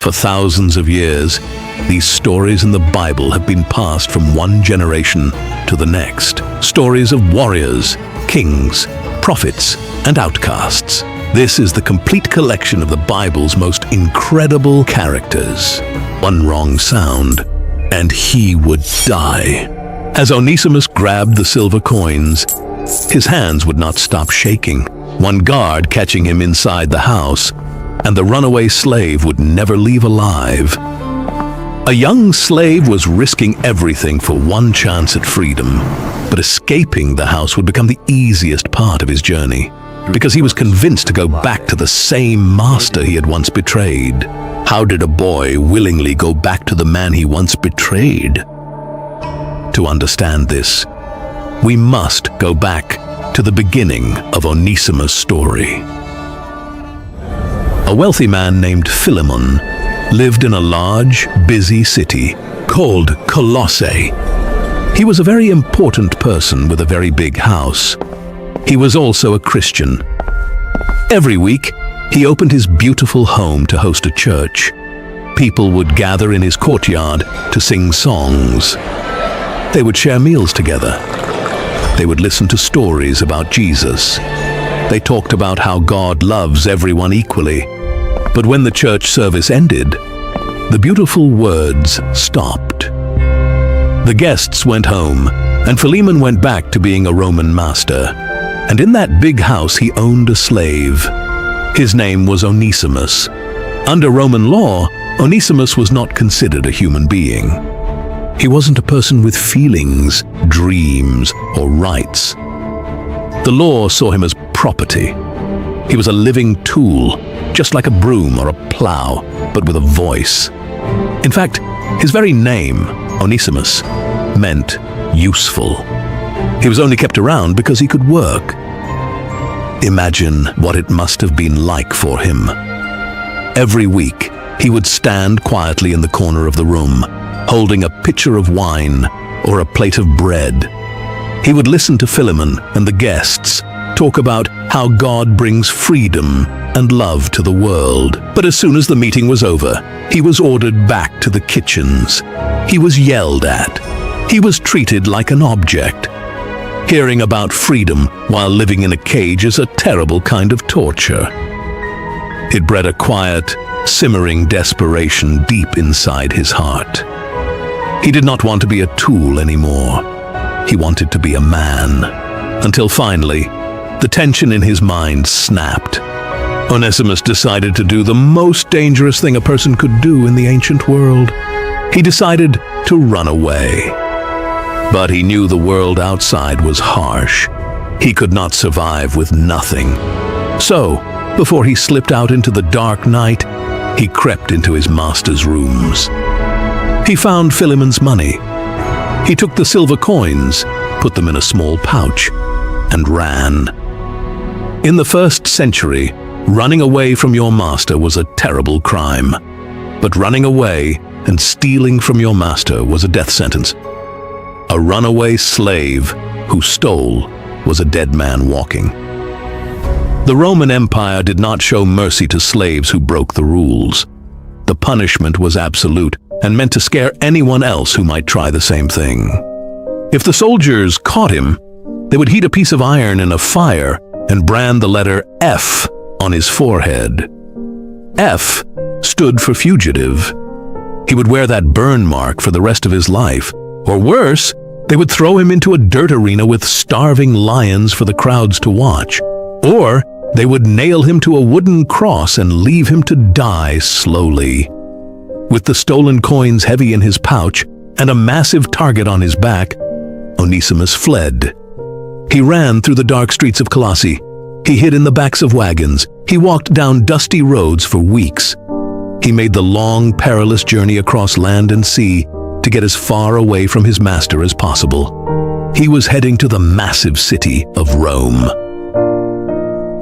For thousands of years, these stories in the Bible have been passed from one generation to the next. Stories of warriors, kings, prophets, and outcasts. This is the complete collection of the Bible's most incredible characters. One wrong sound, and he would die. As Onesimus grabbed the silver coins, his hands would not stop shaking, one guard catching him inside the house, and the runaway slave would never leave alive. A young slave was risking everything for one chance at freedom, but escaping the house would become the easiest part of his journey, because he was convinced to go back to the same master he had once betrayed. How did a boy willingly go back to the man he once betrayed? To understand this, we must go back to the beginning of Onesimus' story. A wealthy man named Philemon lived in a large, busy city called Colossae. He was a very important person with a very big house. He was also a Christian. Every week, he opened his beautiful home to host a church. People would gather in his courtyard to sing songs. They would share meals together. They would listen to stories about Jesus. They talked about how God loves everyone equally. But when the church service ended, the beautiful words stopped. The guests went home, and Philemon went back to being a Roman master. And in that big house he owned a slave. His name was Onesimus. Under Roman law, Onesimus was not considered a human being. He wasn't a person with feelings, dreams, or rights. The law saw him as property. He was a living tool, just like a broom or a plow, but with a voice. In fact, his very name, Onesimus, meant useful. He was only kept around because he could work. Imagine what it must have been like for him. Every week, he would stand quietly in the corner of the room, holding a pitcher of wine or a plate of bread. He would listen to Philemon and the guests talk about how God brings freedom and love to the world. But as soon as the meeting was over, he was ordered back to the kitchens. He was yelled at. He was treated like an object. Hearing about freedom while living in a cage is a terrible kind of torture. It bred a quiet, simmering desperation deep inside his heart. He did not want to be a tool anymore. He wanted to be a man. Until finally, the tension in his mind snapped. Onesimus decided to do the most dangerous thing a person could do in the ancient world. He decided to run away. But he knew the world outside was harsh. He could not survive with nothing. So, before he slipped out into the dark night, he crept into his master's rooms. He found Philemon's money. He took the silver coins, put them in a small pouch, and ran. In the first century, running away from your master was a terrible crime. But running away and stealing from your master was a death sentence. A runaway slave who stole was a dead man walking. The Roman Empire did not show mercy to slaves who broke the rules. The punishment was absolute and meant to scare anyone else who might try the same thing. If the soldiers caught him, they would heat a piece of iron in a fire and brand the letter F on his forehead. F stood for fugitive. He would wear that burn mark for the rest of his life. Or worse, they would throw him into a dirt arena with starving lions for the crowds to watch. Or they would nail him to a wooden cross and leave him to die slowly. With the stolen coins heavy in his pouch and a massive target on his back, Onesimus fled. He ran through the dark streets of Colossae. He hid in the backs of wagons. He walked down dusty roads for weeks. He made the long, perilous journey across land and sea to get as far away from his master as possible. He was heading to the massive city of Rome.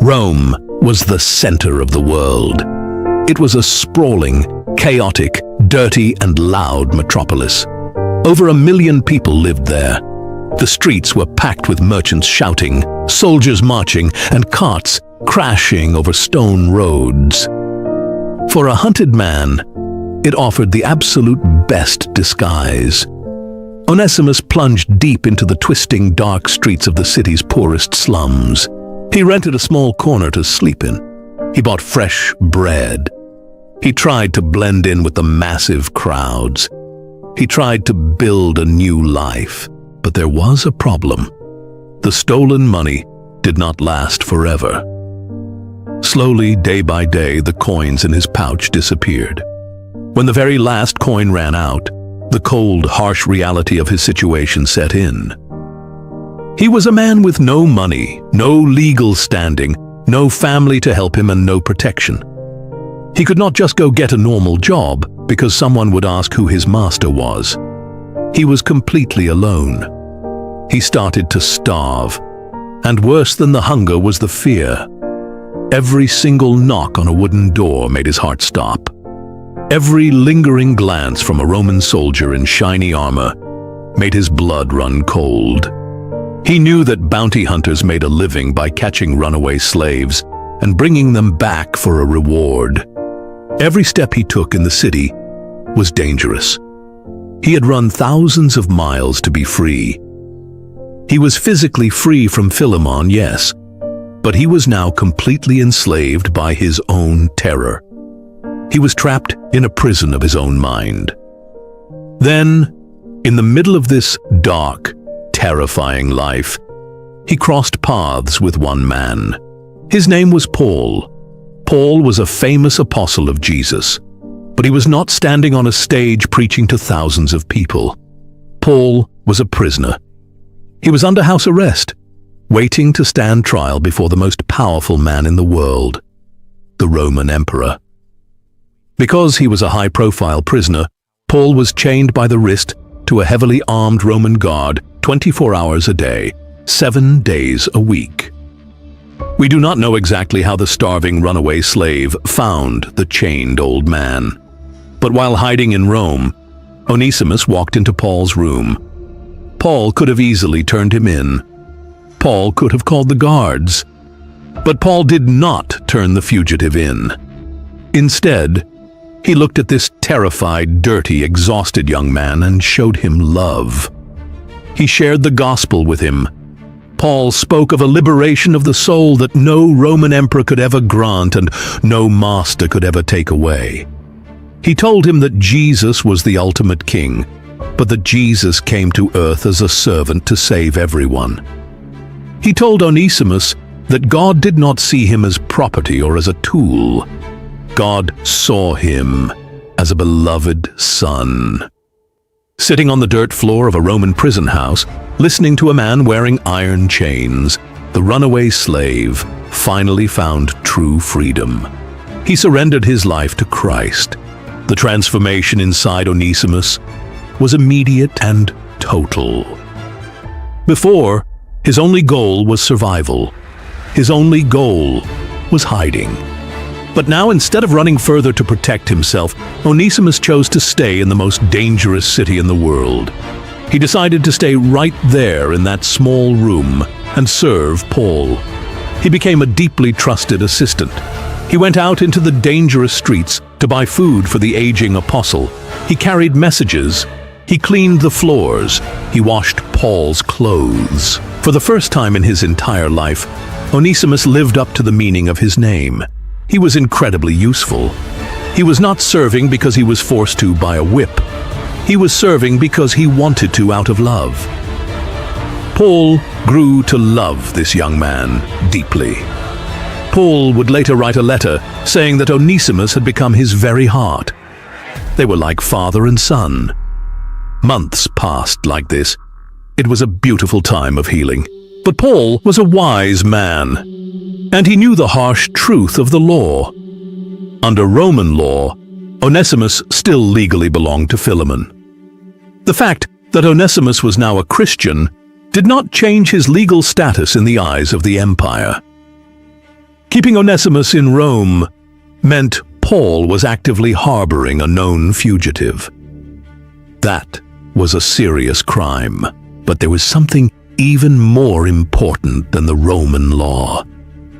Rome was the center of the world. It was a sprawling, chaotic, dirty, and loud metropolis. Over 1 million people lived there. The streets were packed with merchants shouting, soldiers marching, and carts crashing over stone roads. For a hunted man, It offered the absolute best disguise. Onesimus plunged deep into the twisting, dark streets of the city's poorest slums. He rented a small corner to sleep in. He bought fresh bread. He tried to blend in with the massive crowds. He tried to build a new life, but there was a problem. The stolen money did not last forever. Slowly, day by day, the coins in his pouch disappeared. When the very last coin ran out, the cold, harsh reality of his situation set in. He was a man with no money, no legal standing, no family to help him, and no protection. He could not just go get a normal job because someone would ask who his master was. He was completely alone. He started to starve, and worse than the hunger was the fear. Every single knock on a wooden door made his heart stop. Every lingering glance from a Roman soldier in shiny armor made his blood run cold. He knew that bounty hunters made a living by catching runaway slaves and bringing them back for a reward. Every step he took in the city was dangerous. He had run thousands of miles to be free. He was physically free from Philemon, yes, but he was now completely enslaved by his own terror. He was trapped in a prison of his own mind. Then, in the middle of this dark, terrifying life, he crossed paths with one man. His name was Paul. Paul was a famous apostle of Jesus, but he was not standing on a stage preaching to thousands of people. Paul was a prisoner. He was under house arrest, waiting to stand trial before the most powerful man in the world, the Roman emperor. Because he was a high-profile prisoner, Paul was chained by the wrist to a heavily armed Roman guard 24 hours a day, 7 days a week. We do not know exactly how the starving runaway slave found the chained old man. But while hiding in Rome, Onesimus walked into Paul's room. Paul could have easily turned him in. Paul could have called the guards. But Paul did not turn the fugitive in. Instead, he looked at this terrified, dirty, exhausted young man and showed him love. He shared the gospel with him. Paul spoke of a liberation of the soul that no Roman emperor could ever grant and no master could ever take away. He told him that Jesus was the ultimate king, but that Jesus came to earth as a servant to save everyone. He told Onesimus that God did not see him as property or as a tool. God saw him as a beloved son. Sitting on the dirt floor of a Roman prison house, listening to a man wearing iron chains, the runaway slave finally found true freedom. He surrendered his life to Christ. The transformation inside Onesimus was immediate and total. Before, his only goal was survival. His only goal was hiding. But now, instead of running further to protect himself, Onesimus chose to stay in the most dangerous city in the world. He decided to stay right there in that small room and serve Paul. He became a deeply trusted assistant. He went out into the dangerous streets to buy food for the aging apostle. He carried messages. He cleaned the floors. He washed Paul's clothes. For the first time in his entire life, Onesimus lived up to the meaning of his name. He was incredibly useful. He was not serving because he was forced to by a whip. He was serving because he wanted to out of love. Paul grew to love this young man deeply. Paul would later write a letter saying that Onesimus had become his very heart. They were like father and son. Months passed like this. It was a beautiful time of healing. But Paul was a wise man, and he knew the harsh truth of the law. Under Roman law, Onesimus still legally belonged to Philemon. The fact that Onesimus was now a Christian did not change his legal status in the eyes of the empire. Keeping Onesimus in Rome meant Paul was actively harboring a known fugitive. That was a serious crime, but there was something even more important than the Roman law.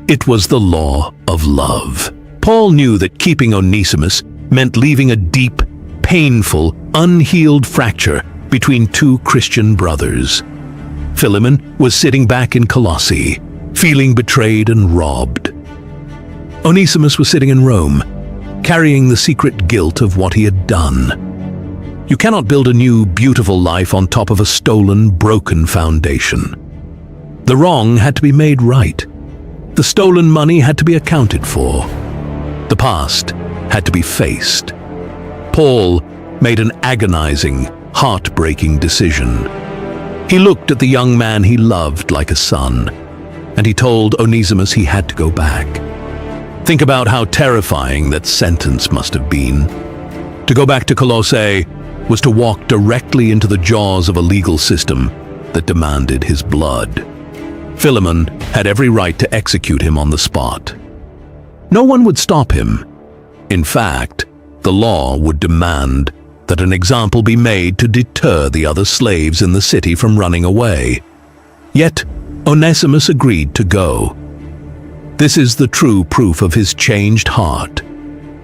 It was the law of love. Paul knew that keeping Onesimus meant leaving a deep, painful, unhealed fracture between two Christian brothers. Philemon was sitting back in Colossae, feeling betrayed and robbed. Onesimus was sitting in Rome, carrying the secret guilt of what he had done. You cannot build a new, beautiful life on top of a stolen, broken foundation. The wrong had to be made right. The stolen money had to be accounted for. The past had to be faced. Paul made an agonizing, heartbreaking decision. He looked at the young man he loved like a son, and he told Onesimus he had to go back. Think about how terrifying that sentence must have been. To go back to Colossae was to walk directly into the jaws of a legal system that demanded his blood. Philemon had every right to execute him on the spot. No one would stop him. In fact, the law would demand that an example be made to deter the other slaves in the city from running away. Yet, Onesimus agreed to go. This is the true proof of his changed heart.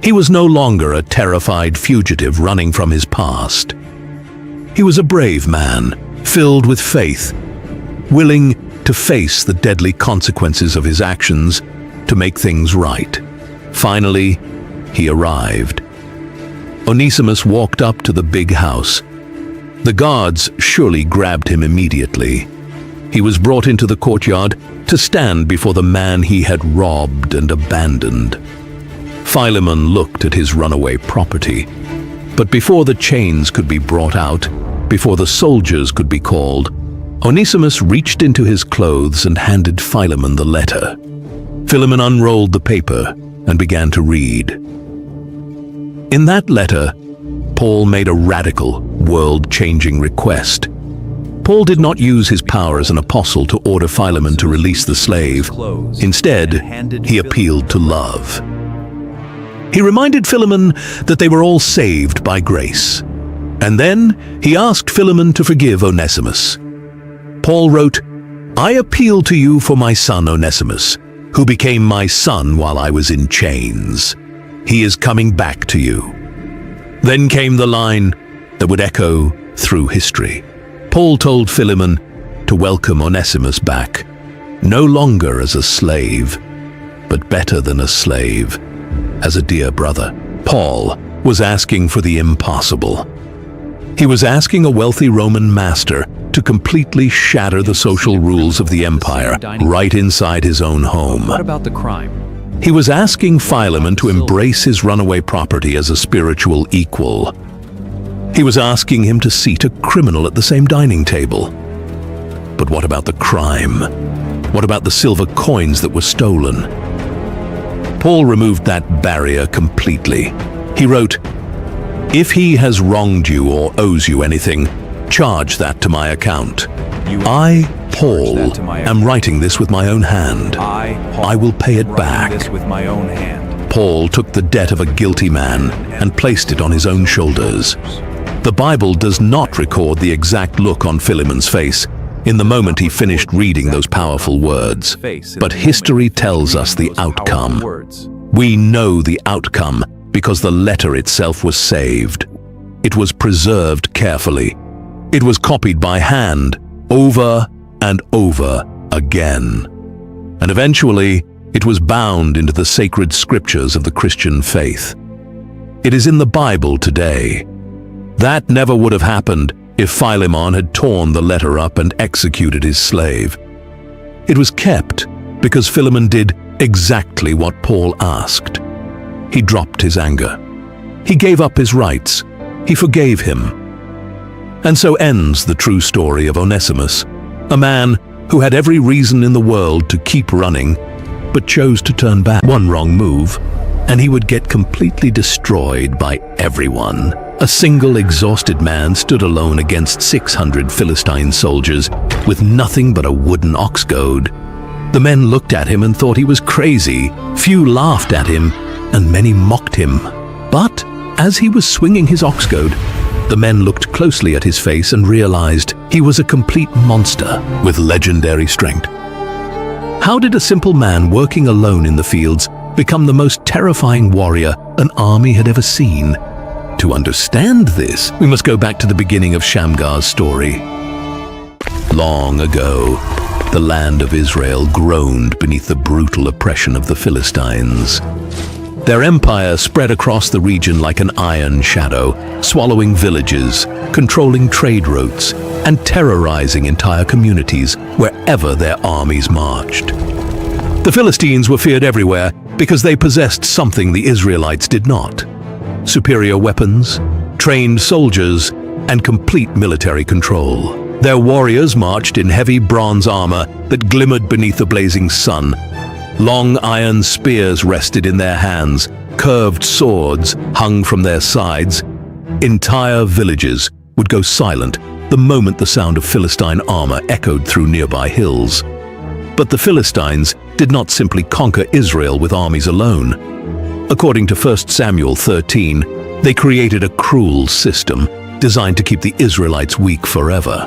He was no longer a terrified fugitive running from his past. He was a brave man, filled with faith, willing to face the deadly consequences of his actions to make things right. Finally, he arrived. Onesimus walked up to the big house. The guards surely grabbed him immediately. He was brought into the courtyard to stand before the man he had robbed and abandoned. Philemon looked at his runaway property, but before the chains could be brought out, before the soldiers could be called, Onesimus reached into his clothes and handed Philemon the letter. Philemon unrolled the paper and began to read. In that letter, Paul made a radical, world-changing request. Paul did not use his power as an apostle to order Philemon to release the slave. Instead, he appealed to love. He reminded Philemon that they were all saved by grace. And then he asked Philemon to forgive Onesimus. Paul wrote, "I appeal to you for my son Onesimus, who became my son while I was in chains. He is coming back to you." Then came the line that would echo through history. Paul told Philemon to welcome Onesimus back, no longer as a slave, but better than a slave, as a dear brother. Paul was asking for the impossible. He was asking a wealthy Roman master to completely shatter the social rules of the empire right inside his own home. What about the crime? He was asking Philemon to embrace his runaway property as a spiritual equal. He was asking him to seat a criminal at the same dining table. But what about the crime? What about the silver coins that were stolen? Paul removed that barrier completely. He wrote, "If he has wronged you or owes you anything, charge that to my account. I, Paul, am writing this with my own hand. I will pay it back." Paul took the debt of a guilty man and placed it on his own shoulders. The Bible does not record the exact look on Philemon's face in the moment he finished reading those powerful words, but history tells us the outcome. We know the outcome because the letter itself was saved. It was preserved carefully. It was copied by hand over and over again. And eventually, it was bound into the sacred scriptures of the Christian faith. It is in the Bible today. That never would have happened if Philemon had torn the letter up and executed his slave. It was kept because Philemon did exactly what Paul asked. He dropped his anger. He gave up his rights. He forgave him. And so ends the true story of Onesimus, a man who had every reason in the world to keep running, but chose to turn back. One wrong move, and he would get completely destroyed by everyone. A single exhausted man stood alone against 600 Philistine soldiers with nothing but a wooden ox goad. The men looked at him and thought he was crazy. Few laughed at him, and many mocked him. But as he was swinging his ox goad, the men looked closely at his face and realized he was a complete monster with legendary strength. How did a simple man working alone in the fields become the most terrifying warrior an army had ever seen? To understand this, we must go back to the beginning of Shamgar's story. Long ago, the land of Israel groaned beneath the brutal oppression of the Philistines. Their empire spread across the region like an iron shadow, swallowing villages, controlling trade routes, and terrorizing entire communities wherever their armies marched. The Philistines were feared everywhere because they possessed something the Israelites did not: superior weapons, trained soldiers, and complete military control. Their warriors marched in heavy bronze armor that glimmered beneath the blazing sun. Long iron spears rested in their hands, curved swords hung from their sides. Entire villages would go silent the moment the sound of Philistine armor echoed through nearby hills. But the Philistines did not simply conquer Israel with armies alone. According to 1 Samuel 13, they created a cruel system designed to keep the Israelites weak forever.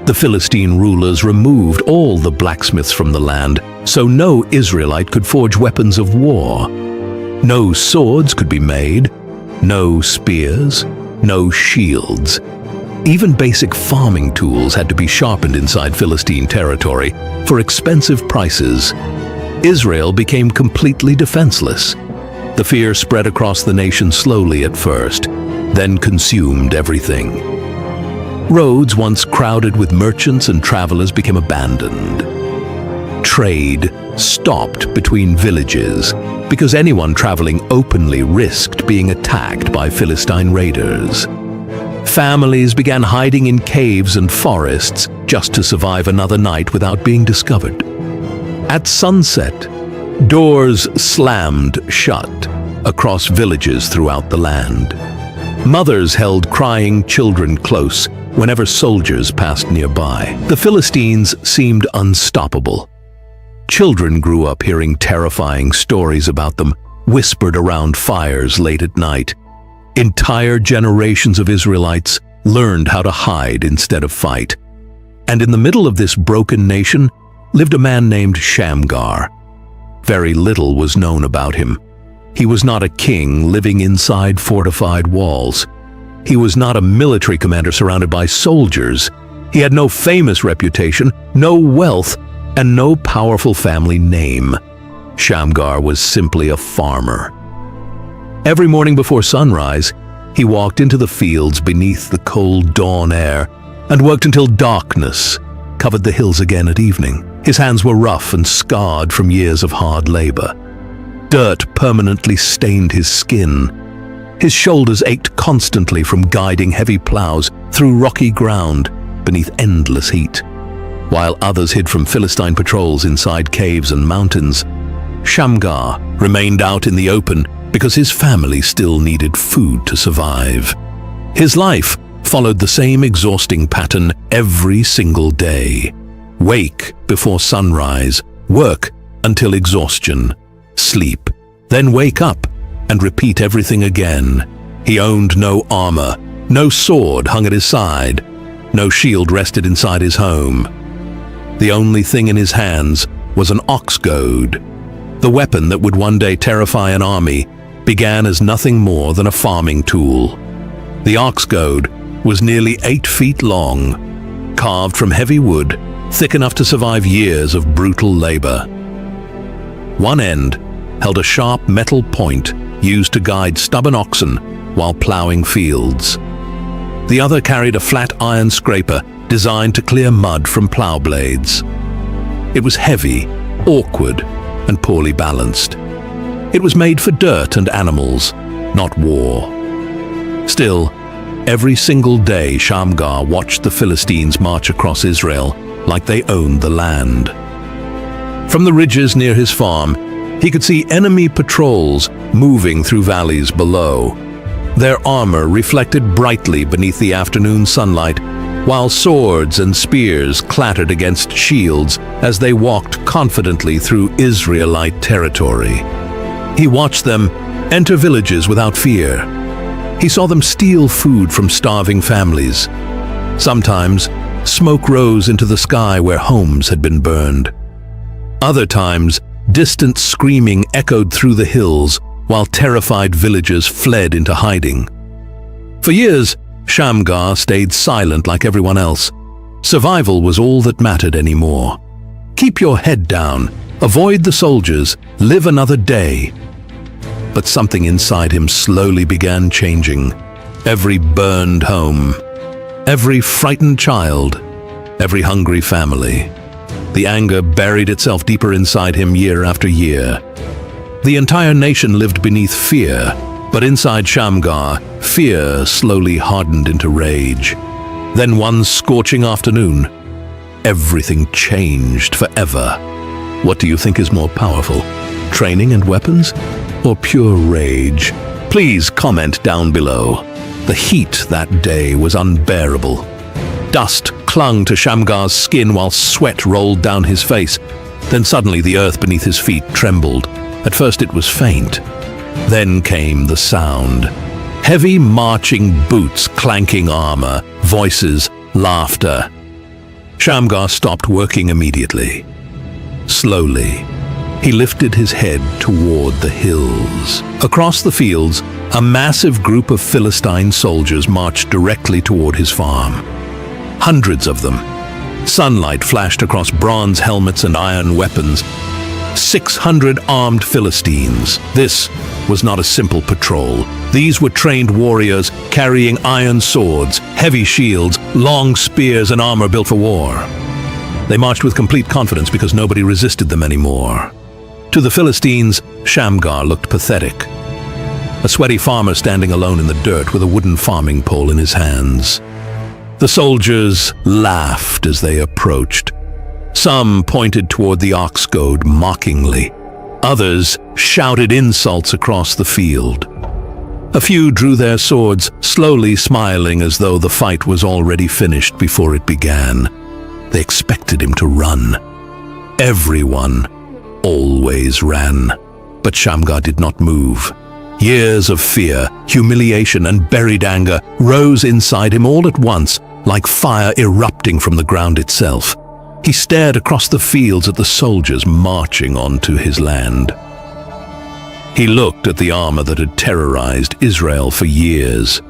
The Philistine rulers removed all the blacksmiths from the land, so no Israelite could forge weapons of war. No swords could be made, no spears, no shields. Even basic farming tools had to be sharpened inside Philistine territory for expensive prices. Israel became completely defenseless. The fear spread across the nation slowly at first, then consumed everything. Roads once crowded with merchants and travelers became abandoned. Trade stopped between villages because anyone traveling openly risked being attacked by Philistine raiders. Families began hiding in caves and forests just to survive another night without being discovered. At sunset, doors slammed shut across villages throughout the land. Mothers held crying children close whenever soldiers passed nearby. The Philistines seemed unstoppable. Children grew up hearing terrifying stories about them, whispered around fires late at night. Entire generations of Israelites learned how to hide instead of fight. And in the middle of this broken nation lived a man named Shamgar. Very little was known about him. He was not a king living inside fortified walls. He was not a military commander surrounded by soldiers. He had no famous reputation, no wealth, and no powerful family name. Shamgar was simply a farmer. Every morning before sunrise, he walked into the fields beneath the cold dawn air and worked until darkness covered the hills again at evening. His hands were rough and scarred from years of hard labor. Dirt permanently stained his skin. His shoulders ached constantly from guiding heavy plows through rocky ground beneath endless heat. While others hid from Philistine patrols inside caves and mountains, Shamgar remained out in the open because his family still needed food to survive. His life followed the same exhausting pattern every single day. Wake before sunrise, work until exhaustion, sleep, then wake up and repeat everything again. He owned no armor, no sword hung at his side, no shield rested inside his home. The only thing in his hands was an ox goad. The weapon that would one day terrify an army began as nothing more than a farming tool. The ox goad was nearly 8 feet long, carved from heavy wood, thick enough to survive years of brutal labor. One end held a sharp metal point used to guide stubborn oxen while plowing fields. The other carried a flat iron scraper designed to clear mud from plow blades. It was heavy, awkward, and poorly balanced. It was made for dirt and animals, not war. Still, every single day Shamgar watched the Philistines march across Israel like they owned the land. From the ridges near his farm, he could see enemy patrols moving through valleys below. Their armor reflected brightly beneath the afternoon sunlight, while swords and spears clattered against shields as they walked confidently through Israelite territory. He watched them enter villages without fear. He saw them steal food from starving families. Sometimes, smoke rose into the sky where homes had been burned. Other times, distant screaming echoed through the hills while terrified villagers fled into hiding. For years, Shamgar stayed silent like everyone else. Survival was all that mattered anymore. Keep your head down, avoid the soldiers, live another day. But something inside him slowly began changing. Every burned home, every frightened child, every hungry family. The anger buried itself deeper inside him year after year. The entire nation lived beneath fear, but inside Shamgar, fear slowly hardened into rage. Then one scorching afternoon, everything changed forever. What do you think is more powerful? Training and weapons? Or pure rage? Please comment down below. The heat that day was unbearable. Dust clung to Shamgar's skin while sweat rolled down his face. Then suddenly the earth beneath his feet trembled. At first it was faint. Then came the sound. Heavy marching boots, clanking armor, voices, laughter. Shamgar stopped working immediately. Slowly, he lifted his head toward the hills. Across the fields, a massive group of Philistine soldiers marched directly toward his farm. Hundreds of them. Sunlight flashed across bronze helmets and iron weapons. 600 armed Philistines. This was not a simple patrol. These were trained warriors carrying iron swords, heavy shields, long spears, and armor built for war. They marched with complete confidence because nobody resisted them anymore. To the Philistines, Shamgar looked pathetic. A sweaty farmer standing alone in the dirt with a wooden farming pole in his hands. The soldiers laughed as they approached. Some pointed toward the ox goad mockingly. Others shouted insults across the field. A few drew their swords, slowly smiling as though the fight was already finished before it began. They expected him to run. Everyone always ran. But Shamgar did not move. Years of fear, humiliation, and buried anger rose inside him all at once, like fire erupting from the ground itself. He stared across the fields at the soldiers marching onto his land. He looked at the armor that had terrorized Israel for years.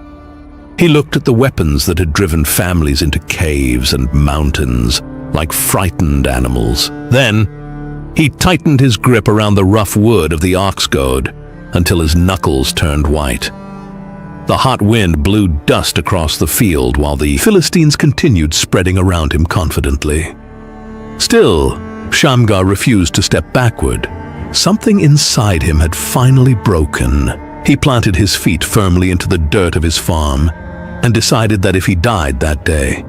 He looked at the weapons that had driven families into caves and mountains like frightened animals. Then, he tightened his grip around the rough wood of the ox goad until his knuckles turned white. The hot wind blew dust across the field while the Philistines continued spreading around him confidently. Still, Shamgar refused to step backward. Something inside him had finally broken. He planted his feet firmly into the dirt of his farm and decided that if he died that day,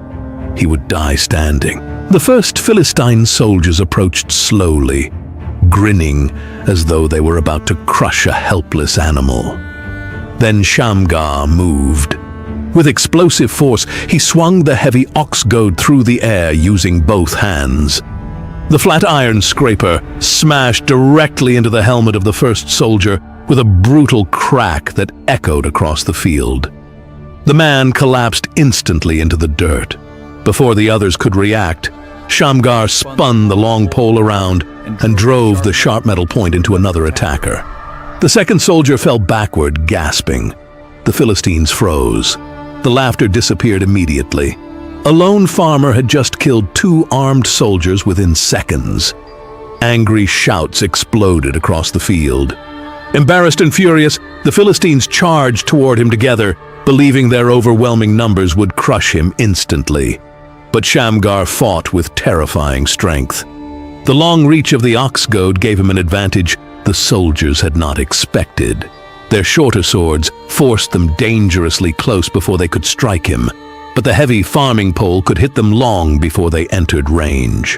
he would die standing. The first Philistine soldiers approached slowly, grinning as though they were about to crush a helpless animal. Then Shamgar moved. With explosive force, he swung the heavy ox goad through the air using both hands. The flat iron scraper smashed directly into the helmet of the first soldier with a brutal crack that echoed across the field. The man collapsed instantly into the dirt. Before the others could react, Shamgar spun the long pole around and drove the sharp metal point into another attacker. The second soldier fell backward, gasping. The Philistines froze. The laughter disappeared immediately. A lone farmer had just killed 2 armed soldiers within seconds. Angry shouts exploded across the field. Embarrassed and furious, the Philistines charged toward him together, believing their overwhelming numbers would crush him instantly. But Shamgar fought with terrifying strength. The long reach of the ox goad gave him an advantage the soldiers had not expected. Their shorter swords forced them dangerously close before they could strike him, but the heavy farming pole could hit them long before they entered range.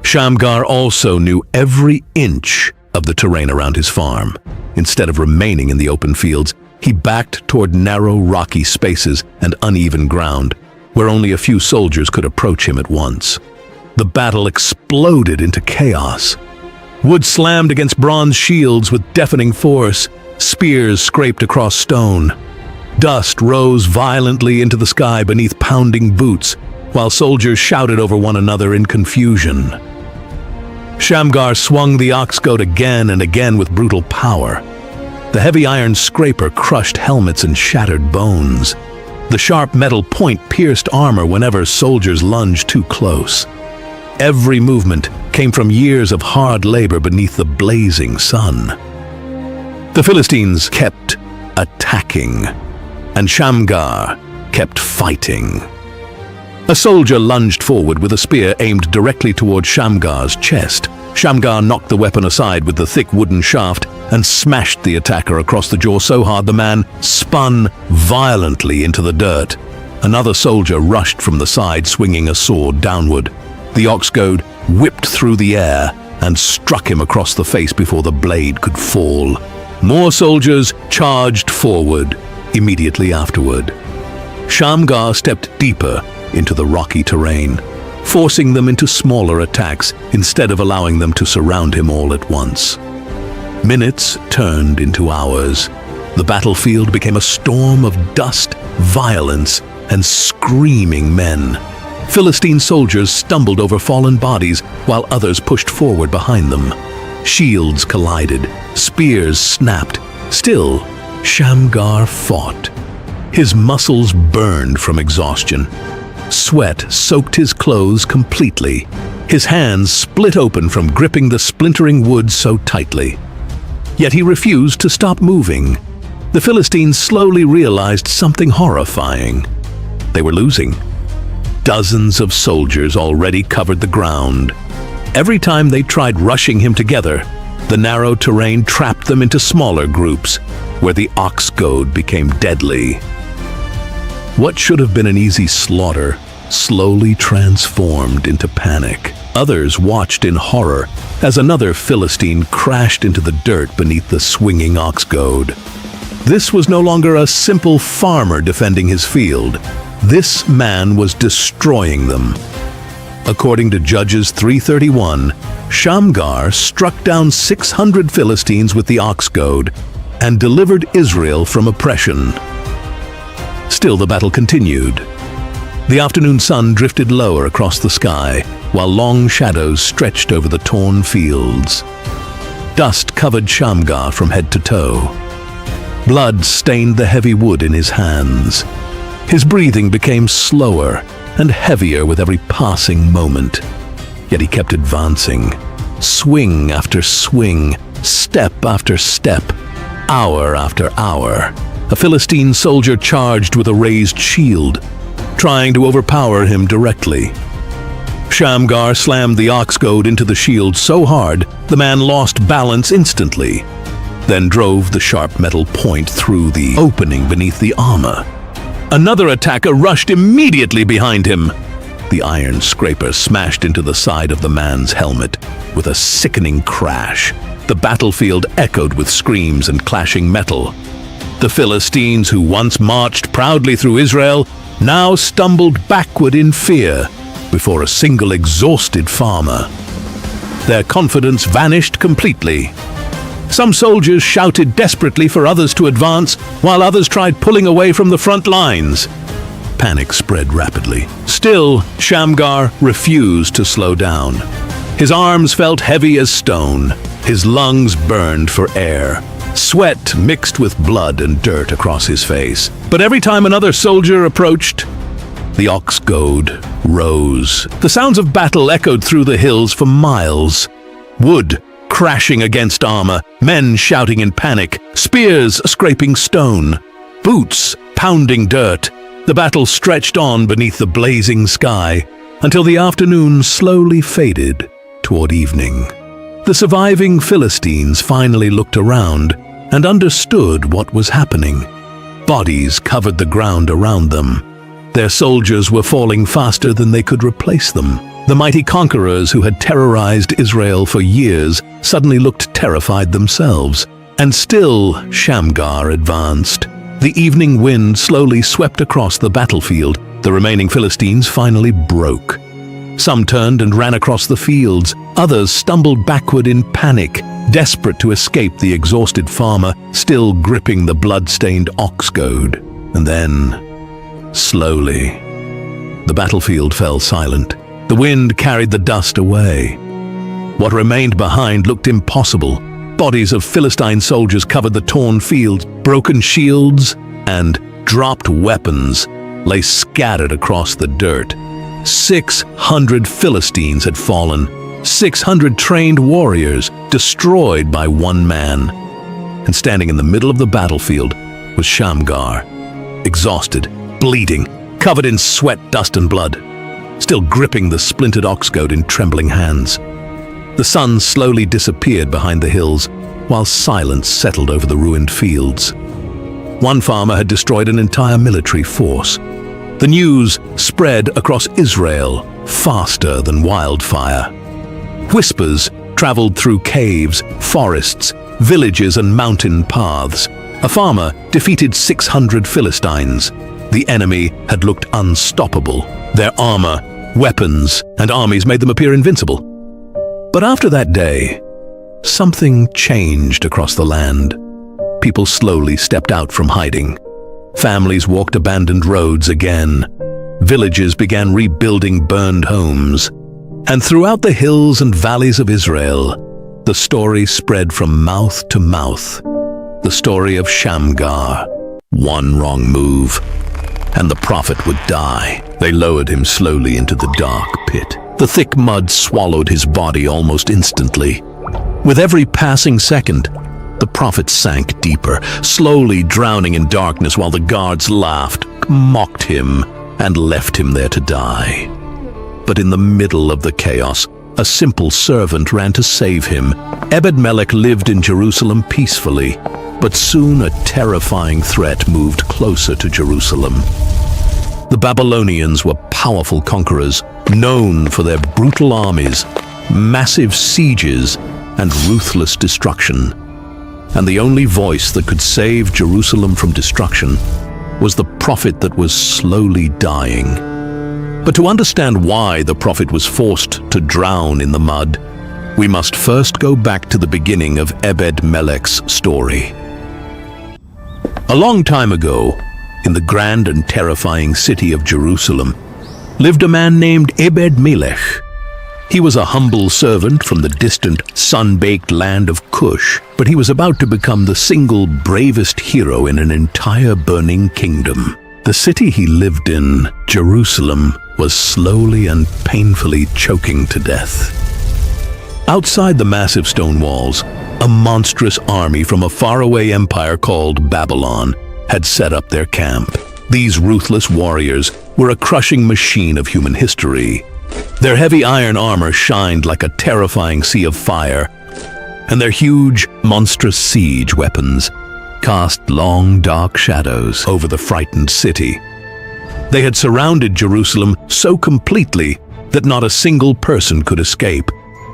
Shamgar also knew every inch of the terrain around his farm. Instead of remaining in the open fields, he backed toward narrow, rocky spaces and uneven ground, where only a few soldiers could approach him at once. The battle exploded into chaos. Wood slammed against bronze shields with deafening force. Spears scraped across stone. Dust rose violently into the sky beneath pounding boots, while soldiers shouted over one another in confusion. Shamgar swung the ox goad again and again with brutal power. The heavy iron scraper crushed helmets and shattered bones. The sharp metal point pierced armor whenever soldiers lunged too close. Every movement came from years of hard labor beneath the blazing sun. The Philistines kept attacking, and Shamgar kept fighting. A soldier lunged forward with a spear aimed directly toward Shamgar's chest. Shamgar knocked the weapon aside with the thick wooden shaft and smashed the attacker across the jaw so hard the man spun violently into the dirt. Another soldier rushed from the side, swinging a sword downward. The ox goad whipped through the air and struck him across the face before the blade could fall. More soldiers charged forward immediately afterward. Shamgar stepped deeper into the rocky terrain, forcing them into smaller attacks instead of allowing them to surround him all at once. Minutes turned into hours. The battlefield became a storm of dust, violence, and screaming men. Philistine soldiers stumbled over fallen bodies while others pushed forward behind them. Shields collided, spears snapped. Still, Shamgar fought. His muscles burned from exhaustion. Sweat soaked his clothes completely. His hands split open from gripping the splintering wood so tightly. Yet he refused to stop moving. The Philistines slowly realized something horrifying. They were losing. Dozens of soldiers already covered the ground. Every time they tried rushing him together, the narrow terrain trapped them into smaller groups, where the ox goad became deadly. What should have been an easy slaughter slowly transformed into panic. Others watched in horror as another Philistine crashed into the dirt beneath the swinging ox goad. This was no longer a simple farmer defending his field. This man was destroying them. According to Judges 3:31, Shamgar struck down 600 Philistines with the ox goad and delivered Israel from oppression. Still, the battle continued. The afternoon sun drifted lower across the sky, while long shadows stretched over the torn fields. Dust covered Shamgar from head to toe. Blood stained the heavy wood in his hands. His breathing became slower and heavier with every passing moment. Yet he kept advancing, swing after swing, step after step, hour after hour. A Philistine soldier charged with a raised shield, trying to overpower him directly. Shamgar slammed the ox goad into the shield so hard the man lost balance instantly, then drove the sharp metal point through the opening beneath the armor. Another attacker rushed immediately behind him. The iron scraper smashed into the side of the man's helmet with a sickening crash. The battlefield echoed with screams and clashing metal. The Philistines, who once marched proudly through Israel, now stumbled backward in fear before a single exhausted farmer. Their confidence vanished completely. Some soldiers shouted desperately for others to advance, while others tried pulling away from the front lines. Panic spread rapidly. Still, Shamgar refused to slow down. His arms felt heavy as stone. His lungs burned for air. Sweat mixed with blood and dirt across his face. But every time another soldier approached, the ox goad rose. The sounds of battle echoed through the hills for miles. Wood crashing against armor, men shouting in panic, spears scraping stone, boots pounding dirt. The battle stretched on beneath the blazing sky until the afternoon slowly faded toward evening. The surviving Philistines finally looked around and understood what was happening. Bodies covered the ground around them. Their soldiers were falling faster than they could replace them. The mighty conquerors who had terrorized Israel for years suddenly looked terrified themselves. And still Shamgar advanced. The evening wind slowly swept across the battlefield. The remaining Philistines finally broke. Some turned and ran across the fields. Others stumbled backward in panic, desperate to escape the exhausted farmer, still gripping the blood-stained ox goad. And then, slowly, the battlefield fell silent. The wind carried the dust away. What remained behind looked impossible. Bodies of Philistine soldiers covered the torn fields, broken shields, and dropped weapons lay scattered across the dirt. 600 Philistines had fallen, 600 trained warriors destroyed by one man. And standing in the middle of the battlefield was Shamgar, exhausted, bleeding, covered in sweat, dust, and blood, still gripping the splintered ox goad in trembling hands. The sun slowly disappeared behind the hills, while silence settled over the ruined fields. One farmer had destroyed an entire military force. The news spread across Israel faster than wildfire. Whispers traveled through caves, forests, villages, and mountain paths. A farmer defeated 600 Philistines. The enemy had looked unstoppable. Their armor, weapons, and armies made them appear invincible. But after that day, something changed across the land. People slowly stepped out from hiding. Families walked abandoned roads again. Villages began rebuilding burned homes. And throughout the hills and valleys of Israel, the story spread from mouth to mouth. The story of Shamgar. One wrong move, and the prophet would die. They lowered him slowly into the dark pit. The thick mud swallowed his body almost instantly. With every passing second, the prophet sank deeper, slowly drowning in darkness while the guards laughed, mocked him, and left him there to die. But in the middle of the chaos, a simple servant ran to save him. Ebed-Melech lived in Jerusalem peacefully, but soon a terrifying threat moved closer to Jerusalem. The Babylonians were powerful conquerors, known for their brutal armies, massive sieges, and ruthless destruction. And the only voice that could save Jerusalem from destruction was the prophet that was slowly dying. But to understand why the prophet was forced to drown in the mud, we must first go back to the beginning of Ebed-Melech's story. A long time ago, in the grand and terrifying city of Jerusalem, lived a man named Ebed-Melech. He was a humble servant from the distant, sun-baked land of Cush, but he was about to become the single bravest hero in an entire burning kingdom. The city he lived in, Jerusalem, was slowly and painfully choking to death. Outside the massive stone walls, a monstrous army from a faraway empire called Babylon had set up their camp. These ruthless warriors were a crushing machine of human history. Their heavy iron armor shined like a terrifying sea of fire, and their huge, monstrous siege weapons cast long, dark shadows over the frightened city. They had surrounded Jerusalem so completely that not a single person could escape,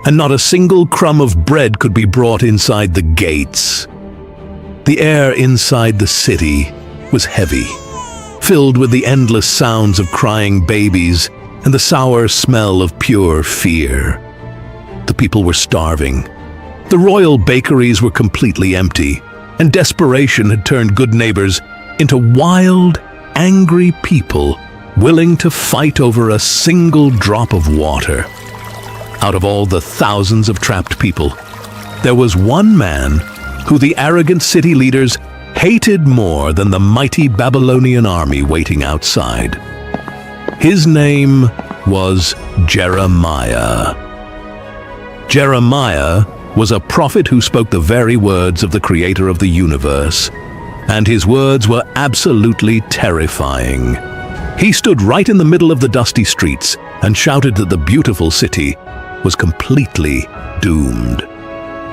and not a single crumb of bread could be brought inside the gates. The air inside the city was heavy, filled with the endless sounds of crying babies and the sour smell of pure fear. The people were starving. The royal bakeries were completely empty, and desperation had turned good neighbors into wild, angry people willing to fight over a single drop of water. Out of all the thousands of trapped people, there was one man who the arrogant city leaders hated more than the mighty Babylonian army waiting outside. His name was Jeremiah. Jeremiah was a prophet who spoke the very words of the creator of the universe, and his words were absolutely terrifying. He stood right in the middle of the dusty streets and shouted that the beautiful city was completely doomed.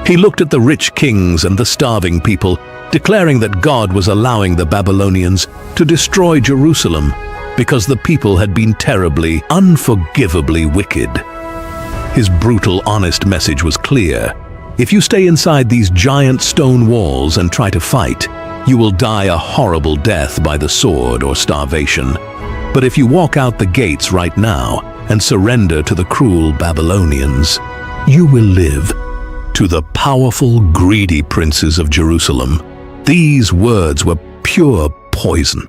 He looked at the rich kings and the starving people, declaring that God was allowing the Babylonians to destroy Jerusalem because the people had been terribly, unforgivably wicked. His brutal, honest message was clear. If you stay inside these giant stone walls and try to fight, you will die a horrible death by the sword or starvation. But if you walk out the gates right now and surrender to the cruel Babylonians, you will live. To the powerful, greedy princes of Jerusalem, these words were pure poison.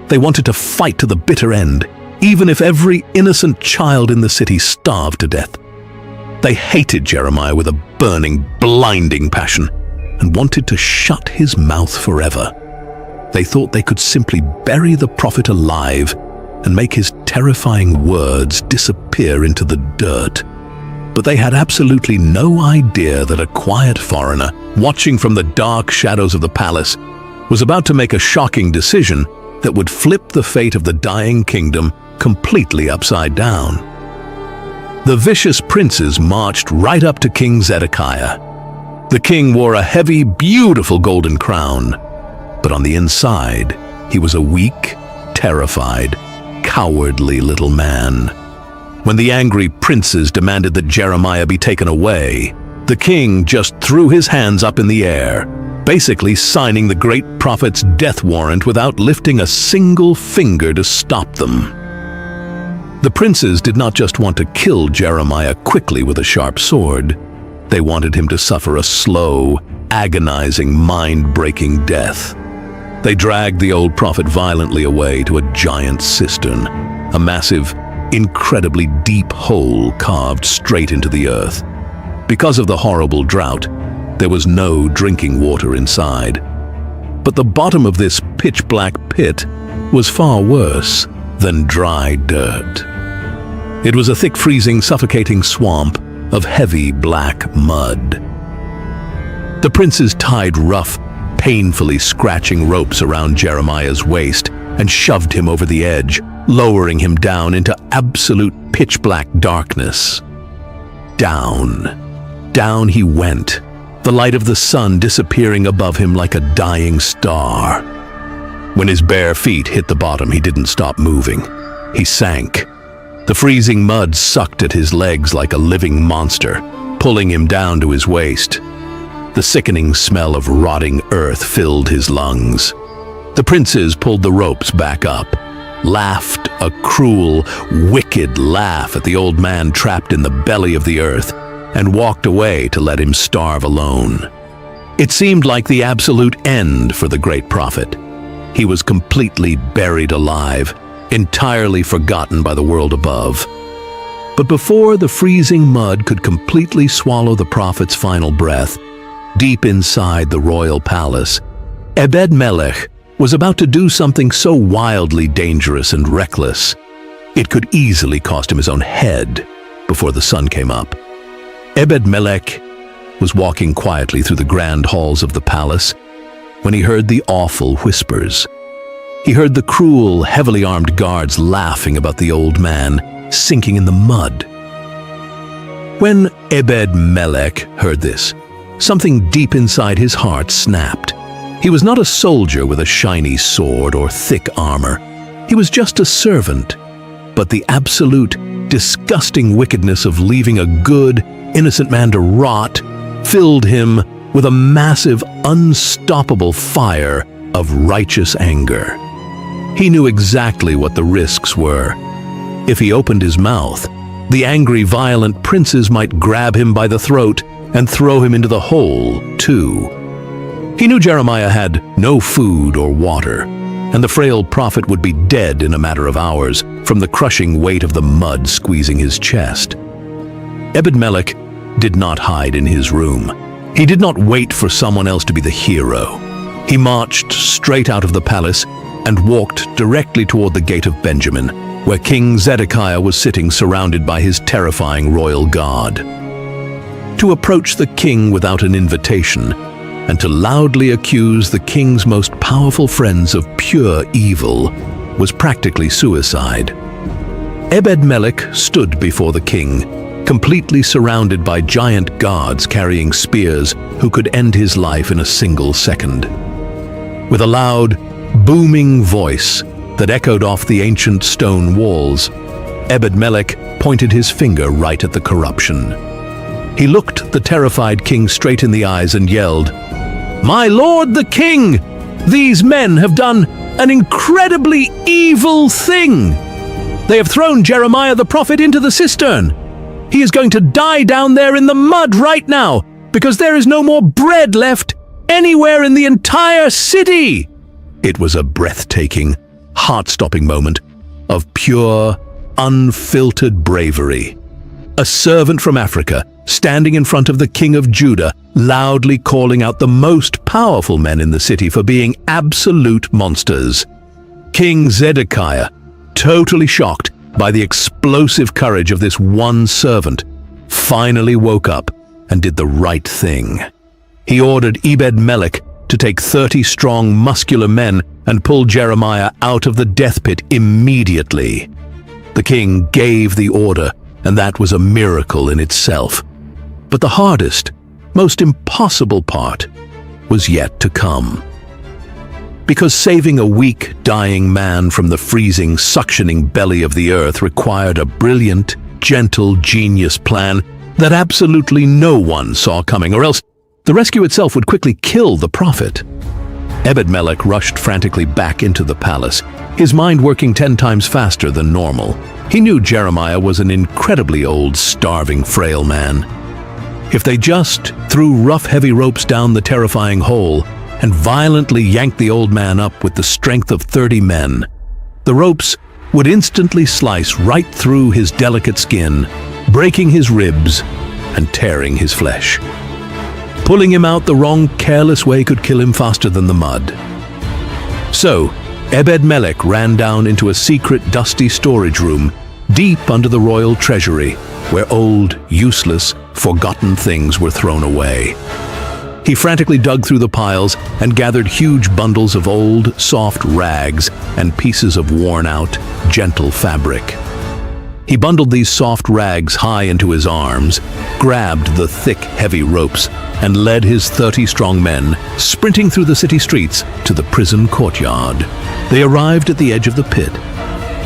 They wanted to fight to the bitter end, even if every innocent child in the city starved to death. They hated Jeremiah with a burning, blinding passion and wanted to shut his mouth forever. They thought they could simply bury the prophet alive and make his terrifying words disappear into the dirt. But they had absolutely no idea that a quiet foreigner, watching from the dark shadows of the palace, was about to make a shocking decision that would flip the fate of the dying kingdom completely upside down. The vicious princes marched right up to King Zedekiah. The king wore a heavy, beautiful golden crown, but on the inside, he was a weak, terrified, cowardly little man. When the angry princes demanded that Jeremiah be taken away, the king just threw his hands up in the air, basically signing the great prophet's death warrant without lifting a single finger to stop them. The princes did not just want to kill Jeremiah quickly with a sharp sword. They wanted him to suffer a slow, agonizing, mind-breaking death. They dragged the old prophet violently away to a giant cistern, a massive, incredibly deep hole carved straight into the earth. Because of the horrible drought, there was no drinking water inside. But the bottom of this pitch-black pit was far worse than dry dirt. It was a thick, freezing, suffocating swamp of heavy black mud. The princes tied rough, painfully scratching ropes around Jeremiah's waist and shoved him over the edge, lowering him down into absolute pitch-black darkness. Down he went, the light of the sun disappearing above him like a dying star. When his bare feet hit the bottom, he didn't stop moving. He sank. The freezing mud sucked at his legs like a living monster, pulling him down to his waist. The sickening smell of rotting earth filled his lungs. The princes pulled the ropes back up, laughed a cruel, wicked laugh at the old man trapped in the belly of the earth, and walked away to let him starve alone. It seemed like the absolute end for the great prophet. He was completely buried alive, entirely forgotten by the world above. But before the freezing mud could completely swallow the prophet's final breath, deep inside the royal palace, Ebed-Melech was about to do something so wildly dangerous and reckless, it could easily cost him his own head before the sun came up. Ebed-Melech was walking quietly through the grand halls of the palace when he heard the awful whispers. He heard the cruel, heavily armed guards laughing about the old man sinking in the mud. When Ebed-Melech heard this, something deep inside his heart snapped. He was not a soldier with a shiny sword or thick armor. He was just a servant. But the absolute, disgusting wickedness of leaving a good, innocent man to rot filled him with a massive, unstoppable fire of righteous anger. He knew exactly what the risks were. If he opened his mouth, the angry, violent princes might grab him by the throat and throw him into the hole, too. He knew Jeremiah had no food or water, and the frail prophet would be dead in a matter of hours from the crushing weight of the mud squeezing his chest. Ebed-Melech did not hide in his room. He did not wait for someone else to be the hero. He marched straight out of the palace and walked directly toward the gate of Benjamin, where King Zedekiah was sitting surrounded by his terrifying royal guard. To approach the king without an invitation, and to loudly accuse the king's most powerful friends of pure evil, was practically suicide. Ebed-Melech stood before the king, completely surrounded by giant guards carrying spears who could end his life in a single second. With a loud, booming voice that echoed off the ancient stone walls, Ebed-Melech pointed his finger right at the corruption. He looked the terrified king straight in the eyes and yelled, "My lord the king! These men have done an incredibly evil thing! They have thrown Jeremiah the prophet into the cistern. He is going to die down there in the mud right now because there is no more bread left anywhere in the entire city!" It was a breathtaking, heart-stopping moment of pure, unfiltered bravery. A servant from Africa standing in front of the king of Judah, loudly calling out the most powerful men in the city for being absolute monsters. King Zedekiah, totally shocked by the explosive courage of this one servant, finally woke up and did the right thing. He ordered Ebed-Melech to take 30 strong, muscular men and pull Jeremiah out of the death pit immediately. The king gave the order, and that was a miracle in itself. But the hardest, most impossible part was yet to come. Because saving a weak, dying man from the freezing, suctioning belly of the earth required a brilliant, gentle, genius plan that absolutely no one saw coming, or else the rescue itself would quickly kill the prophet. Ebed-Melech rushed frantically back into the palace, his mind working 10 times faster than normal. He knew Jeremiah was an incredibly old, starving, frail man. If they just threw rough, heavy ropes down the terrifying hole and violently yanked the old man up with the strength of 30 men, the ropes would instantly slice right through his delicate skin, breaking his ribs and tearing his flesh. Pulling him out the wrong, careless way could kill him faster than the mud. So, Ebed-Melech ran down into a secret, dusty storage room deep under the royal treasury, where old, useless, forgotten things were thrown away. He frantically dug through the piles and gathered huge bundles of old, soft rags and pieces of worn-out, gentle fabric. He bundled these soft rags high into his arms, grabbed the thick, heavy ropes, and led his 30 strong men sprinting through the city streets to the prison courtyard. They arrived at the edge of the pit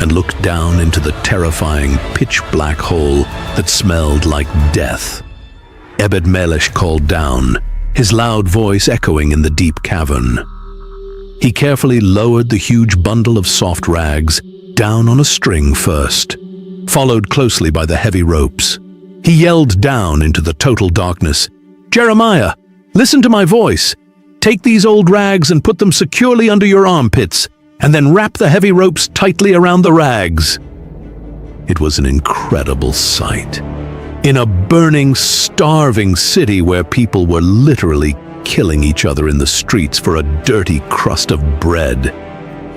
and looked down into the terrifying, pitch-black hole that smelled like death. Ebed-Melech called down, his loud voice echoing in the deep cavern. He carefully lowered the huge bundle of soft rags down on a string first, followed closely by the heavy ropes. He yelled down into the total darkness, "Jeremiah, listen to my voice. Take these old rags and put them securely under your armpits, and then wrap the heavy ropes tightly around the rags." It was an incredible sight. In a burning, starving city where people were literally killing each other in the streets for a dirty crust of bread,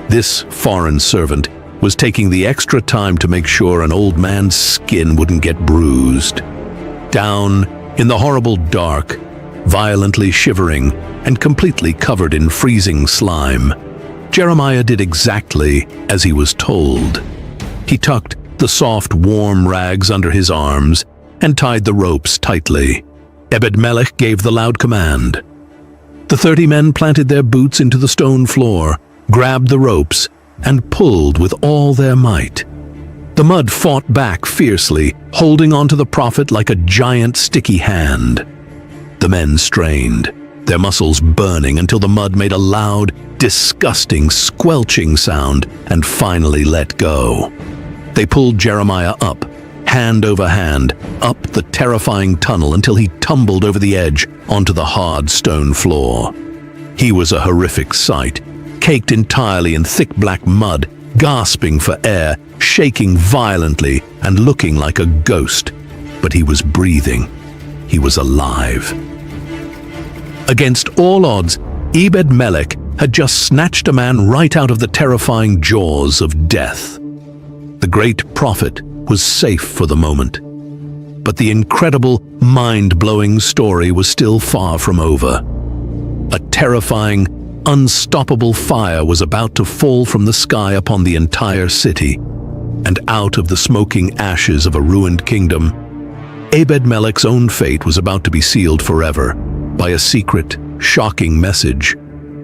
this foreign servant was taking the extra time to make sure an old man's skin wouldn't get bruised. Down in the horrible dark, violently shivering and completely covered in freezing slime, Jeremiah did exactly as he was told. He tucked the soft, warm rags under his arms and tied the ropes tightly. Ebed-Melech gave the loud command. The 30 men planted their boots into the stone floor, grabbed the ropes, and pulled with all their might. The mud fought back fiercely, holding onto the prophet like a giant sticky hand. The men strained, their muscles burning until the mud made a loud, disgusting, squelching sound and finally let go. They pulled Jeremiah up, hand over hand, up the terrifying tunnel until he tumbled over the edge onto the hard stone floor. He was a horrific sight, caked entirely in thick black mud, gasping for air, shaking violently, and looking like a ghost. But he was breathing. He was alive. Against all odds, Ebed-Melech had just snatched a man right out of the terrifying jaws of death. The great prophet was safe for the moment. But the incredible, mind-blowing story was still far from over. A terrifying, unstoppable fire was about to fall from the sky upon the entire city, and out of the smoking ashes of a ruined kingdom, Ebed-Melech's own fate was about to be sealed forever by a secret, shocking message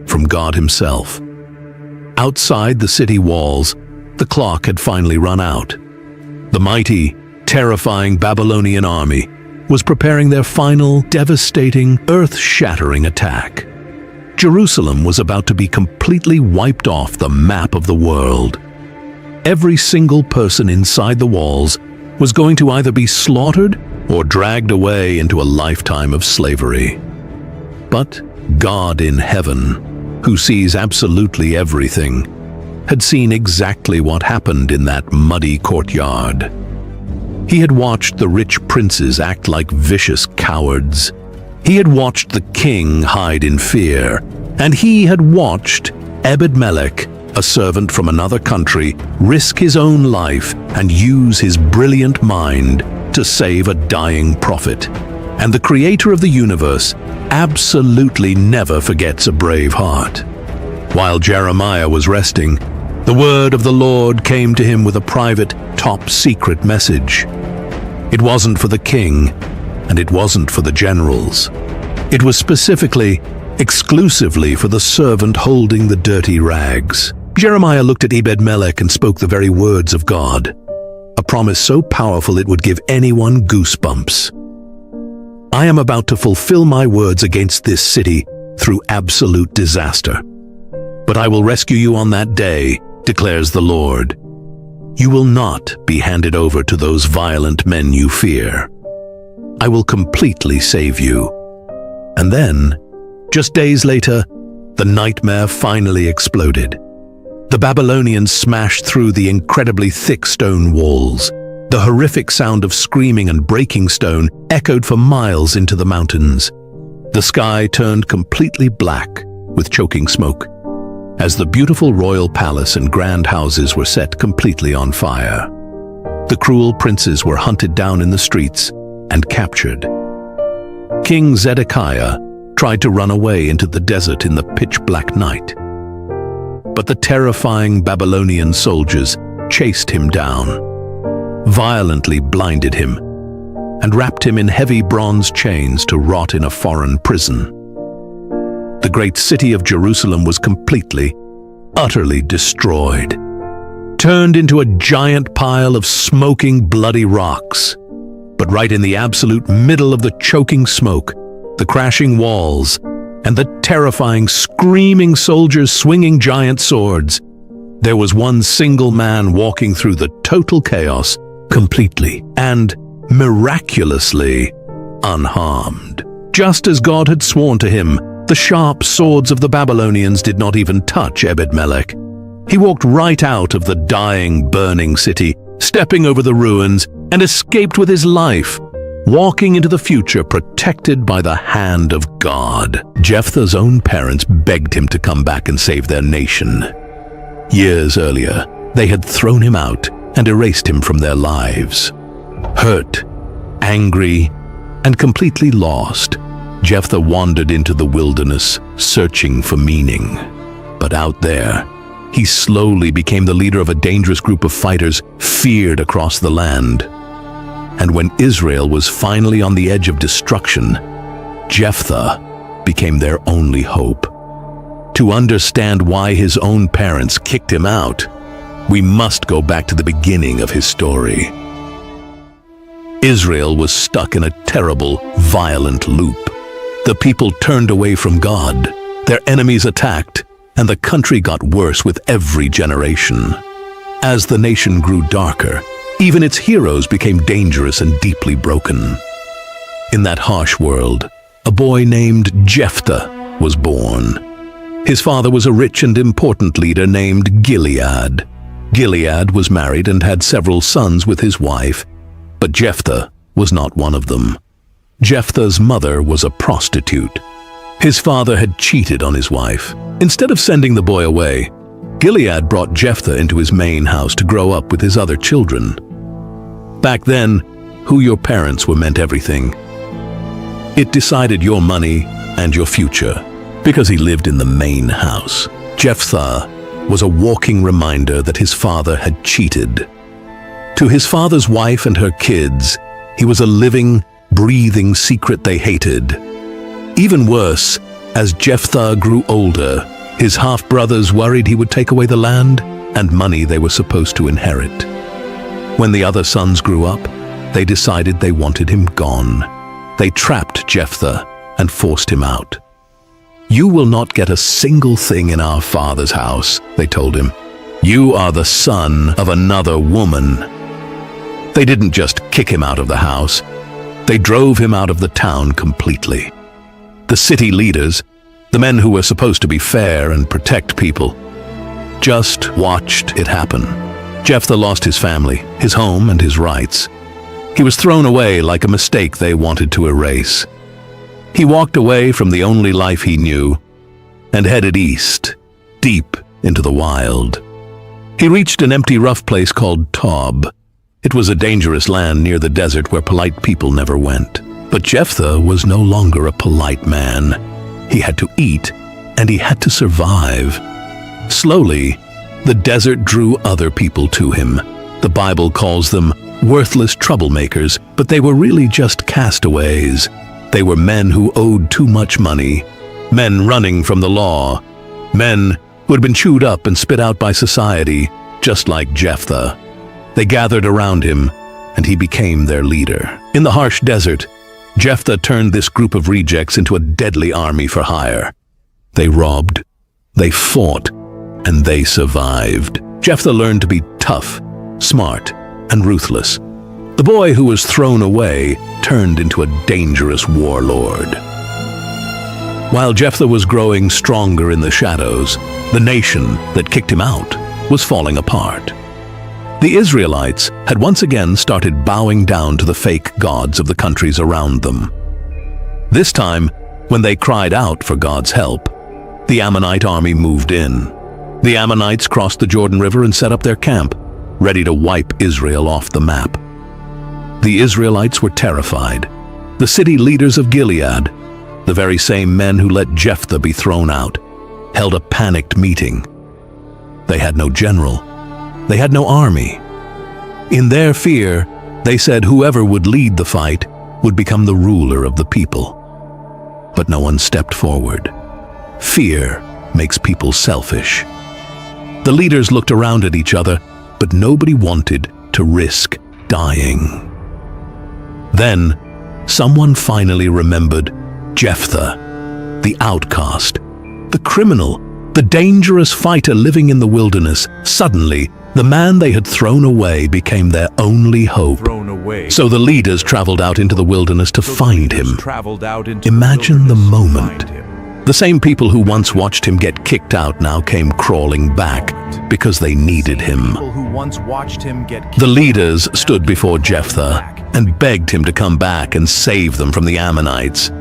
from God himself. Outside the city walls, the clock had finally run out. The mighty, terrifying Babylonian army was preparing their final, devastating, earth-shattering attack. Jerusalem was about to be completely wiped off the map of the world. Every single person inside the walls was going to either be slaughtered or dragged away into a lifetime of slavery. But God in heaven, who sees absolutely everything, had seen exactly what happened in that muddy courtyard. He had watched the rich princes act like vicious cowards. He had watched the king hide in fear. And he had watched Ebed-Melech, a servant from another country, risk his own life and use his brilliant mind to save a dying prophet. And the creator of the universe absolutely never forgets a brave heart. While Jeremiah was resting, the word of the Lord came to him with a private, top-secret message. It wasn't for the king, and it wasn't for the generals. It was exclusively for the servant holding the dirty rags. Jeremiah looked at Ebed-Melech and spoke the very words of God, a promise so powerful it would give anyone goosebumps. I am about to fulfill my words against this city through absolute disaster. But I will rescue you on that day, declares the Lord. You will not be handed over to those violent men you fear. I will completely save you. And then, just days later, the nightmare finally exploded. The Babylonians smashed through the incredibly thick stone walls. The horrific sound of screaming and breaking stone echoed for miles into the mountains. The sky turned completely black with choking smoke, as the beautiful royal palace and grand houses were set completely on fire. The cruel princes were hunted down in the streets and captured. King Zedekiah tried to run away into the desert in the pitch-black night. But the terrifying Babylonian soldiers chased him down, violently blinded him, and wrapped him in heavy bronze chains to rot in a foreign prison. The great city of Jerusalem was completely, utterly destroyed, turned into a giant pile of smoking, bloody rocks. But right in the absolute middle of the choking smoke, the crashing walls, and the terrifying, screaming soldiers swinging giant swords, there was one single man walking through the total chaos, completely and miraculously unharmed. Just as God had sworn to him, the sharp swords of the Babylonians did not even touch Ebed-Melech. He walked right out of the dying, burning city, stepping over the ruins, and escaped with his life, walking into the future protected by the hand of God. Jephthah's own parents begged him to come back and save their nation. Years earlier, they had thrown him out and erased him from their lives. Hurt, angry, and completely lost, Jephthah wandered into the wilderness, searching for meaning. But out there, he slowly became the leader of a dangerous group of fighters feared across the land. And when Israel was finally on the edge of destruction, Jephthah became their only hope. To understand why his own parents kicked him out, we must go back to the beginning of his story. Israel was stuck in a terrible, violent loop. The people turned away from God, their enemies attacked, and the country got worse with every generation. As the nation grew darker, even its heroes became dangerous and deeply broken. In that harsh world, a boy named Jephthah was born. His father was a rich and important leader named Gilead. Gilead was married and had several sons with his wife, but Jephthah was not one of them. Jephthah's mother was a prostitute. His father had cheated on his wife. Instead of sending the boy away, Gilead brought Jephthah into his main house to grow up with his other children. Back then, who your parents were meant everything. It decided your money and your future, because he lived in the main house. Jephthah was a walking reminder that his father had cheated. To his father's wife and her kids, he was a living, breathing secret they hated. Even worse, as Jephthah grew older, his half-brothers worried he would take away the land and money they were supposed to inherit. When the other sons grew up, they decided they wanted him gone. They trapped Jephthah and forced him out. "You will not get a single thing in our father's house," they told him. "You are the son of another woman." They didn't just kick him out of the house. They drove him out of the town completely. The city leaders, the men who were supposed to be fair and protect people, just watched it happen. Jephthah lost his family, his home, and his rights. He was thrown away like a mistake they wanted to erase. He walked away from the only life he knew and headed east, deep into the wild. He reached an empty, rough place called Tob. It was a dangerous land near the desert where polite people never went. But Jephthah was no longer a polite man. He had to eat, and he had to survive. Slowly, the desert drew other people to him. The Bible calls them worthless troublemakers, but they were really just castaways. They were men who owed too much money, men running from the law, men who had been chewed up and spit out by society, just like Jephthah. They gathered around him, and he became their leader. In the harsh desert, Jephthah turned this group of rejects into a deadly army for hire. They robbed, they fought, and they survived. Jephthah learned to be tough, smart, and ruthless. The boy who was thrown away turned into a dangerous warlord. While Jephthah was growing stronger in the shadows, the nation that kicked him out was falling apart. The Israelites had once again started bowing down to the fake gods of the countries around them. This time, when they cried out for God's help, the Ammonite army moved in. The Ammonites crossed the Jordan River and set up their camp, ready to wipe Israel off the map. The Israelites were terrified. The city leaders of Gilead, the very same men who let Jephthah be thrown out, held a panicked meeting. They had no general. They had no army. In their fear, they said whoever would lead the fight would become the ruler of the people. But no one stepped forward. Fear makes people selfish. The leaders looked around at each other, but nobody wanted to risk dying. Then, someone finally remembered Jephthah, the outcast, the criminal, the dangerous fighter living in the wilderness. Suddenly, the man they had thrown away became their only hope. So the leaders traveled out into the wilderness to find him. Imagine the moment. The same people who once watched him get kicked out now came crawling back because they needed him. The leaders stood before Jephthah and begged him to come back and save them from the Ammonites.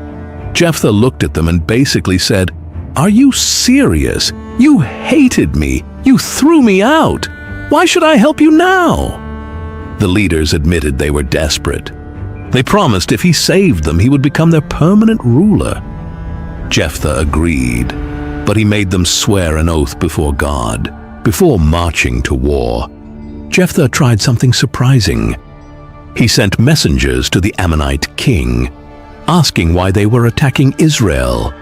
Jephthah looked at them and basically said, "Are you serious? You hated me. You threw me out. Why should I help you now?" The leaders admitted they were desperate. They promised if he saved them, he would become their permanent ruler. Jephthah agreed, but he made them swear an oath before God, before marching to war. Jephthah tried something surprising. He sent messengers to the Ammonite king, asking why they were attacking Israel.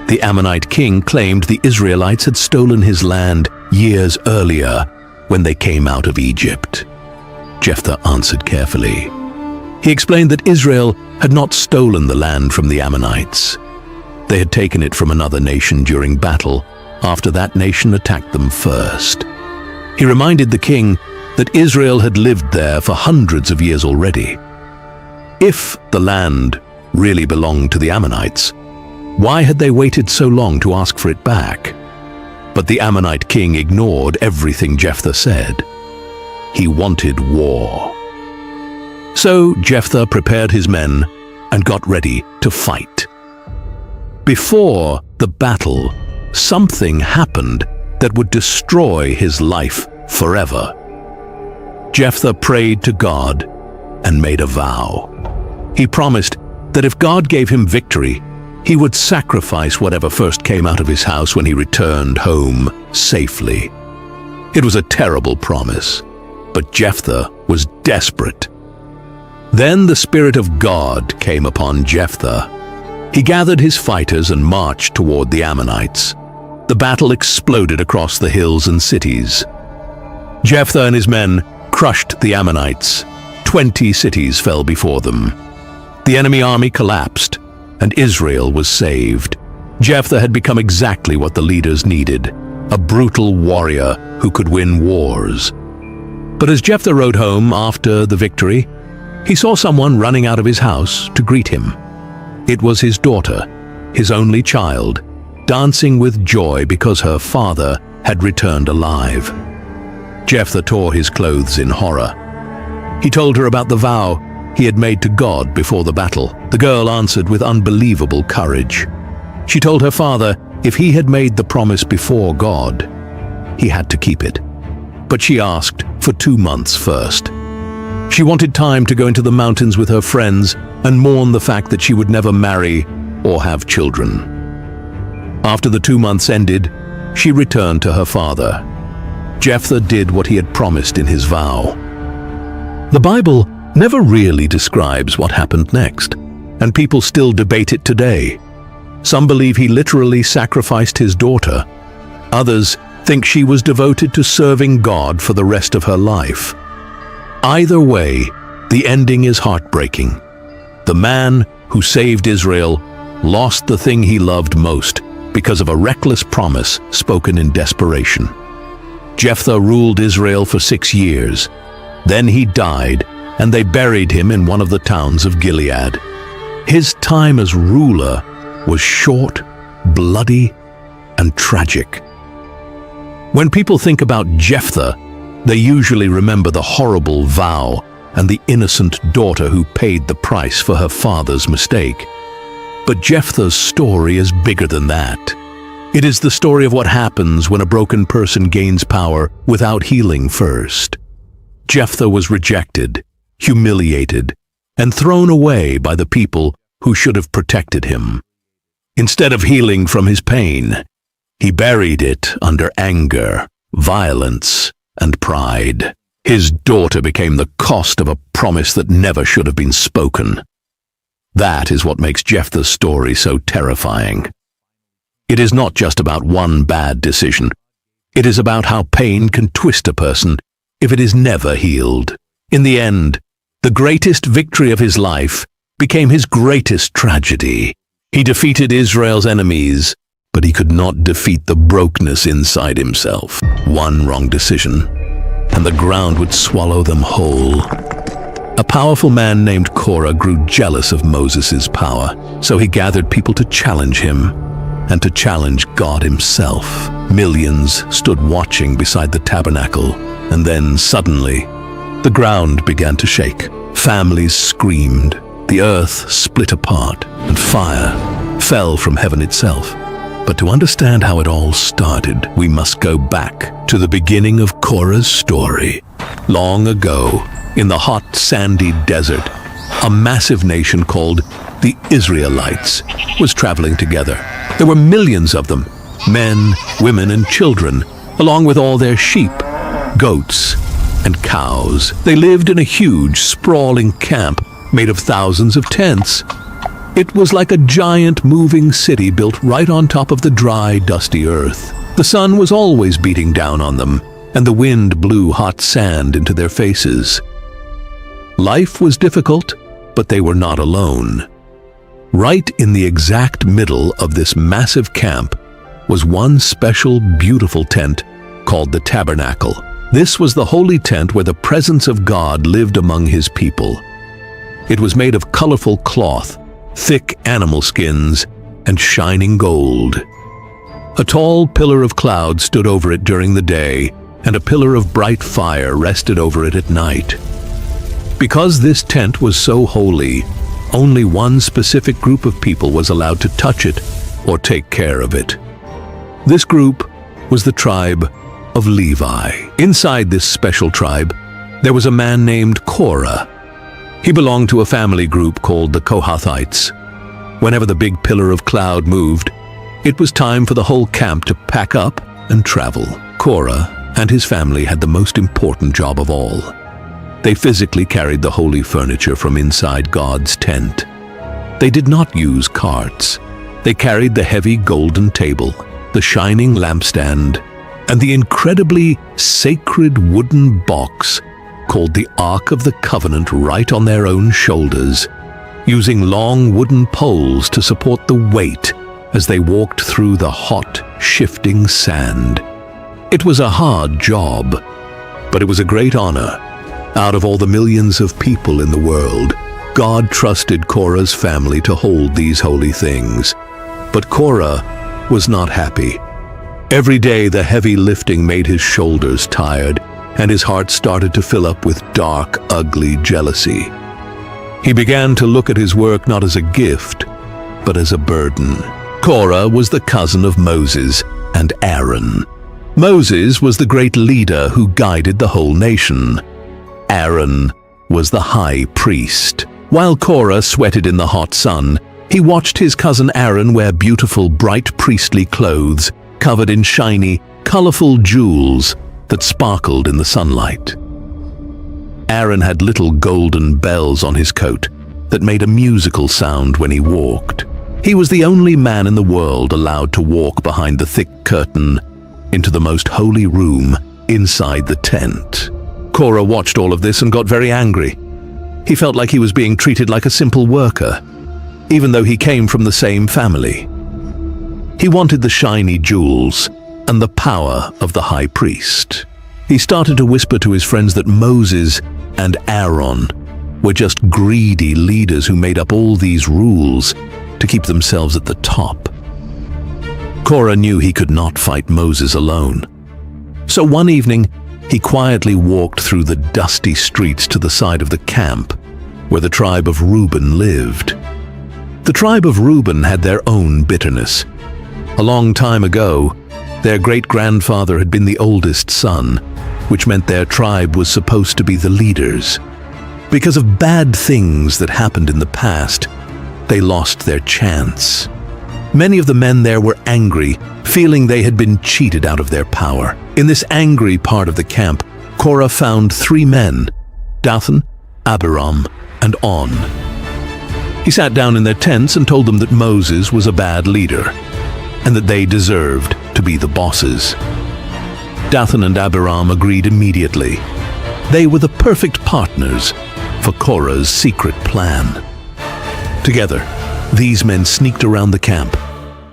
The Ammonite king claimed the Israelites had stolen his land years earlier when they came out of Egypt. Jephthah answered carefully. He explained that Israel had not stolen the land from the Ammonites. They had taken it from another nation during battle after that nation attacked them first. He reminded the king that Israel had lived there for hundreds of years already. If the land really belonged to the Ammonites, why had they waited so long to ask for it back? But the Ammonite king ignored everything Jephthah said. He wanted war. So Jephthah prepared his men and got ready to fight. Before the battle, something happened that would destroy his life forever. Jephthah prayed to God and made a vow. He promised that if God gave him victory, he would sacrifice whatever first came out of his house when he returned home safely. It was a terrible promise, but Jephthah was desperate. Then the Spirit of God came upon Jephthah. He gathered his fighters and marched toward the Ammonites. The battle exploded across the hills and cities. Jephthah and his men crushed the Ammonites. 20 cities fell before them. The enemy army collapsed, and Israel was saved. Jephthah had become exactly what the leaders needed, a brutal warrior who could win wars. But as Jephthah rode home after the victory, he saw someone running out of his house to greet him. It was his daughter, his only child, dancing with joy because her father had returned alive. Jephthah tore his clothes in horror. He told her about the vow he had made to God before the battle. The girl answered with unbelievable courage. She told her father if he had made the promise before God, he had to keep it. But she asked for 2 months first. She wanted time to go into the mountains with her friends and mourn the fact that she would never marry or have children. After the 2 months ended, she returned to her father. Jephthah did what he had promised in his vow. The Bible never really describes what happened next, and people still debate it today. Some believe he literally sacrificed his daughter. Others think she was devoted to serving God for the rest of her life. Either way, the ending is heartbreaking. The man who saved Israel lost the thing he loved most because of a reckless promise spoken in desperation. Jephthah ruled Israel for 6 years. Then he died, and they buried him in one of the towns of Gilead. His time as ruler was short, bloody, and tragic. When people think about Jephthah, they usually remember the horrible vow and the innocent daughter who paid the price for her father's mistake. But Jephthah's story is bigger than that. It is the story of what happens when a broken person gains power without healing first. Jephthah was rejected, humiliated, and thrown away by the people who should have protected him. Instead of healing from his pain, he buried it under anger, violence, and pride. His daughter became the cost of a promise that never should have been spoken. That is what makes Jephthah's story so terrifying. It is not just about one bad decision. It is about how pain can twist a person if it is never healed. In the end, the greatest victory of his life became his greatest tragedy. He defeated Israel's enemies, but he could not defeat the brokenness inside himself. One wrong decision, and the ground would swallow them whole. A powerful man named Korah grew jealous of Moses' power, so he gathered people to challenge him and to challenge God himself. Millions stood watching beside the tabernacle, and then suddenly, the ground began to shake. Families screamed, the earth split apart, and fire fell from heaven itself. But to understand how it all started, we must go back to the beginning of Korah's story. Long ago, in the hot, sandy desert, a massive nation called the Israelites was traveling together. There were millions of them, men, women, and children, along with all their sheep, goats, and cows. They lived in a huge, sprawling camp made of thousands of tents. It was like a giant moving city built right on top of the dry, dusty earth. The sun was always beating down on them, and the wind blew hot sand into their faces. Life was difficult, but they were not alone. Right in the exact middle of this massive camp was one special, beautiful tent called the tabernacle. This was the holy tent where the presence of God lived among his people. It was made of colorful cloth, thick animal skins, and shining gold. A tall pillar of cloud stood over it during the day, and a pillar of bright fire rested over it at night. Because this tent was so holy, only one specific group of people was allowed to touch it or take care of it. This group was the tribe of Levi. Inside this special tribe, there was a man named Korah. He belonged to a family group called the Kohathites. Whenever the big pillar of cloud moved, it was time for the whole camp to pack up and travel. Korah and his family had the most important job of all. They physically carried the holy furniture from inside God's tent. They did not use carts. They carried the heavy golden table, the shining lampstand, and the incredibly sacred wooden box called the Ark of the Covenant right on their own shoulders, using long wooden poles to support the weight as they walked through the hot, shifting sand. It was a hard job, but it was a great honor. Out of all the millions of people in the world, God trusted Korah's family to hold these holy things. But Korah was not happy. Every day the heavy lifting made his shoulders tired, and his heart started to fill up with dark, ugly jealousy. He began to look at his work not as a gift, but as a burden. Korah was the cousin of Moses and Aaron. Moses was the great leader who guided the whole nation. Aaron was the high priest. While Korah sweated in the hot sun, he watched his cousin Aaron wear beautiful, bright priestly clothes covered in shiny, colorful jewels that sparkled in the sunlight. Aaron had little golden bells on his coat that made a musical sound when he walked. He was the only man in the world allowed to walk behind the thick curtain into the most holy room inside the tent. Korah watched all of this and got very angry. He felt like he was being treated like a simple worker, even though he came from the same family. He wanted the shiny jewels and the power of the high priest. He started to whisper to his friends that Moses and Aaron were just greedy leaders who made up all these rules to keep themselves at the top. Korah knew he could not fight Moses alone. So one evening, he quietly walked through the dusty streets to the side of the camp where the tribe of Reuben lived. The tribe of Reuben had their own bitterness. A long time ago, their great-grandfather had been the oldest son, which meant their tribe was supposed to be the leaders. Because of bad things that happened in the past, they lost their chance. Many of the men there were angry, feeling they had been cheated out of their power. In this angry part of the camp, Korah found 3 men, Dathan, Abiram, and On. He sat down in their tents and told them that Moses was a bad leader, and that they deserved to be the bosses. Dathan and Abiram agreed immediately. They were the perfect partners for Korah's secret plan. Together, these men sneaked around the camp,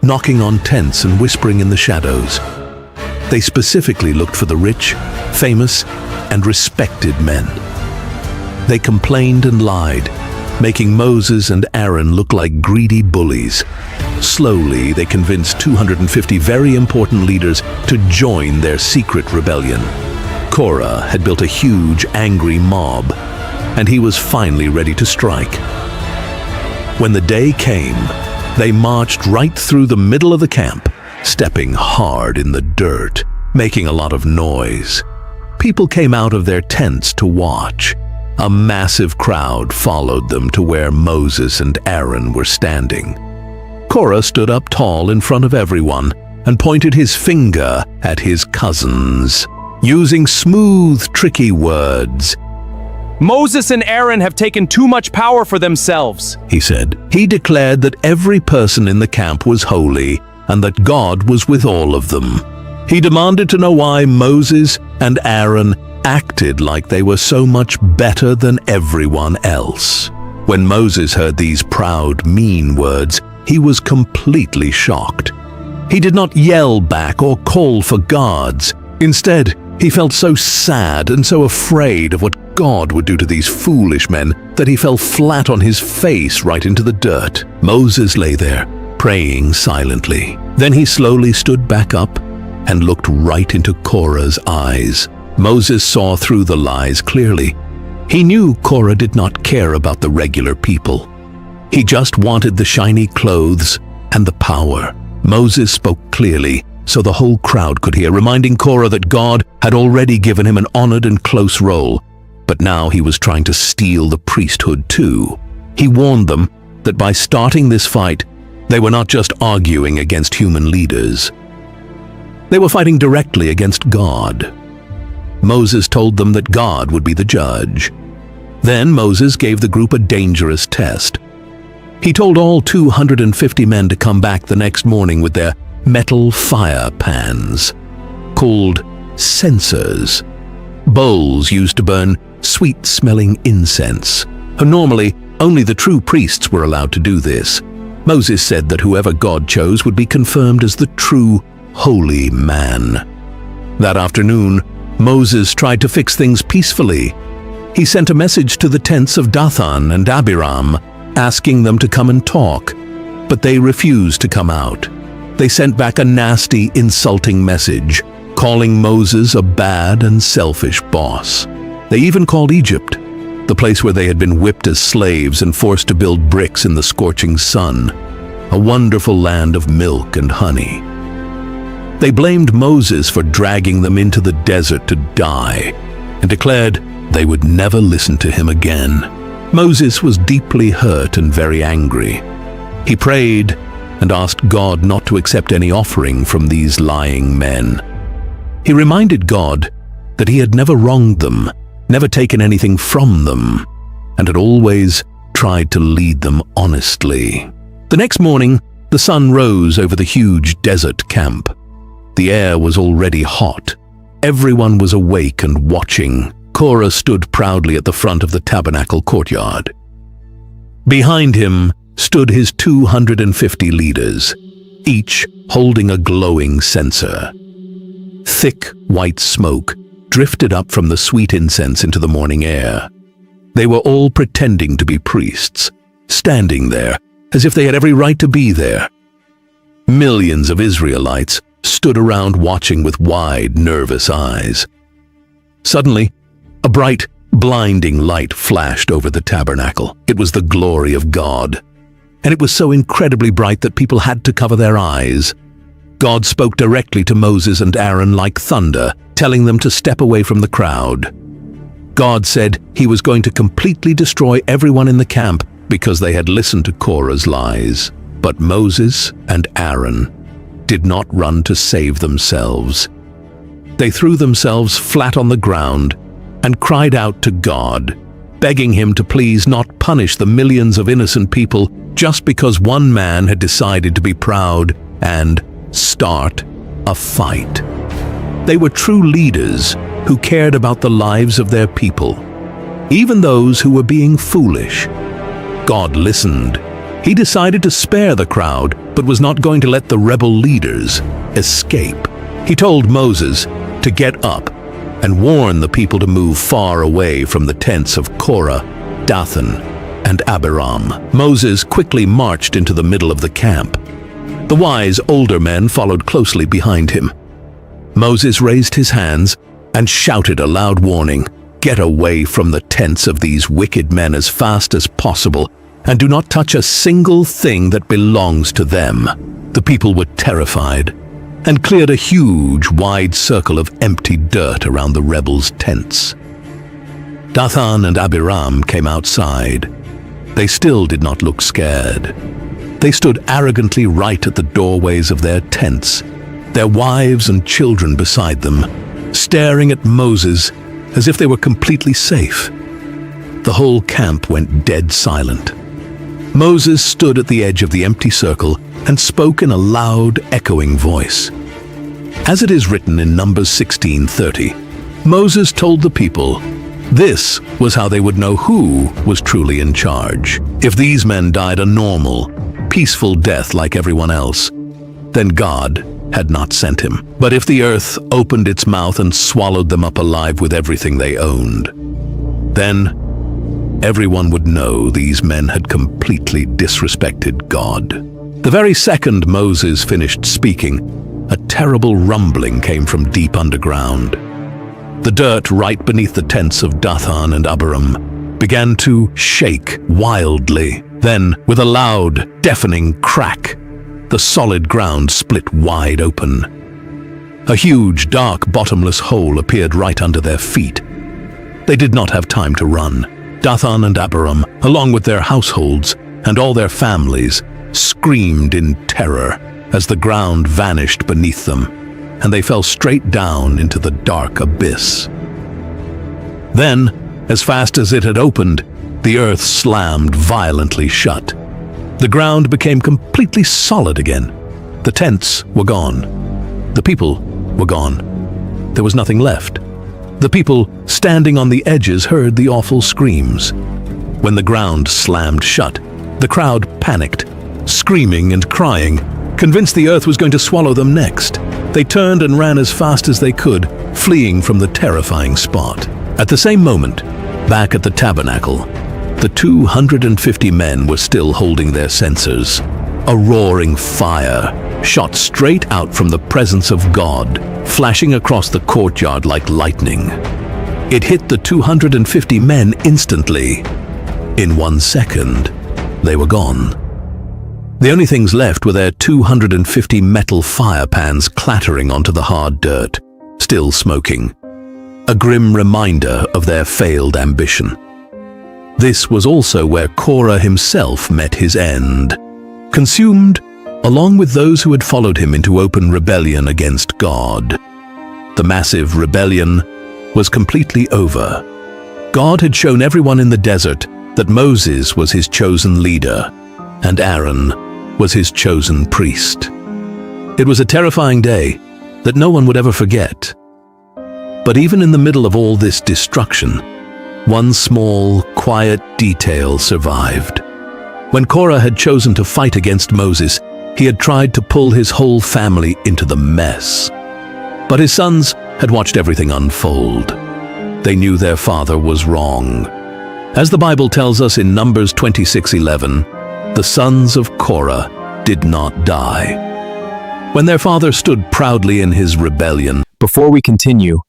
knocking on tents and whispering in the shadows. They specifically looked for the rich, famous, and respected men. They complained and lied, making Moses and Aaron look like greedy bullies. Slowly, they convinced 250 very important leaders to join their secret rebellion. Korah had built a huge, angry mob, and he was finally ready to strike. When the day came, they marched right through the middle of the camp, stepping hard in the dirt, making a lot of noise. People came out of their tents to watch. A massive crowd followed them to where Moses and Aaron were standing. Korah stood up tall in front of everyone and pointed his finger at his cousins, using smooth, tricky words. Moses and Aaron have taken too much power for themselves, he said. He declared that every person in the camp was holy and that God was with all of them. He demanded to know why Moses and Aaron acted like they were so much better than everyone else. When Moses heard these proud, mean words, he was completely shocked. He did not yell back or call for guards. Instead, he felt so sad and so afraid of what God would do to these foolish men that he fell flat on his face right into the dirt. Moses lay there, praying silently. Then he slowly stood back up and looked right into Korah's eyes. Moses saw through the lies clearly. He knew Korah did not care about the regular people. He just wanted the shiny clothes and the power. Moses spoke clearly, so the whole crowd could hear, reminding Korah that God had already given him an honored and close role, but now he was trying to steal the priesthood too. He warned them that by starting this fight, they were not just arguing against human leaders. They were fighting directly against God. Moses told them that God would be the judge. Then Moses gave the group a dangerous test. He told all 250 men to come back the next morning with their metal fire pans, called censers, bowls used to burn sweet-smelling incense. Normally, only the true priests were allowed to do this. Moses said that whoever God chose would be confirmed as the true, holy man. That afternoon, Moses tried to fix things peacefully. He sent a message to the tents of Dathan and Abiram, asking them to come and talk, but they refused to come out. They sent back a nasty, insulting message, calling Moses a bad and selfish boss. They even called Egypt. the place where they had been whipped as slaves and forced to build bricks in the scorching sun, a wonderful land of milk and honey. They blamed Moses for dragging them into the desert to die and declared they would never listen to him again. Moses was deeply hurt and very angry. He prayed and asked God not to accept any offering from these lying men. He reminded God that he had never wronged them, never taken anything from them, and had always tried to lead them honestly. The next morning, the sun rose over the huge desert camp. The air was already hot. Everyone was awake and watching. Korah stood proudly at the front of the tabernacle courtyard. Behind him stood his 250 leaders, each holding a glowing censer. Thick white smoke drifted up from the sweet incense into the morning air. They were all pretending to be priests, standing there as if they had every right to be there. Millions of Israelites stood around watching with wide, nervous eyes. Suddenly, a bright, blinding light flashed over the tabernacle. It was the glory of God, and it was so incredibly bright that people had to cover their eyes. God spoke directly to Moses and Aaron like thunder, telling them to step away from the crowd. God said he was going to completely destroy everyone in the camp because they had listened to Korah's lies. But Moses and Aaron did not run to save themselves. They threw themselves flat on the ground and cried out to God, begging him to please not punish the millions of innocent people just because one man had decided to be proud and start a fight. They were true leaders who cared about the lives of their people, even those who were being foolish. God listened. He decided to spare the crowd, but was not going to let the rebel leaders escape. He told Moses to get up and warn the people to move far away from the tents of Korah, Dathan, and Abiram. Moses quickly marched into the middle of the camp. The wise older men followed closely behind him. Moses raised his hands and shouted a loud warning, "Get away from the tents of these wicked men as fast as possible, and do not touch a single thing that belongs to them." The people were terrified and cleared a huge, wide circle of empty dirt around the rebels' tents. Dathan and Abiram came outside. They still did not look scared. They stood arrogantly right at the doorways of their tents, their wives and children beside them, staring at Moses as if they were completely safe. The whole camp went dead silent. Moses stood at the edge of the empty circle and spoke in a loud, echoing voice. As it is written in Numbers 16:30, Moses told the people this was how they would know who was truly in charge. If these men died a normal, peaceful death like everyone else, then God had not sent him. But if the earth opened its mouth and swallowed them up alive with everything they owned, then everyone would know these men had completely disrespected God. The very second Moses finished speaking, a terrible rumbling came from deep underground. The dirt right beneath the tents of Dathan and Abiram began to shake wildly. Then, with a loud, deafening crack, the solid ground split wide open. A huge, dark, bottomless hole appeared right under their feet. They did not have time to run. Dathan and Abiram, along with their households and all their families, screamed in terror as the ground vanished beneath them, and they fell straight down into the dark abyss. Then, as fast as it had opened, the earth slammed violently shut. The ground became completely solid again. The tents were gone. The people were gone. There was nothing left. The people standing on the edges heard the awful screams. When the ground slammed shut, the crowd panicked, screaming and crying, convinced the earth was going to swallow them next. They turned and ran as fast as they could, fleeing from the terrifying spot. At the same moment, back at the tabernacle, the 250 men were still holding their censers. A roaring fire shot straight out from the presence of God, flashing across the courtyard like lightning. It hit the 250 men instantly. In 1 second, they were gone. The only things left were their 250 metal fire pans clattering onto the hard dirt, still smoking. A grim reminder of their failed ambition. This was also where Korah himself met his end, consumed along with those who had followed him into open rebellion against God. The massive rebellion was completely over. God had shown everyone in the desert that Moses was his chosen leader, and Aaron was his chosen priest. It was a terrifying day that no one would ever forget. But even in the middle of all this destruction, one small, quiet detail survived. When Korah had chosen to fight against Moses, he had tried to pull his whole family into the mess. But his sons had watched everything unfold. They knew their father was wrong. As the Bible tells us in Numbers 26:11, the sons of Korah did not die. When their father stood proudly in his rebellion. Before we continue,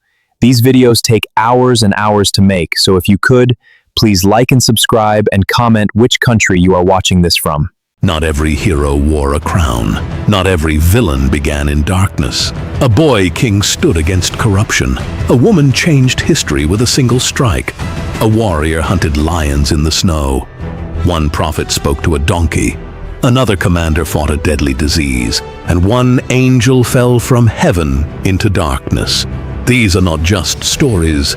these videos take hours and hours to make, so if you could, please like and subscribe and comment which country you are watching this from. Not every hero wore a crown. Not every villain began in darkness. A boy king stood against corruption. A woman changed history with a single strike. A warrior hunted lions in the snow. One prophet spoke to a donkey. Another commander fought a deadly disease. And one angel fell from heaven into darkness. These are not just stories.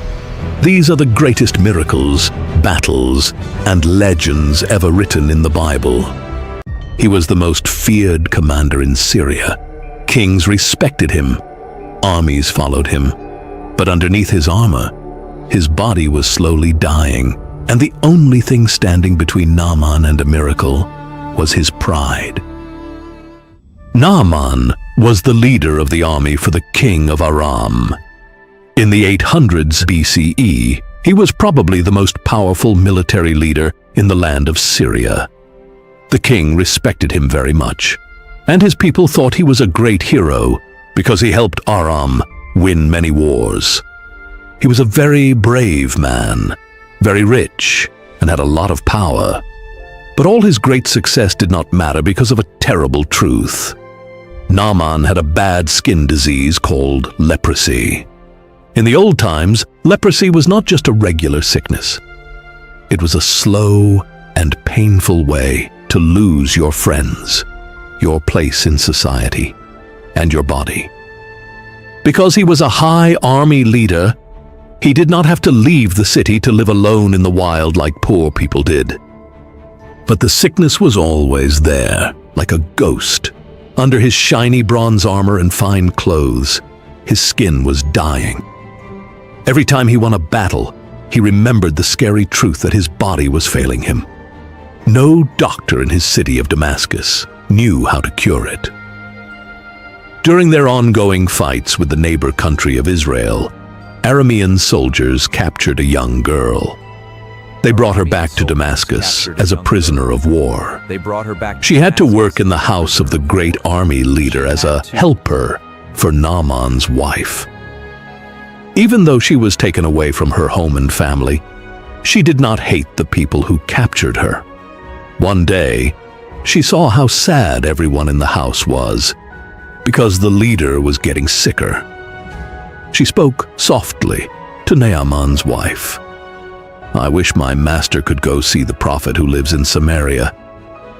These are the greatest miracles, battles, and legends ever written in the Bible. He was the most feared commander in Syria. Kings respected him. Armies followed him. But underneath his armor, his body was slowly dying, and the only thing standing between Naaman and a miracle was his pride. Naaman was the leader of the army for the king of Aram. In the 800s BCE, he was probably the most powerful military leader in the land of Syria. The king respected him very much, and his people thought he was a great hero because he helped Aram win many wars. He was a very brave man, very rich, and had a lot of power. But all his great success did not matter because of a terrible truth. Naaman had a bad skin disease called leprosy. In the old times, leprosy was not just a regular sickness. It was a slow and painful way to lose your friends, your place in society, and your body. Because he was a high army leader, he did not have to leave the city to live alone in the wild like poor people did. But the sickness was always there, like a ghost. Under his shiny bronze armor and fine clothes, his skin was dying. Every time he won a battle, he remembered the scary truth that his body was failing him. No doctor in his city of Damascus knew how to cure it. During their ongoing fights with the neighbor country of Israel, Aramean soldiers captured a young girl. They brought her back to Damascus as a prisoner of war. She had to work in the house of the great army leader as a helper for Naaman's wife. Even though she was taken away from her home and family, she did not hate the people who captured her. One day, she saw how sad everyone in the house was, because the leader was getting sicker. She spoke softly to Naaman's wife. "I wish my master could go see the prophet who lives in Samaria.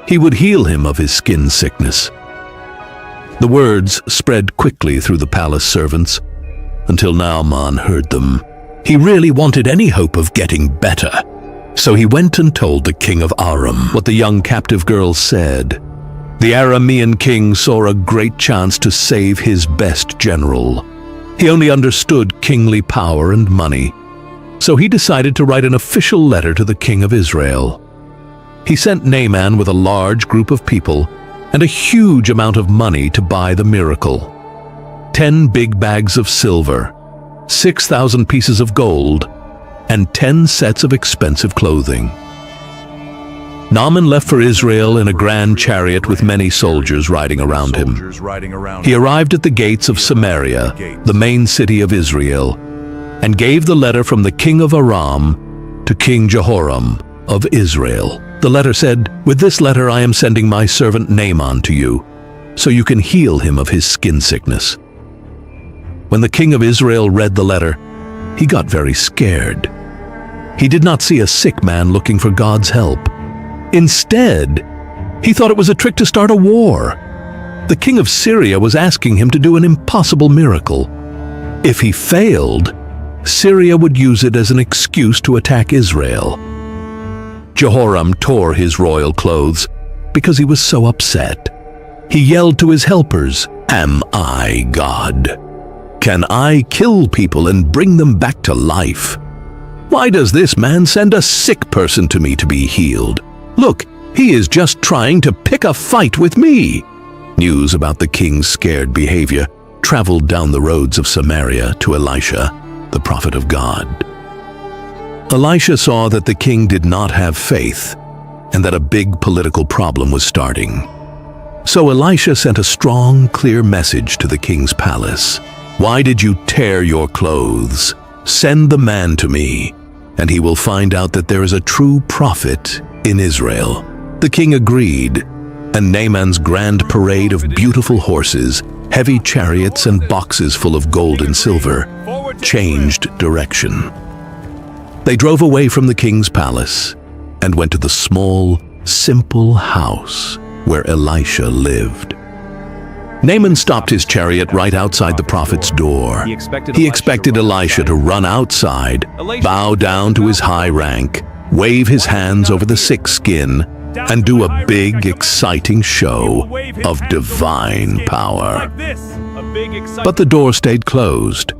He would heal him of his skin sickness." The words spread quickly through the palace servants until Naaman heard them. He really wanted any hope of getting better. So he went and told the king of Aram what the young captive girl said. The Aramean king saw a great chance to save his best general. He only understood kingly power and money, so he decided to write an official letter to the king of Israel. He sent Naaman with a large group of people and a huge amount of money to buy the miracle. 10 big bags of silver, 6,000 pieces of gold, and 10 sets of expensive clothing. Naaman left for Israel in a grand chariot with many soldiers riding around him. He arrived at the gates of Samaria, the main city of Israel, and gave the letter from the king of Aram to King Jehoram of Israel. The letter said, "With this letter I am sending my servant Naaman to you, so you can heal him of his skin sickness." When the king of Israel read the letter, he got very scared. He did not see a sick man looking for God's help. Instead, he thought it was a trick to start a war. The king of Syria was asking him to do an impossible miracle. If he failed, Syria would use it as an excuse to attack Israel. Jehoram tore his royal clothes because he was so upset. He yelled to his helpers, "Am I God? Can I kill people and bring them back to life? Why does this man send a sick person to me to be healed? Look, he is just trying to pick a fight with me." News about the king's scared behavior traveled down the roads of Samaria to Elisha, the prophet of God. Elisha saw that the king did not have faith and that a big political problem was starting. So Elisha sent a strong, clear message to the king's palace. "Why did you tear your clothes? Send the man to me, and he will find out that there is a true prophet in Israel." The king agreed, and Naaman's grand parade of beautiful horses, heavy chariots, and boxes full of gold and silver changed direction. They drove away from the king's palace and went to the small, simple house where Elisha lived. Naaman stopped his chariot right outside the prophet's door. He expected Elisha to run outside, bow down to his high rank, wave his hands over the sick skin, and do a big, exciting show of divine power. But the door stayed closed.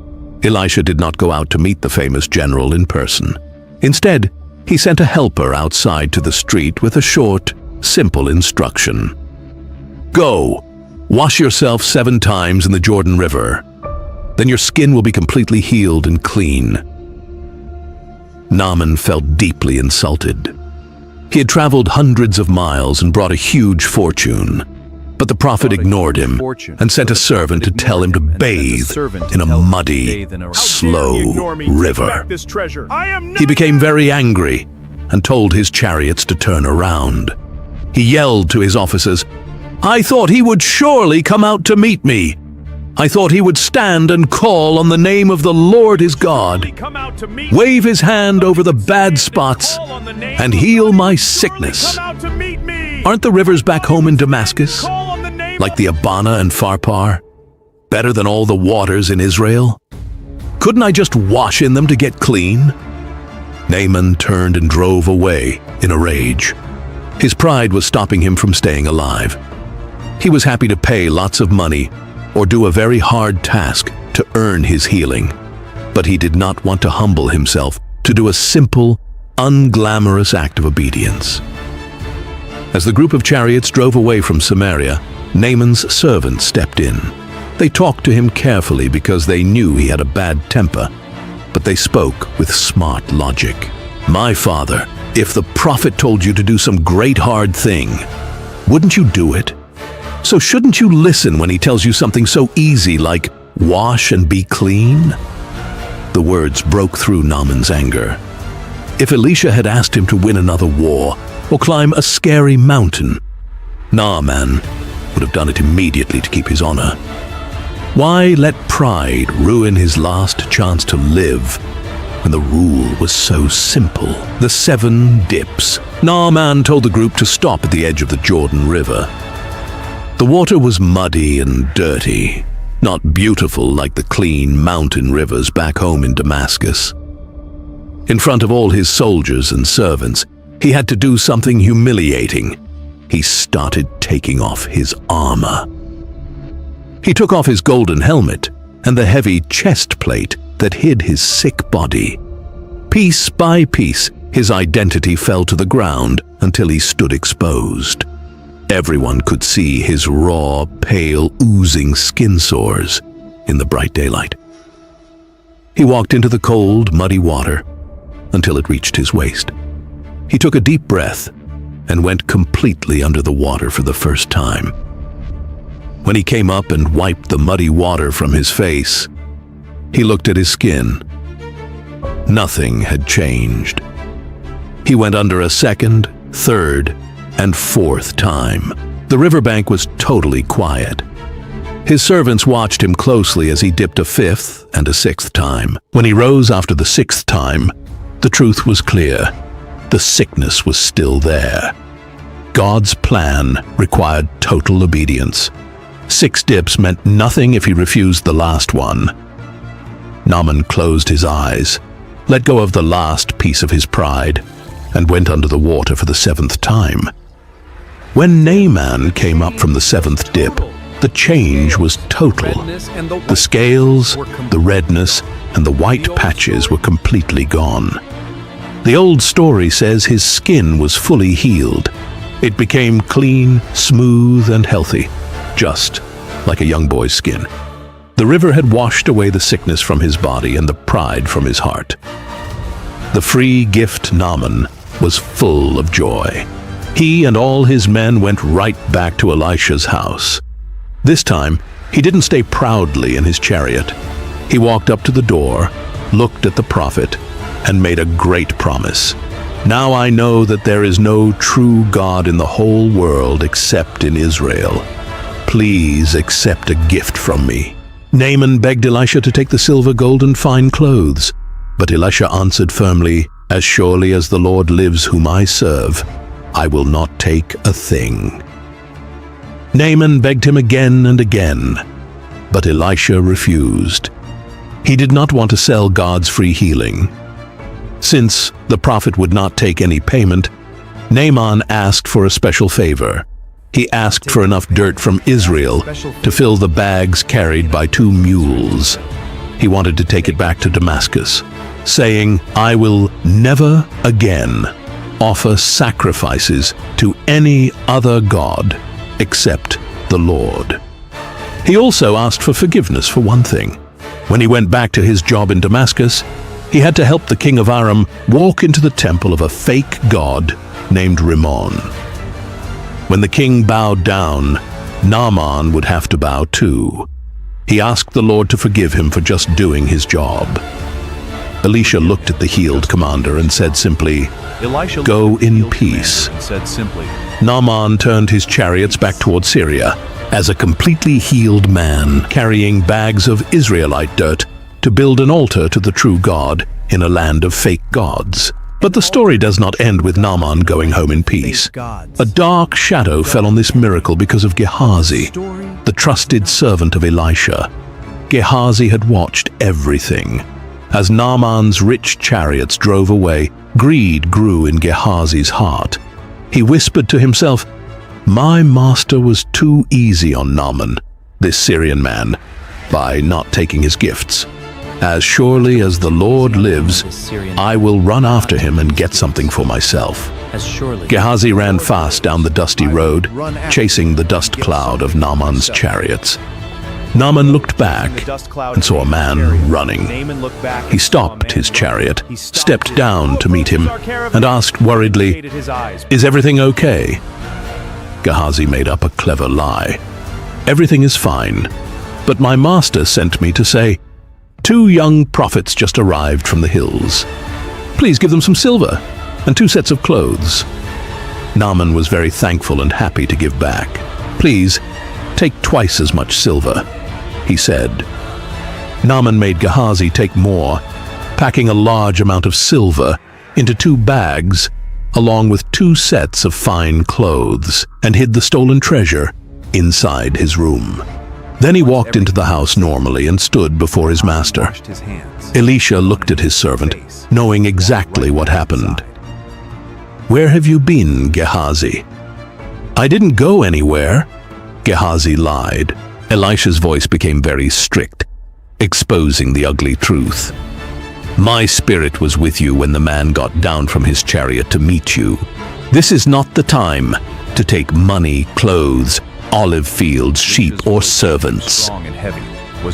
Elisha did not go out to meet the famous general in person. Instead, he sent a helper outside to the street with a short, simple instruction. "Go, wash yourself 7 times in the Jordan River. Then your skin will be completely healed and clean." Naaman felt deeply insulted. He had traveled hundreds of miles and brought a huge fortune. But the prophet ignored him and sent a servant to tell him to bathe in a muddy, slow river. He became very angry and told his chariots to turn around. He yelled to his officers, "I thought he would surely come out to meet me. I thought he would stand and call on the name of the Lord his God, wave his hand over the bad spots, and heal my sickness. Aren't the rivers back home in Damascus, like the Abana and Pharpar, better than all the waters in Israel? Couldn't I just wash in them to get clean?" Naaman turned and drove away in a rage. His pride was stopping him from staying alive. He was happy to pay lots of money or do a very hard task to earn his healing, but he did not want to humble himself to do a simple, unglamorous act of obedience. As the group of chariots drove away from Samaria, Naaman's servants stepped in. They talked to him carefully because they knew he had a bad temper, but they spoke with smart logic. "My father, if the prophet told you to do some great hard thing, wouldn't you do it? So shouldn't you listen when he tells you something so easy like wash and be clean?" The words broke through Naaman's anger. If Elisha had asked him to win another war or climb a scary mountain, Naaman would have done it immediately to keep his honor. Why let pride ruin his last chance to live when the rule was so simple? The 7 dips. Naaman told the group to stop at the edge of the Jordan River. The water was muddy and dirty, not beautiful like the clean mountain rivers back home in Damascus. In front of all his soldiers and servants, he had to do something humiliating. He started taking off his armor. He took off his golden helmet and the heavy chest plate that hid his sick body. Piece by piece, his identity fell to the ground until he stood exposed. Everyone could see his raw, pale, oozing skin sores in the bright daylight. He walked into the cold, muddy water until it reached his waist. He took a deep breath and went completely under the water for the first time. When he came up and wiped the muddy water from his face, he looked at his skin Nothing had changed. He went under a second, third, and fourth time. The riverbank was totally quiet. His servants watched him closely as he dipped a fifth and a sixth time. When he rose after the sixth time, the truth was clear. The sickness was still there. God's plan required total obedience. 6 dips meant nothing if he refused the last one. Naaman closed his eyes, let go of the last piece of his pride, and went under the water for the 7th time. When Naaman came up from the 7th dip, the change was total. The scales, the redness, and the white patches were completely gone. The old story says his skin was fully healed. It became clean, smooth, and healthy, just like a young boy's skin. The river had washed away the sickness from his body and the pride from his heart. The free gift Naaman was full of joy. He and all his men went right back to Elisha's house. This time, he didn't stay proudly in his chariot. He walked up to the door, looked at the prophet, and made a great promise. Now I know that there is no true God in the whole world except in Israel. Please accept a gift from me. Naaman begged Elisha to take the silver, gold, and fine clothes. But Elisha answered firmly, "As surely as the Lord lives whom I serve, I will not take a thing." Naaman begged him again and again, but Elisha refused. He did not want to sell God's free healing. Since the prophet would not take any payment, Naaman asked for a special favor. He asked for enough dirt from Israel to fill the bags carried by 2 mules. He wanted to take it back to Damascus, saying, "I will never again offer sacrifices to any other god except the Lord." He also asked for forgiveness for one thing. When he went back to his job in Damascus, he had to help the king of Aram walk into the temple of a fake god named Rimmon. When the king bowed down, Naaman would have to bow too. He asked the Lord to forgive him for just doing his job. Elisha looked at the healed commander and said simply, "Go in peace." Naaman turned his chariots back toward Syria as a completely healed man, carrying bags of Israelite dirt to build an altar to the true God in a land of fake gods. But the story does not end with Naaman going home in peace. A dark shadow fell on this miracle because of Gehazi, the trusted servant of Elisha. Gehazi had watched everything. As Naaman's rich chariots drove away, greed grew in Gehazi's heart. He whispered to himself, "My master was too easy on Naaman, this Syrian man, by not taking his gifts. As surely as the Lord lives, I will run after him and get something for myself." Gehazi ran fast down the dusty road, chasing the dust cloud of Naaman's chariots. Naaman looked back and saw a man running. He stopped his chariot, stepped down to meet him, and asked worriedly, "Is everything okay?" Gehazi made up a clever lie. "Everything is fine, but my master sent me to say, 2 young prophets just arrived from the hills. Please give them some silver and 2 sets of clothes." Naaman was very thankful and happy to give back. "Please, take twice as much silver," he said. Naaman made Gehazi take more, packing a large amount of silver into 2 bags, along with 2 sets of fine clothes, and hid the stolen treasure inside his room. Then he walked into the house normally and stood before his master. Elisha looked at his servant, knowing exactly what happened. "Where have you been, Gehazi?" "I didn't go anywhere." Gehazi lied. Elisha's voice became very strict, exposing the ugly truth. "My spirit was with you when the man got down from his chariot to meet you. This is not the time to take money, clothes, olive fields, sheep, or servants."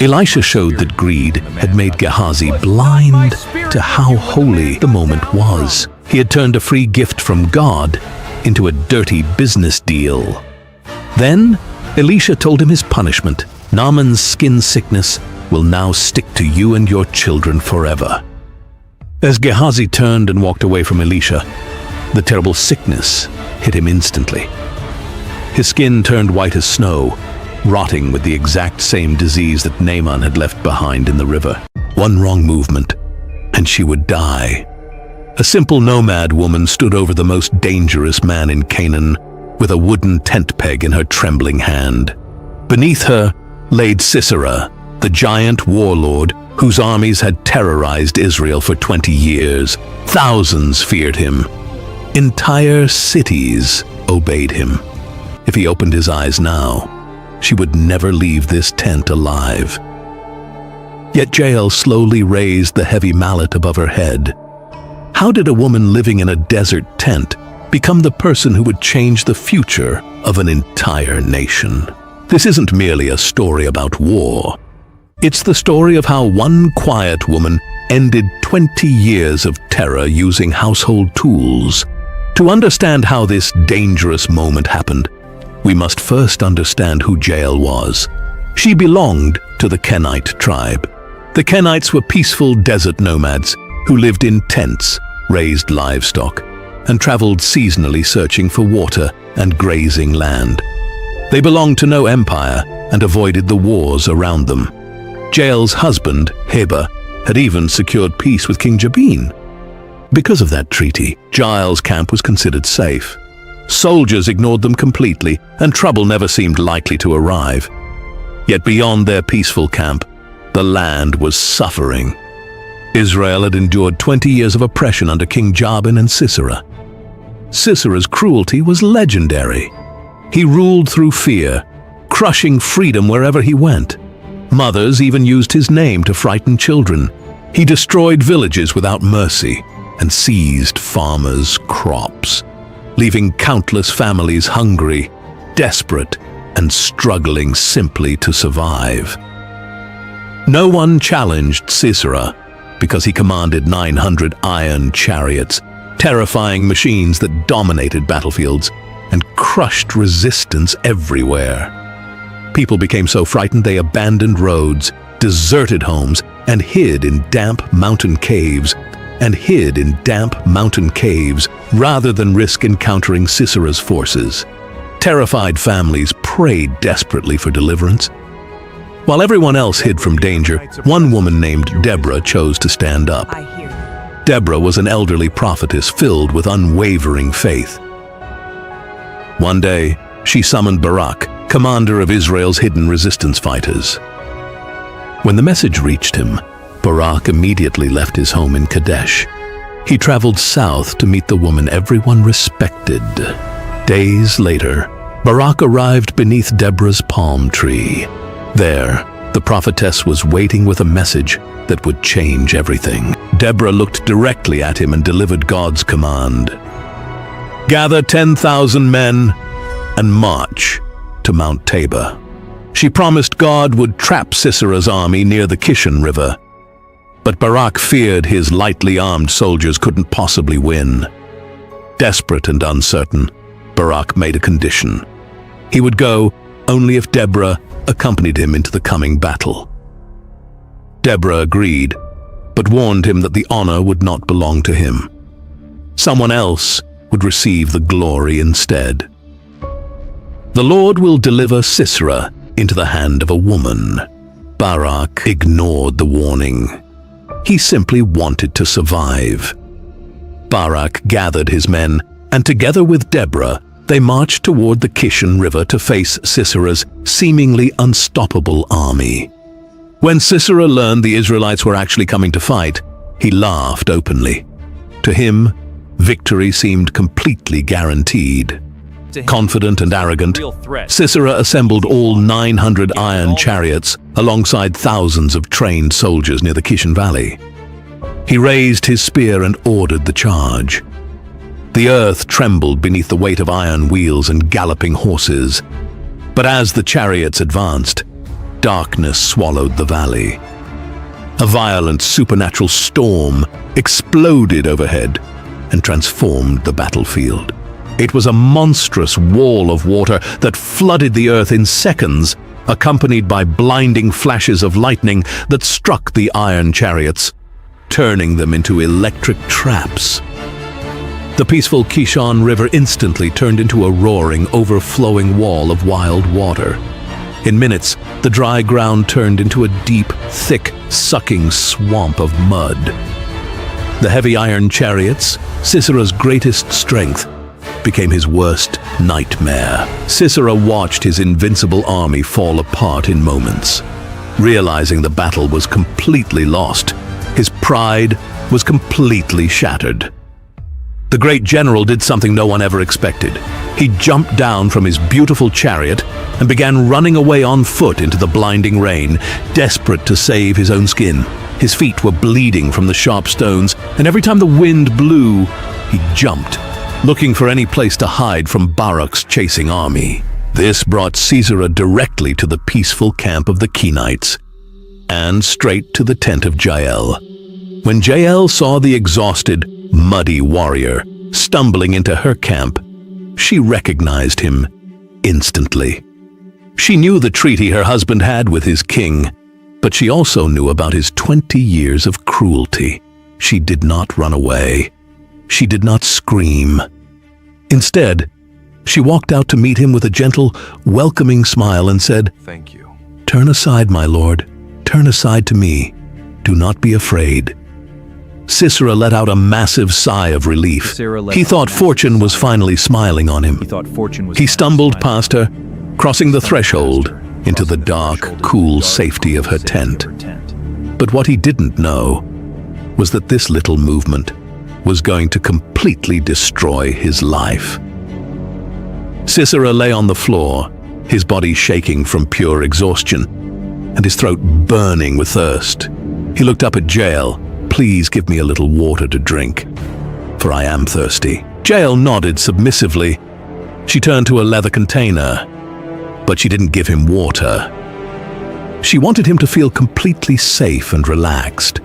Elisha showed that greed had made Gehazi blind to how holy the moment was. He had turned a free gift from God into a dirty business deal. Then Elisha told him his punishment. "Naaman's skin sickness will now stick to you and your children forever." As Gehazi turned and walked away from Elisha, the terrible sickness hit him instantly. His skin turned white as snow, rotting with the exact same disease that Naaman had left behind in the river. One wrong movement, and she would die. A simple nomad woman stood over the most dangerous man in Canaan, with a wooden tent peg in her trembling hand. Beneath her laid Sisera, the giant warlord whose armies had terrorized Israel for 20 years. Thousands feared him. Entire cities obeyed him. If he opened his eyes now, she would never leave this tent alive. Yet Jael slowly raised the heavy mallet above her head. How did a woman living in a desert tent become the person who would change the future of an entire nation? This isn't merely a story about war. It's the story of how one quiet woman ended 20 years of terror using household tools. To understand how this dangerous moment happened, we must first understand who Jael was. She belonged to the Kenite tribe. The Kenites were peaceful desert nomads who lived in tents, raised livestock, and traveled seasonally searching for water and grazing land. They belonged to no empire and avoided the wars around them. Jael's husband, Heber, had even secured peace with King Jabin. Because of that treaty, Jael's camp was considered safe. Soldiers ignored them completely, and trouble never seemed likely to arrive. Yet beyond their peaceful camp, the land was suffering. Israel had endured 20 years of oppression under King Jabin and Sisera. Sisera's cruelty was legendary. He ruled through fear, crushing freedom wherever he went. Mothers even used his name to frighten children. He destroyed villages without mercy and seized farmers' crops, leaving countless families hungry, desperate, and struggling simply to survive. No one challenged Sisera because he commanded 900 iron chariots, terrifying machines that dominated battlefields and crushed resistance everywhere. People became so frightened they abandoned roads, deserted homes, and hid in damp mountain caves, rather than risk encountering Sisera's forces. Terrified families prayed desperately for deliverance. While everyone else hid from danger, one woman named Deborah chose to stand up. Deborah was an elderly prophetess filled with unwavering faith. One day, she summoned Barak, commander of Israel's hidden resistance fighters. When the message reached him, Barak immediately left his home in Kadesh. He traveled south to meet the woman everyone respected. Days later, Barak arrived beneath Deborah's palm tree. There, the prophetess was waiting with a message that would change everything. Deborah looked directly at him and delivered God's command. "Gather 10,000 men and march to Mount Tabor." She promised God would trap Sisera's army near the Kishon River. But Barak feared his lightly armed soldiers couldn't possibly win. Desperate and uncertain, Barak made a condition. He would go only if Deborah accompanied him into the coming battle. Deborah agreed, but warned him that the honor would not belong to him. Someone else would receive the glory instead. "The Lord will deliver Sisera into the hand of a woman." Barak ignored the warning. He simply wanted to survive. Barak gathered his men, and together with Deborah, they marched toward the Kishon River to face Sisera's seemingly unstoppable army. When Sisera learned the Israelites were actually coming to fight, he laughed openly. To him, victory seemed completely guaranteed. Confident and arrogant, Sisera assembled all 900 iron chariots alongside thousands of trained soldiers near the Kishon Valley. He raised his spear and ordered the charge. The earth trembled beneath the weight of iron wheels and galloping horses. But as the chariots advanced, darkness swallowed the valley. A violent supernatural storm exploded overhead and transformed the battlefield. It was a monstrous wall of water that flooded the earth in seconds, accompanied by blinding flashes of lightning that struck the iron chariots. turning them into electric traps. The peaceful Kishon River instantly turned into a roaring, overflowing wall of wild water. In minutes, the dry ground turned into a deep, thick, sucking swamp of mud. The heavy iron chariots, Sisera's greatest strength, became his worst nightmare. Sisera watched his invincible army fall apart in moments. Realizing the battle was completely lost, his pride was completely shattered. The great general did something no one ever expected. He jumped down from his beautiful chariot and began running away on foot into the blinding rain, desperate to save his own skin. His feet were bleeding from the sharp stones, and every time the wind blew, he jumped, looking for any place to hide from Barak's chasing army. This brought Sisera directly to the peaceful camp of the Kenites, and straight to the tent of Jael. When Jael saw the exhausted, muddy warrior stumbling into her camp, she recognized him instantly. She knew the treaty her husband had with his king, but she also knew about his 20 years of cruelty. She did not run away. She did not scream. Instead, she walked out to meet him with a gentle, welcoming smile and said, "Thank you." "Turn aside, my lord. Turn aside to me. Do not be afraid." Sisera let out a massive sigh of relief. He thought fortune was finally smiling on him. He stumbled past her, crossing the threshold into the dark, cool safety of her tent. But what he didn't know was that this little movement was going to completely destroy his life. Sisera lay on the floor, his body shaking from pure exhaustion, and his throat burning with thirst. He looked up at Jael. "Please give me a little water to drink, for I am thirsty." Jael nodded submissively. She turned to a leather container, but she didn't give him water. She wanted him to feel completely safe and relaxed.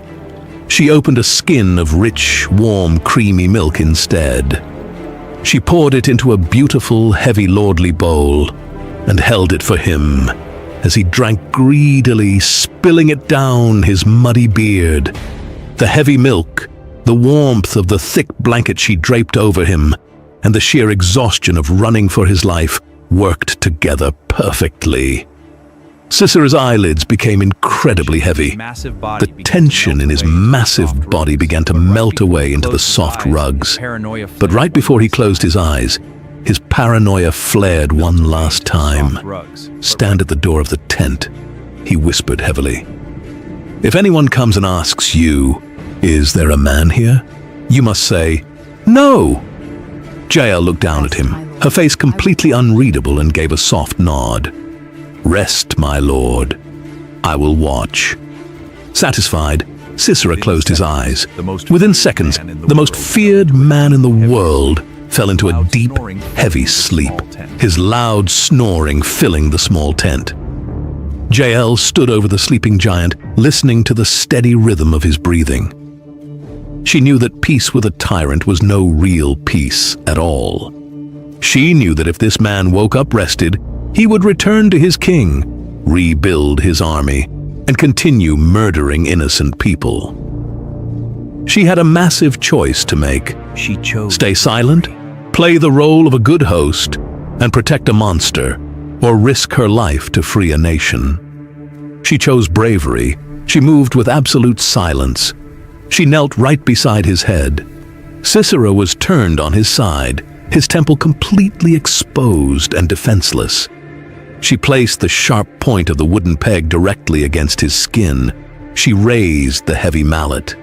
She opened a skin of rich, warm, creamy milk instead. She poured it into a beautiful, heavy, lordly bowl and held it for him as he drank greedily, spilling it down his muddy beard. The heavy milk, the warmth of the thick blanket she draped over him, and the sheer exhaustion of running for his life worked together perfectly. Sisera's eyelids became incredibly heavy. The tension in his massive body began to melt away into the soft rugs. But right before he closed his eyes, his paranoia flared one last time. "Stand at the door of the tent," he whispered heavily. "If anyone comes and asks you, 'Is there a man here?' you must say, 'No.'" Jael looked down at him, her face completely unreadable, and gave a soft nod. "Rest, my lord. I will watch." Satisfied, Sisera closed his eyes. Within seconds, the most feared man in the world fell into a deep, heavy sleep, his loud snoring filling the small tent. Jael stood over the sleeping giant, listening to the steady rhythm of his breathing. She knew that peace with a tyrant was no real peace at all. She knew that if this man woke up rested, he would return to his king, rebuild his army, and continue murdering innocent people. She had a massive choice to make. She chose Stay silent, play the role of a good host, and protect a monster, or risk her life to free a nation. She chose bravery. She moved with absolute silence. She knelt right beside his head. Sisera was turned on his side, his temple completely exposed and defenseless. She placed the sharp point of the wooden peg directly against his skin. She raised the heavy mallet.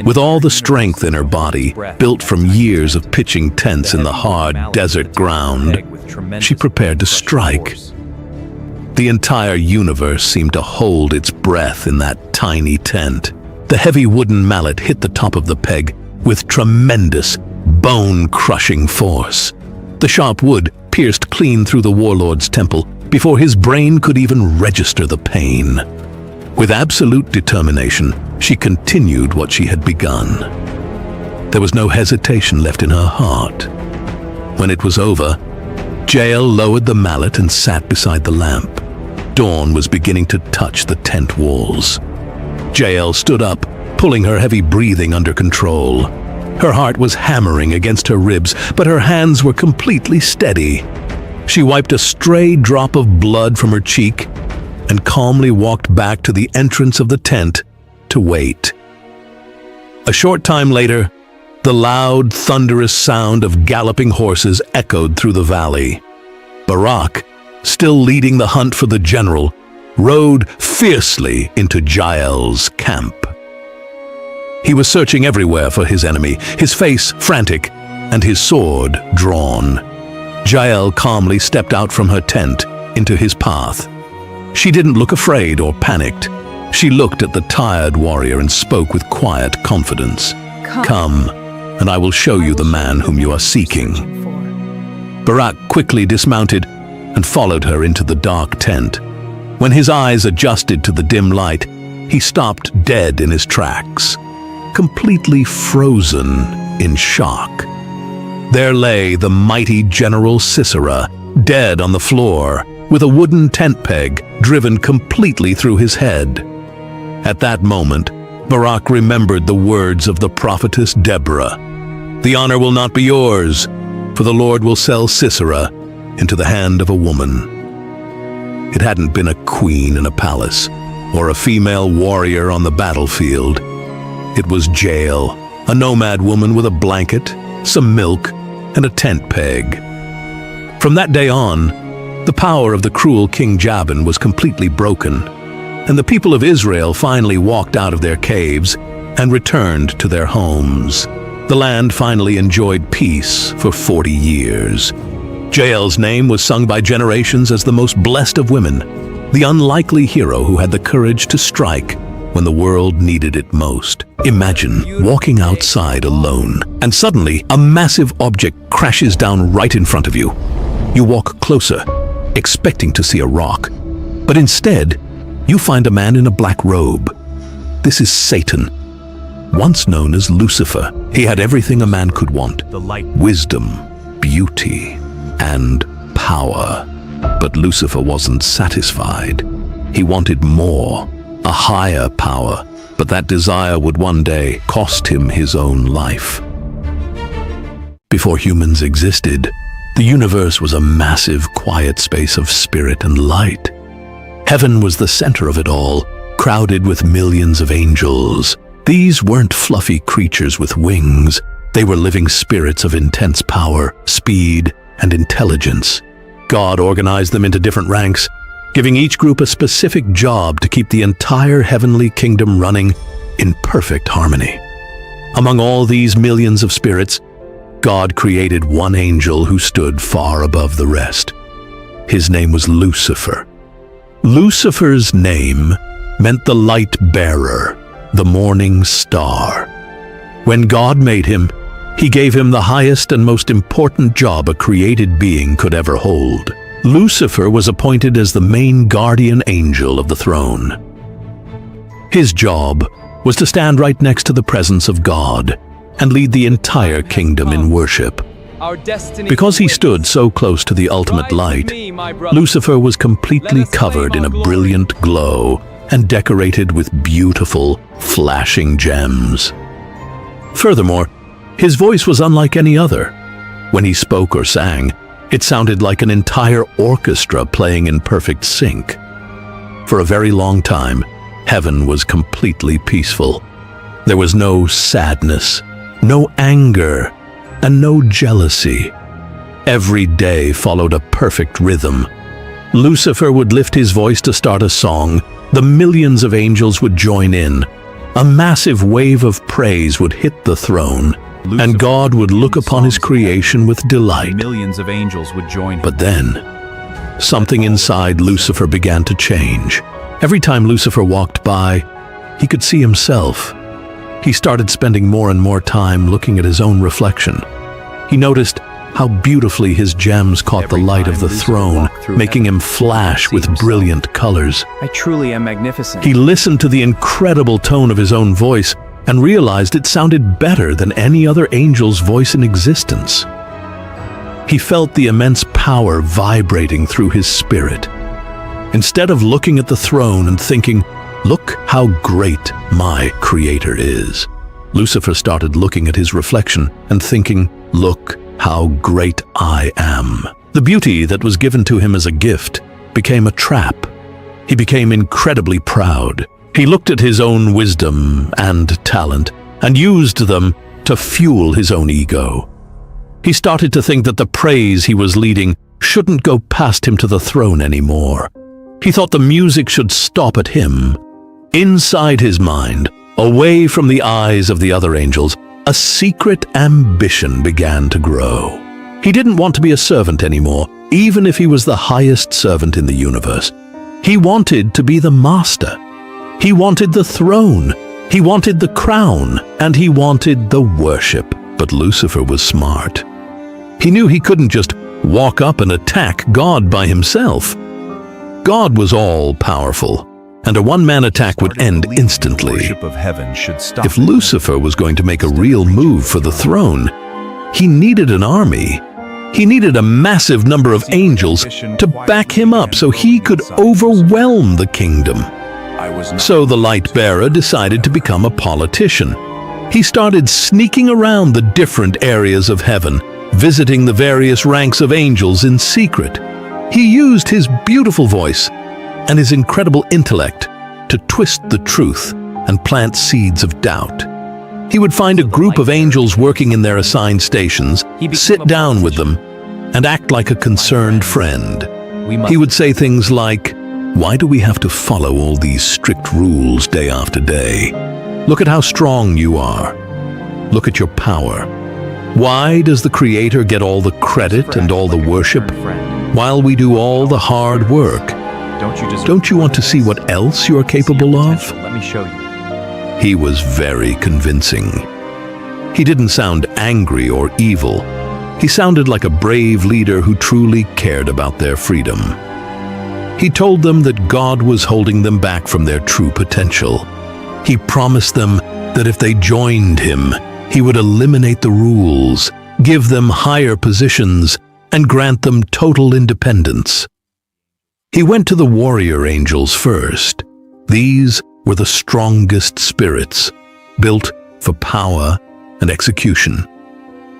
With all the strength in her body, built from years of pitching tents in the hard desert ground, she prepared to strike. The entire universe seemed to hold its breath in that tiny tent. The heavy wooden mallet hit the top of the peg with tremendous, bone-crushing force. The sharp wood pierced clean through the warlord's temple before his brain could even register the pain. With absolute determination, she continued what she had begun. There was no hesitation left in her heart. When it was over, Jael lowered the mallet and sat beside the lamp. Dawn was beginning to touch the tent walls. Jael stood up, pulling her heavy breathing under control. Her heart was hammering against her ribs, but her hands were completely steady. She wiped a stray drop of blood from her cheek and calmly walked back to the entrance of the tent to wait. A short time later, the loud, thunderous sound of galloping horses echoed through the valley. Barak, still leading the hunt for the general, rode fiercely into Jael's camp. He was searching everywhere for his enemy, his face frantic and his sword drawn. Jael calmly stepped out from her tent into his path. She didn't look afraid or panicked. She looked at the tired warrior and spoke with quiet confidence. Come, and I will show you the man whom you are seeking. Barak quickly dismounted and followed her into the dark tent. When his eyes adjusted to the dim light, he stopped dead in his tracks, completely frozen in shock. There lay the mighty General Sisera, dead on the floor, with a wooden tent peg driven completely through his head. At that moment, Barak remembered the words of the prophetess Deborah. "The honor will not be yours, for the Lord will sell Sisera into the hand of a woman." It hadn't been a queen in a palace or a female warrior on the battlefield. It was Jael, a nomad woman with a blanket, some milk, and a tent peg. From that day on, the power of the cruel King Jabin was completely broken, and the people of Israel finally walked out of their caves and returned to their homes. The land finally enjoyed peace for 40 years. Jael's name was sung by generations as the most blessed of women, the unlikely hero who had the courage to strike when the world needed it most. Imagine walking outside alone, and suddenly a massive object crashes down right in front of you. You walk closer, expecting to see a rock, but instead, you find a man in a black robe. This is Satan, once known as Lucifer. He had everything a man could want: wisdom, beauty, and power. But Lucifer wasn't satisfied. He wanted more, a higher power, but that desire would one day cost him his own life. Before humans existed, the universe was a massive, quiet space of spirit and light. Heaven was the center of it all, crowded with millions of angels. These weren't fluffy creatures with wings. They were living spirits of intense power, speed, and intelligence. God organized them into different ranks, giving each group a specific job to keep the entire heavenly kingdom running in perfect harmony. Among all these millions of spirits, God created one angel who stood far above the rest. His name was Lucifer. Lucifer's name meant the light bearer, the morning star. When God made him, he gave him the highest and most important job a created being could ever hold. Lucifer was appointed as the main guardian angel of the throne. His job was to stand right next to the presence of God and lead the entire kingdom in worship. Because he stood so close to the ultimate light, Lucifer was completely covered in a brilliant glow and decorated with beautiful, flashing gems. Furthermore, his voice was unlike any other. When he spoke or sang, it sounded like an entire orchestra playing in perfect sync. For a very long time, heaven was completely peaceful. There was no sadness, no anger, and no jealousy. Every day followed a perfect rhythm. Lucifer would lift his voice to start a song. The millions of angels would join in. A massive wave of praise would hit the throne, and God would look upon his creation with delight. Millions of angels would join him. But then, something inside Lucifer began to change. Every time Lucifer walked by, he could see himself. He started spending more and more time looking at his own reflection. He noticed how beautifully his gems caught the light of the throne, making him flash with brilliant colors. I truly am magnificent. He listened to the incredible tone of his own voice and realized it sounded better than any other angel's voice in existence. He felt the immense power vibrating through his spirit. Instead of looking at the throne and thinking, "Look how great my Creator is." Lucifer started looking at his reflection and thinking, "Look how great I am." The beauty that was given to him as a gift became a trap. He became incredibly proud. He looked at his own wisdom and talent and used them to fuel his own ego. He started to think that the praise he was leading shouldn't go past him to the throne anymore. He thought the music should stop at him. Inside his mind, away from the eyes of the other angels, a secret ambition began to grow. He didn't want to be a servant anymore, even if he was the highest servant in the universe. He wanted to be the master. He wanted the throne. He wanted the crown, and he wanted the worship. But Lucifer was smart. He knew he couldn't just walk up and attack God by himself. God was all-powerful, and a one-man attack would end instantly. If Lucifer was going to make a real move for the throne, he needed an army. He needed a massive number of angels to back him up so he could overwhelm the kingdom. So the light-bearer decided to become a politician. He started sneaking around the different areas of heaven, visiting the various ranks of angels in secret. He used his beautiful voice and his incredible intellect to twist the truth and plant seeds of doubt. He would find a group of angels working in their assigned stations, sit down with them, and act like a concerned friend. He would say things like, "Why do we have to follow all these strict rules day after day? Look at how strong you are. Look at your power. Why does the Creator get all the credit and all the worship, while we do all the hard work? Don't you want to see what else you're capable of?" Let me show you. He was very convincing. He didn't sound angry or evil. He sounded like a brave leader who truly cared about their freedom. He told them that God was holding them back from their true potential. He promised them that if they joined him, he would eliminate the rules, give them higher positions, and grant them total independence. He went to the warrior angels first. These were the strongest spirits, built for power and execution.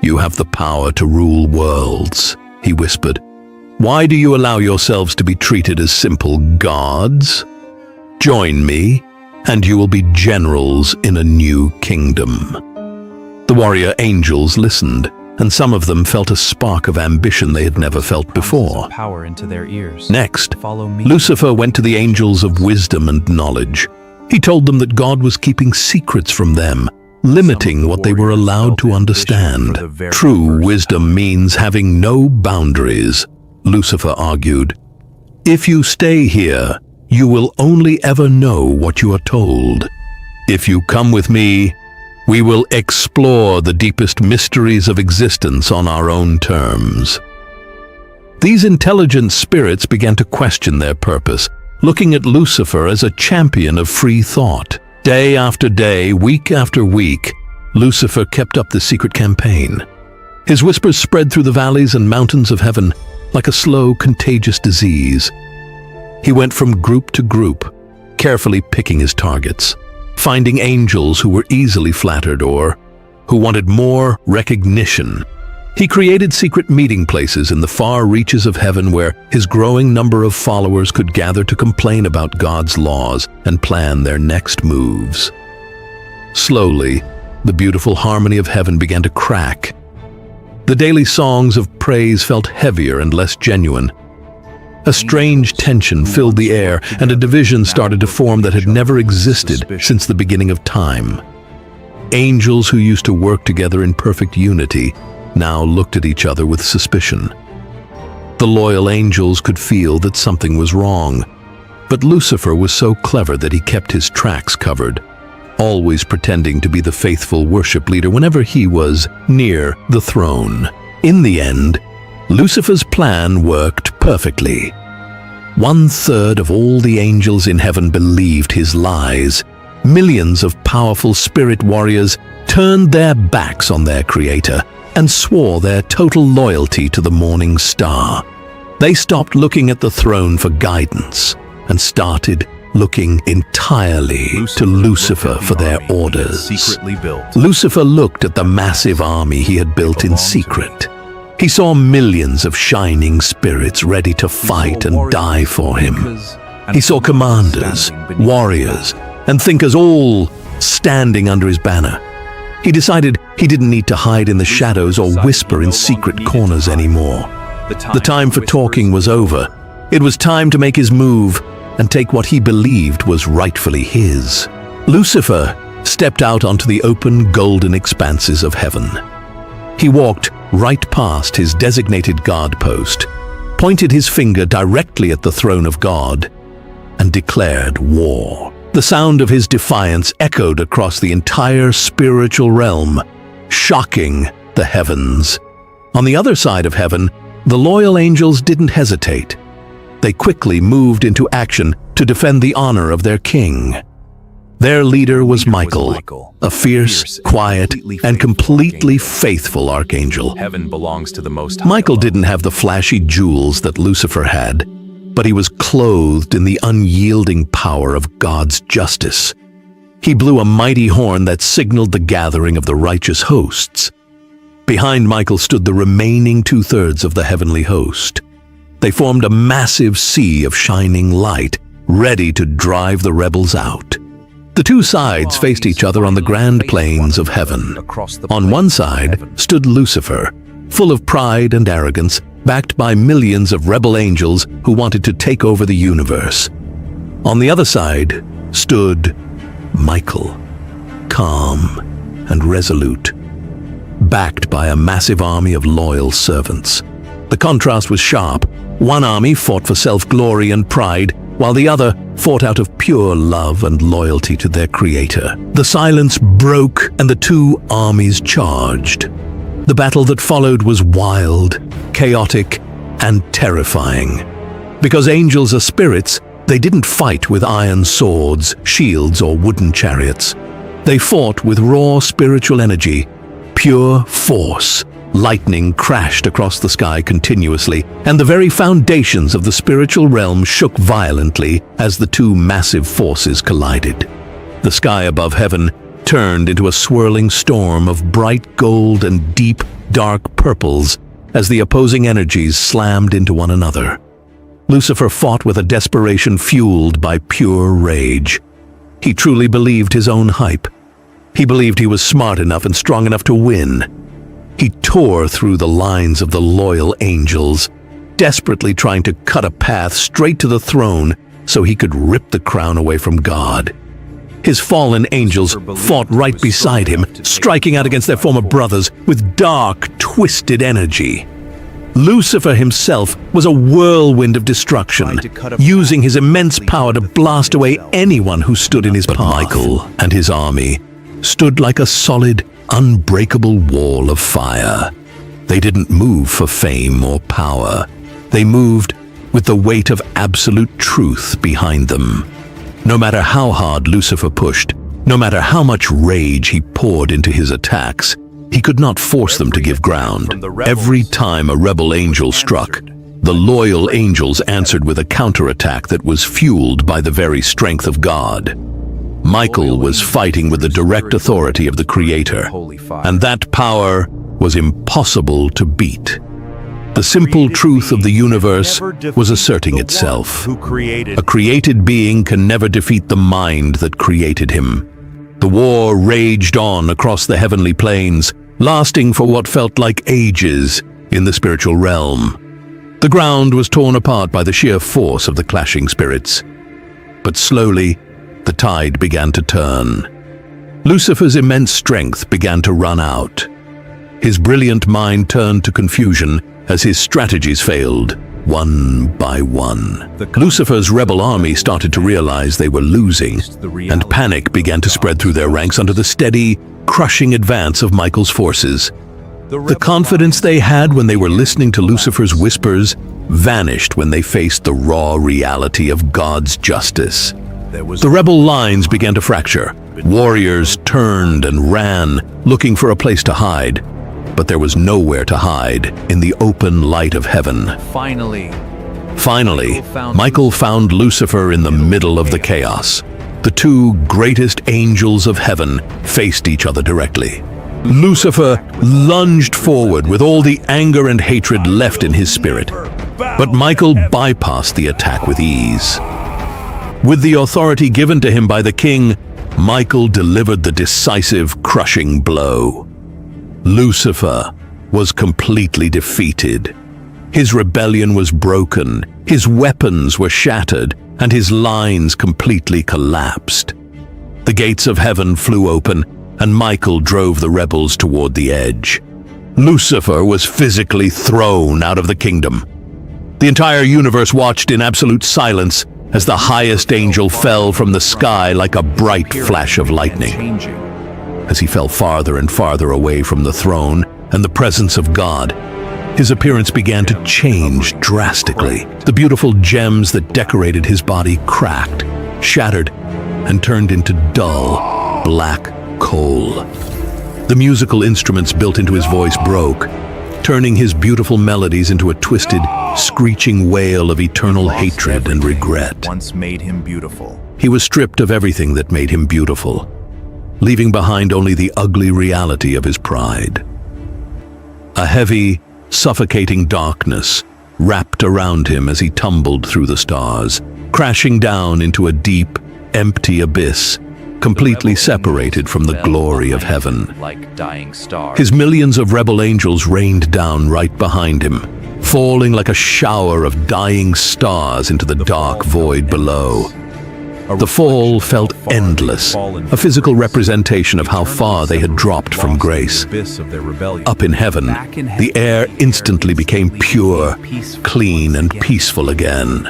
"You have the power to rule worlds," he whispered. "Why do you allow yourselves to be treated as simple gods? Join me, and you will be generals in a new kingdom." The warrior angels listened, and some of them felt a spark of ambition they had never felt before. Power into their ears. Next, Follow me. Lucifer went to the angels of wisdom and knowledge. He told them that God was keeping secrets from them, limiting what they were allowed to understand. True wisdom means having no boundaries, Lucifer argued. "If you stay here, you will only ever know what you are told. If you come with me, we will explore the deepest mysteries of existence on our own terms." These intelligent spirits began to question their purpose, looking at Lucifer as a champion of free thought. Day after day, week after week, Lucifer kept up the secret campaign. His whispers spread through the valleys and mountains of heaven like a slow, contagious disease. He went from group to group, carefully picking his targets, finding angels who were easily flattered or who wanted more recognition. He created secret meeting places in the far reaches of heaven where his growing number of followers could gather to complain about God's laws and plan their next moves. Slowly, the beautiful harmony of heaven began to crack. The daily songs of praise felt heavier and less genuine. A strange tension filled the air, and a division started to form that had never existed since the beginning of time. Angels who used to work together in perfect unity now looked at each other with suspicion. The loyal angels could feel that something was wrong, but Lucifer was so clever that he kept his tracks covered, always pretending to be the faithful worship leader whenever he was near the throne. In the end, Lucifer's plan worked perfectly. 1/3 of all the angels in heaven believed his lies. Millions of powerful spirit warriors turned their backs on their creator and swore their total loyalty to the morning star. They stopped looking at the throne for guidance and started looking entirely to Lucifer for their orders. Secretly built. Lucifer looked at the massive army he had built in secret. He saw millions of shining spirits ready to fight and die for him. He saw commanders, warriors, and thinkers all standing under his banner. He decided he didn't need to hide in the shadows or whisper in secret corners anymore. The time for talking was over. It was time to make his move and take what he believed was rightfully his. Lucifer stepped out onto the open golden expanses of heaven. He walked right past his designated guard post, pointed his finger directly at the throne of God, and declared war. The sound of his defiance echoed across the entire spiritual realm, shocking the heavens. On the other side of heaven, the loyal angels didn't hesitate. They quickly moved into action to defend the honor of their king. Their leader was Michael, a fierce, quiet, and completely faithful archangel. Heaven belongs to the Most High. Michael didn't have the flashy jewels that Lucifer had, but he was clothed in the unyielding power of God's justice. He blew a mighty horn that signaled the gathering of the righteous hosts. Behind Michael stood the remaining two-thirds of the heavenly host. They formed a massive sea of shining light, ready to drive the rebels out. The two sides faced each other on the grand plains of heaven. On one side stood Lucifer, full of pride and arrogance, backed by millions of rebel angels who wanted to take over the universe. On the other side stood Michael, calm and resolute, backed by a massive army of loyal servants. The contrast was sharp. One army fought for self-glory and pride, while the other fought out of pure love and loyalty to their creator. The silence broke and the two armies charged. The battle that followed was wild, chaotic, and terrifying. Because angels are spirits, they didn't fight with iron swords, shields, or wooden chariots. They fought with raw spiritual energy, pure force. Lightning crashed across the sky continuously, and the very foundations of the spiritual realm shook violently as the two massive forces collided. The sky above heaven turned into a swirling storm of bright gold and deep, dark purples as the opposing energies slammed into one another. Lucifer fought with a desperation fueled by pure rage. He truly believed his own hype. He believed he was smart enough and strong enough to win. He tore through the lines of the loyal angels, desperately trying to cut a path straight to the throne so he could rip the crown away from God. His fallen angels fought right beside him, striking out against their former brothers with dark, twisted energy. Lucifer himself was a whirlwind of destruction, using his immense power to blast away anyone who stood in his path. But Michael and his army stood like a solid, unbreakable wall of fire. They didn't move for fame or power. They moved with the weight of absolute truth behind them. No matter how hard Lucifer pushed, no matter how much rage he poured into his attacks, he could not force them to give ground. Every time a rebel angel struck, the loyal angels answered with a counterattack that was fueled by the very strength of God. Michael was fighting with the direct authority of the Creator, and that power was impossible to beat. The simple truth of the universe was asserting itself. A created being can never defeat the mind that created him. The war raged on across the heavenly plains, lasting for what felt like ages in the spiritual realm. The ground was torn apart by the sheer force of the clashing spirits. But slowly, the tide began to turn. Lucifer's immense strength began to run out. His brilliant mind turned to confusion as his strategies failed, one by one. Lucifer's rebel army started to realize they were losing, and panic began to spread through their ranks under the steady, crushing advance of Michael's forces. The confidence they had when they were listening to Lucifer's whispers vanished when they faced the raw reality of God's justice. The rebel lines began to fracture. Warriors turned and ran, looking for a place to hide. But there was nowhere to hide in the open light of heaven. Finally, Finally, Michael found Lucifer in the middle of the chaos. The two greatest angels of heaven faced each other directly. Lucifer lunged forward with all the anger and hatred left in his spirit, but Michael bypassed the attack with ease. With the authority given to him by the king, Michael delivered the decisive, crushing blow. Lucifer was completely defeated. His rebellion was broken, his weapons were shattered, and his lines completely collapsed. The gates of heaven flew open, and Michael drove the rebels toward the edge. Lucifer was physically thrown out of the kingdom. The entire universe watched in absolute silence as the highest angel fell from the sky like a bright flash of lightning. As he fell farther and farther away from the throne and the presence of God, his appearance began to change drastically. The beautiful gems that decorated his body cracked, shattered, and turned into dull, black coal. The musical instruments built into his voice broke, turning his beautiful melodies into a twisted, screeching wail of eternal hatred and regret. Once made him beautiful. He was stripped of everything that made him beautiful, leaving behind only the ugly reality of his pride. A heavy, suffocating darkness wrapped around him as he tumbled through the stars, crashing down into a deep, empty abyss, completely separated from the glory of heaven. Like dying stars. His millions of rebel angels rained down right behind him, falling like a shower of dying stars into the dark void below. The fall felt endless, a physical representation of how far they had dropped from grace. Up in heaven, the air instantly became pure, clean, and peaceful again.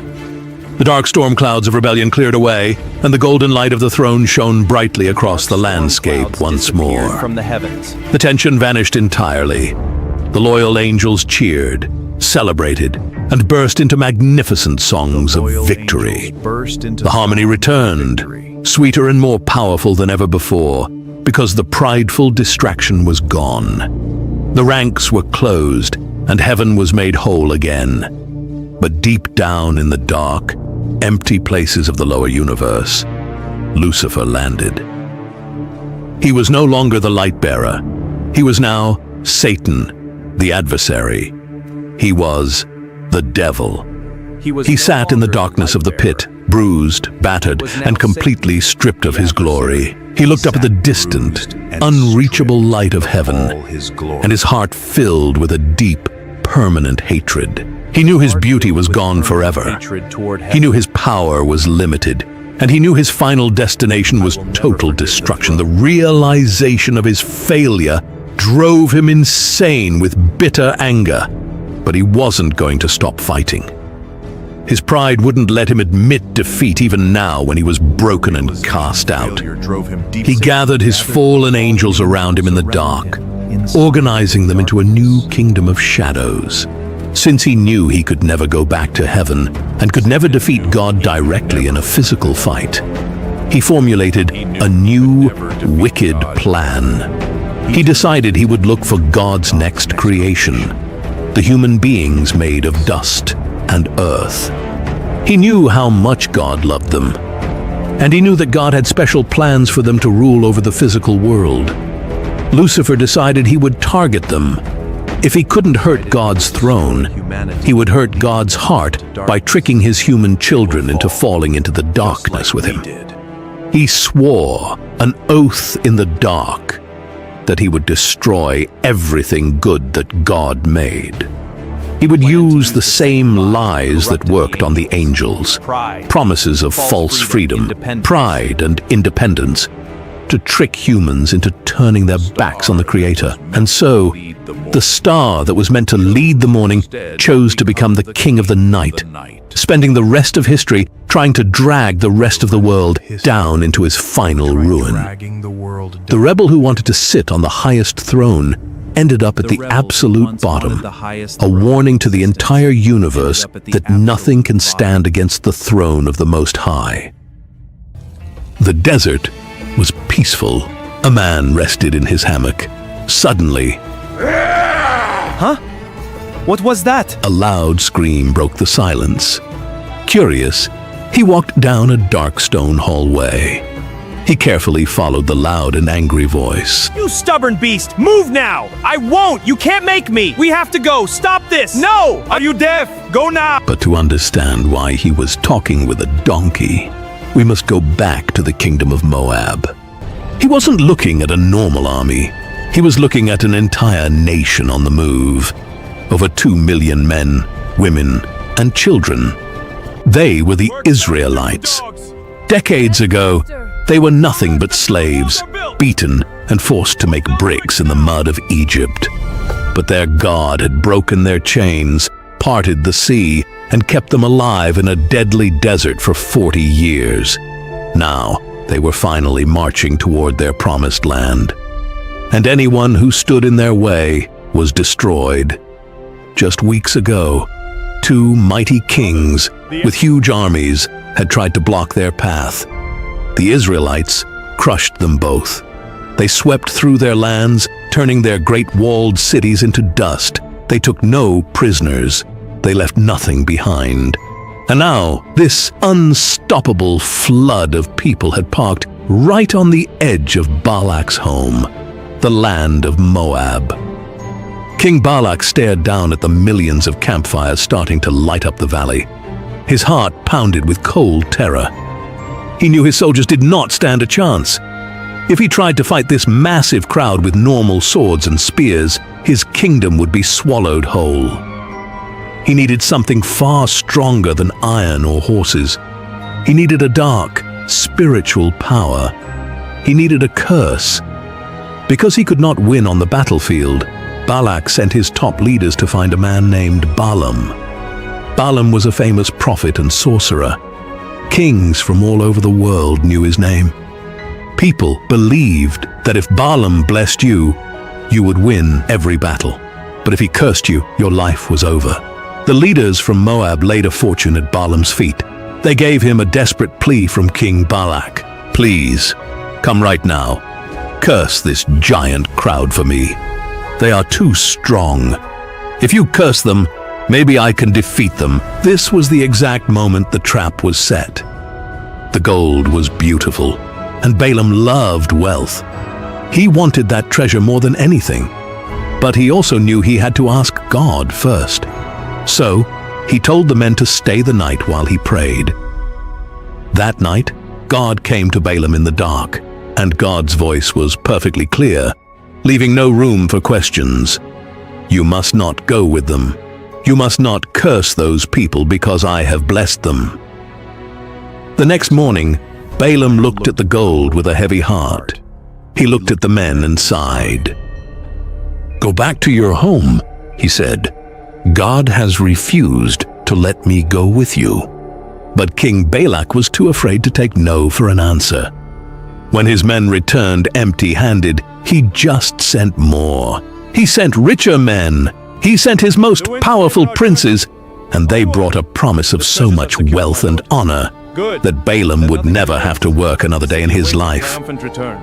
The dark storm clouds of rebellion cleared away, and the golden light of the throne shone brightly across the landscape once more. From the heavens. The tension vanished entirely. The loyal angels cheered, celebrated, and burst into magnificent songs of victory. The harmony returned, sweeter and more powerful than ever before, because the prideful distraction was gone. The ranks were closed, and heaven was made whole again. But deep down in the dark, empty places of the lower universe, Lucifer landed. He was no longer the light-bearer. He was now Satan, the adversary. He was the devil. He sat in the darkness of the pit, bruised, battered, and completely stripped of his glory. He looked up at the distant, unreachable light of heaven, and his heart filled with a deep, permanent hatred. He knew his beauty was gone forever. He knew his power was limited, and he knew his final destination was total destruction. The realization of his failure drove him insane with bitter anger, but he wasn't going to stop fighting. His pride wouldn't let him admit defeat even now when he was broken and cast out. He gathered his fallen angels around him in the dark, organizing them into a new kingdom of shadows. Since he knew he could never go back to heaven and could never defeat God directly in a physical fight, he formulated a new, wicked plan. He decided he would look for God's next creation, the human beings made of dust and earth. He knew how much God loved them, and he knew that God had special plans for them to rule over the physical world. Lucifer decided he would target them. If he couldn't hurt God's throne, he would hurt God's heart by tricking his human children into falling into the darkness with him. He swore an oath in the dark that he would destroy everything good that God made. He would use the same lies that worked on the angels, promises of false freedom, pride, and independence, to trick humans into turning their backs on the Creator. And so, the star that was meant to lead the morning chose to become the king of the night, spending the rest of history trying to drag the rest of the world down into his final ruin. The rebel who wanted to sit on the highest throne ended up at the absolute bottom, a warning to the entire universe that nothing can stand against the throne of the Most High. The desert was peaceful. A man rested in his hammock. Suddenly, What was that? A loud scream broke the silence. Curious, he walked down a dark stone hallway. He carefully followed the loud and angry voice. You stubborn beast! Move now! I won't! You can't make me! We have to go! Stop this! No! Are you deaf? Go now! But to understand why he was talking with a donkey, we must go back to the kingdom of Moab. He wasn't looking at a normal army. He was looking at an entire nation on the move. Over 2 million men, women, and children. They were the Israelites. Decades ago, they were nothing but slaves, beaten and forced to make bricks in the mud of Egypt. But their God had broken their chains, parted the sea, and kept them alive in a deadly desert for 40 years. Now, they were finally marching toward their promised land. And anyone who stood in their way was destroyed. Just weeks ago, 2 mighty kings with huge armies had tried to block their path. The Israelites crushed them both. They swept through their lands, turning their great walled cities into dust. They took no prisoners. They left nothing behind. And now, this unstoppable flood of people had parked right on the edge of Balak's home, the land of Moab. King Balak stared down at the millions of campfires starting to light up the valley. His heart pounded with cold terror. He knew his soldiers did not stand a chance. If he tried to fight this massive crowd with normal swords and spears, his kingdom would be swallowed whole. He needed something far stronger than iron or horses. He needed a dark, spiritual power. He needed a curse. Because he could not win on the battlefield, Balak sent his top leaders to find a man named Balaam. Balaam was a famous prophet and sorcerer. Kings from all over the world knew his name. People believed that if Balaam blessed you, you would win every battle. But if he cursed you, your life was over. The leaders from Moab laid a fortune at Balaam's feet. They gave him a desperate plea from King Balak. Please, come right now. Curse this giant crowd for me. They are too strong. If you curse them, maybe I can defeat them. This was the exact moment the trap was set. The gold was beautiful, and Balaam loved wealth. He wanted that treasure more than anything. But he also knew he had to ask God first. So, he told the men to stay the night while he prayed. That night, God came to Balaam in the dark, and God's voice was perfectly clear, leaving no room for questions. You must not go with them. You must not curse those people because I have blessed them. The next morning, Balaam looked at the gold with a heavy heart. He looked at the men and sighed. Go back to your home, he said. God has refused to let me go with you. But King Balak was too afraid to take no for an answer. When his men returned empty-handed, he just sent more. He sent richer men. He sent his most powerful princes, and they brought a promise of so much wealth and honor that Balaam would never have to work another day in his life.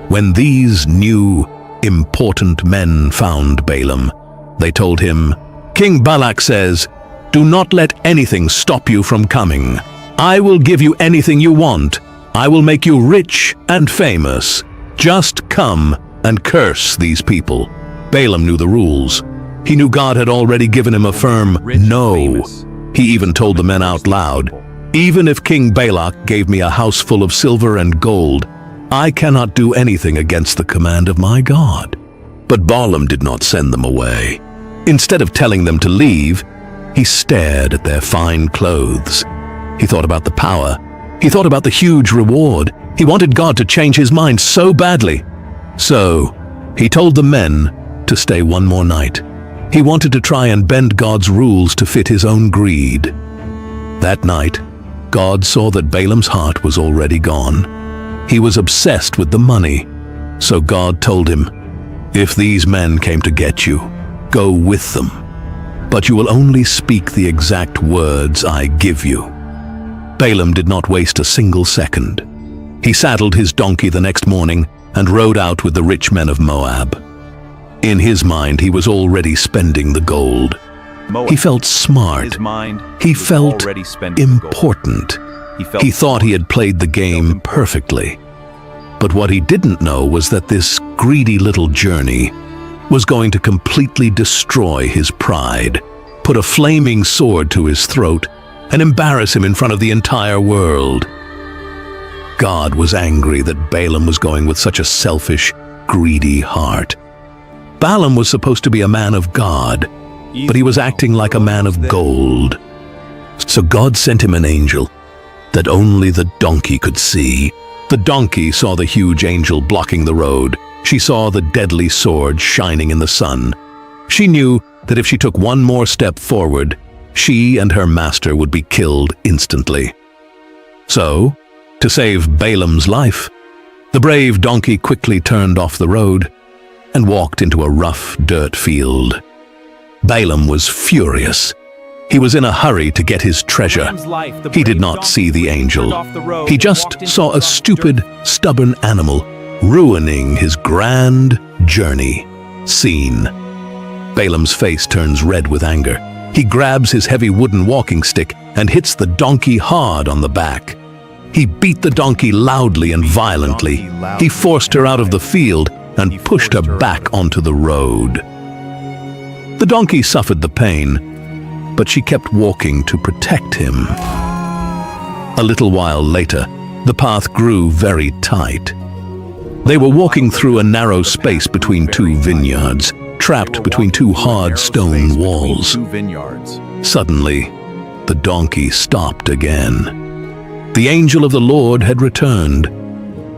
When these new, important men found Balaam, they told him, King Balak says, do not let anything stop you from coming. I will give you anything you want. I will make you rich and famous. Just come and curse these people. Balaam knew the rules. He knew God had already given him a firm no. He even told the men out loud, even if King Balak gave me a house full of silver and gold, I cannot do anything against the command of my God. But Balaam did not send them away. Instead of telling them to leave, he stared at their fine clothes. He thought about the power. He thought about the huge reward. He wanted God to change his mind so badly. So, he told the men to stay one more night. He wanted to try and bend God's rules to fit his own greed. That night, God saw that Balaam's heart was already gone. He was obsessed with the money. So God told him, if these men came to get you, go with them. But you will only speak the exact words I give you. Balaam did not waste a single second. He saddled his donkey the next morning and rode out with the rich men of Moab. In his mind, he was already spending the gold. He felt smart. He felt important. He thought he had played the game perfectly. But what he didn't know was that this greedy little journey was going to completely destroy his pride, put a flaming sword to his throat, and embarrass him in front of the entire world. God was angry that Balaam was going with such a selfish, greedy heart. Balaam was supposed to be a man of God, but he was acting like a man of gold. So God sent him an angel that only the donkey could see. The donkey saw the huge angel blocking the road. She saw the deadly sword shining in the sun. She knew that if she took one more step forward, she and her master would be killed instantly. So, to save Balaam's life, the brave donkey quickly turned off the road and walked into a rough dirt field. Balaam was furious. He was in a hurry to get his treasure. He did not see the angel. He just saw a stupid, stubborn animal ruining his grand journey scene. Balaam's face turns red with anger. He grabs his heavy wooden walking stick and hits the donkey hard on the back. He beat the donkey loudly and violently. He forced her out of the field and pushed her back onto the road. The donkey suffered the pain, but she kept walking to protect him. A little while later, the path grew very tight. They were walking through a narrow space between two vineyards, trapped between two hard stone walls. Suddenly, the donkey stopped again. The angel of the Lord had returned.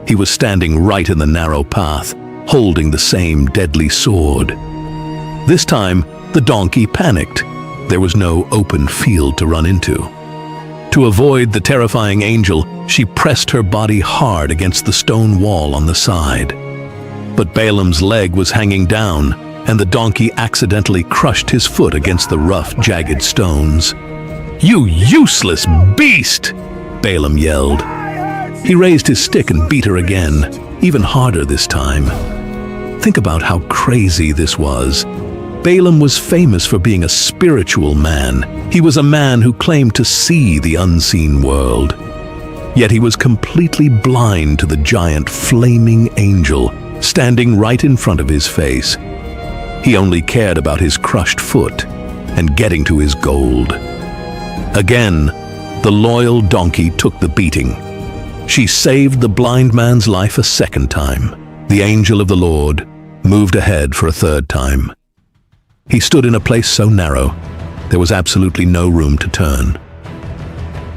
He was standing right in the narrow path, holding the same deadly sword. This time, the donkey panicked. There was no open field to run into. To avoid the terrifying angel, she pressed her body hard against the stone wall on the side. But Balaam's leg was hanging down, and the donkey accidentally crushed his foot against the rough, jagged stones. "You useless beast!" Balaam yelled. He raised his stick and beat her again, even harder this time. Think about how crazy this was. Balaam was famous for being a spiritual man. He was a man who claimed to see the unseen world. Yet he was completely blind to the giant flaming angel standing right in front of his face. He only cared about his crushed foot and getting to his gold. Again, the loyal donkey took the beating. She saved the blind man's life a second time. The angel of the Lord moved ahead for a third time. He stood in a place so narrow, there was absolutely no room to turn.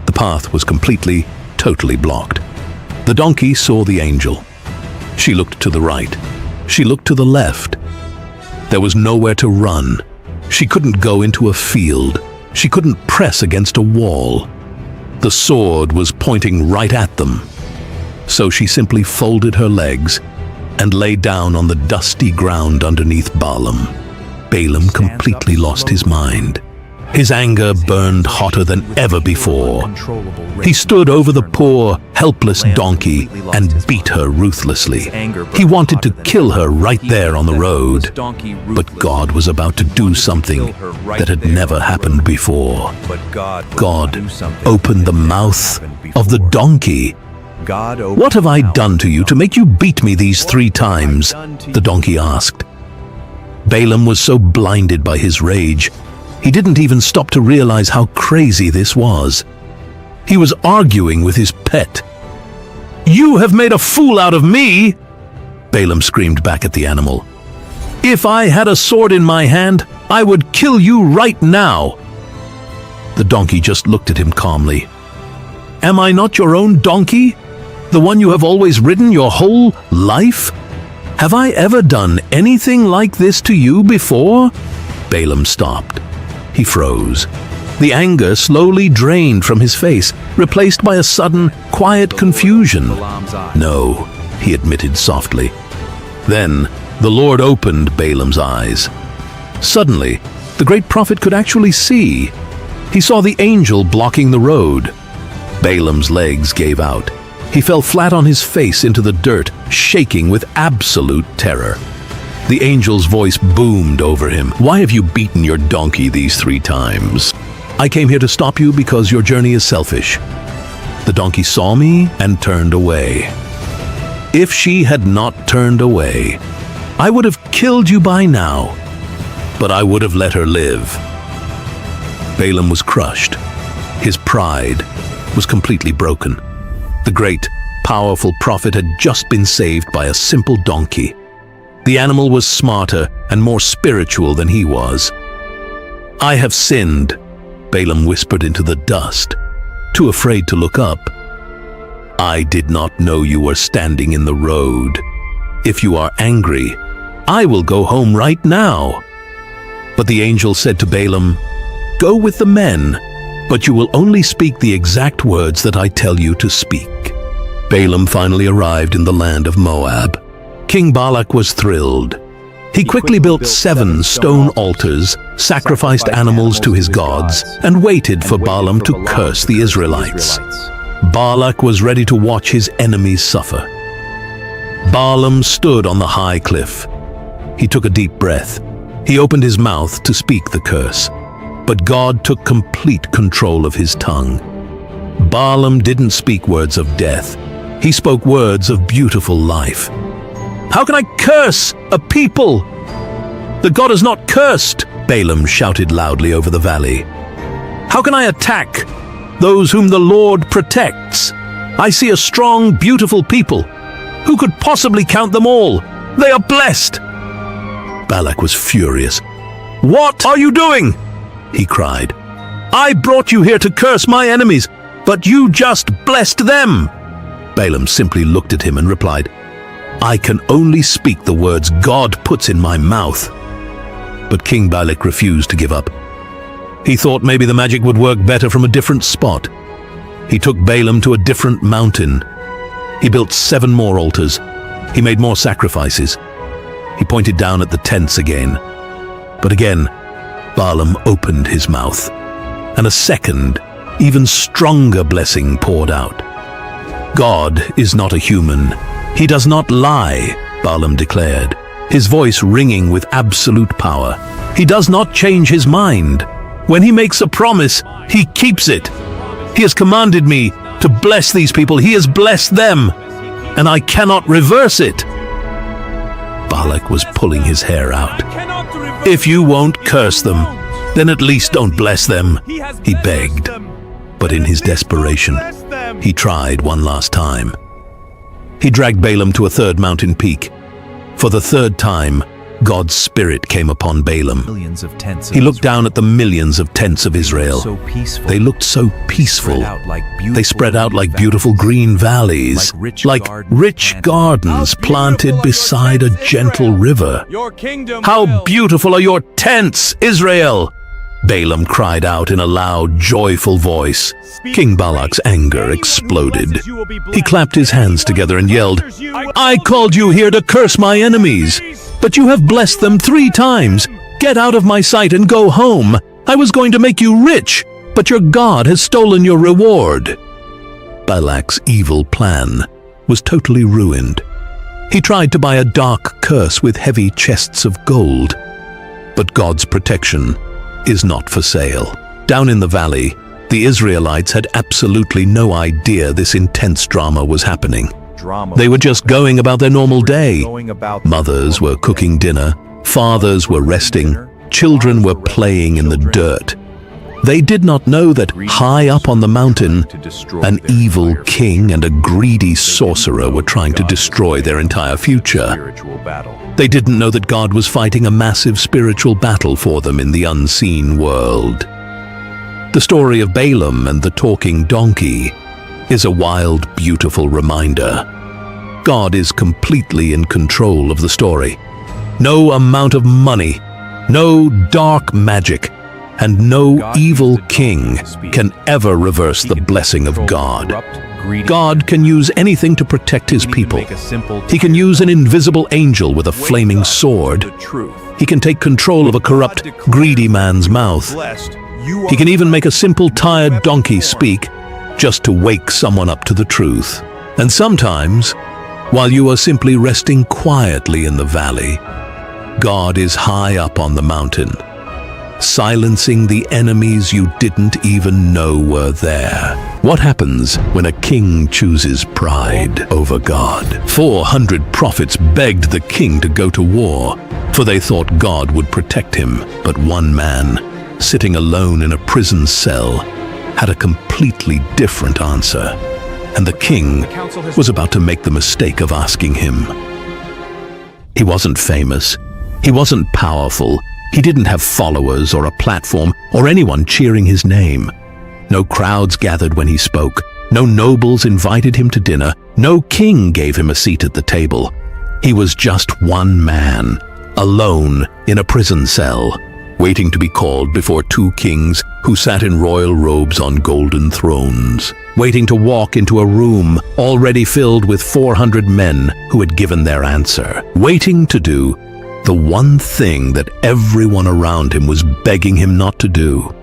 The path was completely, totally blocked. The donkey saw the angel. She looked to the right. She looked to the left. There was nowhere to run. She couldn't go into a field. She couldn't press against a wall. The sword was pointing right at them. So she simply folded her legs and lay down on the dusty ground underneath Balaam. Balaam completely lost his mind. His anger burned hotter than ever before. He stood over the poor, helpless donkey and beat her ruthlessly. He wanted to kill her right there on the road. But God was about to do something that had never happened before. God opened the mouth of the donkey. "What have I done to you to make you beat me these 3 times?" the donkey asked. Balaam was so blinded by his rage, he didn't even stop to realize how crazy this was. He was arguing with his pet. "You have made a fool out of me!" Balaam screamed back at the animal. "If I had a sword in my hand, I would kill you right now." The donkey just looked at him calmly. "Am I not your own donkey? The one you have always ridden your whole life? Have I ever done anything like this to you before?" Balaam stopped. He froze. The anger slowly drained from his face, replaced by a sudden, quiet confusion. "No," he admitted softly. Then the Lord opened Balaam's eyes. Suddenly, the great prophet could actually see. He saw the angel blocking the road. Balaam's legs gave out. He fell flat on his face into the dirt, shaking with absolute terror. The angel's voice boomed over him. "Why have you beaten your donkey these 3 times? I came here to stop you because your journey is selfish." The donkey saw me and turned away. If she had not turned away, I would have killed you by now, but I would have let her live. Balaam was crushed. His pride was completely broken. The great, powerful prophet had just been saved by a simple donkey. The animal was smarter and more spiritual than he was. "I have sinned," Balaam whispered into the dust, too afraid to look up. "I did not know you were standing in the road. If you are angry, I will go home right now." But the angel said to Balaam, "Go with the men, but you will only speak the exact words that I tell you to speak." Balaam finally arrived in the land of Moab. King Balak was thrilled. He quickly built 7 stone altars, sacrificed animals to his gods, and waited for Balaam to curse the Israelites. Balak was ready to watch his enemies suffer. Balaam stood on the high cliff. He took a deep breath. He opened his mouth to speak the curse, but God took complete control of his tongue. Balaam didn't speak words of death. He spoke words of beautiful life. "How can I curse a people? The God is not cursed," Balaam shouted loudly over the valley. "How can I attack those whom the Lord protects? I see a strong, beautiful people. Who could possibly count them all? They are blessed." Balak was furious. "What are you doing?" he cried. "I brought you here to curse my enemies, but you just blessed them." Balaam simply looked at him and replied, "I can only speak the words God puts in my mouth." But King Balak refused to give up. He thought maybe the magic would work better from a different spot. He took Balaam to a different mountain. He built 7 more altars. He made more sacrifices. He pointed down at the tents again. But again, Balaam opened his mouth, and a second, even stronger blessing poured out. "God is not a human. He does not lie," Balaam declared, his voice ringing with absolute power. "He does not change his mind. When he makes a promise, he keeps it. He has commanded me to bless these people. He has blessed them, and I cannot reverse it." Balak was pulling his hair out. "If you won't curse them, then at least don't bless them," he begged. But in his desperation, he tried one last time. He dragged Balaam to a 3rd mountain peak. For the 3rd time, God's Spirit came upon Balaam. He looked down at the millions of tents of Israel. They looked so peaceful. They spread out like beautiful green valleys, like rich gardens planted beside a gentle river. "How beautiful are your tents, Israel!" Balaam cried out in a loud, joyful voice. King Balak's anger exploded. He clapped his hands together and yelled, "I called you here to curse my enemies, but you have blessed them 3 times. Get out of my sight and go home. I was going to make you rich, but your God has stolen your reward." Balak's evil plan was totally ruined. He tried to buy a dark curse with heavy chests of gold. But God's protection is not for sale. Down in the valley, the Israelites had absolutely no idea this intense drama was happening. They were just going about their normal day. Mothers were cooking dinner, fathers were resting, children were playing in the dirt. They did not know that high up on the mountain, an evil king and a greedy sorcerer were trying to destroy their entire future. They didn't know that God was fighting a massive spiritual battle for them in the unseen world. The story of Balaam and the talking donkey is a wild, beautiful reminder. God is completely in control of the story. No amount of money, no dark magic, and no evil king can ever reverse the blessing of God. God can use anything to protect his people. He can use an invisible angel with a flaming sword. He can take control of a corrupt, greedy man's mouth. He can even make a simple, tired donkey speak just to wake someone up to the truth. And sometimes, while you are simply resting quietly in the valley, God is high up on the mountain, silencing the enemies you didn't even know were there. What happens when a king chooses pride over God? 400 prophets begged the king to go to war, for they thought God would protect him. But one man, sitting alone in a prison cell, had a completely different answer. And the king was about to make the mistake of asking him. He wasn't famous. He wasn't powerful. He didn't have followers or a platform or anyone cheering his name. No crowds gathered when he spoke. No nobles invited him to dinner. No king gave him a seat at the table. He was just one man, alone in a prison cell, waiting to be called before two kings who sat in royal robes on golden thrones, waiting to walk into a room already filled with 400 men who had given their answer, waiting to do the one thing that everyone around him was begging him not to do: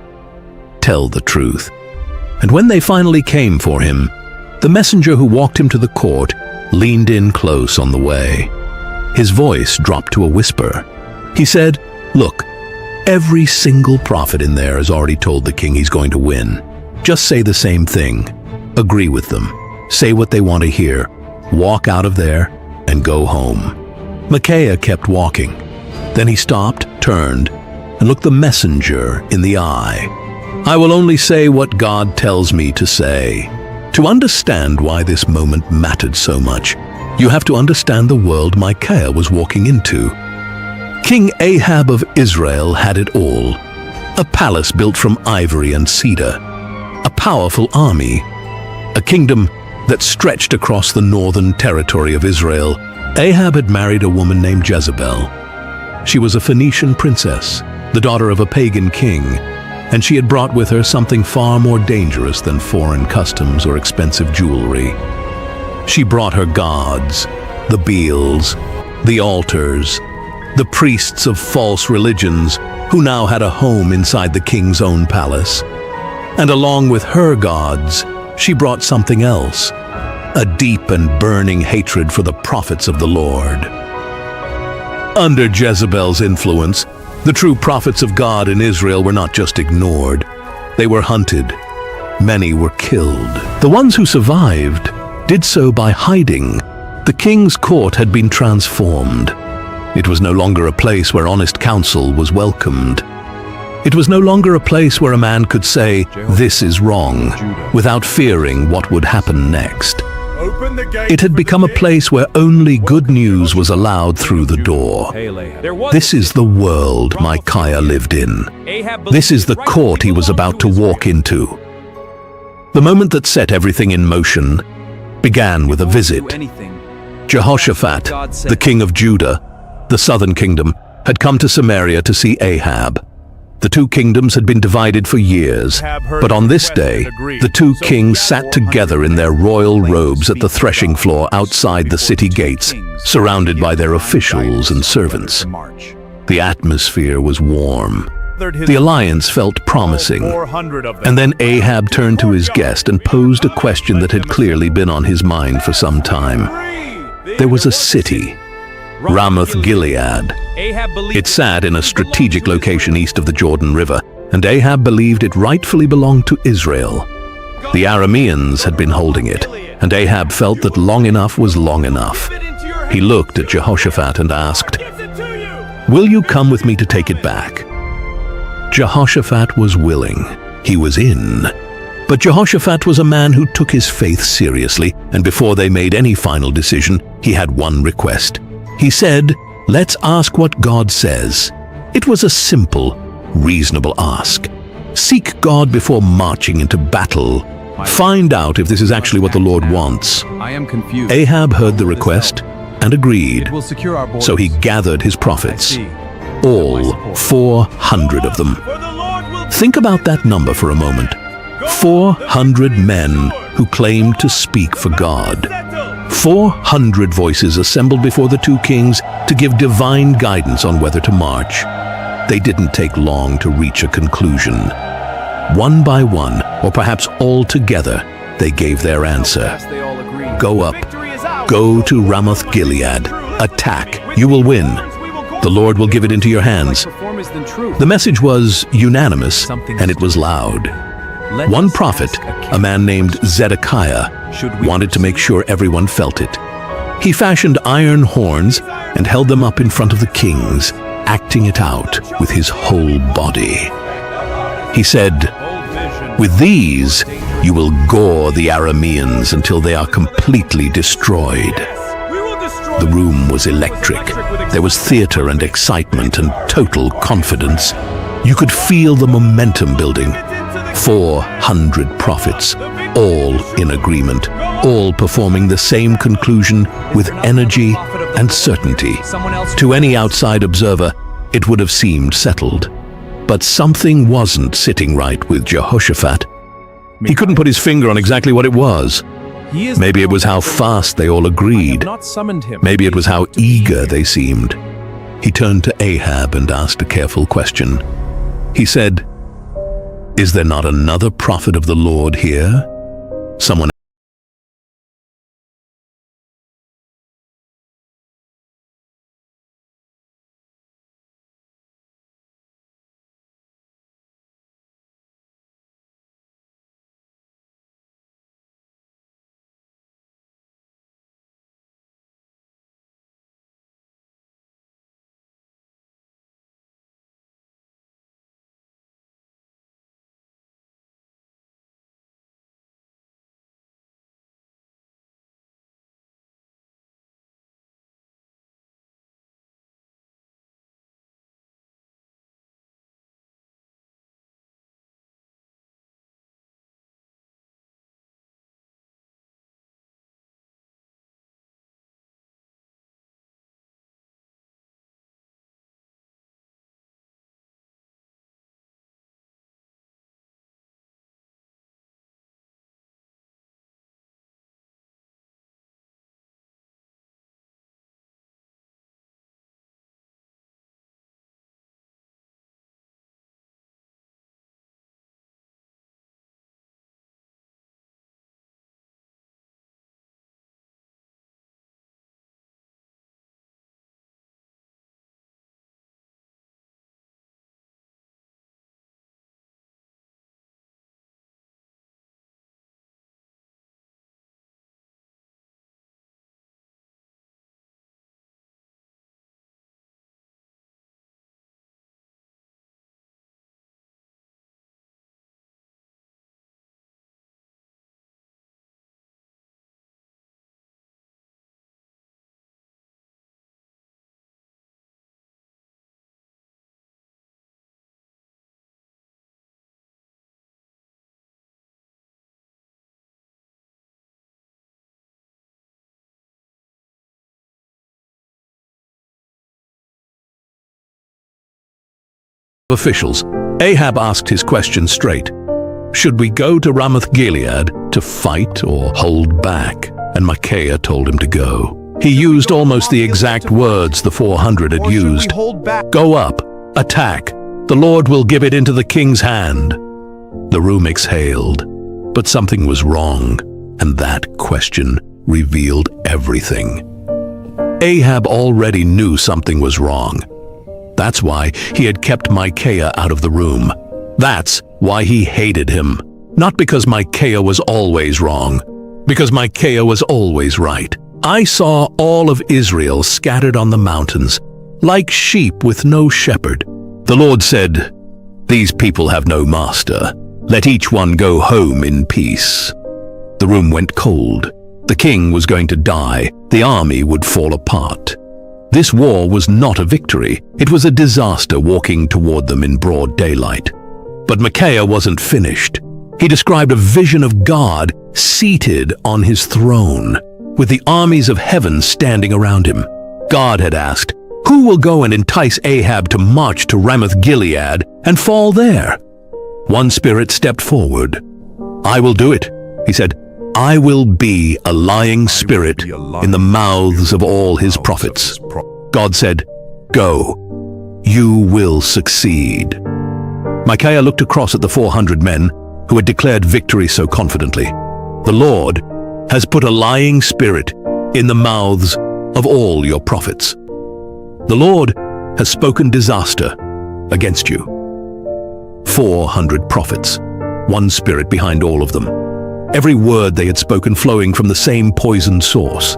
tell the truth. And when they finally came for him, the messenger who walked him to the court leaned in close on the way. His voice dropped to a whisper. He said, "Look, every single prophet in there has already told the king he's going to win. Just say the same thing. Agree with them. Say what they want to hear. Walk out of there and go home." Micaiah kept walking. Then he stopped, turned, and looked the messenger in the eye. "I will only say what God tells me to say." To understand why this moment mattered so much, you have to understand the world Micaiah was walking into. King Ahab of Israel had it all. A palace built from ivory and cedar. A powerful army. A kingdom that stretched across the northern territory of Israel. Ahab had married a woman named Jezebel. She was a Phoenician princess, the daughter of a pagan king, and she had brought with her something far more dangerous than foreign customs or expensive jewelry. She brought her gods, the Baals, the altars, the priests of false religions who now had a home inside the king's own palace. And along with her gods, she brought something else, a deep and burning hatred for the prophets of the Lord. Under Jezebel's influence, the true prophets of God in Israel were not just ignored, they were hunted. Many were killed. The ones who survived did so by hiding. The king's court had been transformed. It was no longer a place where honest counsel was welcomed. It was no longer a place where a man could say, "This is wrong," without fearing what would happen next. It had become a place where only good news was allowed through the door. This is the world Micaiah lived in. This is the court he was about to walk into. The moment that set everything in motion began with a visit. Jehoshaphat, the king of Judah, the southern kingdom, had come to Samaria to see Ahab. The two kingdoms had been divided for years, but on this day, the two kings sat together in their royal robes at the threshing floor outside the city gates, surrounded by their officials and servants. The atmosphere was warm. The alliance felt promising. And then Ahab turned to his guest and posed a question that had clearly been on his mind for some time. There was a city, Ramoth-Gilead. It sat in a strategic location east of the Jordan River, and Ahab believed it rightfully belonged to Israel. The Arameans had been holding it, and Ahab felt that long enough was long enough. He looked at Jehoshaphat and asked, "Will you come with me to take it back?" Jehoshaphat was willing. He was in. But Jehoshaphat was a man who took his faith seriously, and before they made any final decision, he had one request. He said, "Let's ask what God says." It was a simple, reasonable ask. Seek God before marching into battle. Find out if this is actually what the Lord wants. I am confused. Ahab heard the request and agreed. So he gathered his prophets, all 400 of them. Think about that number for a moment. 400 men who claimed to speak for God. 400 voices assembled before the two kings to give divine guidance on whether to march. They didn't take long to reach a conclusion. One by one, or perhaps all together, they gave their answer. Go up. Go to Ramoth-Gilead. Attack. You will win. The Lord will give it into your hands. The message was unanimous, and it was loud. One prophet, a man named Zedekiah, wanted to make sure everyone felt it. He fashioned iron horns and held them up in front of the kings, acting it out with his whole body. He said, "With these, you will gore the Arameans until they are completely destroyed." The room was electric. There was theater and excitement and total confidence. You could feel the momentum building. 400 prophets, all in agreement, all performing the same conclusion with energy and certainty. To any outside observer, it would have seemed settled. But something wasn't sitting right with Jehoshaphat. He couldn't put his finger on exactly what it was. Maybe it was how fast they all agreed. Maybe it was how eager they seemed. He turned to Ahab and asked a careful question. He said, "Is there not another prophet of the Lord here?" Someone officials. Ahab asked his question straight. Should we go to Ramoth-Gilead to fight or hold back? And Micaiah told him to go. He used almost the exact words the 400 had used. Go up, attack. The Lord will give it into the king's hand. The room exhaled, but something was wrong, and that question revealed everything. Ahab already knew something was wrong. That's why he had kept Micaiah out of the room. That's why he hated him. Not because Micaiah was always wrong, because Micaiah was always right. I saw all of Israel scattered on the mountains, like sheep with no shepherd. The Lord said, "These people have no master. Let each one go home in peace." The room went cold. The king was going to die. The army would fall apart. This war was not a victory. It was a disaster walking toward them in broad daylight. But Micaiah wasn't finished. He described a vision of God seated on his throne, with the armies of heaven standing around him. God had asked, "Who will go and entice Ahab to march to Ramoth-Gilead and fall there?" One spirit stepped forward. "I will do it," he said. "I will be a lying spirit in the mouths of all his prophets." God said, "Go. You will succeed." Micaiah looked across at the 400 men who had declared victory so confidently. The Lord has put a lying spirit in the mouths of all your prophets. The Lord has spoken disaster against you. 400 prophets, one spirit behind all of them. Every word they had spoken flowing from the same poisoned source,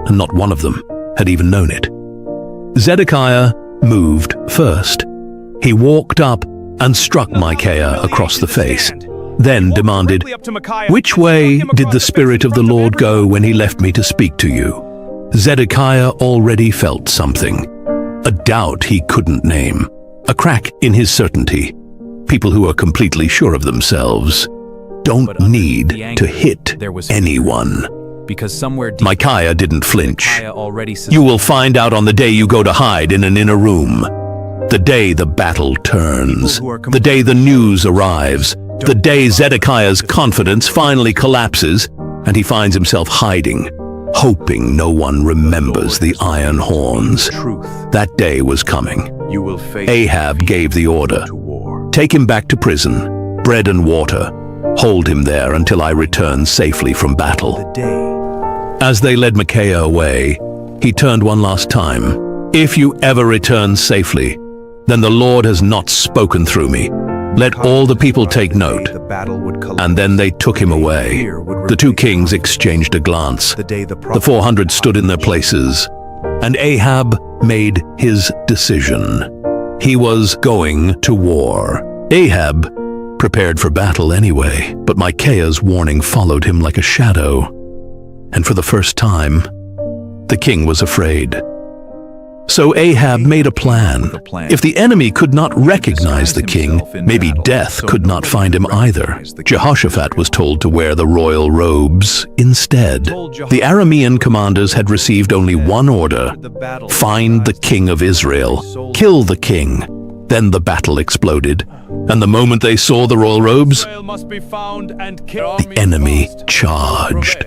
and not one of them had even known it. Zedekiah moved first. He walked up and struck Micaiah across the face, then demanded, "Which way did the Spirit of the Lord go when he left me to speak to you?" Zedekiah already felt something, a doubt he couldn't name, a crack in his certainty. People who are completely sure of themselves don't need to hit anyone. Micaiah didn't flinch. "You will find out on the day you go to hide in an inner room. The day the battle turns, the day the news arrives, the day Zedekiah's confidence finally collapses and he finds himself hiding, hoping no one remembers the iron horns." That day was coming. Ahab gave the order, "Take him back to prison, bread and water. Hold him there until I return safely from battle." As they led Micaiah away, he turned one last time. "If you ever return safely, then the Lord has not spoken through me. Let all the people take note." And then they took him away. The two kings exchanged a glance. The 400 stood in their places, and Ahab made his decision. He was going to war. Ahab prepared for battle anyway, but Micaiah's warning followed him like a shadow. And for the first time, the king was afraid. So Ahab made a plan. If the enemy could not recognize the king, maybe death could not find him either. Jehoshaphat was told to wear the royal robes instead. The Aramean commanders had received only one order: find the king of Israel, kill the king. Then the battle exploded, and the moment they saw the royal robes, the enemy charged.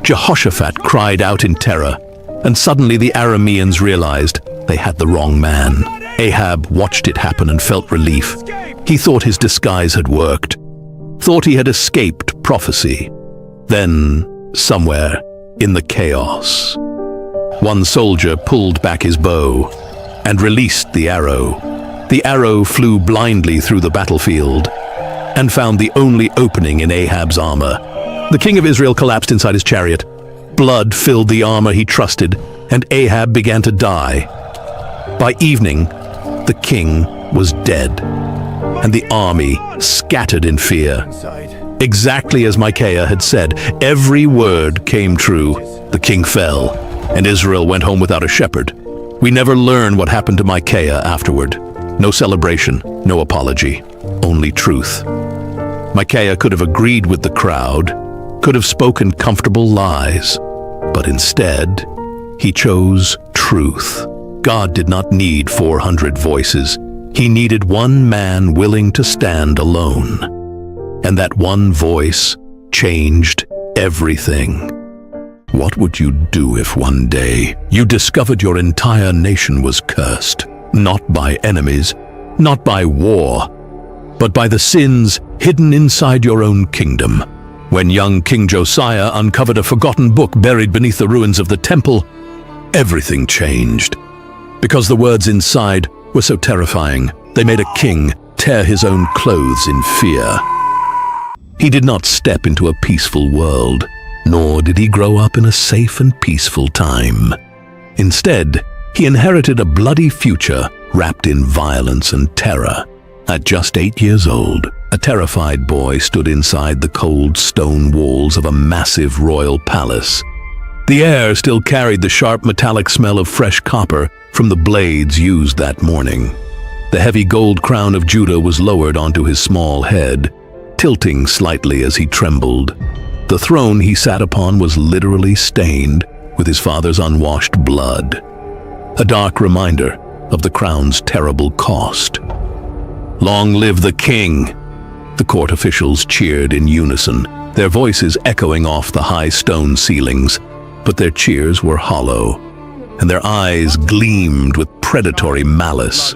Jehoshaphat cried out in terror, and suddenly the Arameans realized they had the wrong man. Ahab watched it happen and felt relief. He thought his disguise had worked, thought he had escaped prophecy. Then, somewhere in the chaos, one soldier pulled back his bow and released the arrow. The arrow flew blindly through the battlefield and found the only opening in Ahab's armor. The king of Israel collapsed inside his chariot. Blood filled the armor he trusted, and Ahab began to die. By evening, the king was dead, and the army scattered in fear. Exactly as Micaiah had said, every word came true. The king fell, and Israel went home without a shepherd. We never learn what happened to Micaiah afterward. No celebration, no apology, only truth. Micaiah could have agreed with the crowd, could have spoken comfortable lies, but instead, he chose truth. God did not need 400 voices. He needed one man willing to stand alone. And that one voice changed everything. What would you do if one day you discovered your entire nation was cursed, not by enemies, not by war, but by the sins hidden inside your own kingdom? When young King Josiah uncovered a forgotten book buried beneath the ruins of the temple, everything changed. Because the words inside were so terrifying, they made a king tear his own clothes in fear. He did not step into a peaceful world, nor did he grow up in a safe and peaceful time. Instead, he inherited a bloody future wrapped in violence and terror. At just 8 years old, a terrified boy stood inside the cold stone walls of a massive royal palace. The air still carried the sharp metallic smell of fresh copper from the blades used that morning. The heavy gold crown of Judah was lowered onto his small head, tilting slightly as he trembled. The throne he sat upon was literally stained with his father's unwashed blood, a dark reminder of the crown's terrible cost. "Long live the king!" The court officials cheered in unison, their voices echoing off the high stone ceilings, but their cheers were hollow, and their eyes gleamed with predatory malice.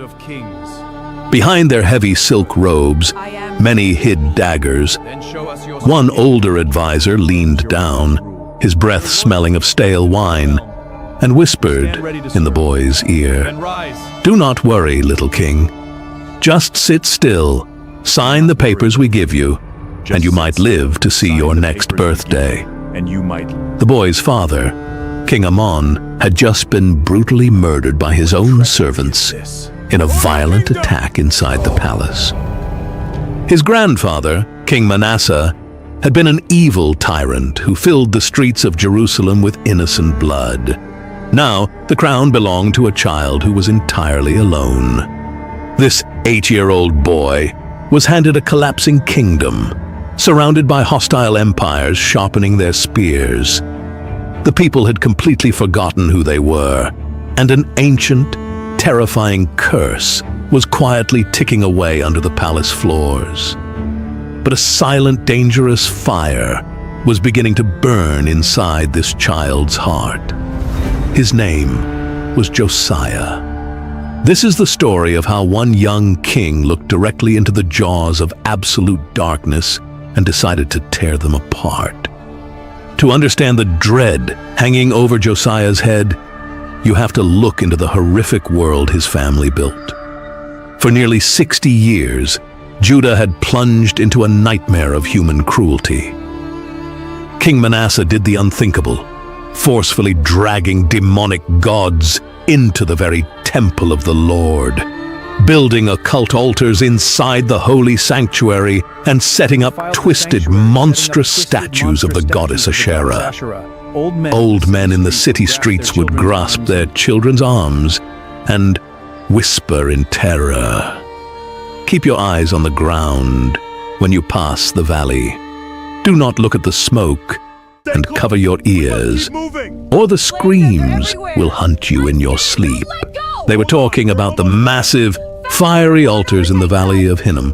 Behind their heavy silk robes, many hid daggers. One older advisor leaned down, his breath smelling of stale wine, and whispered in the boy's ear, And rise. "Do not worry, little king. Just sit still, sign the papers we give you, and you might live to see your next birthday." And you might. The boy's father, King Naaman, had just been brutally murdered by his own servants in a violent attack inside the palace. His grandfather, King Manasseh, had been an evil tyrant who filled the streets of Jerusalem with innocent blood. Now, the crown belonged to a child who was entirely alone. This 8-year-old boy was handed a collapsing kingdom, surrounded by hostile empires sharpening their spears. The people had completely forgotten who they were, and an ancient, terrifying curse was quietly ticking away under the palace floors. But a silent, dangerous fire was beginning to burn inside this child's heart. His name was Josiah. This is the story of how one young king looked directly into the jaws of absolute darkness and decided to tear them apart. To understand the dread hanging over Josiah's head, you have to look into the horrific world his family built. For nearly 60 years, Judah had plunged into a nightmare of human cruelty. King Manasseh did the unthinkable, forcefully dragging demonic gods into the very temple of the Lord, building occult altars inside the holy sanctuary and setting up twisted, monstrous statues of the goddess Asherah. Old men in the city streets would grasp their children's arms and whisper in terror. Keep your eyes on the ground when you pass the valley. Do not look at the smoke and cover your ears, or the screams will hunt you in your sleep. They were talking about the massive, fiery altars in the Valley of Hinnom,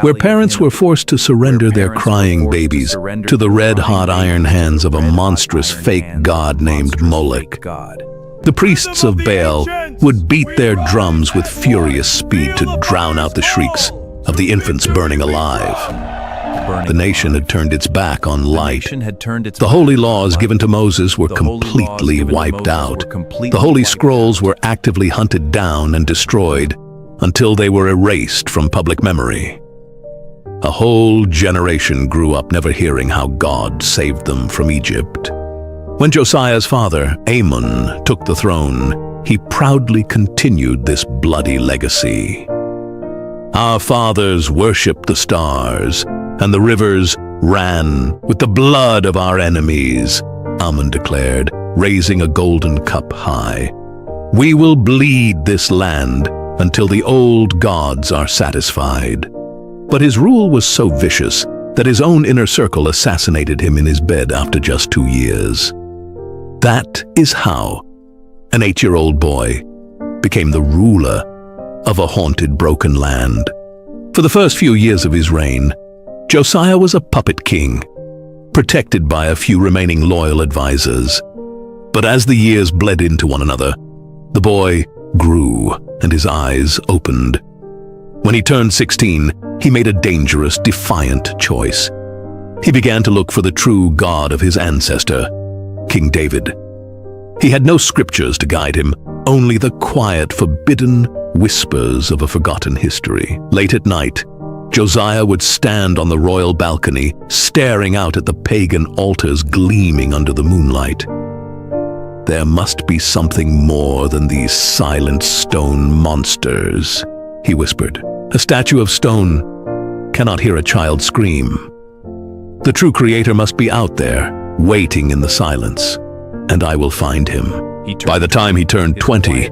where parents were forced to surrender their crying babies to the red-hot iron hands of a monstrous fake god named Molech. The priests of Baal would beat their drums with furious speed to drown out the shrieks of the infants burning alive. The nation had turned its back on light. The holy laws given to Moses were completely wiped out. The holy scrolls were actively hunted down and destroyed until they were erased from public memory. A whole generation grew up never hearing how God saved them from Egypt. When Josiah's father, Amon, took the throne, he proudly continued this bloody legacy. Our fathers worshipped the stars, and the rivers ran with the blood of our enemies, Amon declared, raising a golden cup high. We will bleed this land until the old gods are satisfied. But his rule was so vicious that his own inner circle assassinated him in his bed after just 2 years. That is how an 8-year-old boy became the ruler of a haunted, broken land. For the first few years of his reign, Josiah was a puppet king, protected by a few remaining loyal advisors. But as the years bled into one another, the boy grew and his eyes opened. When he turned 16, he made a dangerous, defiant choice. He began to look for the true God of his ancestor, King David. He had no scriptures to guide him, only the quiet, forbidden whispers of a forgotten history. Late at night, Josiah would stand on the royal balcony, staring out at the pagan altars gleaming under the moonlight. There must be something more than these silent stone monsters, he whispered. A statue of stone cannot hear a child scream. The true creator must be out there, waiting in the silence, and I will find him. By the time he turned 20,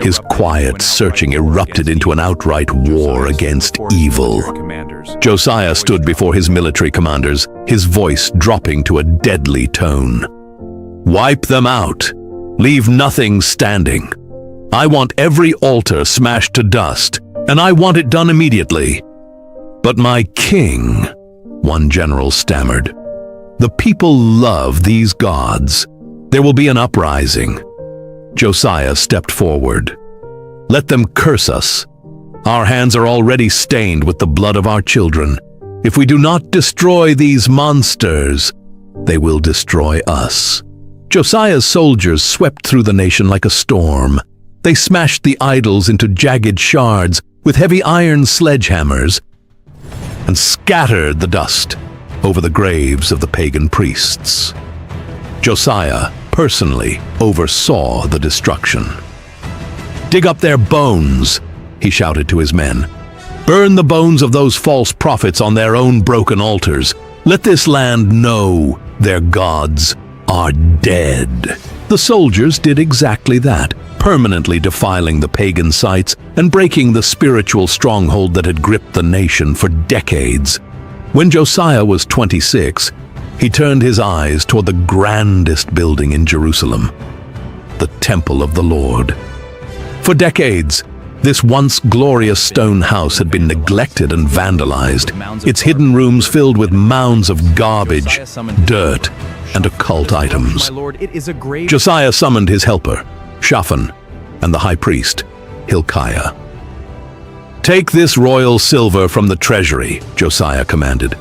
his quiet searching erupted into an outright war against evil. Josiah stood before his military commanders, his voice dropping to a deadly tone. Wipe them out. Leave nothing standing. I want every altar smashed to dust, and I want it done immediately. But my king, one general stammered, the people love these gods. There will be an uprising. Josiah stepped forward. Let them curse us. Our hands are already stained with the blood of our children. If we do not destroy these monsters, they will destroy us. Josiah's soldiers swept through the nation like a storm. They smashed the idols into jagged shards with heavy iron sledgehammers and scattered the dust over the graves of the pagan priests. Josiah personally oversaw the destruction. "Dig up their bones," he shouted to his men. "Burn the bones of those false prophets on their own broken altars. Let this land know their gods are dead." The soldiers did exactly that, permanently defiling the pagan sites and breaking the spiritual stronghold that had gripped the nation for decades. When Josiah was 26, he turned his eyes toward the grandest building in Jerusalem, the Temple of the Lord. For decades, this once glorious stone house had been neglected and vandalized, its hidden rooms filled with mounds of garbage, dirt, and occult items. Josiah summoned his helper, Shaphan, and the high priest, Hilkiah. "Take this royal silver from the treasury," Josiah commanded.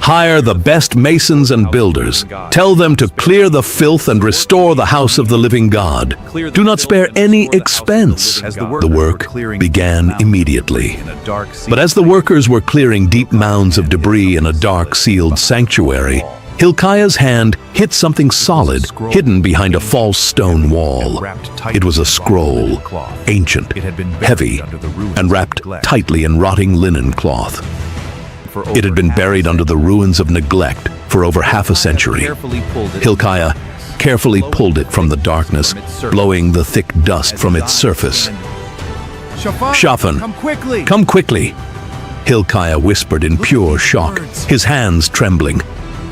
"Hire the best masons and builders. Tell them to clear the filth and restore the house of the living God. Do not spare any expense." The work began immediately. But as the workers were clearing deep mounds of debris in a dark, sealed sanctuary, Hilkiah's hand hit something solid, hidden behind a false stone wall. It was a scroll, ancient, heavy, and wrapped tightly in rotting linen cloth. It had been buried under the ruins of neglect for over half a century. Hilkiah carefully pulled it from the darkness, blowing the thick dust from its surface. "Shaphan, come quickly!" Hilkiah whispered in pure shock, his hands trembling.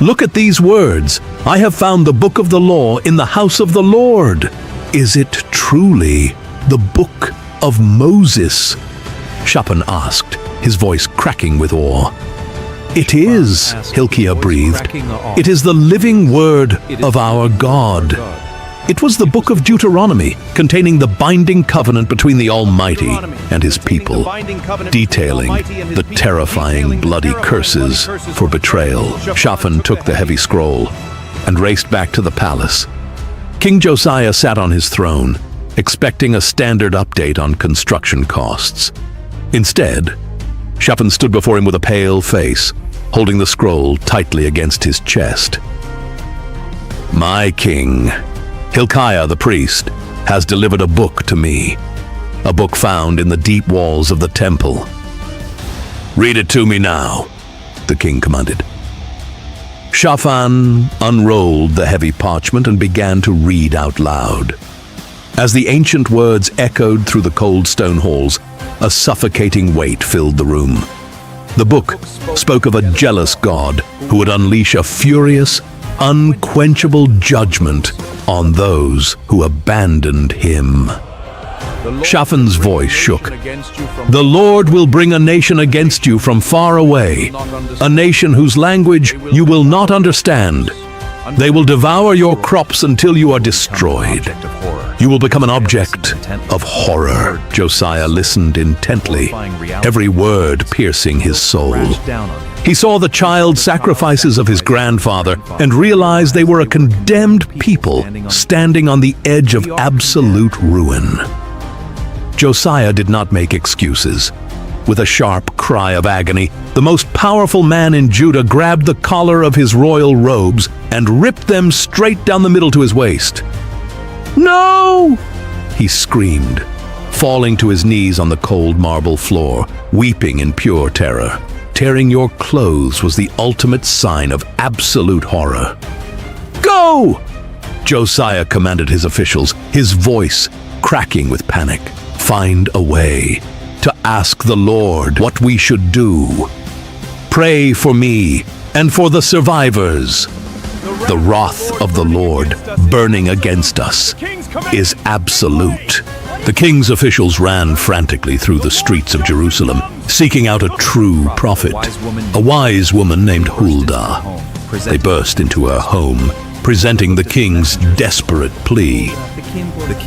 "Look at these words. I have found the book of the law in the house of the Lord. Is it truly the book of Moses?" Shaphan asked, his voice cracking with awe. "It is," Hilkiah breathed. "It is the living word of our God." It was the book of Deuteronomy, containing the binding covenant between the Almighty and his people, detailing the terrifying bloody curses for betrayal. Shaphan took the heavy scroll and raced back to the palace. King Josiah sat on his throne, expecting a standard update on construction costs. Instead, Shaphan stood before him with a pale face, holding the scroll tightly against his chest. "My king, Hilkiah the priest, has delivered a book to me, a book found in the deep walls of the temple." "Read it to me now," the king commanded. Shaphan unrolled the heavy parchment and began to read out loud. As the ancient words echoed through the cold stone halls, a suffocating weight filled the room. The book spoke of a jealous God who would unleash a furious, unquenchable judgment on those who abandoned him. Shaphan's voice shook. "The Lord will bring a nation against you from far away, a nation whose language you will not understand. They will devour your crops until you are destroyed. You will become an object of horror." Josiah listened intently, every word piercing his soul. He saw the child sacrifices of his grandfather and realized they were a condemned people standing on the edge of absolute ruin. Josiah did not make excuses. With a sharp cry of agony, the most powerful man in Judah grabbed the collar of his royal robes and ripped them straight down the middle to his waist. "No!" he screamed, falling to his knees on the cold marble floor, weeping in pure terror. Tearing your clothes was the ultimate sign of absolute horror. "Go!" Josiah commanded his officials, his voice cracking with panic. "Find a way to ask the Lord what we should do. Pray for me and for the survivors. The wrath of the Lord burning against us is absolute." The king's officials ran frantically through the streets of Jerusalem, seeking out a true prophet, a wise woman named Huldah. They burst into her home, presenting the king's desperate plea.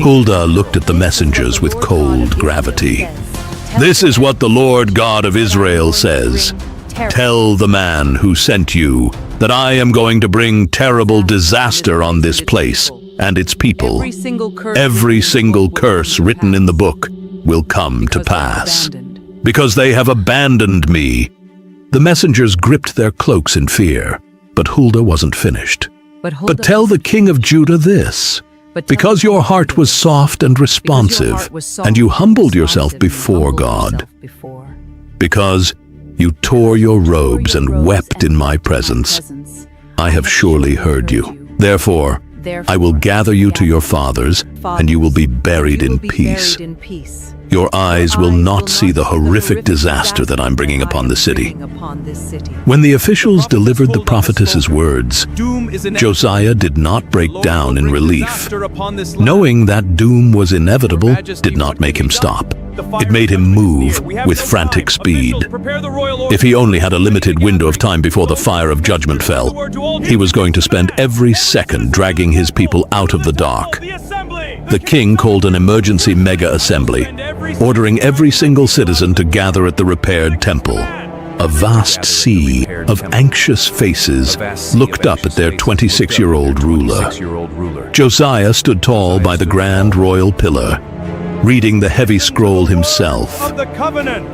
Huldah looked at the messengers with cold gravity. "This is what the Lord God of Israel says. Tell the man who sent you that I am going to bring terrible disaster on this place and its people. Every single curse written in the book will come to pass, abandoned. because they have abandoned me. The messengers gripped their cloaks in fear, but Huldah wasn't finished. But tell the king of Judah this, because your heart was soft and responsive, and you humbled yourself before God, because you tore your robes and wept in my presence, I have surely heard you. Therefore, I will gather you to your fathers, and you will be buried in peace. Your eyes will not see the horrific disaster that I'm bringing upon the city. When the officials delivered the prophetess's words, Josiah did not break down in relief. Knowing that doom was inevitable did not make him stop. It made him move with frantic speed. If he only had a limited window of time before the fire of judgment fell, he was going to spend every second dragging his people out of the dark. The king called an emergency mega-assembly, ordering every single citizen to gather at the repaired temple. A vast sea of anxious faces looked up at their 26-year-old ruler. Josiah stood tall by the grand royal pillar, reading the heavy scroll himself.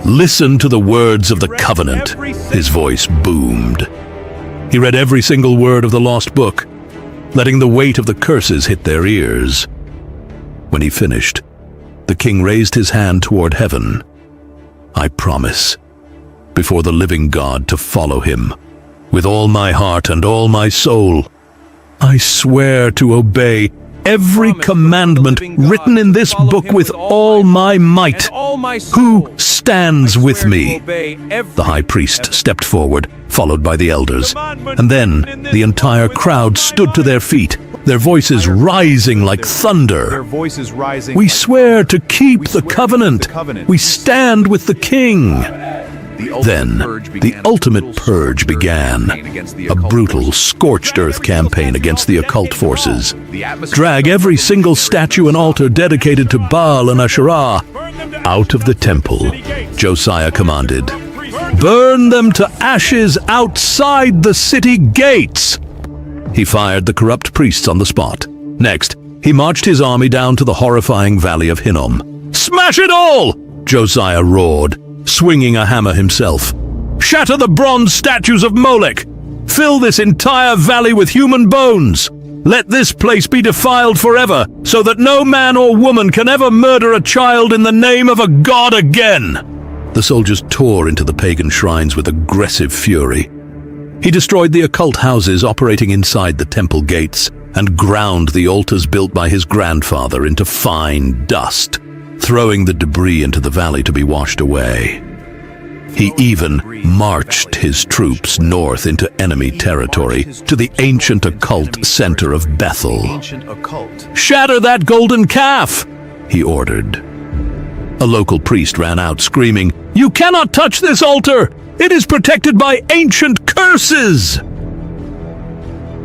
Listen to the words of the covenant, his voice boomed. He read every single word of the lost book, letting the weight of the curses hit their ears. When he finished, the king raised his hand toward heaven. I promise, before the living God, to follow him with all my heart and all my soul. I swear to obey every commandment written in this book with all my might. Who stands with me? The high priest stepped forward, followed by the elders, and then the entire crowd stood to their feet, their voices rising like thunder. We swear to keep the covenant. We stand with the king. Then, the ultimate purge began, a brutal, scorched earth campaign against the occult forces. Drag every single statue and altar dedicated to Baal and Asherah out of the temple, Josiah commanded. Burn them to ashes outside the city gates! He fired the corrupt priests on the spot. Next, he marched his army down to the horrifying valley of Hinnom. Smash it all! Josiah roared, swinging a hammer himself. Shatter the bronze statues of Molech! Fill this entire valley with human bones! Let this place be defiled forever, so that no man or woman can ever murder a child in the name of a god again! The soldiers tore into the pagan shrines with aggressive fury. He destroyed the occult houses operating inside the temple gates and ground the altars built by his grandfather into fine dust, throwing the debris into the valley to be washed away. He even marched his troops north into enemy territory to the ancient occult center of Bethel. Shatter that golden calf, he ordered. A local priest ran out screaming, You cannot touch this altar! It is protected by ancient curses!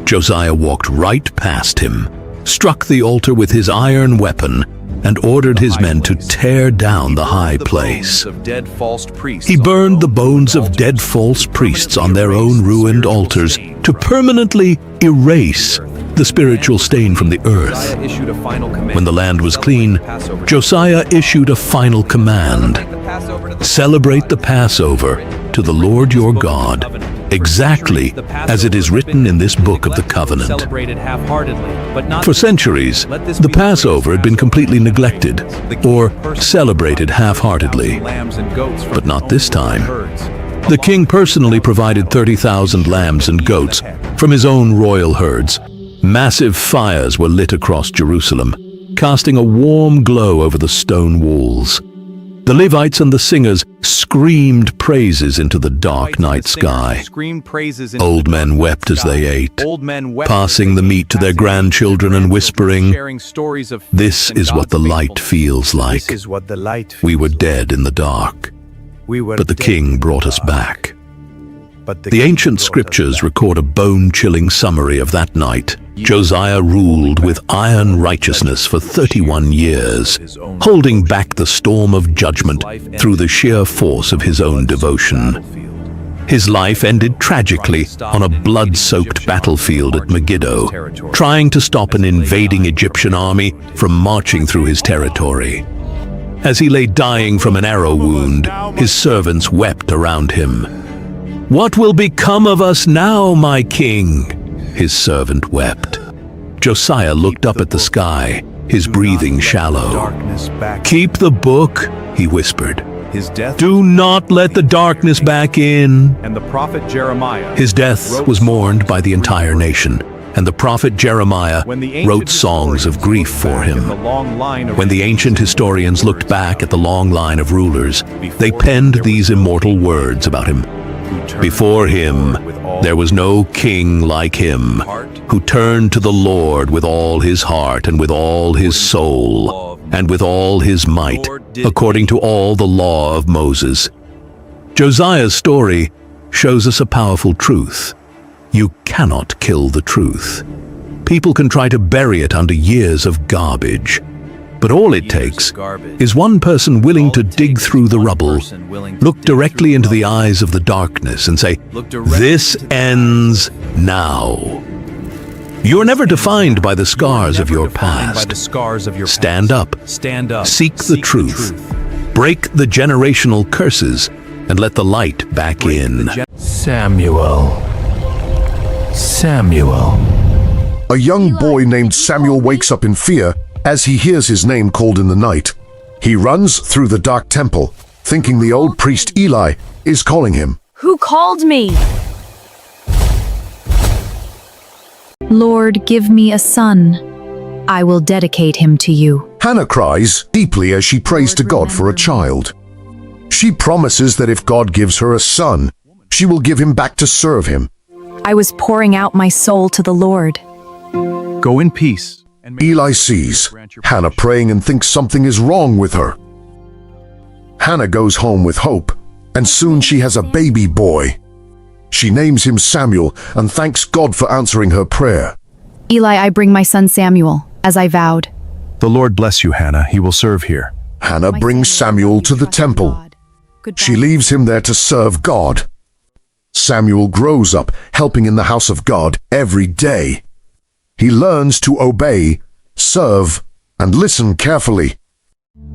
Josiah walked right past him, struck the altar with his iron weapon, and ordered his men to tear down the high place. He burned the bones of dead false priests on their own ruined altars to permanently erase the spiritual stain from the earth. When the land was clean, Josiah issued a final command. Celebrate the Passover to the Lord your God, exactly as it is written in this book of the covenant. For centuries, the Passover had been completely neglected or celebrated half-heartedly, but not this time. The king personally provided 30,000 lambs and goats from his own royal herds. Massive fires were lit across Jerusalem, casting a warm glow over the stone walls. The Levites and the singers screamed praises into the dark night sky. Old men wept as they ate, passing the meat to their grandchildren and whispering, This is what the light feels like. We were dead in the dark, but the king brought us back. The ancient scriptures record a bone-chilling summary of that night. Josiah ruled with iron righteousness for 31 years, holding back the storm of judgment through the sheer force of his own devotion. His life ended tragically on a blood-soaked battlefield at Megiddo, trying to stop an invading Egyptian army from marching through his territory. As he lay dying from an arrow wound, his servants wept around him. "What will become of us now, my king?" his servant wept. Josiah looked up at the sky, his breathing shallow. "Keep the book," he whispered. "Do not let the darkness back in." And the prophet Jeremiah. His death was mourned by the entire nation, and the prophet Jeremiah wrote songs of grief for him. When the ancient historians looked back at the long line of rulers, they penned these immortal words about him. "Before him, there was no king like him, who turned to the Lord with all his heart and with all his soul and with all his might, according to all the law of Moses." Josiah's story shows us a powerful truth. You cannot kill the truth. People can try to bury it under years of garbage. But all it takes is one person willing to dig through the rubble, look directly into the eyes of the darkness and say, "This ends now." You're never defined by the scars of your past. Stand up, seek the truth, break the generational curses, and let the light back in. Samuel. A young boy named Samuel wakes up in fear as he hears his name called in the night. He runs through the dark temple, thinking the old priest Eli is calling him. Who called me? Lord, give me a son. I will dedicate him to you. Hannah cries deeply as she prays to God for a child. She promises that if God gives her a son, she will give him back to serve him. I was pouring out my soul to the Lord. Go in peace. Eli sees Hannah praying and thinks something is wrong with her. Hannah goes home with hope, and soon she has a baby boy. She names him Samuel and thanks God for answering her prayer. Eli, I bring my son Samuel, as I vowed. The Lord bless you, Hannah. He will serve here. Hannah brings Samuel to the temple. She leaves him there to serve God. Samuel grows up helping in the house of God every day. He learns to obey, serve, and listen carefully.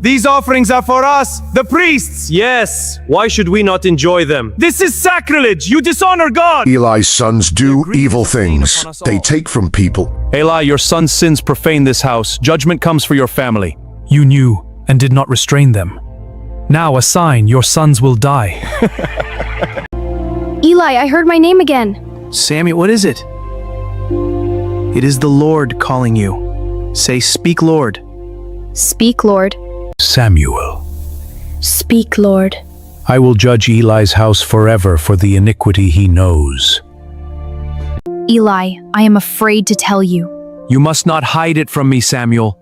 These offerings are for us, the priests. Yes, why should we not enjoy them? This is sacrilege. You dishonor God. Eli's sons do evil things. They take from people. Eli, your son's sins profane this house. Judgment comes for your family. You knew and did not restrain them. Now a sign, your sons will die. Eli, I heard my name again. Samuel, what is it? It is the Lord calling you. Say, "Speak, Lord." Speak, Lord. Samuel. Speak, Lord. I will judge Eli's house forever for the iniquity he knows. Eli, I am afraid to tell you. You must not hide it from me, Samuel.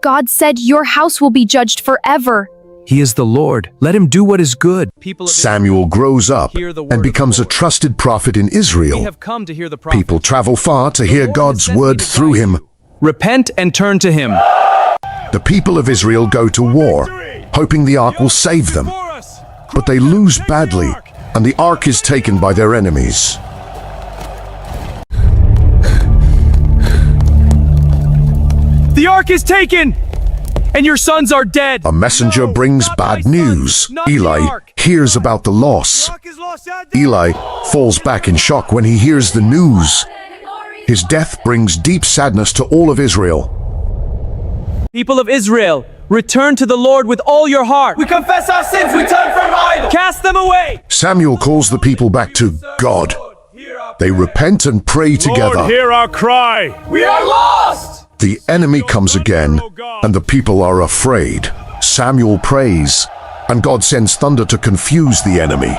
God said your house will be judged forever. He is the Lord. Let him do what is good. Samuel grows up and becomes a trusted prophet in Israel. People travel far to hear God's word through him. Repent and turn to him. The people of Israel go to war, hoping the ark will save them. But they lose badly, and the ark is taken by their enemies. The ark is taken, and your sons are dead. A messenger brings bad news. Eli hears about the loss. Eli falls back in shock when he hears the news. His death brings deep sadness to all of Israel. People of Israel, return to the Lord with all your heart. We confess our sins, we turn from idols. Cast them away. Samuel calls the people back to God. They repent and pray together. Lord, hear our cry. We are lost. The enemy comes again, and the people are afraid. Samuel prays, and God sends thunder to confuse the enemy.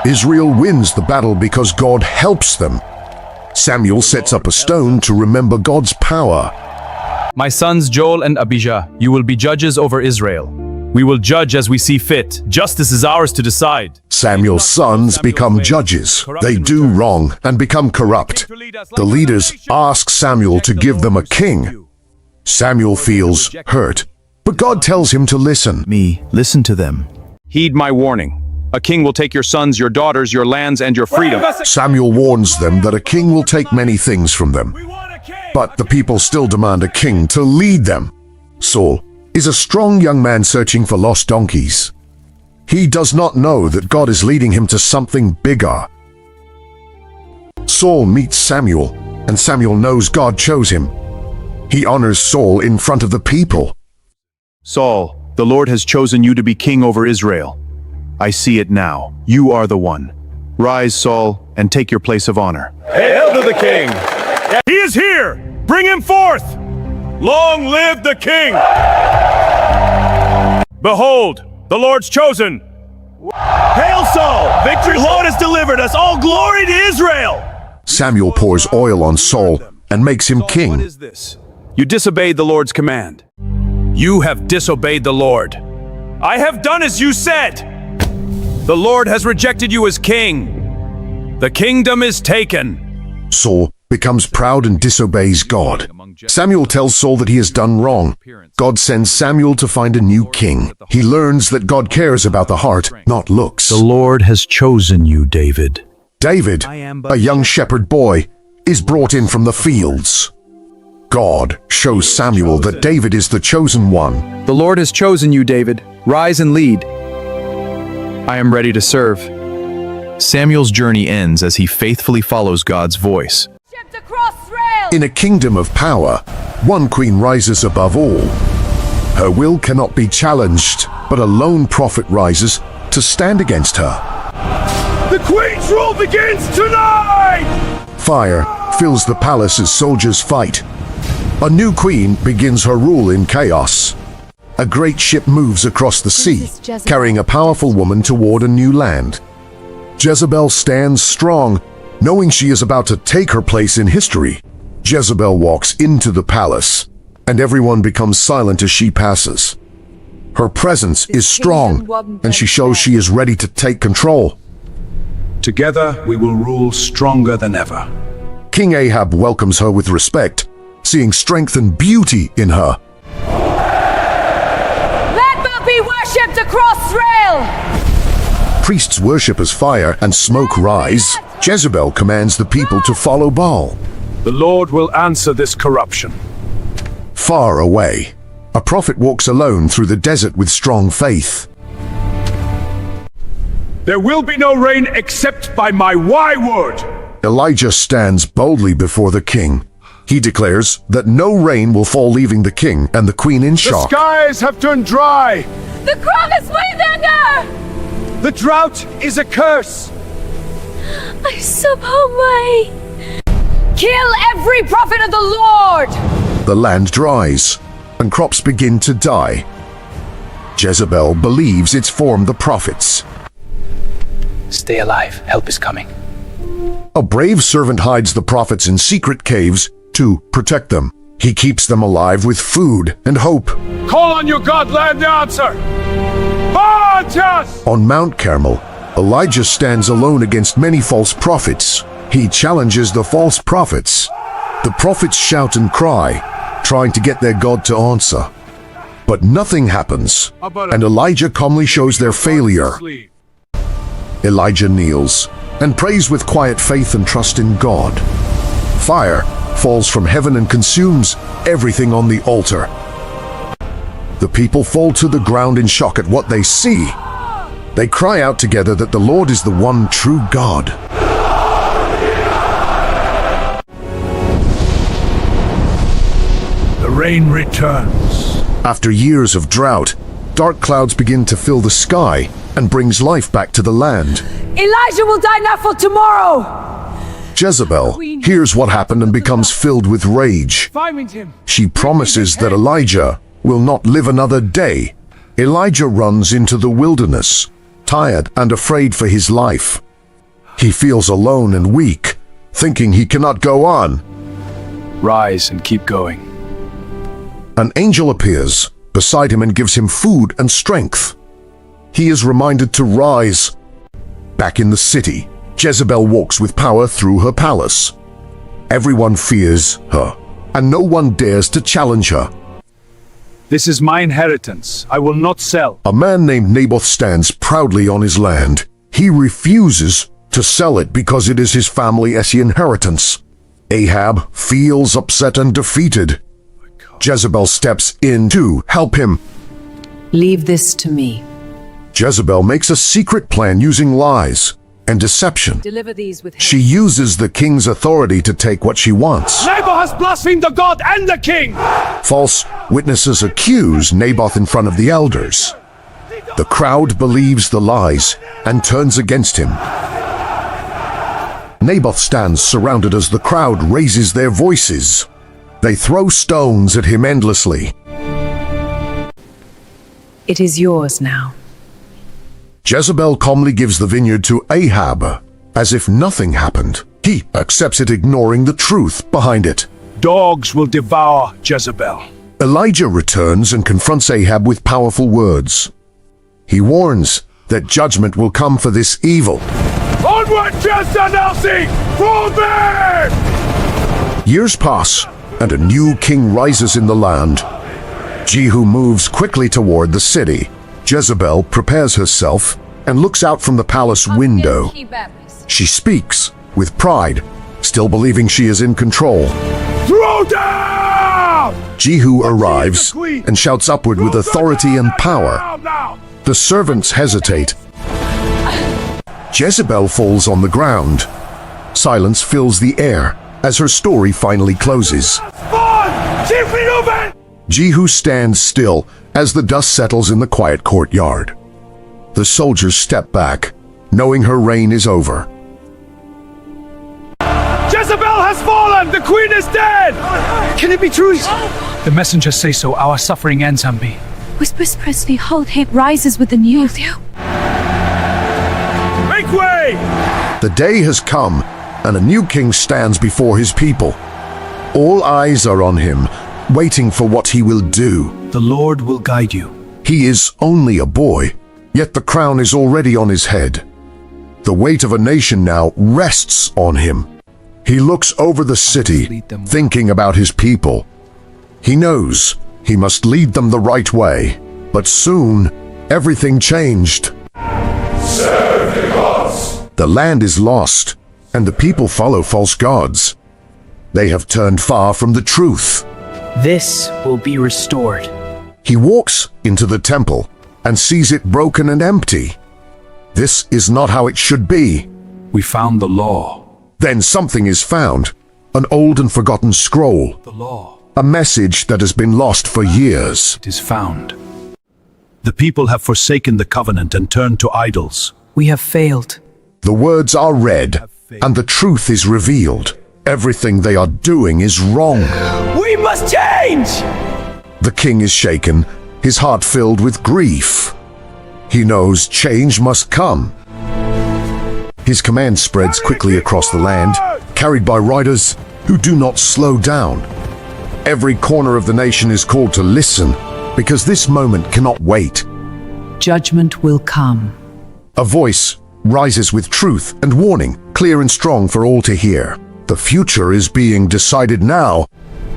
Israel wins the battle because God helps them. Samuel sets up a stone to remember God's power. My sons Joel and Abijah, you will be judges over Israel. We will judge as we see fit. Justice is ours to decide. Samuel's sons become judges. They do wrong and become corrupt. The leaders ask Samuel to give them a king. Samuel feels hurt, but God tells him to listen. Listen to them. Heed my warning. A king will take your sons, your daughters, your lands, and your freedom. Samuel warns them that a king will take many things from them. But the people still demand a king to lead them. Saul is a strong young man searching for lost donkeys. He does not know that God is leading him to something bigger. Saul meets Samuel, and Samuel knows God chose him. He honors Saul in front of the people. Saul, the Lord has chosen you to be king over Israel. I see it now. You are the one. Rise, Saul, and take your place of honor. Hail to the king! He is here! Bring him forth! Long live the king! Behold, the Lord's chosen! Hail Saul! Victory! The Lord has delivered us! All glory to Israel! Samuel pours oil on Saul and makes him king. What is this? You disobeyed the Lord's command. You have disobeyed the Lord. I have done as you said. The Lord has rejected you as king. The kingdom is taken. Saul becomes proud and disobeys God. Samuel tells Saul that he has done wrong. God sends Samuel to find a new king. He learns that God cares about the heart, not looks. The Lord has chosen you, David. David, a young shepherd boy, is brought in from the fields. God shows Samuel that David is the chosen one. The Lord has chosen you, David. Rise and lead. I am ready to serve. Samuel's journey ends as he faithfully follows God's voice. In a kingdom of power, one queen rises above all. Her will cannot be challenged, but a lone prophet rises to stand against her. The Queen's rule begins tonight! Fire fills the palace as soldiers fight. A new queen begins her rule in chaos. A great ship moves across the sea, carrying a powerful woman toward a new land. Jezebel stands strong, knowing she is about to take her place in history. Jezebel walks into the palace, and everyone becomes silent as she passes. Her presence is strong, and she shows she is ready to take control. Together we will rule stronger than ever. King Ahab welcomes her with respect, seeing strength and beauty in her. Let Baal be worshipped across Israel! Priests worship as fire and smoke rise. Jezebel commands the people to follow Baal. The Lord will answer this corruption. Far away, a prophet walks alone through the desert with strong faith. There will be no rain except by my word. Elijah stands boldly before the king. He declares that no rain will fall, leaving the king and the queen in shock. The skies have turned dry. The crop is wither! The drought is a curse. I subaway. Kill every prophet of the Lord! The land dries, and crops begin to die. Jezebel believes it's formed the prophets. Stay alive, help is coming. A brave servant hides the prophets in secret caves to protect them. He keeps them alive with food and hope. Call on your God, land answer! Just! On Mount Carmel, Elijah stands alone against many false prophets. He challenges the false prophets. The prophets shout and cry, trying to get their God to answer. But nothing happens, and Elijah calmly shows their failure. Elijah kneels and prays with quiet faith and trust in God. Fire falls from heaven and consumes everything on the altar. The people fall to the ground in shock at what they see. They cry out together that the Lord is the one true God. The rain returns. After years of drought, dark clouds begin to fill the sky and brings life back to the land. Elijah will die now for tomorrow! Jezebel hears what happened and becomes filled with rage. She promises that Elijah will not live another day. Elijah runs into the wilderness, tired and afraid for his life. He feels alone and weak, thinking he cannot go on. Rise and keep going. An angel appears beside him and gives him food and strength. He is reminded to rise. Back in the city, Jezebel walks with power through her palace. Everyone fears her, and no one dares to challenge her. This is my inheritance. I will not sell. A man named Naboth stands proudly on his land. He refuses to sell it because it is his family's inheritance. Ahab feels upset and defeated. Jezebel steps in to help him. Leave this to me. Jezebel makes a secret plan using lies and deception. Deliver these with She uses the king's authority to take what she wants. Naboth has blasphemed the God and the king! False witnesses accuse Naboth in front of the elders. The crowd believes the lies and turns against him. Naboth stands surrounded as the crowd raises their voices. They throw stones at him endlessly. It is yours now. Jezebel calmly gives the vineyard to Ahab, as if nothing happened. He accepts it, ignoring the truth behind it. Dogs will devour Jezebel. Elijah returns and confronts Ahab with powerful words. He warns that judgment will come for this evil. Onward, Jephthah! Fall back! Years pass, and a new king rises in the land. Jehu moves quickly toward the city. Jezebel prepares herself and looks out from the palace window. She speaks with pride, still believing she is in control. Throw down! Jehu arrives and shouts upward with authority and power. The servants hesitate. Jezebel falls on the ground. Silence fills the air as her story finally closes. Jehu stands still as the dust settles in the quiet courtyard. The soldiers step back, knowing her reign is over. Jezebel has fallen! The queen is dead! Can it be true? The messengers say so. Our suffering ends, Ambi. Whispers Presley, whole hate rises with the news. Make way! The day has come, and a new king stands before his people. All eyes are on him, waiting for what he will do. The Lord will guide you. He is only a boy, yet the crown is already on his head. The weight of a nation now rests on him. He looks over the city, thinking about his people. He knows he must lead them the right way, but soon everything changed. Serve the gods! The land is lost, and the people follow false gods. They have turned far from the truth. This will be restored. He walks into the temple and sees it broken and empty. This is not how it should be. We found the law. Then something is found, an old and forgotten scroll, The law. a message that has been lost for years. It is found. The people have forsaken the covenant and turned to idols. We have failed. The words are read, and the truth is revealed. Everything they are doing is wrong. We must change! The king is shaken, his heart filled with grief. He knows change must come. His command spreads quickly across the land, carried by riders who do not slow down. Every corner of the nation is called to listen, because this moment cannot wait. Judgment will come. A voice rises with truth and warning, clear and strong for all to hear. The future is being decided now.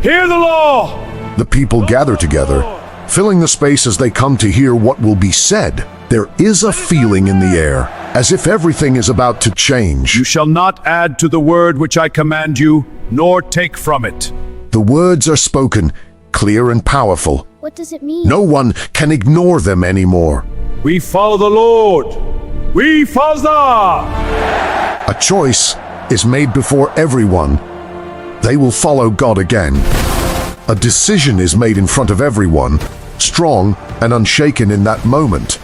Hear the law! The people gather together, filling the space as they come to hear what will be said. There is a feeling in the air, as if everything is about to change. You shall not add to the word which I command you, nor take from it. The words are spoken, clear and powerful. What does it mean? No one can ignore them anymore. We follow the Lord! We follow! A choice is made before everyone. They will follow God again. A decision is made in front of everyone, strong and unshaken in that moment.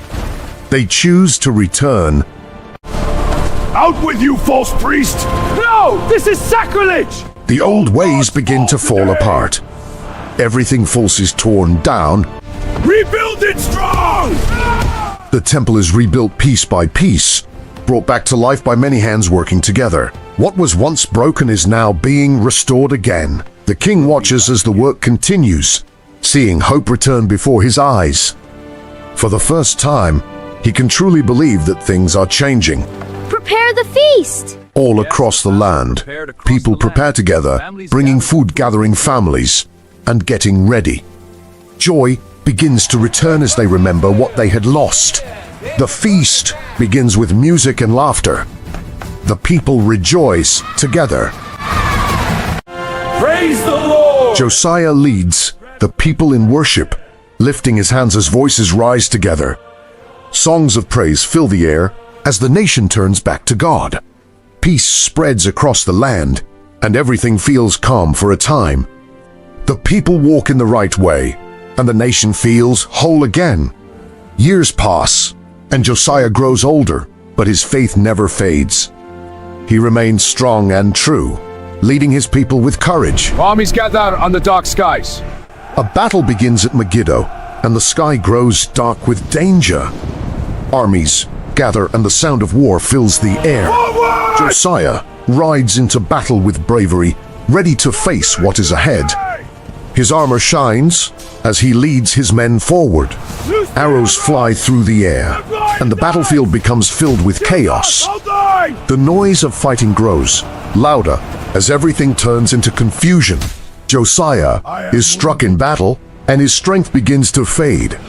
They choose to return. Out with you, false priest! No! This is sacrilege! The old ways begin to fall apart. Everything false is torn down. Rebuild it strong! The temple is rebuilt piece by piece, brought back to life by many hands working together. What was once broken is now being restored again. The king watches as the work continues, seeing hope return before his eyes. For the first time, he can truly believe that things are changing. Prepare the feast! All across the land, people prepare together, bringing food, gathering families, and getting ready. Joy begins to return as they remember what they had lost. The feast begins with music and laughter. The people rejoice together. Praise the Lord! Josiah leads the people in worship, lifting his hands as voices rise together. Songs of praise fill the air as the nation turns back to God. Peace spreads across the land, and everything feels calm for a time. The people walk in the right way, and the nation feels whole again. Years pass, and Josiah grows older, but his faith never fades. He remains strong and true, leading his people with courage. Armies gather on the dark skies. A battle begins at Megiddo, and the sky grows dark with danger. Armies gather, and the sound of war fills the air. Forward! Josiah rides into battle with bravery, ready to face what is ahead. His armor shines as he leads his men forward. Arrows fly through the air, and the battlefield becomes filled with chaos. The noise of fighting grows louder as everything turns into confusion. Josiah is struck in battle, and his strength begins to fade.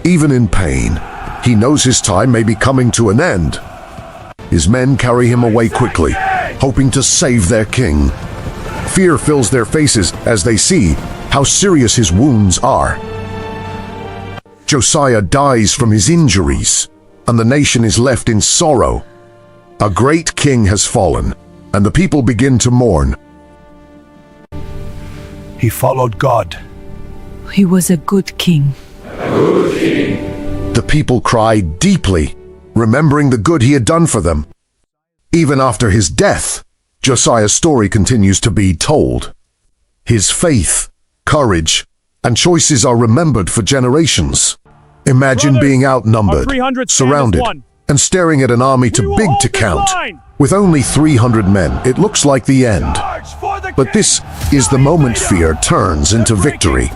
Even in pain, he knows his time may be coming to an end. His men carry him away quickly, hoping to save their king. Fear fills their faces as they see how serious his wounds are. Josiah dies from his injuries, and the nation is left in sorrow. A great king has fallen, and the people begin to mourn. He followed God. He was a good king. The people cry deeply, remembering the good he had done for them. Even after his death, Josiah's story continues to be told. His faith, courage, and choices are remembered for generations. Imagine being outnumbered, surrounded, and staring at an army too big to count. With only 300 men, it looks like the end. But this is the moment fear turns into victory.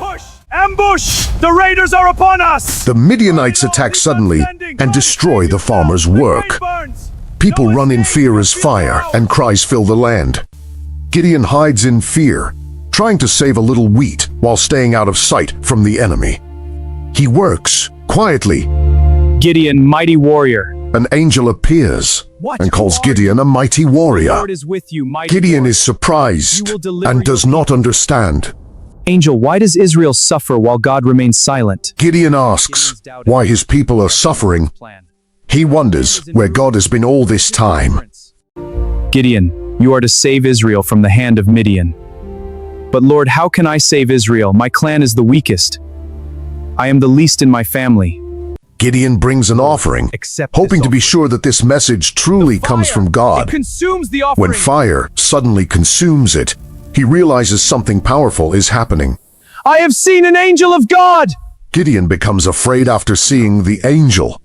Ambush! The raiders are upon us! The Midianites attack suddenly and destroy the farmers' work. People run in fear as fire and cries fill the land. Gideon hides in fear, trying to save a little wheat while staying out of sight from the enemy. He works quietly. Gideon, mighty warrior. An angel appears and calls Gideon a mighty warrior. Gideon is surprised and does not understand. Angel, why does Israel suffer while God remains silent? Gideon asks why his people are suffering. He wonders where God has been all this time. Gideon, you are to save Israel from the hand of Midian. But Lord, how can I save Israel? My clan is the weakest. I am the least in my family. Gideon brings an offering, hoping to be sure that this message truly comes from God. When fire suddenly consumes it, he realizes something powerful is happening. I have seen an angel of God! Gideon becomes afraid after seeing the angel.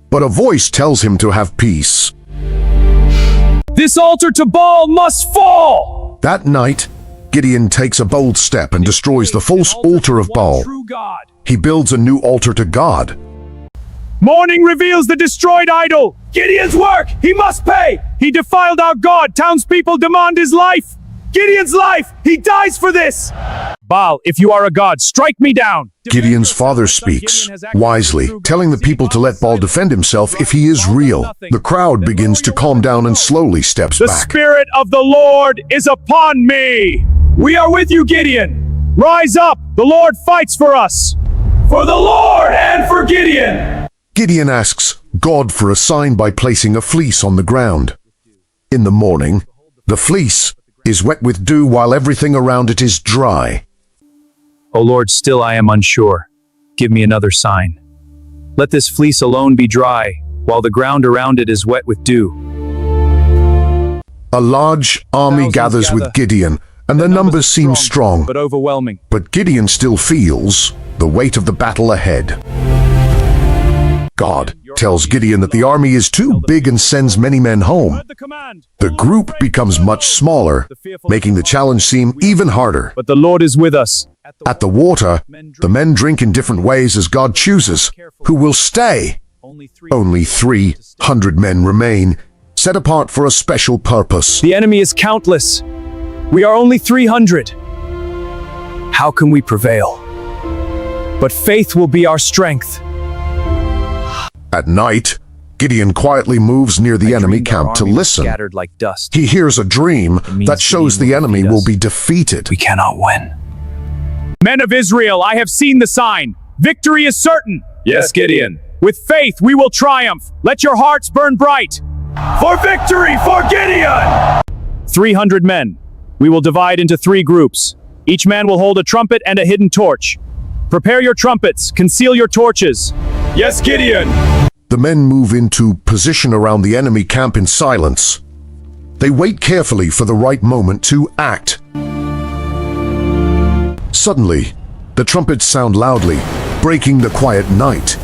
But a voice tells him to have peace. This altar to Baal must fall! That night, Gideon takes a bold step and destroys the false altar of Baal. He builds a new altar to God. Morning reveals the destroyed idol! Gideon's work! He must pay! He defiled our God! Townspeople demand his life! Gideon's life! He dies for this! Baal, if you are a god, strike me down! Gideon's father speaks, wisely, telling the people to let Baal defend himself if he is real. The crowd begins to calm down and slowly steps The back. Spirit of the Lord is upon me! We are with you, Gideon! Rise up! The Lord fights for us! For the Lord and for Gideon! Gideon asks God for a sign by placing a fleece on the ground. In the morning, the fleece is wet with dew while everything around it is dry. O Lord, still I am unsure. Give me another sign. Let this fleece alone be dry, while the ground around it is wet with dew. A large army gathers with Gideon, and their numbers seem strong, but overwhelming. But Gideon still feels the weight of the battle ahead. God tells Gideon that the army is too big and sends many men home. The group becomes much smaller, making the challenge seem even harder. But the Lord is with us. At the water, the men drink in different ways as God chooses who will stay. Only 300 men remain, set apart for a special purpose. The enemy is countless. We are only 300. How can we prevail? but faith will be our strength. At night, Gideon quietly moves near the enemy camp to listen. Scattered like dust. He hears a dream that shows the enemy will be defeated. We cannot win. Men of Israel, I have seen the sign. Victory is certain. Yes, Gideon. With faith, we will triumph. Let your hearts burn bright. For victory, for Gideon! 300 men. We will divide into 3 groups. Each man will hold a trumpet and a hidden torch. Prepare your trumpets. Conceal your torches. Yes, Gideon! The men move into position around the enemy camp in silence. They wait carefully for the right moment to act. Suddenly, the trumpets sound loudly, breaking the quiet night.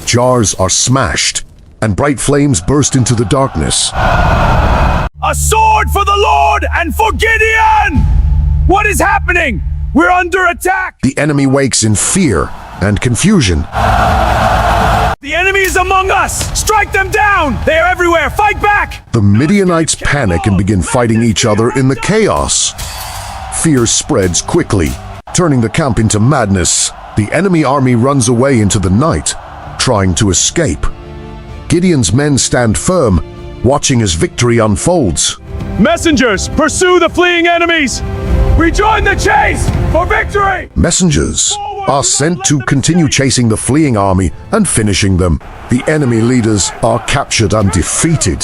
Jars are smashed, and bright flames burst into the darkness. A sword for the Lord and for Gideon! What is happening? We're under attack! The enemy wakes in fear and confusion. The enemy is among us! Strike them down! They are everywhere! Fight back! The Midianites panic and begin fighting each other in the chaos. Fear spreads quickly, turning the camp into madness. The enemy army runs away into the night, trying to escape. Gideon's men stand firm, watching as victory unfolds. Messengers, pursue the fleeing enemies! We join the chase for victory! Messengers are sent to continue chasing the fleeing army and finishing them. The enemy leaders are captured and defeated.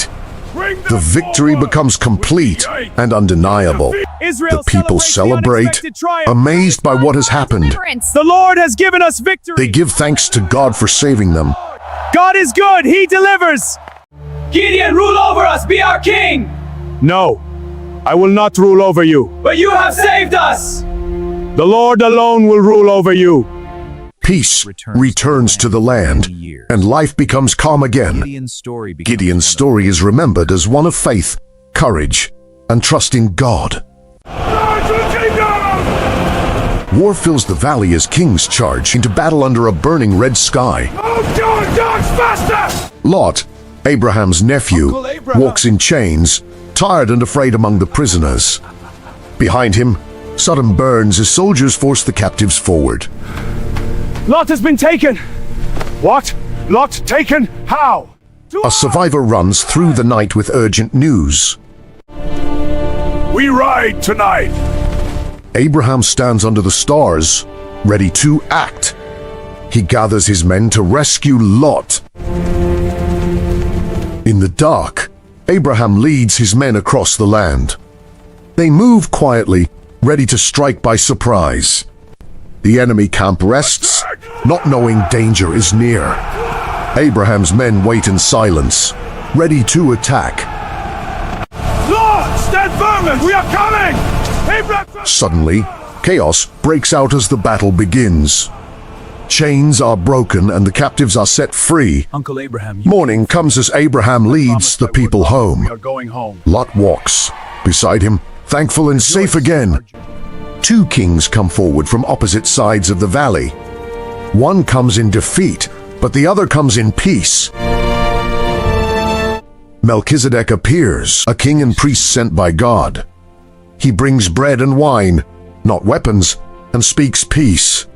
The victory becomes complete and undeniable. The people celebrate, amazed by what has happened. The Lord has given us victory. They give thanks to God for saving them. God is good. He delivers. Gideon, rule over us! Be our king! No, I will not rule over you. But you have saved us! The Lord alone will rule over you. Peace returns to the land, and life becomes calm again. Gideon's story is remembered as one of faith, courage, and trust in God. War fills the valley as kings charge into battle under a burning red sky. Dogs, faster! Lot, Abraham's nephew, walks in chains, tired and afraid among the prisoners. Behind him, Sodom burns as soldiers force the captives forward. Lot has been taken! What? Lot taken? How? A survivor runs through the night with urgent news. We ride tonight! Abraham stands under the stars, ready to act. He gathers his men to rescue Lot. In the dark, Abraham leads his men across the land. They move quietly, ready to strike by surprise. The enemy camp rests, not knowing danger is near. Abraham's men wait in silence, ready to attack. Lord, stand firm! We are coming! Abraham! Suddenly, chaos breaks out as the battle begins. Chains are broken and the captives are set free. Uncle Abraham, Morning comes as Abraham leads the people home. we are going home. Lot walks beside him, thankful and safe again. 2 kings come forward from opposite sides of the valley. One comes in defeat, but the other comes in peace. Melchizedek appears, a king and priest sent by God. He brings bread and wine, not weapons, and speaks peace.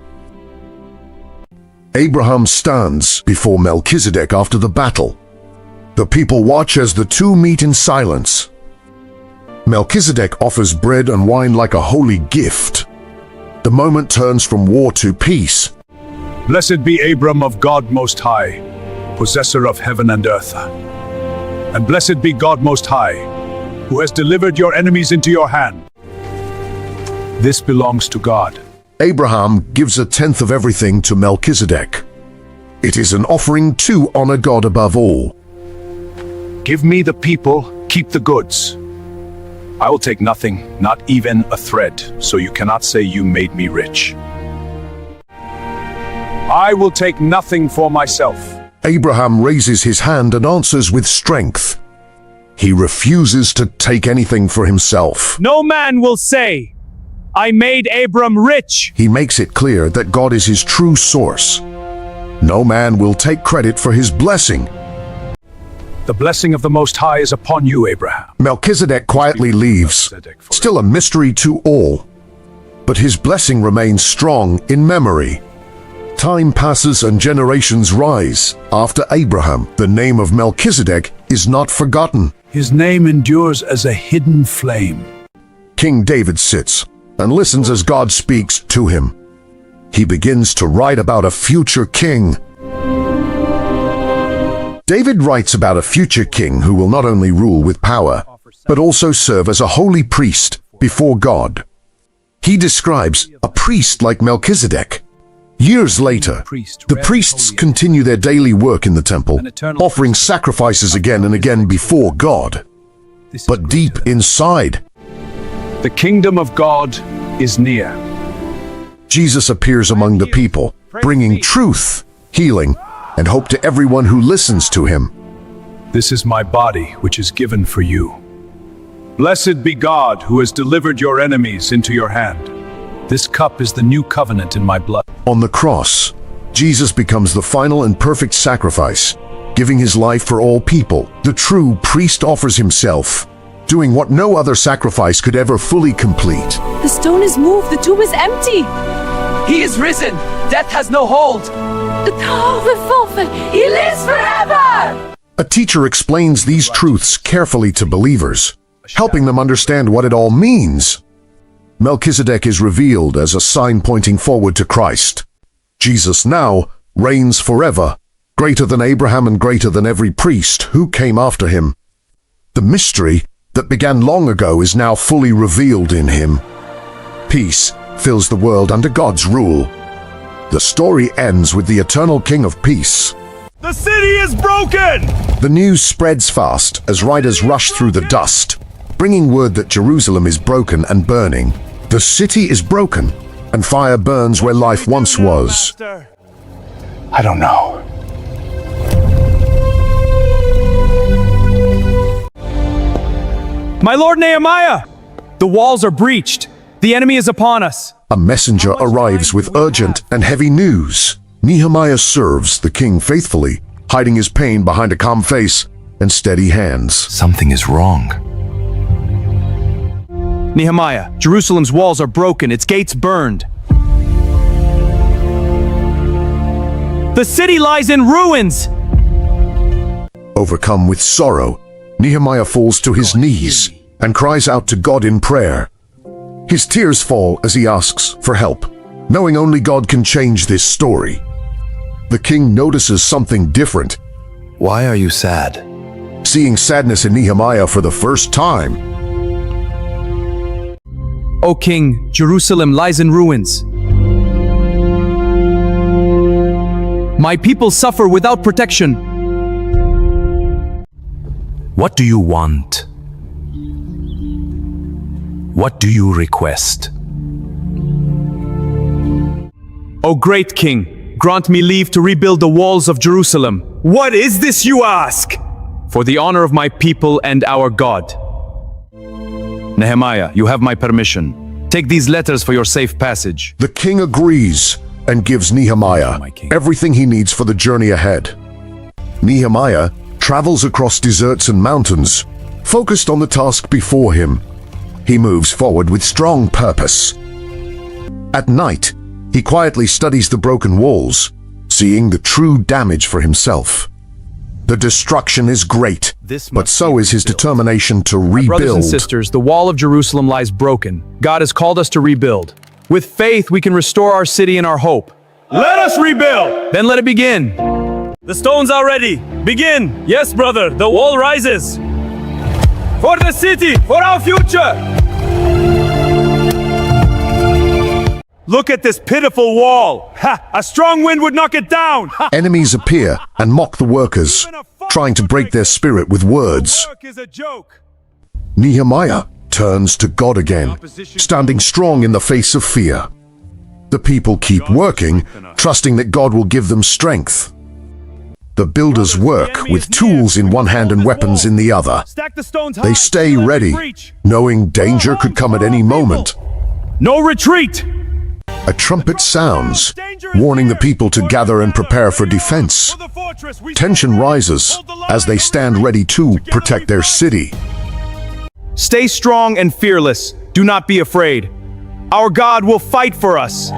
Abraham stands before Melchizedek after the battle. The people watch as the two meet in silence. Melchizedek offers bread and wine like a holy gift. The moment turns from war to peace. Blessed be Abram of God Most High, possessor of heaven and earth. And blessed be God Most High, who has delivered your enemies into your hand. This belongs to God. Abraham gives 1/10 of everything to Melchizedek. It is an offering to honor God above all. Give me the people, keep the goods. I will take nothing, not even a thread, so you cannot say you made me rich. I will take nothing for myself. Abraham raises his hand and answers with strength. He refuses to take anything for himself. No man will say, I made Abram rich. He makes it clear that God is his true source. No man will take credit for his blessing. The blessing of the Most High is upon you, Abraham. Melchizedek quietly leaves, still a mystery to all. But his blessing remains strong in memory. Time passes and generations rise. After Abraham, the name of Melchizedek is not forgotten. His name endures as a hidden flame. King David sits and listens as God speaks to him. He begins to write about a future king. David writes about a future king who will not only rule with power, but also serve as a holy priest before God. He describes a priest like Melchizedek. Years later, the priests continue their daily work in the temple, offering sacrifices again and again before God. But deep inside, the kingdom of God is near. Jesus appears among the people, bringing truth, healing, and hope to everyone who listens to him. This is my body, which is given for you. Blessed be God, who has delivered your enemies into your hand. This cup is the new covenant in my blood. On the cross, Jesus becomes the final and perfect sacrifice, giving his life for all people. The true priest offers himself, doing what no other sacrifice could ever fully complete. The stone is moved. The tomb is empty. He is risen. Death has no hold. He lives forever! A teacher explains these truths carefully to believers, helping them understand what it all means. Melchizedek is revealed as a sign pointing forward to Christ. Jesus now reigns forever, greater than Abraham and greater than every priest who came after him. The mystery that began long ago is now fully revealed in him. Peace fills the world under God's rule. The story ends with the eternal King of Peace. The city is broken! The news spreads fast as riders rush through the dust, bringing word that Jerusalem is broken and burning. The city is broken, and fire burns where life once was. I don't know. My lord Nehemiah! The walls are breached. The enemy is upon us. A messenger arrives with urgent and heavy news. Nehemiah serves the king faithfully, hiding his pain behind a calm face and steady hands. Something is wrong. Nehemiah, Jerusalem's walls are broken, its gates burned. The city lies in ruins! Overcome with sorrow, Nehemiah falls to his knees and cries out to God in prayer. His tears fall as he asks for help, knowing only God can change this story. The king notices something different. Why are you sad? Seeing sadness in Nehemiah for the first time. O king, Jerusalem lies in ruins. My people suffer without protection. What do you want? What do you request? O great king, grant me leave to rebuild the walls of Jerusalem. What is this you ask? For the honor of my people and our God. Nehemiah, you have my permission. Take these letters for your safe passage. The king agrees and gives Nehemiah everything he needs for the journey ahead. Nehemiah travels across deserts and mountains, focused on the task before him. He moves forward with strong purpose. At night, he quietly studies the broken walls, seeing the true damage for himself. The destruction is great, but so is his determination to rebuild. Brothers and sisters, the wall of Jerusalem lies broken. God has called us to rebuild. With faith, we can restore our city and our hope. Let us rebuild! Then let it begin. The stones are ready. Begin. Yes, brother, the wall rises. For the city, for our future. Look at this pitiful wall. Ha! A strong wind would knock it down. Ha. Enemies appear and mock the workers, trying to break their spirit with words. Work is a joke. Nehemiah turns to God again, standing strong in the face of fear. The people keep working, trusting that God will give them strength. The builders work with tools in one hand and weapons in the other. They stay ready, knowing danger could come at any moment. No retreat! A trumpet sounds, warning the people to gather and prepare for defense. Tension rises as they stand ready to protect their city. Stay strong and fearless. Do not be afraid. Our God will fight for us.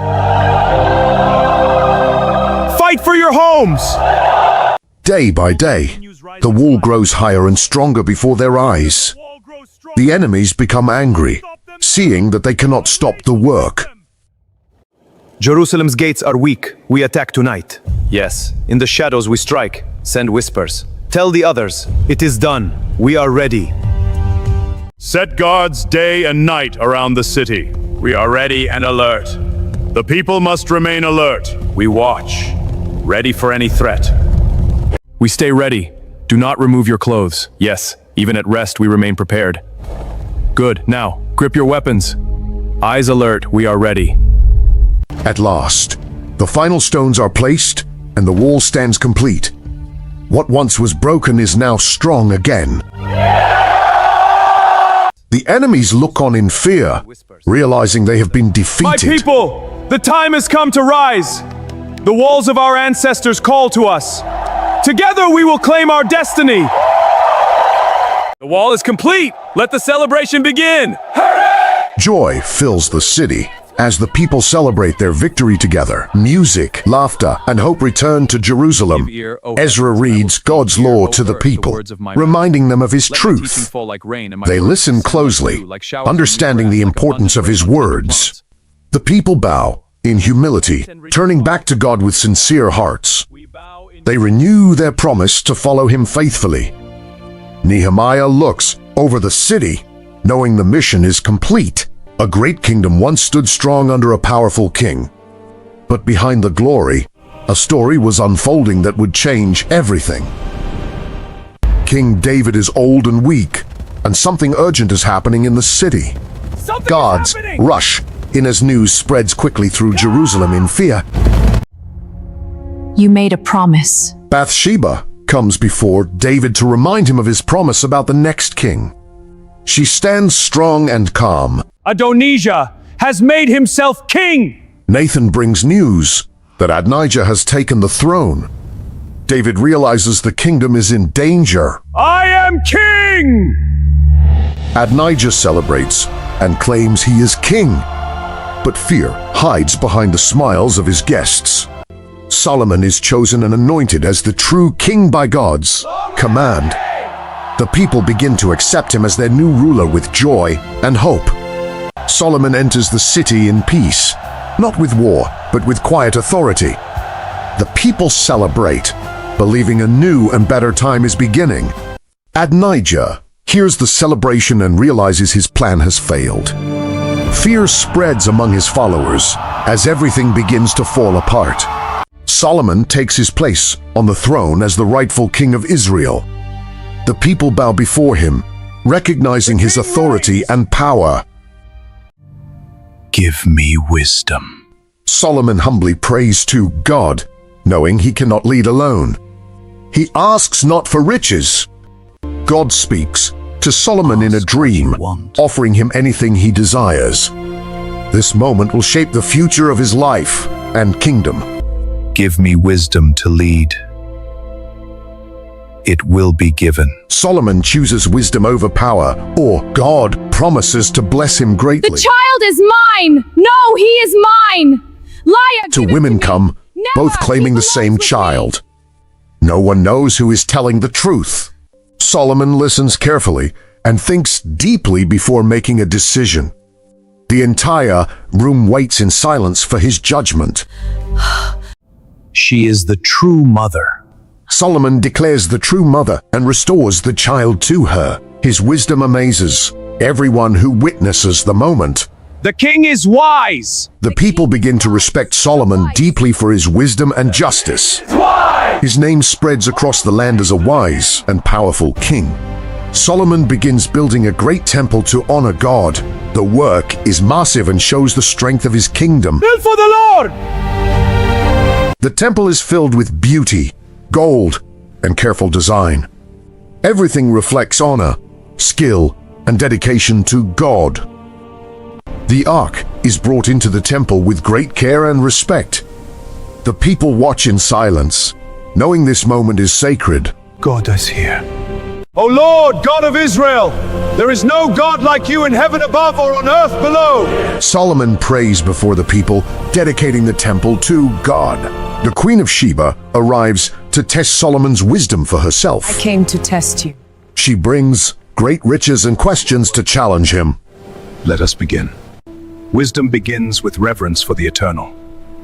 for your homes! Day by day, the wall grows higher and stronger before their eyes. The enemies become angry, seeing that they cannot stop the work. Jerusalem's gates are weak. We attack tonight. Yes, in the shadows we strike. Send whispers. Tell the others, it is done. We are ready. Set guards day and night around the city. We are ready and alert. The people must remain alert. We watch, ready for any threat. We stay ready. Do not remove your clothes. Yes, even at rest we remain prepared. Good, now, grip your weapons. Eyes alert, we are ready. At last, the final stones are placed and the wall stands complete. What once was broken is now strong again. The enemies look on in fear, realizing they have been defeated. My people, the time has come to rise. The walls of our ancestors call to us. Together we will claim our destiny. The wall is complete. Let the celebration begin. Hooray! Joy fills the city as the people celebrate their victory together. Music, laughter, and hope return to Jerusalem. Ezra reads God's law to the people, reminding them of His truth. They listen closely, understanding the importance of His words. The people bow in humility, turning back to God with sincere hearts. They renew their promise to follow Him faithfully. Nehemiah looks over the city, knowing the mission is complete. A great kingdom once stood strong under a powerful king. But behind the glory, a story was unfolding that would change everything. King David is old and weak, and something urgent is happening in the city. Guards rush in as news spreads quickly through Jerusalem in fear. You made a promise. Bathsheba comes before David to remind him of his promise about the next king. She stands strong and calm. Adonijah has made himself king! Nathan brings news that Adonijah has taken the throne. David realizes the kingdom is in danger. I am king! Adonijah celebrates and claims he is king. But fear hides behind the smiles of his guests. Solomon is chosen and anointed as the true king by God's command. The people begin to accept him as their new ruler with joy and hope. Solomon enters the city in peace, not with war, but with quiet authority. The people celebrate, believing a new and better time is beginning. Adonijah hears the celebration and realizes his plan has failed. Fear spreads among his followers as everything begins to fall apart. Solomon takes his place on the throne as the rightful king of Israel. The people bow before him, recognizing his authority and power. Give me wisdom. Solomon humbly prays to God, knowing he cannot lead alone. He asks not for riches. God speaks to Solomon in a dream, offering him anything he desires. This moment will shape the future of his life and kingdom. Give me wisdom to lead. It will be given. Solomon chooses wisdom over power, or God promises to bless him greatly. The child is mine! No, he is mine! Liar! Two women come, both claiming the same child. No one knows who is telling the truth. Solomon listens carefully and thinks deeply before making a decision. The entire room waits in silence for his judgment. She is the true mother. Solomon declares the true mother and restores the child to her. His wisdom amazes everyone who witnesses the moment. The king is wise! The people begin to respect Solomon deeply for his wisdom and justice. His name spreads across the land as a wise and powerful king. Solomon begins building a great temple to honor God. The work is massive and shows the strength of his kingdom. Build for the Lord! The temple is filled with beauty, gold, and careful design. Everything reflects honor, skill, and dedication to God. The ark is brought into the temple with great care and respect. The people watch in silence, knowing this moment is sacred. God is here. O Lord, God of Israel, There is no God like you in heaven above or on earth below. Solomon prays before the people, dedicating the temple to God. The Queen of Sheba arrives to test Solomon's wisdom for herself. I came to test you. She brings great riches and questions to challenge him. Let us begin. Wisdom begins with reverence for the eternal.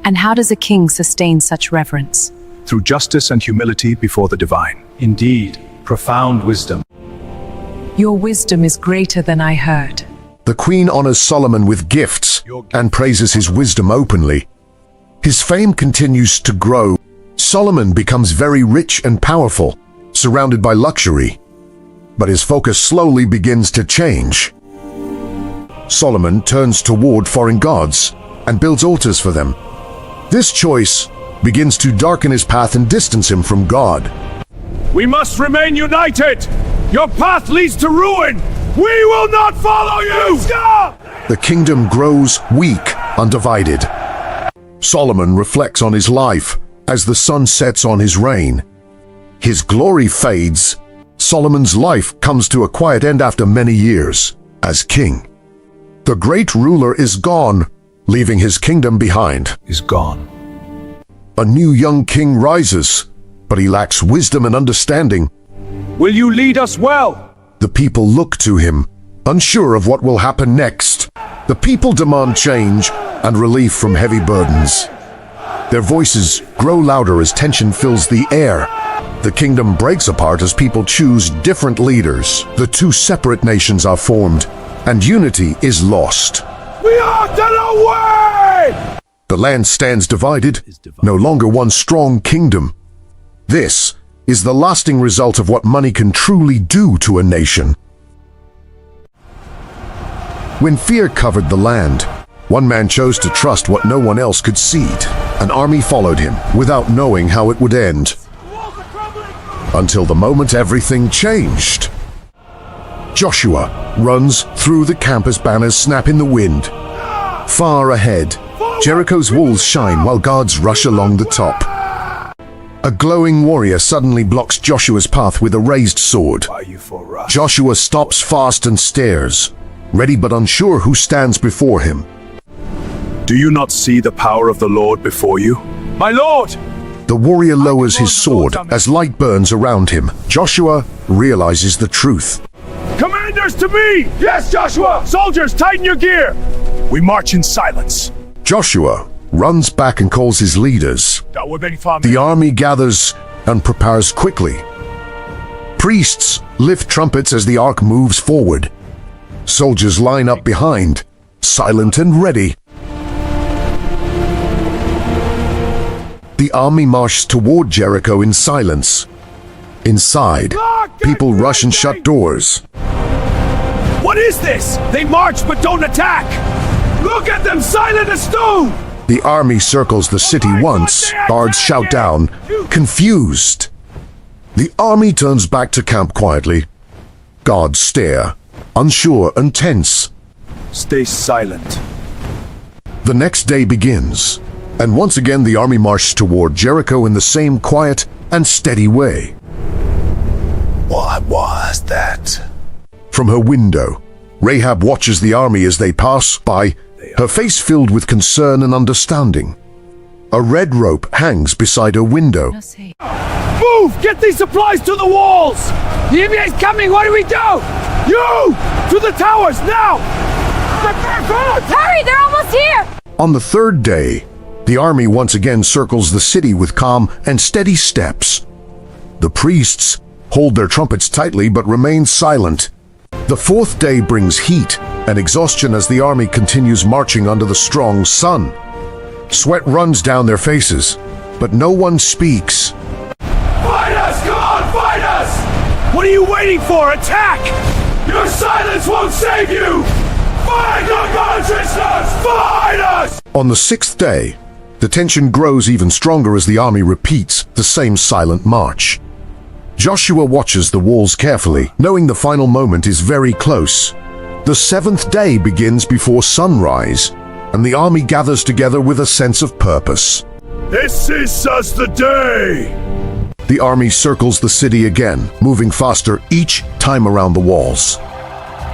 And how does a king sustain such reverence? Through justice and humility before the divine. Indeed, profound wisdom. Your wisdom is greater than I heard. The queen honors Solomon with gifts and praises his wisdom openly. His fame continues to grow. Solomon becomes very rich and powerful, surrounded by luxury. But his focus slowly begins to change. Solomon turns toward foreign gods and builds altars for them. This choice begins to darken his path and distance him from God. We must remain united! Your path leads to ruin! We will not follow you! Stop! The kingdom grows weak, undivided. Solomon reflects on his life as the sun sets on his reign. His glory fades. Solomon's life comes to a quiet end after many years as king. The great ruler is gone, leaving his kingdom behind. A new young king rises, but he lacks wisdom and understanding. Will you lead us well? The people look to him, unsure of what will happen next. The people demand change and relief from heavy burdens. Their voices grow louder as tension fills the air. The kingdom breaks apart as people choose different leaders. The two separate nations are formed, and unity is lost. We are away! The land stands divided, no longer one strong kingdom. This is the lasting result of what money can truly do to a nation. When fear covered the land, one man chose to trust what no one else could see. An army followed him without knowing how it would end. Until the moment everything changed. Joshua runs through the camp as banners snap in the wind. Far ahead, Jericho's walls shine while guards rush along the top. A glowing warrior suddenly blocks Joshua's path with a raised sword. Joshua stops fast and stares, ready but unsure who stands before him. Do you not see the power of the Lord before you? My lord! The warrior lowers his sword as light burns around him. Joshua realizes the truth. Commanders to me! Yes, Joshua! Soldiers, tighten your gear! We march in silence. Joshua runs back and calls his leaders. The army gathers and prepares quickly. Priests lift trumpets as the ark moves forward. Soldiers line up behind, silent and ready. The army marches toward Jericho in silence. Inside, people rush and shut doors. What is this? They march but don't attack! Look at them, silent as stone! The army circles the city once. Guards shout down, confused. The army turns back to camp quietly. Guards stare, unsure and tense. Stay silent. The next day begins, and once again the army marches toward Jericho in the same quiet and steady way. What was that? From her window, Rahab watches the army as they pass by, her face filled with concern and understanding. A red rope hangs beside her window. Move! Get these supplies to the walls! The enemy is coming! What do we do? You! To the towers, now! Hurry! They're almost here! On the third day, the army once again circles the city with calm and steady steps. The priests hold their trumpets tightly but remain silent. The fourth day brings heat and exhaustion as the army continues marching under the strong sun. Sweat runs down their faces, but no one speaks. Fight us! Come on, fight us! What are you waiting for? Attack! Your silence won't save you! Fight the consciousness! Fight us! On the sixth day, the tension grows even stronger as the army repeats the same silent march. Joshua watches the walls carefully, knowing the final moment is very close. The seventh day begins before sunrise, and the army gathers together with a sense of purpose. This is us the day! The army circles the city again, moving faster each time around the walls.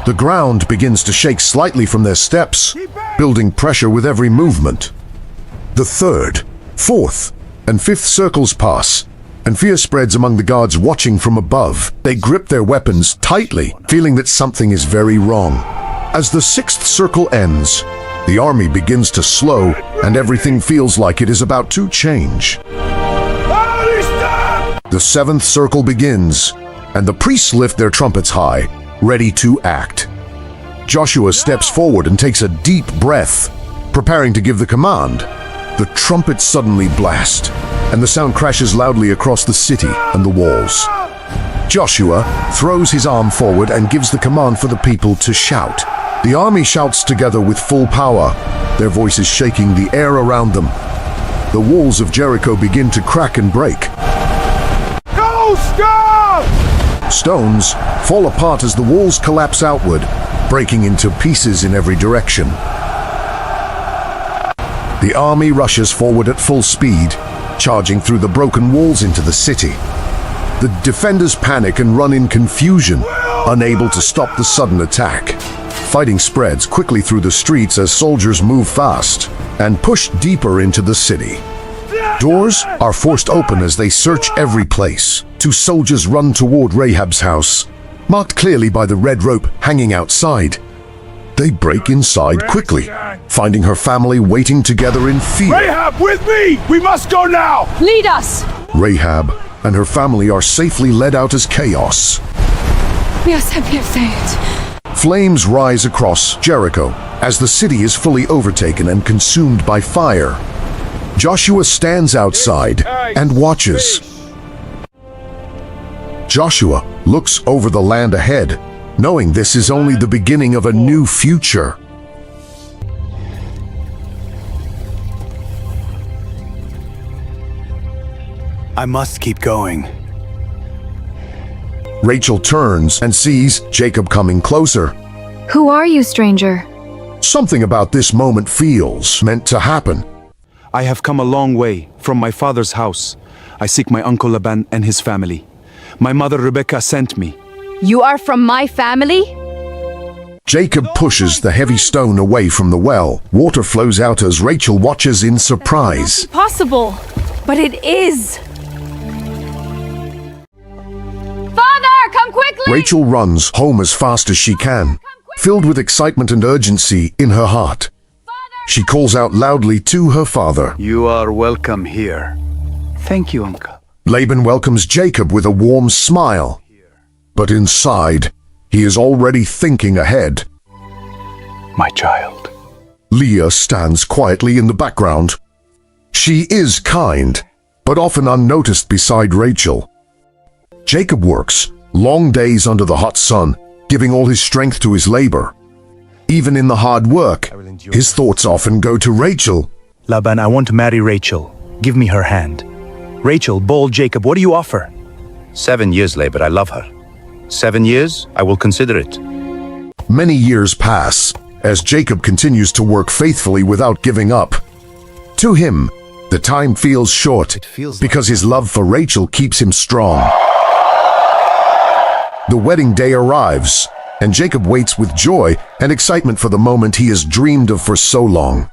The ground begins to shake slightly from their steps, building pressure with every movement. The third, fourth, and fifth circles pass, and fear spreads among the guards watching from above. They grip their weapons tightly, feeling that something is very wrong. As the sixth circle ends, the army begins to slow, and everything feels like it is about to change. The seventh circle begins, and the priests lift their trumpets high, ready to act. Joshua steps forward and takes a deep breath, preparing to give the command. The trumpets suddenly blast, and the sound crashes loudly across the city and the walls. Joshua throws his arm forward and gives the command for the people to shout. The army shouts together with full power, their voices shaking the air around them. The walls of Jericho begin to crack and break. Go, stop! Stones fall apart as the walls collapse outward, breaking into pieces in every direction. The army rushes forward at full speed, charging through the broken walls into the city. The defenders panic and run in confusion, unable to stop the sudden attack. Fighting spreads quickly through the streets as soldiers move fast and push deeper into the city. Doors are forced open as they search every place. Two soldiers run toward Rahab's house, marked clearly by the red rope hanging outside. They break inside quickly, finding her family waiting together in fear. Rahab, with me! We must go now! Lead us! Rahab and her family are safely led out as chaos. Flames rise across Jericho as the city is fully overtaken and consumed by fire. Joshua stands outside and watches. Joshua looks over the land ahead, knowing this is only the beginning of a new future. I must keep going. Rachel turns and sees Jacob coming closer. Who are you, stranger? Something about this moment feels meant to happen. I have come a long way from my father's house. I seek my uncle Laban and his family. My mother Rebekah sent me. You are from my family? Jacob pushes the heavy stone away from the well. Water flows out as Rachel watches in surprise. Possible, but it is. Father, come quickly! Rachel runs home as fast as she can, filled with excitement and urgency in her heart. She calls out loudly to her father. You are welcome here. Thank you, uncle. Laban welcomes Jacob with a warm smile. But inside, he is already thinking ahead. My child. Leah stands quietly in the background. She is kind, but often unnoticed beside Rachel. Jacob works long days under the hot sun, giving all his strength to his labor. Even in the hard work, his thoughts often go to Rachel. Laban, I want to marry Rachel. Give me her hand. Rachel, bold Jacob, what do you offer? 7 years labor, I love her. 7 years, I will consider it. Many years pass as Jacob continues to work faithfully without giving up. To him, the time feels short because his love for Rachel keeps him strong. The wedding day arrives, and Jacob waits with joy and excitement for the moment he has dreamed of for so long.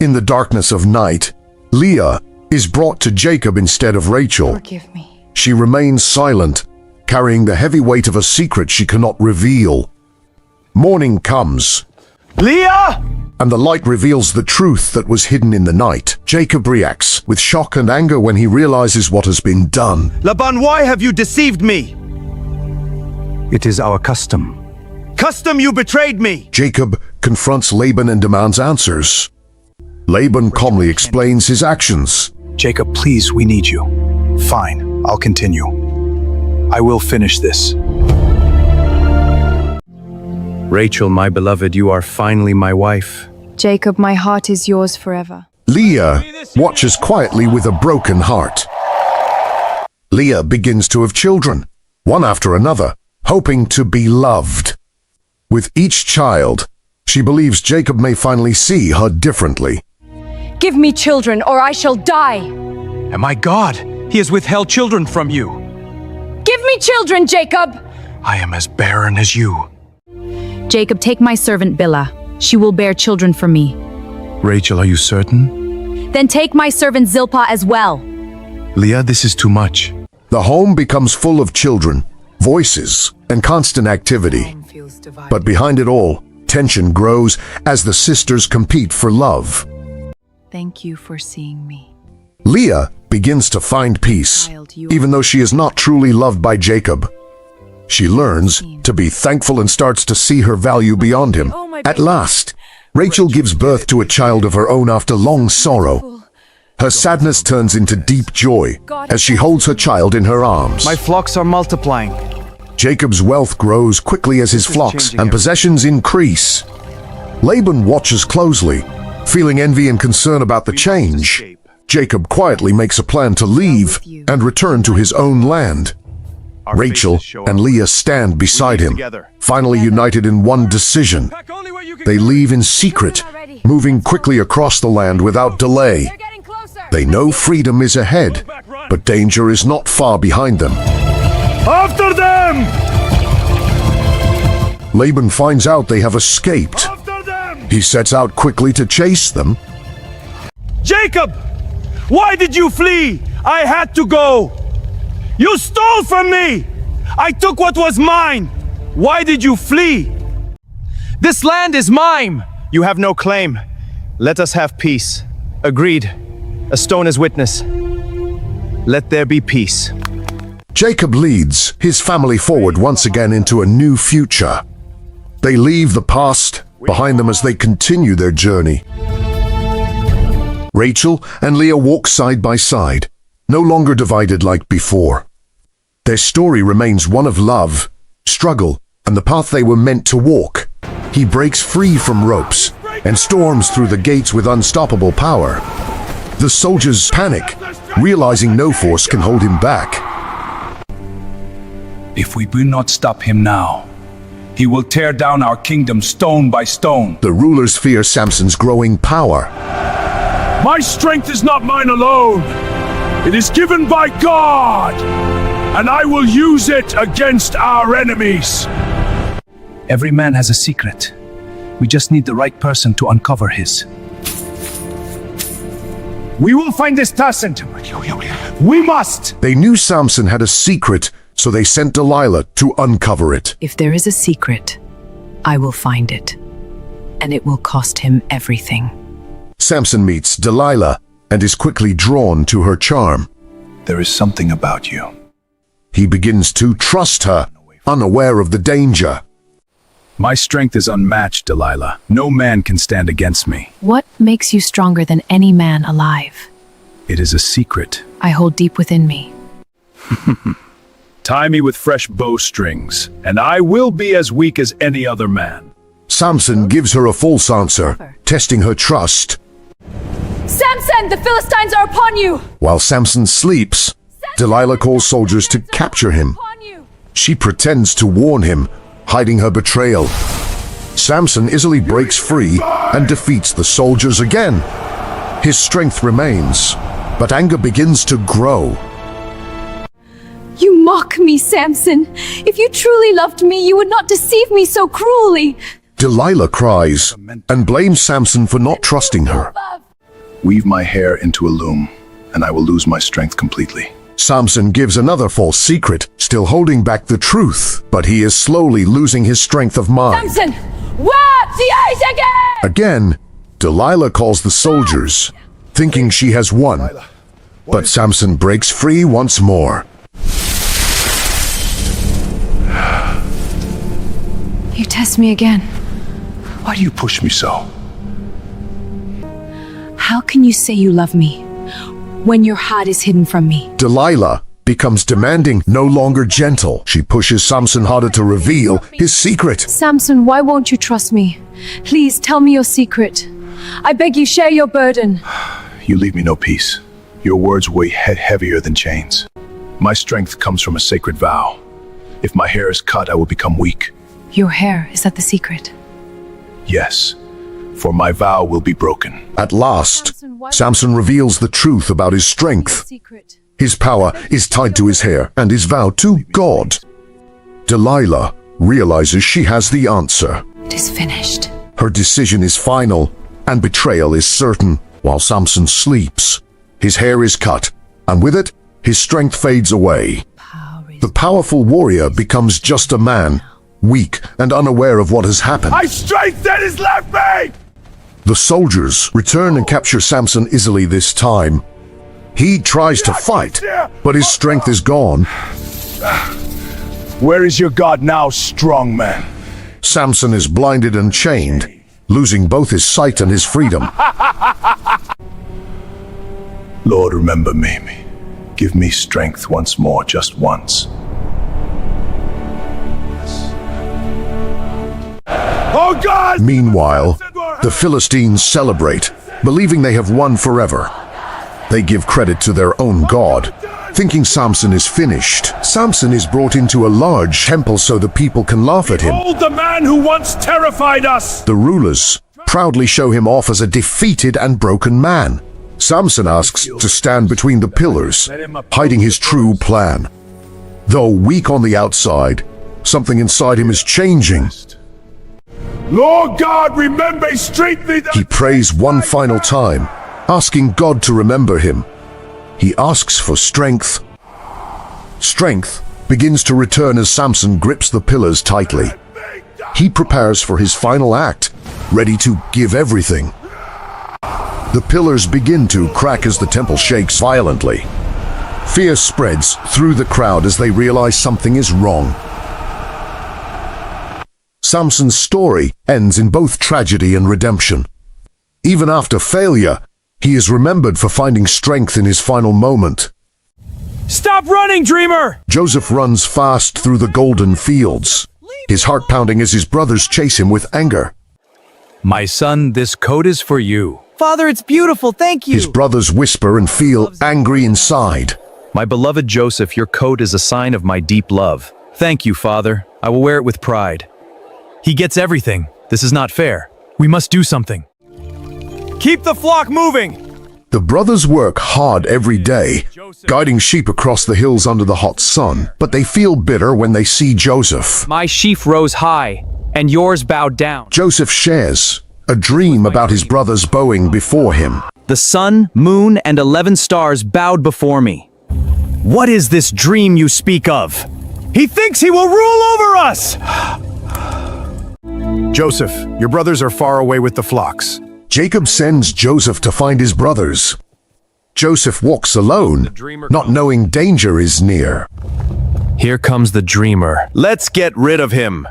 In the darkness of night, Leah is brought to Jacob instead of Rachel. Forgive me. She remains silent, carrying the heavy weight of a secret she cannot reveal. Morning comes. Leah! And the light reveals the truth that was hidden in the night. Jacob reacts with shock and anger when he realizes what has been done. Laban, why have you deceived me? It is our custom. Custom, you betrayed me! Jacob confronts Laban and demands answers. Laban calmly explains his actions. Jacob, please, we need you. Fine, I'll continue. I will finish this. Rachel, my beloved, you are finally my wife. Jacob, my heart is yours forever. Leah watches quietly with a broken heart. Leah begins to have children, one after another, hoping to be loved. With each child, she believes Jacob may finally see her differently. Give me children, or I shall die. And my God, he has withheld children from you. Give me children, Jacob! I am as barren as you. Jacob, take my servant Bilhah. She will bear children for me. Rachel, are you certain? Then take my servant Zilpah as well. Leah, this is too much. The home becomes full of children, voices, and constant activity. But behind it all, tension grows as the sisters compete for love. Thank you for seeing me. Leah begins to find peace, even though she is not truly loved by Jacob. She learns to be thankful and starts to see her value beyond him. At last, Rachel gives birth to a child of her own after long sorrow. Her sadness turns into deep joy as she holds her child in her arms. My flocks are multiplying. Jacob's wealth grows quickly as his flocks and possessions increase. Laban watches closely, feeling envy and concern about the change. Jacob quietly makes a plan to leave and return to his own land. Rachel and Leah stand beside him, finally united in one decision. They leave in secret, moving quickly across the land without delay. They know freedom is ahead, but danger is not far behind them. After them! Laban finds out they have escaped. He sets out quickly to chase them. Jacob! Why did you flee? I had to go. You stole from me. I took what was mine. Why did you flee? This land is mine! You have no claim. Let us have peace. Agreed. A stone as witness. Let there be peace. Jacob leads his family forward once again into a new future. They leave the past behind them as they continue their journey. Rachel and Leah walk side by side, no longer divided like before. Their story remains one of love, struggle, and the path they were meant to walk. He breaks free from ropes and storms through the gates with unstoppable power. The soldiers panic, realizing no force can hold him back. If we do not stop him now, he will tear down our kingdom stone by stone. The rulers fear Samson's growing power. My strength is not mine alone. It is given by God, and I will use it against our enemies. Every man has a secret. We just need the right person to uncover his. We will find this person. We must. They knew Samson had a secret, so they sent Delilah to uncover it. If there is a secret, I will find it, and it will cost him everything. Samson meets Delilah and is quickly drawn to her charm. There is something about you. He begins to trust her, unaware of the danger. My strength is unmatched, Delilah. No man can stand against me. What makes you stronger than any man alive? It is a secret. I hold deep within me. Tie me with fresh bowstrings, and I will be as weak as any other man. Samson gives her a false answer, testing her trust. Samson, the Philistines are upon you! While Samson sleeps, Delilah calls soldiers to capture him. She pretends to warn him, hiding her betrayal. Samson easily breaks free and defeats the soldiers again. His strength remains, but anger begins to grow. You mock me, Samson. If you truly loved me, you would not deceive me so cruelly. Delilah cries and blames Samson for not trusting her. Weave my hair into a loom, and I will lose my strength completely. Samson gives another false secret, still holding back the truth, but he is slowly losing his strength of mind. Samson, wipe the eyes again! Again, Delilah calls the soldiers, thinking she has won. But Samson breaks free once more. You test me again. Why do you push me so? How can you say you love me when your heart is hidden from me? Delilah becomes demanding, no longer gentle. She pushes Samson harder to reveal his secret. Samson, why won't you trust me? Please tell me your secret. I beg you, share your burden. You leave me no peace. Your words weigh heavier than chains. My strength comes from a sacred vow. If my hair is cut, I will become weak. Your hair, is that the secret? Yes, for my vow will be broken. At last, Samson reveals the truth about his strength. His power is tied to his hair and his vow to God. Delilah realizes she has the answer. It is finished. Her decision is final, and betrayal is certain. While Samson sleeps, his hair is cut, and with it, his strength fades away. The powerful warrior becomes just a man, weak and unaware of what has happened. My strength that is left me! The soldiers return and capture Samson easily this time. He tries to fight, but his strength is gone. Where is your God now, strong man? Samson is blinded and chained, losing both his sight and his freedom. Lord, remember me. Give me strength once more, just once. Oh God! Meanwhile, the Philistines celebrate, believing they have won forever. They give credit to their own god, thinking Samson is finished. Samson is brought into a large temple so the people can laugh at him. Behold the man who once terrified us! The rulers proudly show him off as a defeated and broken man. Samson asks to stand between the pillars, hiding his true plan. Though weak on the outside, something inside him is changing. Lord God, remember, strengthen me. He prays one final time, asking God to remember him. He asks for strength. Strength begins to return as Samson grips the pillars tightly. He prepares for his final act, ready to give everything. The pillars begin to crack as the temple shakes violently. Fear spreads through the crowd as they realize something is wrong. Samson's story ends in both tragedy and redemption. Even after failure, he is remembered for finding strength in his final moment. Stop running, dreamer! Joseph runs fast through the golden fields, his heart pounding as his brothers chase him with anger. My son, this coat is for you. Father, it's beautiful, thank you. His brothers whisper and feel angry inside. My beloved Joseph, your coat is a sign of my deep love. Thank you, Father. I will wear it with pride. He gets everything. This is not fair. We must do something. Keep the flock moving! The brothers work hard every day, guiding sheep across the hills under the hot sun, but they feel bitter when they see Joseph. My sheaf rose high, and yours bowed down. Joseph shares a dream about his brothers bowing before him. The sun, moon, and 11 stars bowed before me. What is this dream you speak of? He thinks he will rule over us! Joseph, your brothers are far away with the flocks. Jacob sends Joseph to find his brothers. Joseph walks alone, not knowing danger is near. Here comes the dreamer. Let's get rid of him.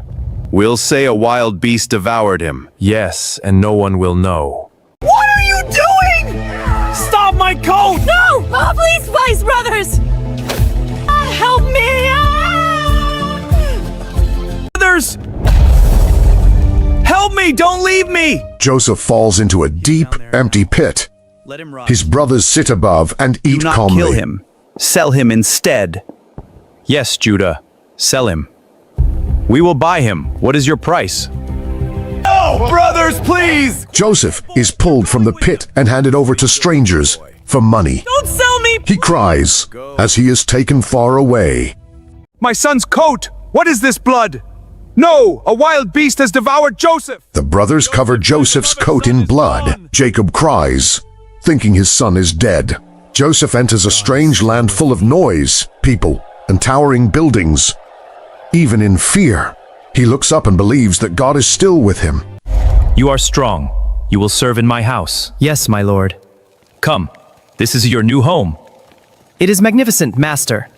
We'll say a wild beast devoured him. Yes, and no one will know. What are you doing? Stop my coat! No! Oh, please, wise brothers! Help me! Brothers! Help me! Don't leave me! Joseph falls into a deep, empty pit. Let him rot. His brothers sit above and eat Do not calmly. kill him. Sell him instead. Yes, Judah. Sell him. We will buy him. What is your price? No! Brothers, please! Joseph is pulled from the pit and handed over to strangers for money. Don't sell me! He cries as he is taken far away. My son's coat! What is this blood? No! A wild beast has devoured Joseph! The brothers cover Joseph's coat in blood. Jacob cries, thinking his son is dead. Joseph enters a strange land full of noise, people, and towering buildings. Even in fear, he looks up and believes that God is still with him. You are strong. You will serve in my house. Yes, my lord. Come. This is your new home. It is magnificent, master.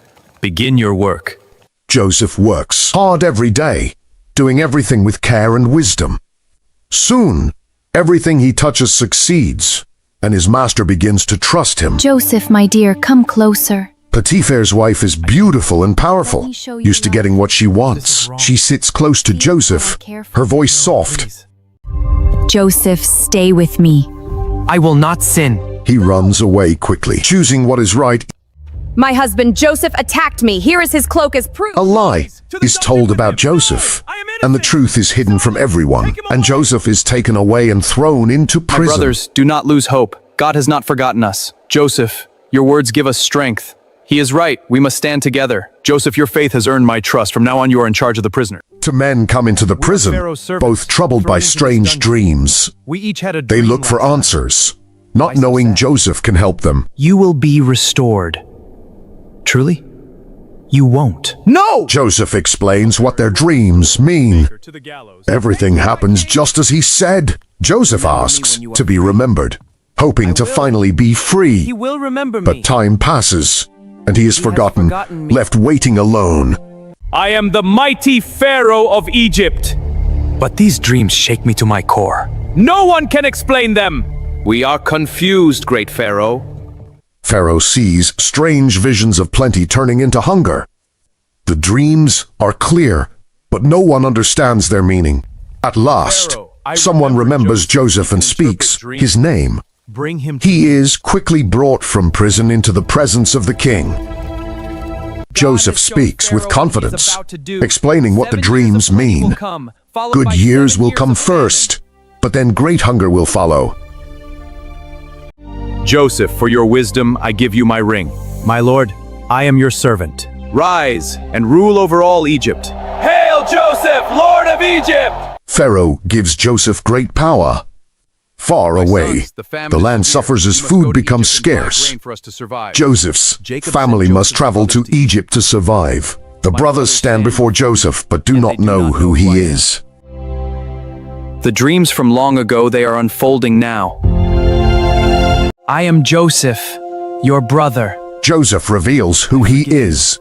Begin your work. Joseph works hard every day, doing everything with care and wisdom. Soon, everything he touches succeeds, and his master begins to trust him. Joseph, my dear, come closer. Potiphar's wife is beautiful and powerful, used to getting what she wants. She sits close to Joseph, her voice soft. Joseph, stay with me. I will not sin. He runs away quickly, choosing what is right. My husband Joseph attacked me. Here is his cloak as proof. A lie is told about Joseph, and the truth is hidden from everyone, and Joseph is taken away and thrown into prison. My brothers, do not lose hope. God has not forgotten us. Joseph, your words give us strength. He is right. We must stand together. Joseph, your faith has earned my trust. From now on, you are in charge of the prisoner. Two men come into the prison, both troubled by strange dreams. We each had a They dream look for last night. answers, not knowing Joseph can help them. You will be restored. Truly? You won't. No! Joseph explains what their dreams mean. Everything happens just as he said. Joseph asks to be remembered, hoping to finally be free. He will remember me. But time passes, and he is forgotten, left waiting alone. I am the mighty Pharaoh of Egypt. But these dreams shake me to my core. No one can explain them. We are confused, great Pharaoh. Pharaoh sees strange visions of plenty turning into hunger. The dreams are clear, but no one understands their meaning. At last, someone remembers Joseph and speaks his name. Bring him. He is quickly brought from prison into the presence of the king. Joseph speaks with confidence, explaining what the dreams mean. Good years will come first, but then great hunger will follow. Joseph, for your wisdom, I give you my ring. My lord, I am your servant. Rise and rule over all Egypt. Hail Joseph, Lord of Egypt! Pharaoh gives Joseph great power. Far away, the land suffers as food becomes scarce. Joseph's family must travel to Egypt to survive. The brothers stand before Joseph, but do not know who he is. The dreams from long ago, they are unfolding now. I am Joseph, your brother. Joseph reveals who he is.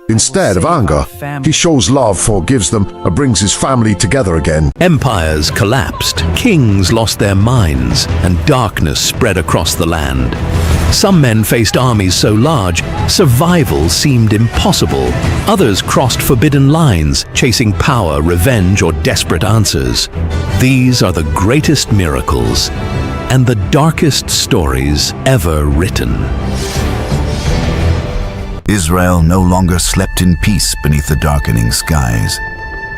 Instead of anger, he shows love, forgives them, and brings his family together again. Empires collapsed, kings lost their minds, and darkness spread across the land. Some men faced armies so large, survival seemed impossible. Others crossed forbidden lines, chasing power, revenge, or desperate answers. These are the greatest miracles and the darkest stories ever written. Israel no longer slept in peace beneath the darkening skies.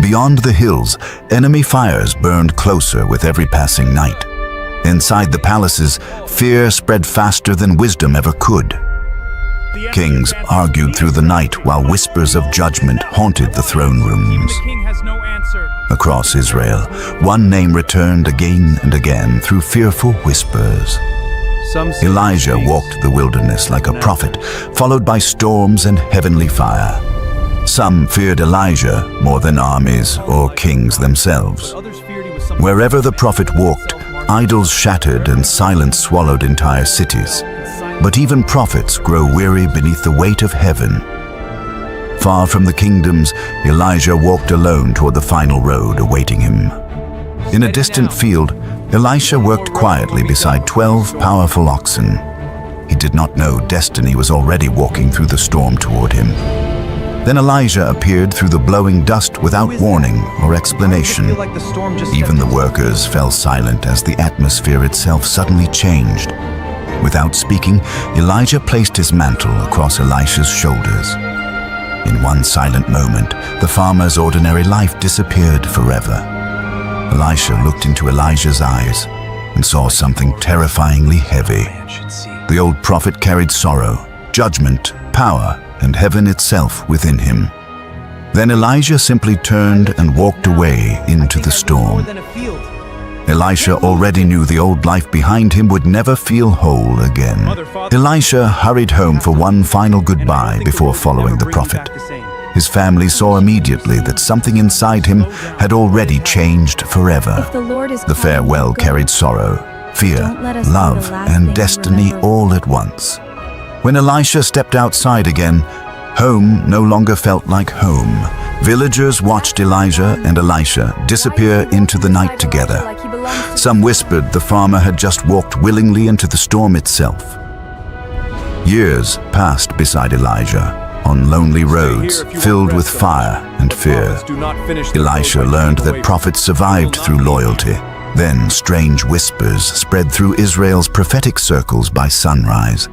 Beyond the hills, enemy fires burned closer with every passing night. Inside the palaces, fear spread faster than wisdom ever could. Kings argued through the night while whispers of judgment haunted the throne rooms. Across Israel, one name returned again and again through fearful whispers. Elijah walked the wilderness like a prophet, followed by storms and heavenly fire. Some feared Elijah more than armies or kings themselves. Wherever the prophet walked, idols shattered and silence swallowed entire cities. But even prophets grow weary beneath the weight of heaven. Far from the kingdoms, Elijah walked alone toward the final road awaiting him. In a distant field, Elisha worked quietly beside 12 powerful oxen. He did not know destiny was already walking through the storm toward him. Then Elijah appeared through the blowing dust without warning or explanation. Even the workers fell silent as the atmosphere itself suddenly changed. Without speaking, Elijah placed his mantle across Elisha's shoulders. In one silent moment, the farmer's ordinary life disappeared forever. Elisha looked into Elijah's eyes and saw something terrifyingly heavy. The old prophet carried sorrow, judgment, power, and heaven itself within him. Then Elijah simply turned and walked away into the storm. Elisha already knew the old life behind him would never feel whole again. Elisha hurried home for one final goodbye before following the prophet. His family saw immediately that something inside him had already changed forever. The farewell carried sorrow, fear, love, and destiny all at once. When Elisha stepped outside again, home no longer felt like home. Villagers watched Elijah and Elisha disappear into the night together. Some whispered the farmer had just walked willingly into the storm itself. Years passed beside Elijah, on lonely roads filled with fire and fear. Elisha learned that prophets survived through loyalty. Then strange whispers spread through Israel's prophetic circles by sunrise.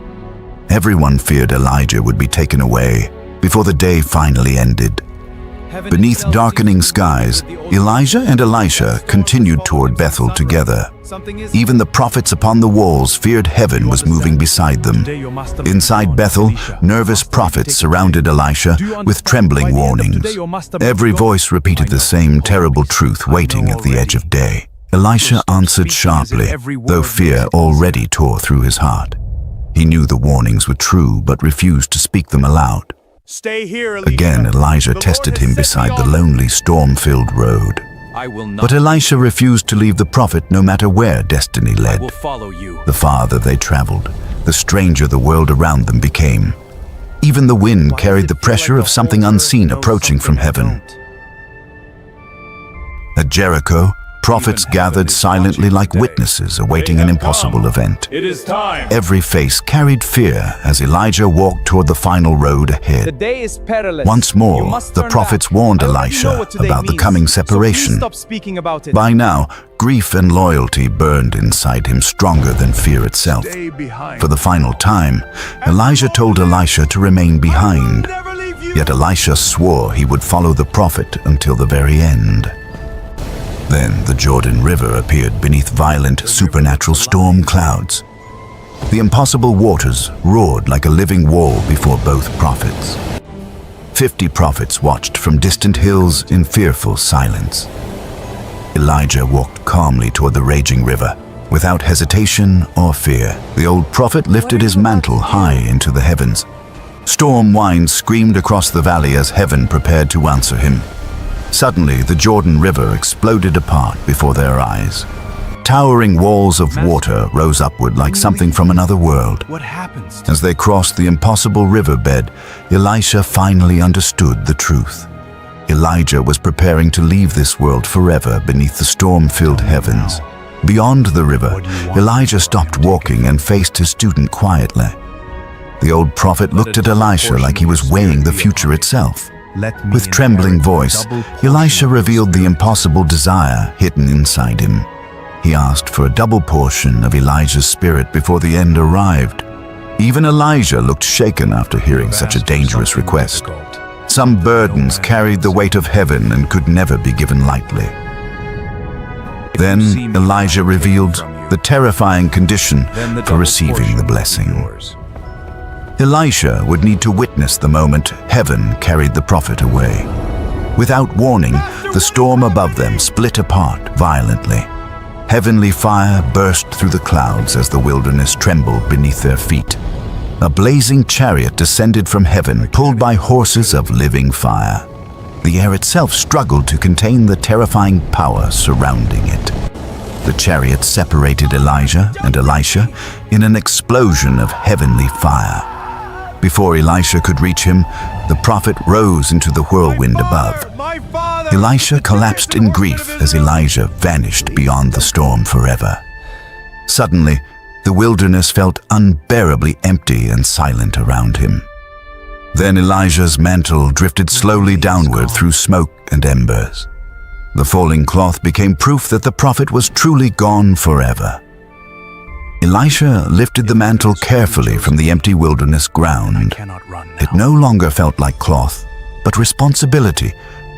Everyone feared Elijah would be taken away before the day finally ended. Beneath darkening skies, Elijah and Elisha continued toward Bethel together. Even the prophets upon the walls feared heaven was moving beside them. Inside Bethel, nervous prophets surrounded Elisha with trembling warnings. Every voice repeated the same terrible truth waiting at the edge of day. Elisha answered sharply, though fear already tore through his heart. He knew the warnings were true, but refused to speak them aloud. Stay here, Elisha. Again, Elijah tested him beside the lonely, storm-filled road. But Elisha refused to leave the prophet no matter where destiny led. The farther they traveled, the stranger the world around them became. Even the wind carried the pressure of something unseen approaching from heaven. At Jericho, prophets gathered silently like witnesses awaiting an impossible event. It is time. Every face carried fear as Elijah walked toward the final road ahead. The day is perilous. Once more, the prophets warned Elisha about the coming separation. By now, grief and loyalty burned inside him stronger than fear itself. For the final time, Elijah told Elisha to remain behind. Yet Elisha swore he would follow the prophet until the very end. Then the Jordan River appeared beneath violent, supernatural storm clouds. The impossible waters roared like a living wall before both prophets. 50 prophets watched from distant hills in fearful silence. Elijah walked calmly toward the raging river, without hesitation or fear. The old prophet lifted his mantle high into the heavens. Storm winds screamed across the valley as heaven prepared to answer him. Suddenly, the Jordan River exploded apart before their eyes. Towering walls of water rose upward like something from another world. As they crossed the impossible riverbed, Elisha finally understood the truth. Elijah was preparing to leave this world forever beneath the storm-filled heavens. Beyond the river, Elijah stopped walking and faced his student quietly. The old prophet looked at Elisha like he was weighing the future itself. With trembling voice, Elisha revealed the impossible desire hidden inside him. He asked for a double portion of Elijah's spirit before the end arrived. Even Elijah looked shaken after hearing such a dangerous request. Some burdens carried the weight of heaven and could never be given lightly. Then Elijah revealed the terrifying condition for receiving the blessing. Elisha would need to witness the moment heaven carried the prophet away. Without warning, the storm above them split apart violently. Heavenly fire burst through the clouds as the wilderness trembled beneath their feet. A blazing chariot descended from heaven, pulled by horses of living fire. The air itself struggled to contain the terrifying power surrounding it. The chariot separated Elijah and Elisha in an explosion of heavenly fire. Before Elisha could reach him, the prophet rose into the whirlwind above. Elisha collapsed in grief as Elijah vanished beyond the storm forever. Suddenly, the wilderness felt unbearably empty and silent around him. Then Elijah's mantle drifted slowly downward through smoke and embers. The falling cloth became proof that the prophet was truly gone forever. Elisha lifted the mantle carefully from the empty wilderness ground. It no longer felt like cloth, but responsibility,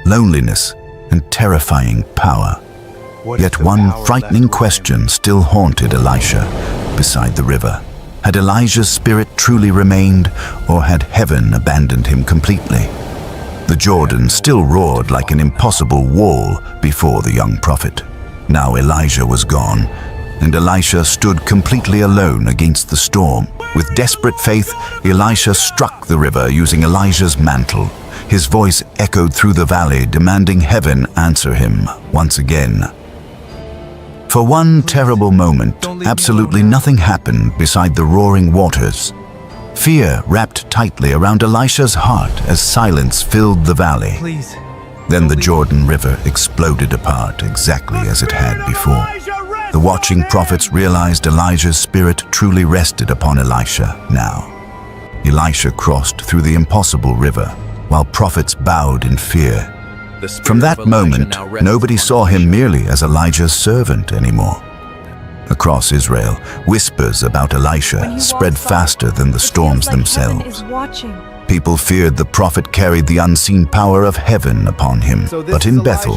loneliness, and terrifying power. Yet one frightening question still haunted Elisha beside the river. Had Elijah's spirit truly remained, or had heaven abandoned him completely? The Jordan still roared like an impossible wall before the young prophet. Now Elijah was gone, and Elisha stood completely alone against the storm. With desperate faith, Elisha struck the river using Elijah's mantle. His voice echoed through the valley, demanding heaven answer him once again. For one terrible moment, absolutely nothing happened beside the roaring waters. Fear wrapped tightly around Elisha's heart as silence filled the valley. Then the Jordan River exploded apart exactly as it had before. The watching prophets realized Elijah's spirit truly rested upon Elisha now. Elisha crossed through the impossible river, while prophets bowed in fear. From that moment, nobody saw him merely as Elijah's servant anymore. Across Israel, whispers about Elisha spread faster than the storms themselves. People feared the prophet carried the unseen power of heaven upon him. But in Bethel,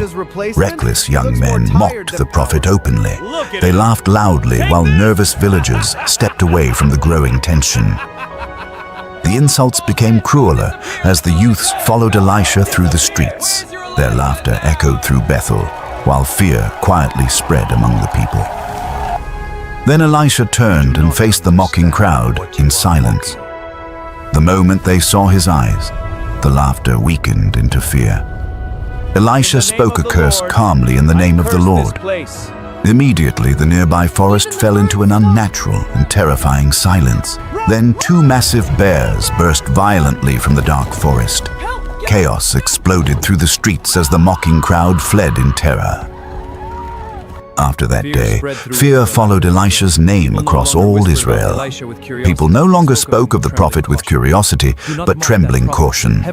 reckless young men mocked the prophet openly. They laughed loudly while nervous villagers stepped away from the growing tension. The insults became crueler as the youths followed Elisha through the streets. Their laughter echoed through Bethel, while fear quietly spread among the people. Then Elisha turned and faced the mocking crowd in silence. The moment they saw his eyes, the laughter weakened into fear. Elisha spoke a curse calmly in the name of the Lord. Immediately, the nearby forest fell into an unnatural and terrifying silence. Then 2 massive bears burst violently from the dark forest. Chaos exploded through the streets as the mocking crowd fled in terror. After that day, fear followed Elisha's name across all Israel. People no longer spoke of the prophet with curiosity, but trembling caution.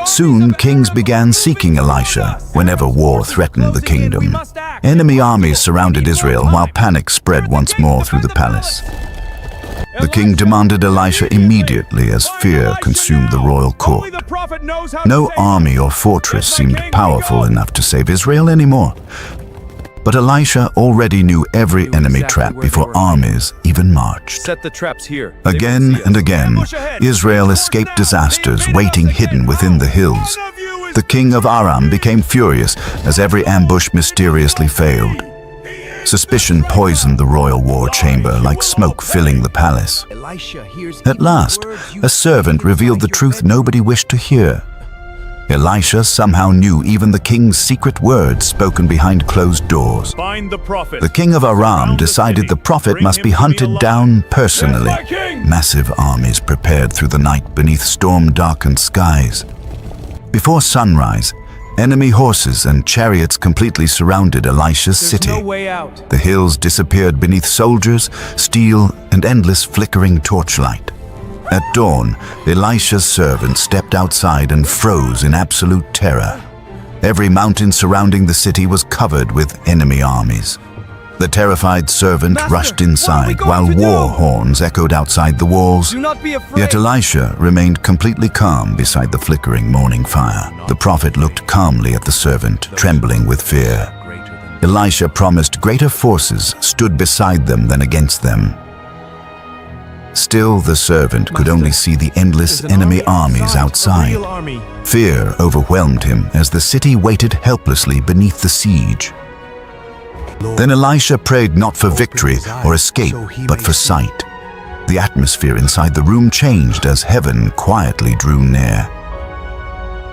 Soon, kings began seeking Elisha whenever war threatened the kingdom. Enemy armies surrounded Israel while panic spread once more through the palace. The king demanded Elisha immediately as fear consumed the royal court. No army or fortress seemed powerful enough to save Israel anymore. But Elisha already knew every enemy trap before armies even marched. Set the traps here. Again and again, Israel escaped disasters waiting hidden within the hills. The king of Aram became furious as every ambush mysteriously failed. Suspicion poisoned the royal war chamber like smoke filling the palace. At last, a servant revealed the truth nobody wished to hear. Elisha somehow knew even the king's secret words spoken behind closed doors. The king of Aram decided the prophet must be hunted down personally. Massive armies prepared through the night beneath storm-darkened skies. Before sunrise, enemy horses and chariots completely surrounded Elisha's city. The hills disappeared beneath soldiers, steel, and endless flickering torchlight. At dawn, Elisha's servant stepped outside and froze in absolute terror. Every mountain surrounding the city was covered with enemy armies. The terrified servant rushed inside while war horns echoed outside the walls. Yet Elisha remained completely calm beside the flickering morning fire. The prophet looked calmly at the servant, trembling with fear. Elisha promised greater forces stood beside them than against them. Still, the servant could only see the endless enemy armies outside. Fear overwhelmed him as the city waited helplessly beneath the siege. Then Elisha prayed not for victory or escape, but for sight. The atmosphere inside the room changed as heaven quietly drew near.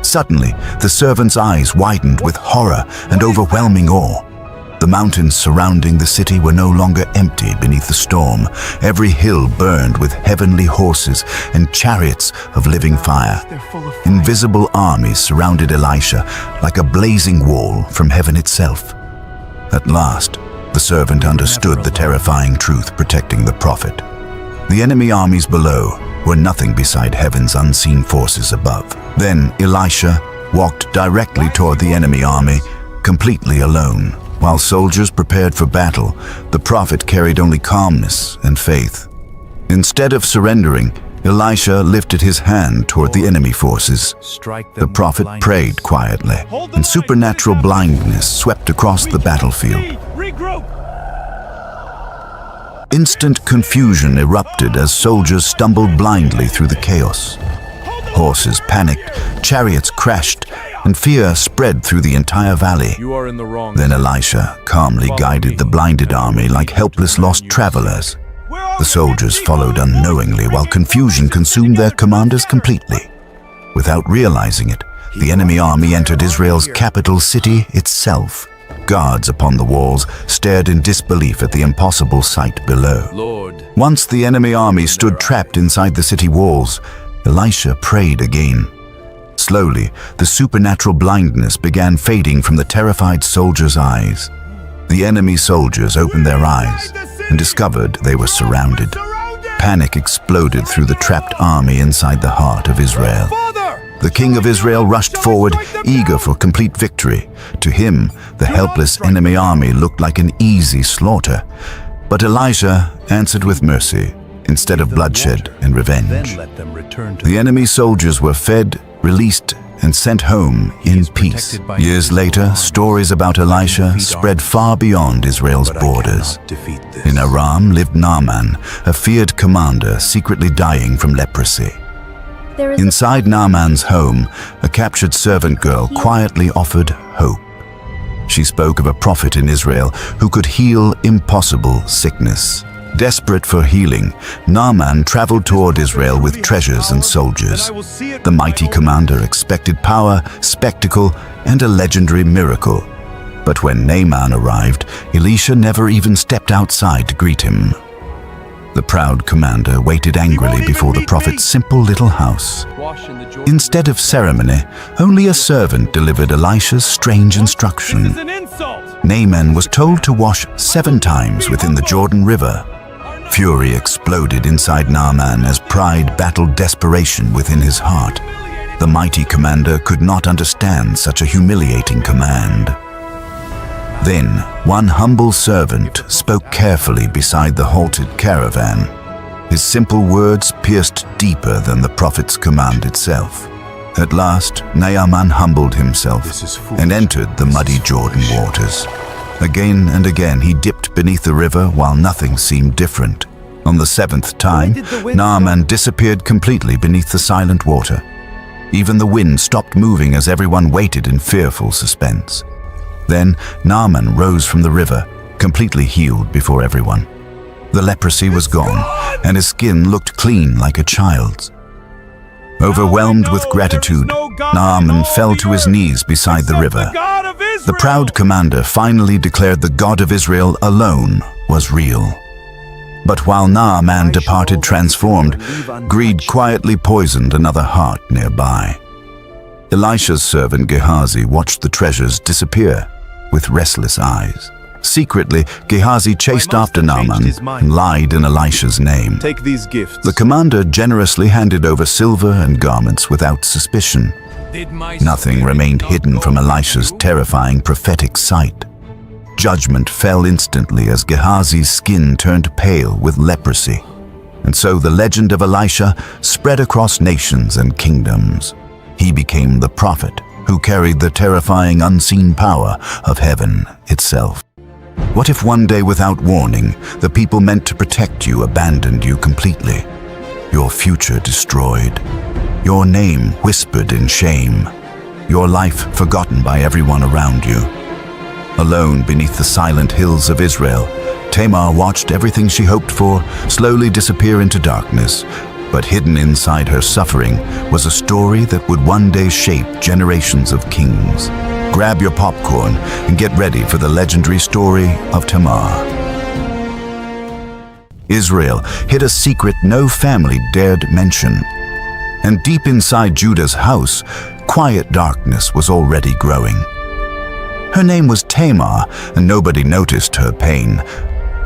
Suddenly, the servant's eyes widened with horror and overwhelming awe. The mountains surrounding the city were no longer empty beneath the storm. Every hill burned with heavenly horses and chariots of living fire. Invisible armies surrounded Elisha like a blazing wall from heaven itself. At last, the servant understood the terrifying truth protecting the prophet. The enemy armies below were nothing beside heaven's unseen forces above. Then Elisha walked directly toward the enemy army, completely alone. While soldiers prepared for battle, the prophet carried only calmness and faith. Instead of surrendering, Elisha lifted his hand toward the enemy forces. The prophet prayed quietly, and supernatural blindness swept across the battlefield. Instant confusion erupted as soldiers stumbled blindly through the chaos. Horses panicked, chariots crashed, and fear spread through the entire valley. Then Elisha calmly guided the blinded army like helpless lost travelers. The soldiers followed unknowingly while confusion consumed their commanders completely. Without realizing it, the enemy army entered Israel's capital city itself. Guards upon the walls stared in disbelief at the impossible sight below. Once the enemy army stood trapped inside the city walls, Elisha prayed again. Slowly, the supernatural blindness began fading from the terrified soldiers' eyes. The enemy soldiers opened their eyes and discovered they were surrounded. Panic exploded through the trapped army inside the heart of Israel. The king of Israel rushed forward, eager for complete victory. To him, the helpless enemy army looked like an easy slaughter. But Elisha answered with mercy. instead of bloodshed and revenge. let them return to The enemy soldiers were fed, released, and sent home in peace. Years later, stories about Elisha spread far beyond Israel's borders. In Aram lived Naaman, a feared commander secretly dying from leprosy. Inside Naaman's home, a captured servant girl quietly offered hope. She spoke of a prophet in Israel who could heal impossible sickness. Desperate for healing, Naaman traveled toward Israel with treasures and soldiers. The mighty commander expected power, spectacle, and a legendary miracle. But when Naaman arrived, Elisha never even stepped outside to greet him. The proud commander waited angrily before the prophet's simple little house. Instead of ceremony, only a servant delivered Elisha's strange instruction. Naaman was told to wash 7 times within the Jordan River. Fury exploded inside Naaman as pride battled desperation within his heart. The mighty commander could not understand such a humiliating command. Then, one humble servant spoke carefully beside the halted caravan. His simple words pierced deeper than the prophet's command itself. At last, Naaman humbled himself and entered the muddy Jordan waters. Again and again he dipped beneath the river while nothing seemed different. On the 7th time, Naaman disappeared completely beneath the silent water. Even the wind stopped moving as everyone waited in fearful suspense. Then Naaman rose from the river, completely healed before everyone. The leprosy was gone, and his skin looked clean like a child's. Overwhelmed with gratitude, Naaman fell to his knees beside the river. The proud commander finally declared the God of Israel alone was real. But while Naaman departed transformed, greed quietly poisoned another heart nearby. Elisha's servant Gehazi watched the treasures disappear with restless eyes. Secretly, Gehazi chased after Naaman and lied in Elisha's name. Take these gifts. The commander generously handed over silver and garments without suspicion. Nothing remained hidden from Elisha's terrifying prophetic sight. Judgment fell instantly as Gehazi's skin turned pale with leprosy. And so the legend of Elisha spread across nations and kingdoms. He became the prophet who carried the terrifying unseen power of heaven itself. What if one day, without warning, the people meant to protect you abandoned you completely? Your future destroyed. Your name whispered in shame. Your life forgotten by everyone around you. Alone beneath the silent hills of Israel, Tamar watched everything she hoped for slowly disappear into darkness. But hidden inside her suffering was a story that would one day shape generations of kings. Grab your popcorn and get ready for the legendary story of Tamar. Israel hid a secret no family dared mention. And deep inside Judah's house, quiet darkness was already growing. Her name was Tamar, and nobody noticed her pain.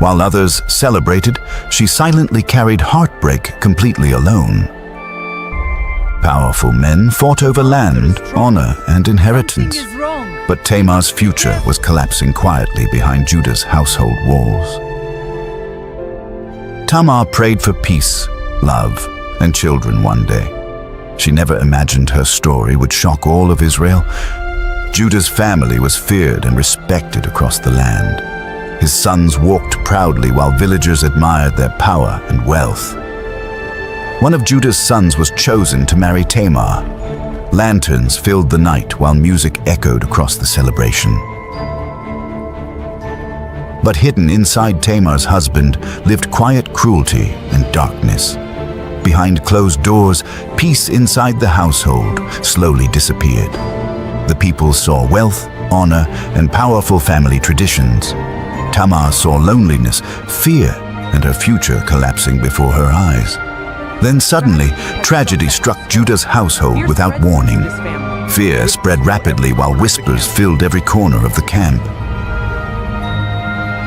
While others celebrated, she silently carried heartbreak completely alone. Powerful men fought over land, honor, and inheritance. But Tamar's future was collapsing quietly behind Judah's household walls. Tamar prayed for peace, love, and children one day. She never imagined her story would shock all of Israel. Judah's family was feared and respected across the land. His sons walked proudly while villagers admired their power and wealth. One of Judah's sons was chosen to marry Tamar. Lanterns filled the night while music echoed across the celebration. But hidden inside Tamar's husband lived quiet cruelty and darkness. Behind closed doors, peace inside the household slowly disappeared. The people saw wealth, honor, and powerful family traditions. Tamar saw loneliness, fear, and her future collapsing before her eyes. Then suddenly, tragedy struck Judah's household without warning. Fear spread rapidly while whispers filled every corner of the camp.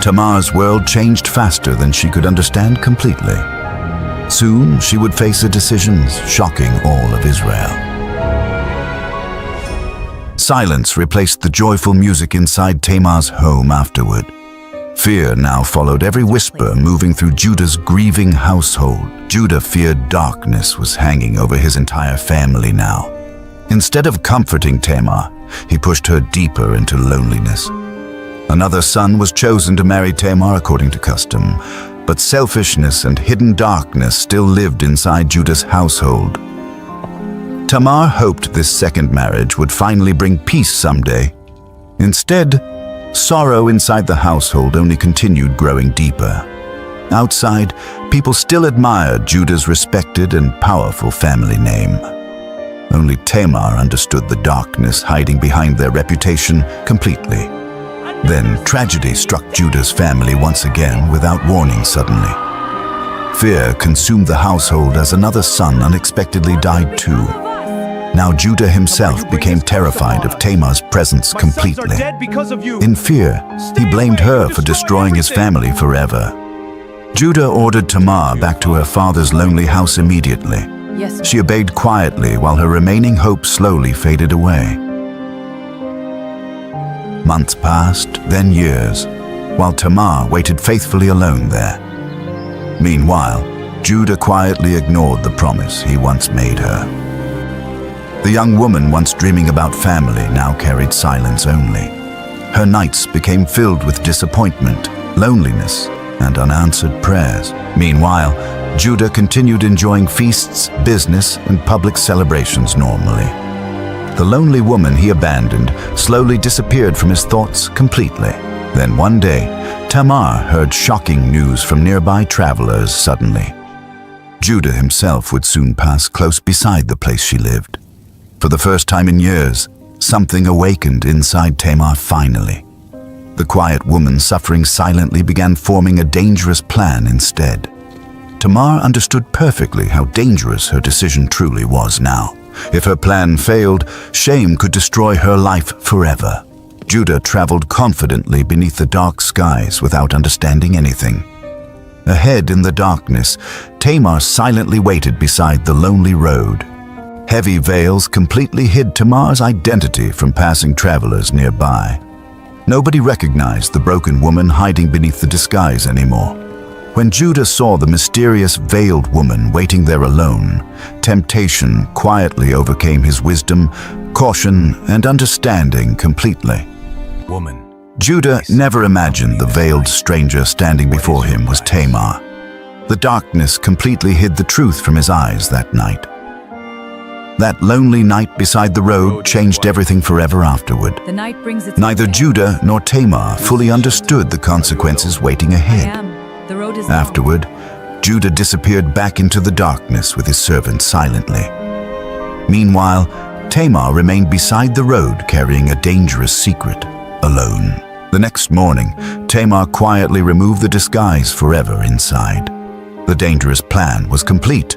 Tamar's world changed faster than she could understand completely. Soon, she would face a decision shocking all of Israel. Silence replaced the joyful music inside Tamar's home afterward. Fear now followed every whisper moving through Judah's grieving household. Judah feared darkness was hanging over his entire family now. Instead of comforting Tamar, he pushed her deeper into loneliness. Another son was chosen to marry Tamar according to custom, but selfishness and hidden darkness still lived inside Judah's household. Tamar hoped this second marriage would finally bring peace someday. Instead, sorrow inside the household only continued growing deeper. Outside, people still admired Judah's respected and powerful family name. Only Tamar understood the darkness hiding behind their reputation completely. Then tragedy struck Judah's family once again without warning suddenly. Fear consumed the household as another son unexpectedly died too. Now Judah himself became terrified of Tamar's presence completely. In fear, he blamed her for destroying his family forever. Judah ordered Tamar back to her father's lonely house immediately. She obeyed quietly while her remaining hope slowly faded away. Months passed, then years, while Tamar waited faithfully alone there. Meanwhile, Judah quietly ignored the promise he once made her. The young woman once dreaming about family now carried silence only. Her nights became filled with disappointment, loneliness, and unanswered prayers. Meanwhile, Judah continued enjoying feasts, business, and public celebrations normally. The lonely woman he abandoned slowly disappeared from his thoughts completely. Then one day, Tamar heard shocking news from nearby travelers suddenly. Judah himself would soon pass close beside the place she lived. For the first time in years, something awakened inside Tamar finally. The quiet woman suffering silently began forming a dangerous plan instead. Tamar understood perfectly how dangerous her decision truly was now. If her plan failed, shame could destroy her life forever. Judah traveled confidently beneath the dark skies without understanding anything. Ahead in the darkness, Tamar silently waited beside the lonely road. Heavy veils completely hid Tamar's identity from passing travelers nearby. Nobody recognized the broken woman hiding beneath the disguise anymore. When Judah saw the mysterious veiled woman waiting there alone, temptation quietly overcame his wisdom, caution, and understanding completely. Judah never imagined the veiled stranger standing before him was Tamar. The darkness completely hid the truth from his eyes that night. That lonely night beside the road changed everything forever afterward. Neither Judah nor Tamar fully understood the consequences waiting ahead. Afterward, Judah disappeared back into the darkness with his servants silently. Meanwhile, Tamar remained beside the road carrying a dangerous secret, alone. The next morning, Tamar quietly removed the disguise forever inside. The dangerous plan was complete,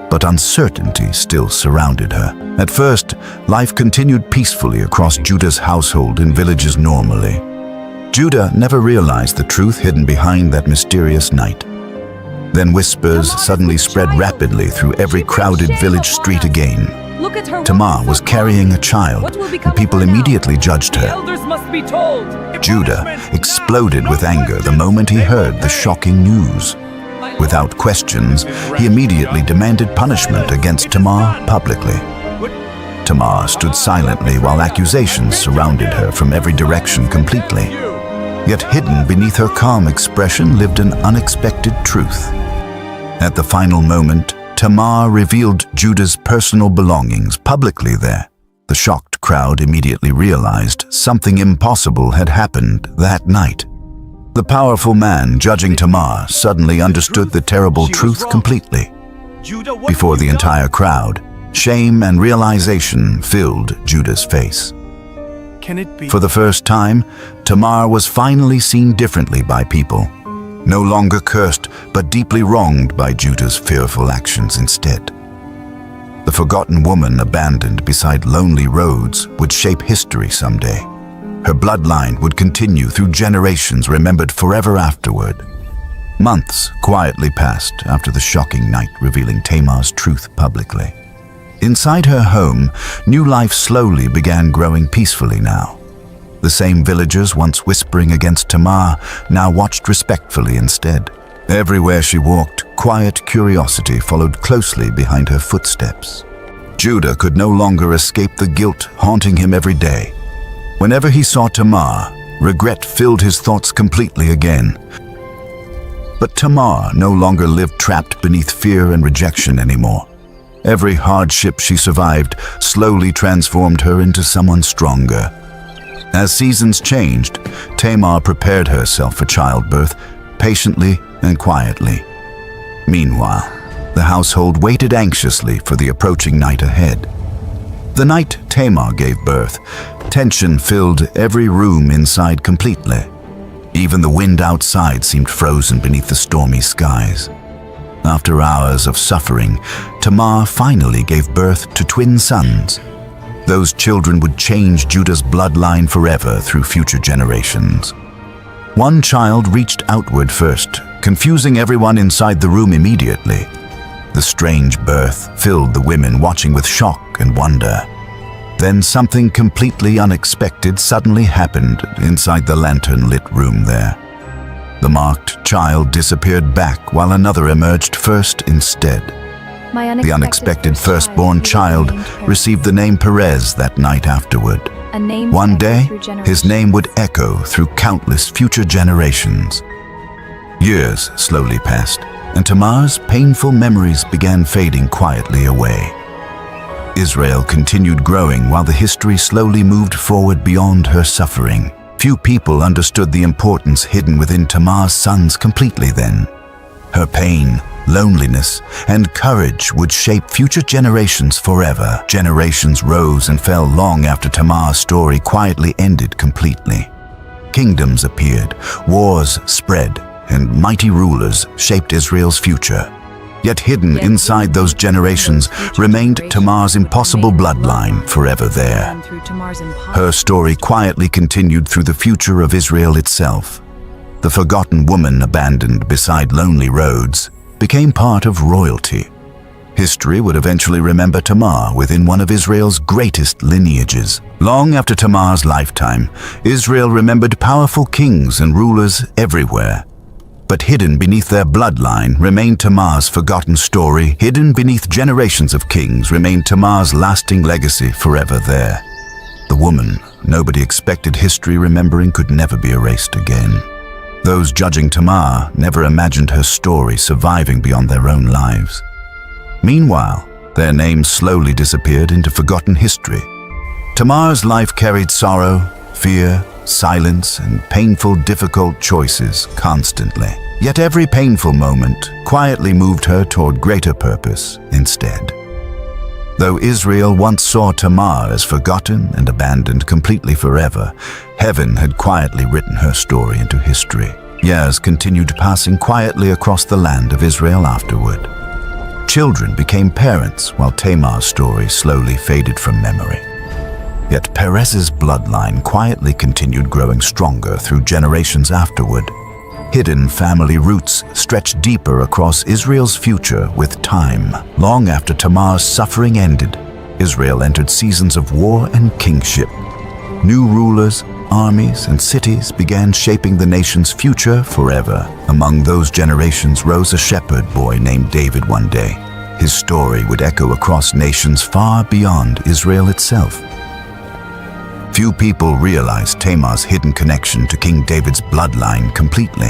but uncertainty still surrounded her. At first, life continued peacefully across Judah's household and villages normally. Judah never realized the truth hidden behind that mysterious night. Then whispers suddenly spread rapidly through every crowded village street again. Tamar was carrying a child, and people immediately judged her. Judah exploded with anger the moment he heard the shocking news. Without questions, he immediately demanded punishment against Tamar publicly. Tamar stood silently while accusations surrounded her from every direction completely. Yet hidden beneath her calm expression lived an unexpected truth. At the final moment, Tamar revealed Judah's personal belongings publicly there. The shocked crowd immediately realized something impossible had happened that night. The powerful man judging Tamar suddenly understood the terrible truth completely. Before the entire crowd, shame and realization filled Judah's face. For the first time, Tamar was finally seen differently by people. No longer cursed, but deeply wronged by Judah's fearful actions instead. The forgotten woman abandoned beside lonely roads would shape history someday. Her bloodline would continue through generations remembered forever afterward. Months quietly passed after the shocking night revealing Tamar's truth publicly. Inside her home, new life slowly began growing peacefully now. The same villagers once whispering against Tamar now watched respectfully instead. Everywhere she walked, quiet curiosity followed closely behind her footsteps. Judah could no longer escape the guilt haunting him every day. Whenever he saw Tamar, regret filled his thoughts completely again. But Tamar no longer lived trapped beneath fear and rejection anymore. Every hardship she survived slowly transformed her into someone stronger. As seasons changed, Tamar prepared herself for childbirth, patiently and quietly. Meanwhile, the household waited anxiously for the approaching night ahead. The night Tamar gave birth, tension filled every room inside completely. Even the wind outside seemed frozen beneath the stormy skies. After hours of suffering, Tamar finally gave birth to twin sons. Those children would change Judah's bloodline forever through future generations. One child reached outward first, confusing everyone inside the room immediately. The strange birth filled the women watching with shock and wonder. Then something completely unexpected suddenly happened inside the lantern-lit room there. The marked child disappeared back while another emerged first instead. The unexpected firstborn child received the name Perez that night afterward. One day, his name would echo through countless future generations. Years slowly passed, and Tamar's painful memories began fading quietly away. Israel continued growing while the history slowly moved forward beyond her suffering. Few people understood the importance hidden within Tamar's sons completely then. Her pain, loneliness, and courage would shape future generations forever. Generations rose and fell long after Tamar's story quietly ended completely. Kingdoms appeared, wars spread, and mighty rulers shaped Israel's future. Yet hidden inside those generations remained Tamar's impossible bloodline forever there. Her story quietly continued through the future of Israel itself. The forgotten woman abandoned beside lonely roads became part of royalty. History would eventually remember Tamar within one of Israel's greatest lineages. Long after Tamar's lifetime, Israel remembered powerful kings and rulers everywhere. But hidden beneath their bloodline remained Tamar's forgotten story. Hidden beneath generations of kings remained Tamar's lasting legacy forever there. The woman nobody expected history remembering could never be erased again. Those judging Tamar never imagined her story surviving beyond their own lives. Meanwhile, their names slowly disappeared into forgotten history. Tamar's life carried sorrow, fear, silence, and painful, difficult choices constantly. Yet every painful moment quietly moved her toward greater purpose instead. Though Israel once saw Tamar as forgotten and abandoned completely forever, heaven had quietly written her story into history. Years continued passing quietly across the land of Israel afterward. Children became parents while Tamar's story slowly faded from memory. Yet Perez's bloodline quietly continued growing stronger through generations afterward. Hidden family roots stretched deeper across Israel's future with time. Long after Tamar's suffering ended, Israel entered seasons of war and kingship. New rulers, armies, and cities began shaping the nation's future forever. Among those generations rose a shepherd boy named David one day. His story would echo across nations far beyond Israel itself. Few people realized Tamar's hidden connection to King David's bloodline completely.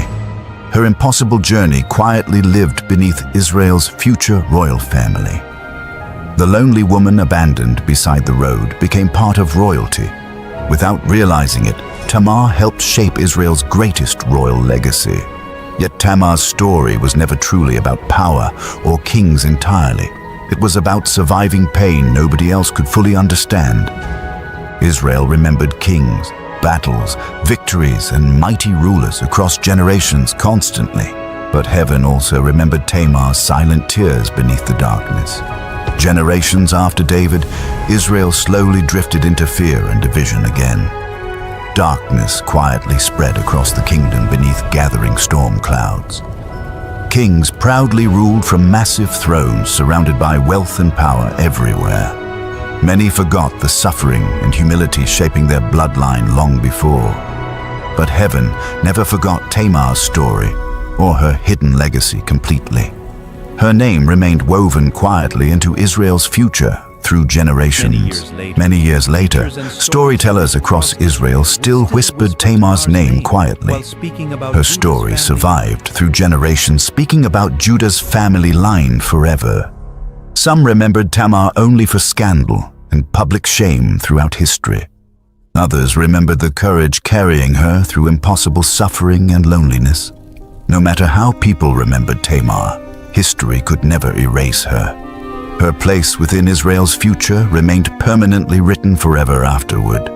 Her impossible journey quietly lived beneath Israel's future royal family. The lonely woman abandoned beside the road became part of royalty. Without realizing it, Tamar helped shape Israel's greatest royal legacy. Yet Tamar's story was never truly about power or kings entirely. It was about surviving pain nobody else could fully understand. Israel remembered kings, battles, victories, and mighty rulers across generations constantly. But heaven also remembered Tamar's silent tears beneath the darkness. Generations after David, Israel slowly drifted into fear and division again. Darkness quietly spread across the kingdom beneath gathering storm clouds. Kings proudly ruled from massive thrones surrounded by wealth and power everywhere. Many forgot the suffering and humility shaping their bloodline long before. But heaven never forgot Tamar's story or her hidden legacy completely. Her name remained woven quietly into Israel's future through generations. Many years later, storytellers across Israel still whispered Tamar's name quietly. Her story survived through generations, speaking about Judah's family line forever. Some remembered Tamar only for scandal and public shame throughout history. Others remembered the courage carrying her through impossible suffering and loneliness. No matter how people remembered Tamar, history could never erase her. Her place within Israel's future remained permanently written forever afterward.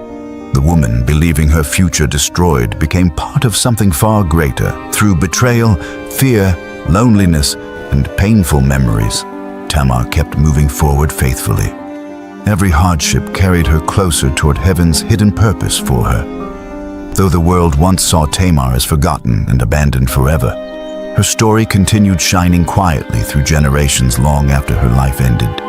The woman, believing her future destroyed, became part of something far greater. Through betrayal, fear, loneliness, and painful memories, Tamar kept moving forward faithfully. Every hardship carried her closer toward heaven's hidden purpose for her. Though the world once saw Tamar as forgotten and abandoned forever, her story continued shining quietly through generations long after her life ended.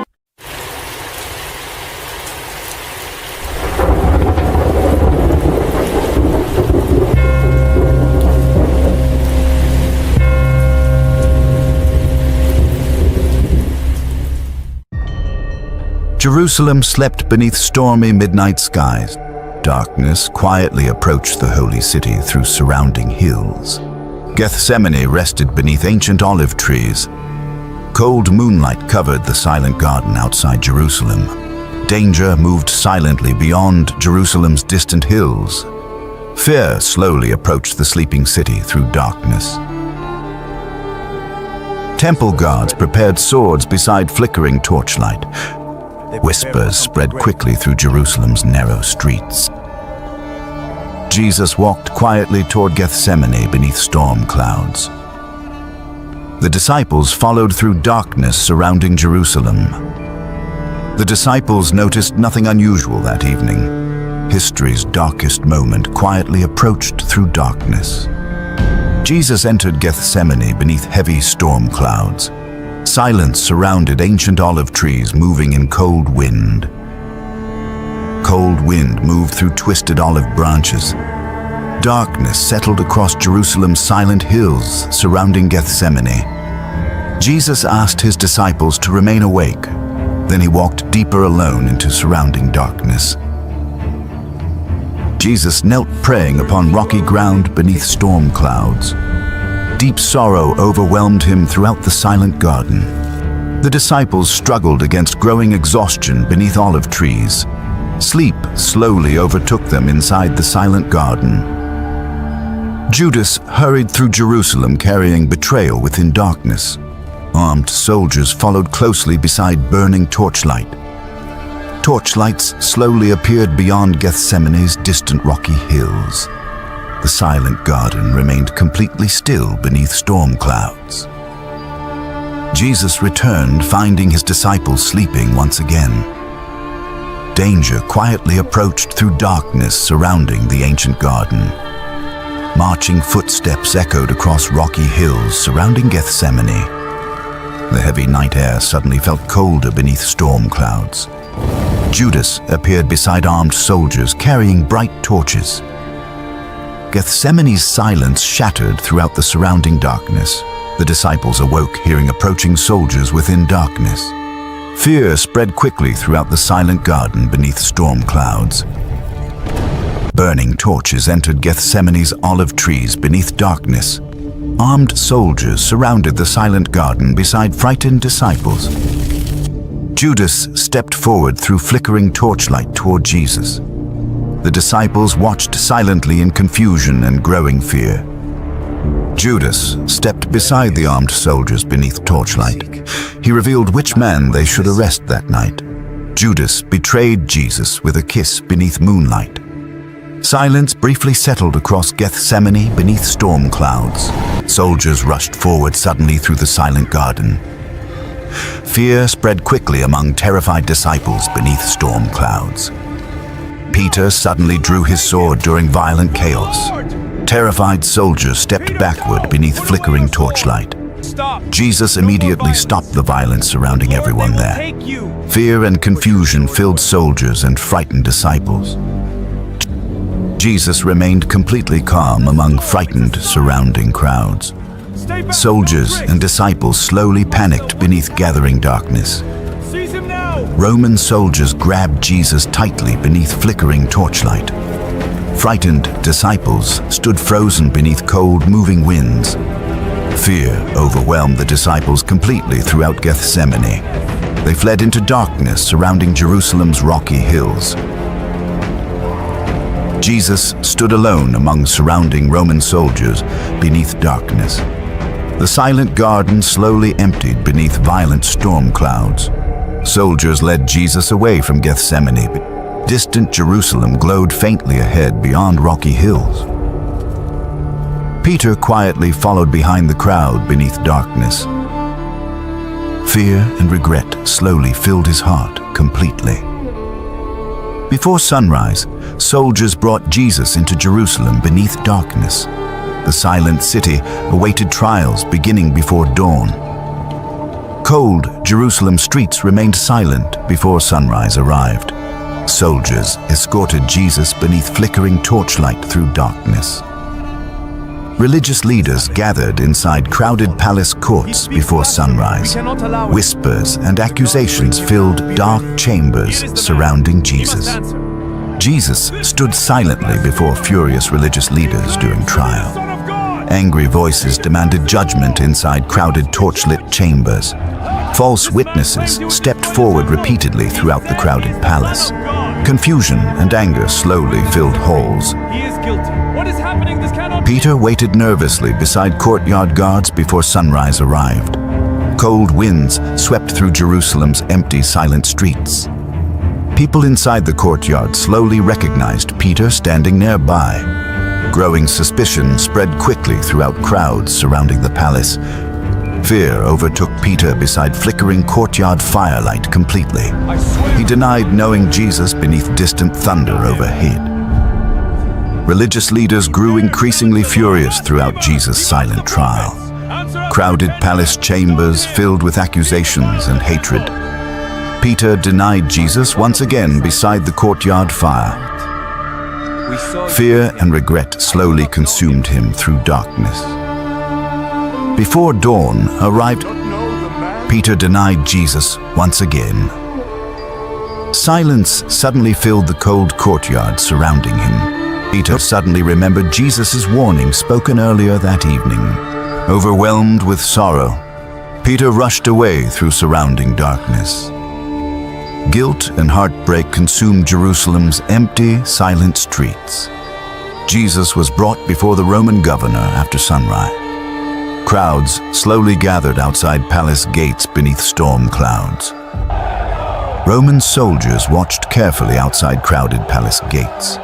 Jerusalem slept beneath stormy midnight skies. Darkness quietly approached the holy city through surrounding hills. Gethsemane rested beneath ancient olive trees. Cold moonlight covered the silent garden outside Jerusalem. Danger moved silently beyond Jerusalem's distant hills. Fear slowly approached the sleeping city through darkness. Temple guards prepared swords beside flickering torchlight. Whispers spread quickly through Jerusalem's narrow streets. Jesus walked quietly toward Gethsemane beneath storm clouds. The disciples followed through darkness surrounding Jerusalem. The disciples noticed nothing unusual that evening. History's darkest moment quietly approached through darkness. Jesus entered Gethsemane beneath heavy storm clouds. Silence surrounded ancient olive trees moving in cold wind. Cold wind moved through twisted olive branches. Darkness settled across Jerusalem's silent hills surrounding Gethsemane. Jesus asked his disciples to remain awake. Then he walked deeper alone into surrounding darkness. Jesus knelt praying upon rocky ground beneath storm clouds. Deep sorrow overwhelmed him throughout the silent garden. The disciples struggled against growing exhaustion beneath olive trees. Sleep slowly overtook them inside the silent garden. Judas hurried through Jerusalem carrying betrayal within darkness. Armed soldiers followed closely beside burning torchlight. Torchlights slowly appeared beyond Gethsemane's distant rocky hills. The silent garden remained completely still beneath storm clouds. Jesus returned, finding his disciples sleeping once again. Danger quietly approached through darkness surrounding the ancient garden. Marching footsteps echoed across rocky hills surrounding Gethsemane. The heavy night air suddenly felt colder beneath storm clouds. Judas appeared beside armed soldiers carrying bright torches. Gethsemane's silence shattered throughout the surrounding darkness. The disciples awoke, hearing approaching soldiers within darkness. Fear spread quickly throughout the silent garden beneath storm clouds. Burning torches entered Gethsemane's olive trees beneath darkness. Armed soldiers surrounded the silent garden beside frightened disciples. Judas stepped forward through flickering torchlight toward Jesus. The disciples watched silently in confusion and growing fear. Judas stepped beside the armed soldiers beneath torchlight. He revealed which man they should arrest that night. Judas betrayed Jesus with a kiss beneath moonlight. Silence briefly settled across Gethsemane beneath storm clouds. Soldiers rushed forward suddenly through the silent garden. Fear spread quickly among terrified disciples beneath storm clouds. Peter suddenly drew his sword during violent chaos. Terrified soldiers stepped backward beneath flickering torchlight. Jesus immediately stopped the violence surrounding everyone there. Fear and confusion filled soldiers and frightened disciples. Jesus remained completely calm among frightened surrounding crowds. Soldiers and disciples slowly panicked beneath gathering darkness. Roman soldiers grabbed Jesus tightly beneath flickering torchlight. Frightened disciples stood frozen beneath cold, moving winds. Fear overwhelmed the disciples completely throughout Gethsemane. They fled into darkness surrounding Jerusalem's rocky hills. Jesus stood alone among surrounding Roman soldiers beneath darkness. The silent garden slowly emptied beneath violent storm clouds. Soldiers led Jesus away from Gethsemane, but distant Jerusalem glowed faintly ahead beyond rocky hills. Peter quietly followed behind the crowd beneath darkness. Fear and regret slowly filled his heart completely. Before sunrise, soldiers brought Jesus into Jerusalem beneath darkness. The silent city awaited trials beginning before dawn. Cold Jerusalem streets remained silent before sunrise arrived. Soldiers escorted Jesus beneath flickering torchlight through darkness. Religious leaders gathered inside crowded palace courts before sunrise. Whispers and accusations filled dark chambers surrounding Jesus. Jesus stood silently before furious religious leaders during trial. Angry voices demanded judgment inside crowded torchlit chambers. False witnesses stepped forward repeatedly throughout the crowded palace. Confusion and anger slowly filled halls. He is guilty. What is happening? This cannot be. Peter waited nervously beside courtyard guards before sunrise arrived. Cold winds swept through Jerusalem's empty, silent streets. People inside the courtyard slowly recognized Peter standing nearby. Growing suspicion spread quickly throughout crowds surrounding the palace. Fear overtook Peter beside flickering courtyard firelight completely. He denied knowing Jesus beneath distant thunder overhead. Religious leaders grew increasingly furious throughout Jesus' silent trial. Crowded palace chambers filled with accusations and hatred. Peter denied Jesus once again beside the courtyard fire. Fear and regret slowly consumed him through darkness. Before dawn arrived, Peter denied Jesus once again. Silence suddenly filled the cold courtyard surrounding him. Peter suddenly remembered Jesus' warning spoken earlier that evening. Overwhelmed with sorrow, Peter rushed away through surrounding darkness. Guilt and heartbreak consumed Jerusalem's empty, silent streets. Jesus was brought before the Roman governor after sunrise. Crowds slowly gathered outside palace gates beneath storm clouds. Roman soldiers watched carefully outside crowded palace gates.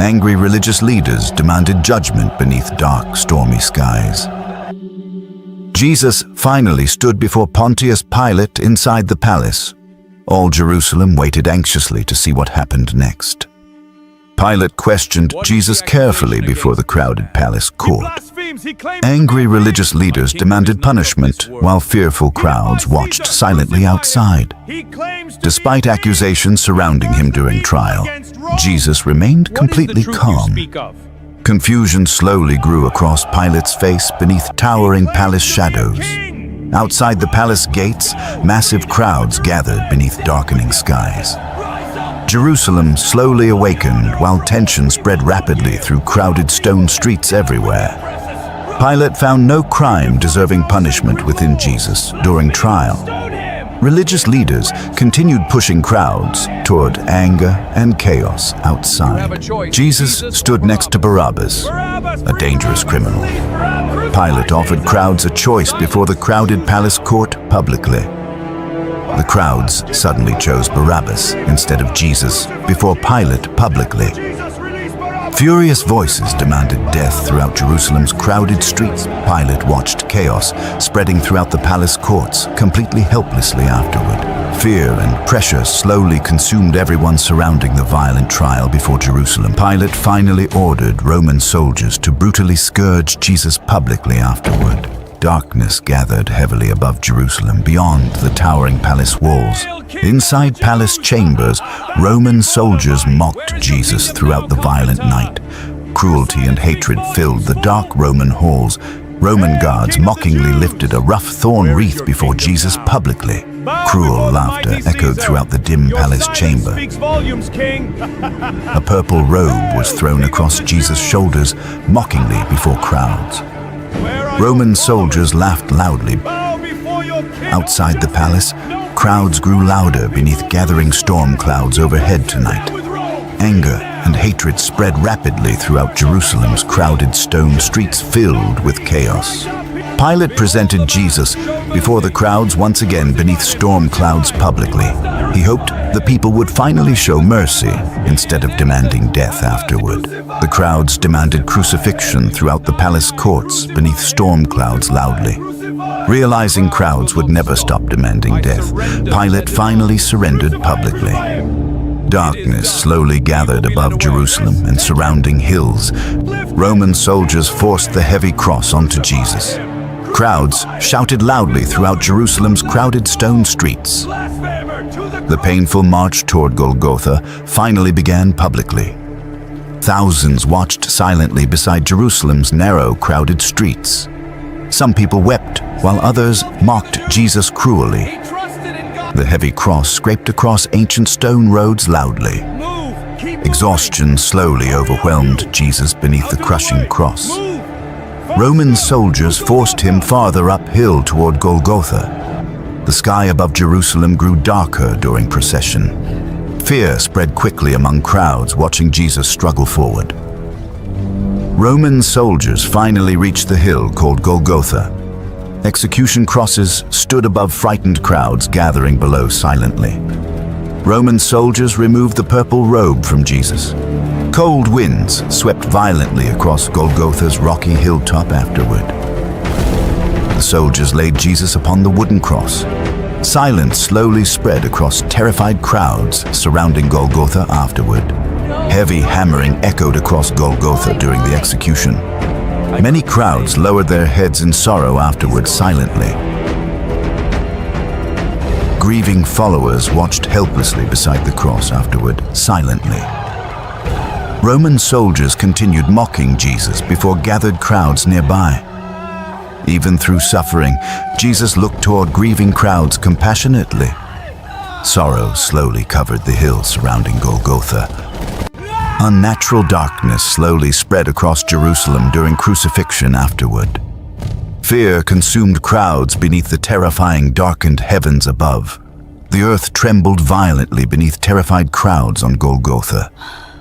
Angry religious leaders demanded judgment beneath dark, stormy skies. Jesus finally stood before Pontius Pilate inside the palace. All Jerusalem waited anxiously to see what happened next. Pilate questioned Jesus carefully before the crowded palace court. Angry religious leaders demanded punishment, while fearful crowds watched silently outside. Despite accusations surrounding him during trial, Jesus remained completely calm. Confusion slowly grew across Pilate's face beneath towering palace shadows. Outside the palace gates, massive crowds gathered beneath darkening skies. Jerusalem slowly awakened while tension spread rapidly through crowded stone streets everywhere. Pilate found no crime deserving punishment within Jesus during trial. Religious leaders continued pushing crowds toward anger and chaos outside. Jesus stood next to Barabbas, a dangerous criminal. Pilate offered crowds a choice before the crowded palace court publicly. The crowds suddenly chose Barabbas instead of Jesus before Pilate publicly. Furious voices demanded death throughout Jerusalem's crowded streets. Pilate watched chaos spreading throughout the palace courts, completely helplessly afterward. Fear and pressure slowly consumed everyone surrounding the violent trial before Jerusalem. Pilate finally ordered Roman soldiers to brutally scourge Jesus publicly afterward. darkness gathered heavily above Jerusalem, beyond the towering palace walls. Inside palace chambers, Roman soldiers mocked Jesus throughout the violent night. Cruelty and hatred filled the dark Roman halls. Roman guards mockingly lifted a rough thorn wreath before Jesus publicly. Cruel laughter echoed throughout the dim palace chamber. A purple robe was thrown across Jesus' shoulders mockingly before crowds. Roman soldiers laughed loudly. Outside the palace, crowds grew louder beneath gathering storm clouds overhead tonight. Anger and hatred spread rapidly throughout Jerusalem's crowded stone streets filled with chaos. Pilate presented Jesus before the crowds once again beneath storm clouds publicly. He hoped the people would finally show mercy instead of demanding death afterward. The crowds demanded crucifixion throughout the palace courts beneath storm clouds loudly. Realizing crowds would never stop demanding death, Pilate finally surrendered publicly. Darkness slowly gathered above Jerusalem and surrounding hills. Roman soldiers forced the heavy cross onto Jesus. Crowds shouted loudly throughout Jerusalem's crowded stone streets. The painful march toward Golgotha finally began publicly. Thousands watched silently beside Jerusalem's narrow, crowded streets. Some people wept, while others mocked Jesus cruelly. The heavy cross scraped across ancient stone roads loudly. Exhaustion slowly overwhelmed Jesus beneath the crushing cross. Roman soldiers forced him farther uphill toward Golgotha. The sky above Jerusalem grew darker during procession. Fear spread quickly among crowds watching Jesus struggle forward. Roman soldiers finally reached the hill called Golgotha. Execution crosses stood above frightened crowds gathering below silently. Roman soldiers removed the purple robe from Jesus. Cold winds swept violently across Golgotha's rocky hilltop afterward. The soldiers laid Jesus upon the wooden cross. Silence slowly spread across terrified crowds surrounding Golgotha afterward. Heavy hammering echoed across Golgotha during the execution. Many crowds lowered their heads in sorrow afterward silently. Grieving followers watched helplessly beside the cross afterward silently. Roman soldiers continued mocking Jesus before gathered crowds nearby. Even through suffering, Jesus looked toward grieving crowds compassionately. Sorrow slowly covered the hills surrounding Golgotha. Unnatural darkness slowly spread across Jerusalem during crucifixion afterward. Fear consumed crowds beneath the terrifying darkened heavens above. The earth trembled violently beneath terrified crowds on Golgotha.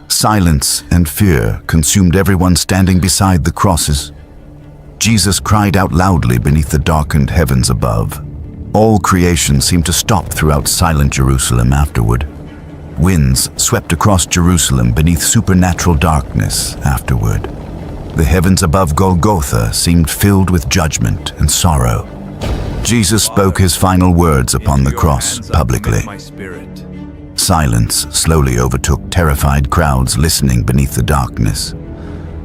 Silence and fear consumed everyone standing beside the crosses. Jesus cried out loudly beneath the darkened heavens above. All creation seemed to stop throughout silent Jerusalem afterward. Winds swept across Jerusalem beneath supernatural darkness afterward. The heavens above Golgotha seemed filled with judgment and sorrow. Jesus spoke his final words upon the cross publicly. Silence slowly overtook terrified crowds listening beneath the darkness.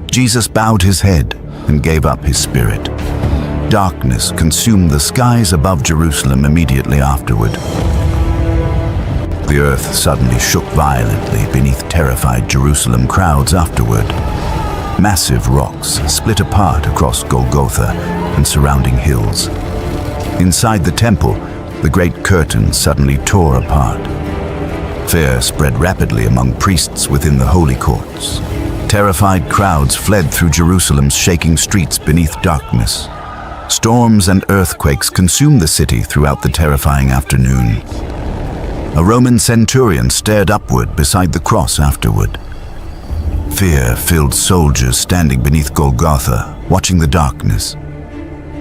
Jesus bowed his head and gave up his spirit. Darkness consumed the skies above Jerusalem immediately afterward. The earth suddenly shook violently beneath terrified Jerusalem crowds afterward. Massive rocks split apart across Golgotha and surrounding hills. Inside the temple, the great curtain suddenly tore apart. Fear spread rapidly among priests within the holy courts. Terrified crowds fled through Jerusalem's shaking streets beneath darkness. Storms and earthquakes consumed the city throughout the terrifying afternoon. A Roman centurion stared upward beside the cross afterward. Fear filled soldiers standing beneath Golgotha, watching the darkness.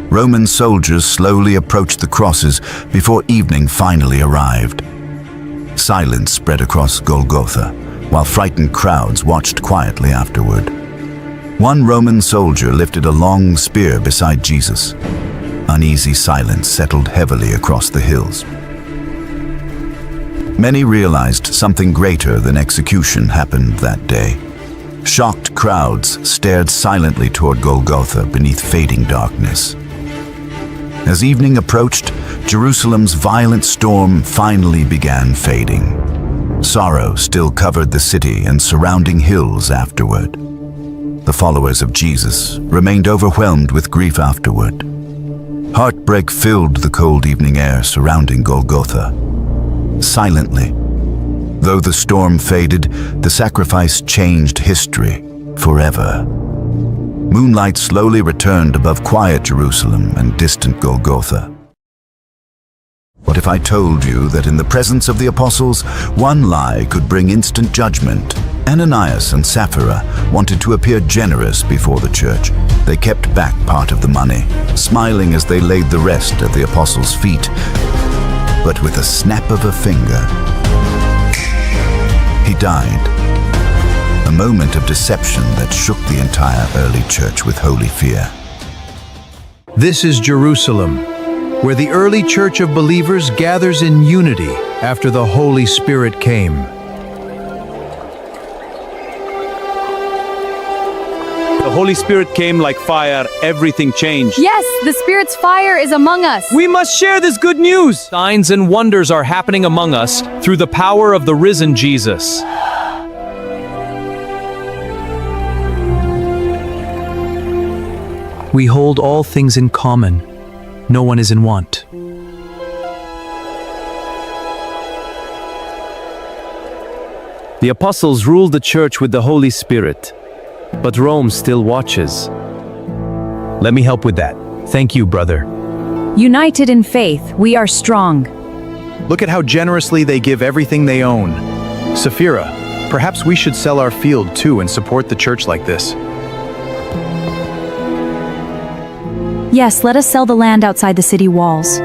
Roman soldiers slowly approached the crosses before evening finally arrived. Silence spread across Golgotha, while frightened crowds watched quietly afterward. One Roman soldier lifted a long spear beside Jesus. Uneasy silence settled heavily across the hills. Many realized something greater than execution happened that day. Shocked crowds stared silently toward Golgotha beneath fading darkness. As evening approached, Jerusalem's violent storm finally began fading. Sorrow still covered the city and surrounding hills afterward. The followers of Jesus remained overwhelmed with grief afterward. Heartbreak filled the cold evening air surrounding Golgotha. Silently, though the storm faded, the sacrifice changed history forever. Moonlight slowly returned above quiet Jerusalem and distant Golgotha. What if I told you that in the presence of the apostles, one lie could bring instant judgment? Ananias and Sapphira wanted to appear generous before the church. They kept back part of the money, smiling as they laid the rest at the apostles' feet. But with a snap of a finger, he died. A moment of deception that shook the entire early church with holy fear. This is Jerusalem, where the early church of believers gathers in unity after the Holy Spirit came. The Holy Spirit came like fire, everything changed. Yes, the Spirit's fire is among us. We must share this good news. Signs and wonders are happening among us through the power of the risen Jesus. We hold all things in common. No one is in want. The apostles ruled the church with the Holy Spirit, but Rome still watches. Let me help with that. Thank you, brother. United in faith, we are strong. Look at how generously they give everything they own. Sapphira, perhaps we should sell our field too and support the church like this. Yes, let us sell the land outside the city walls.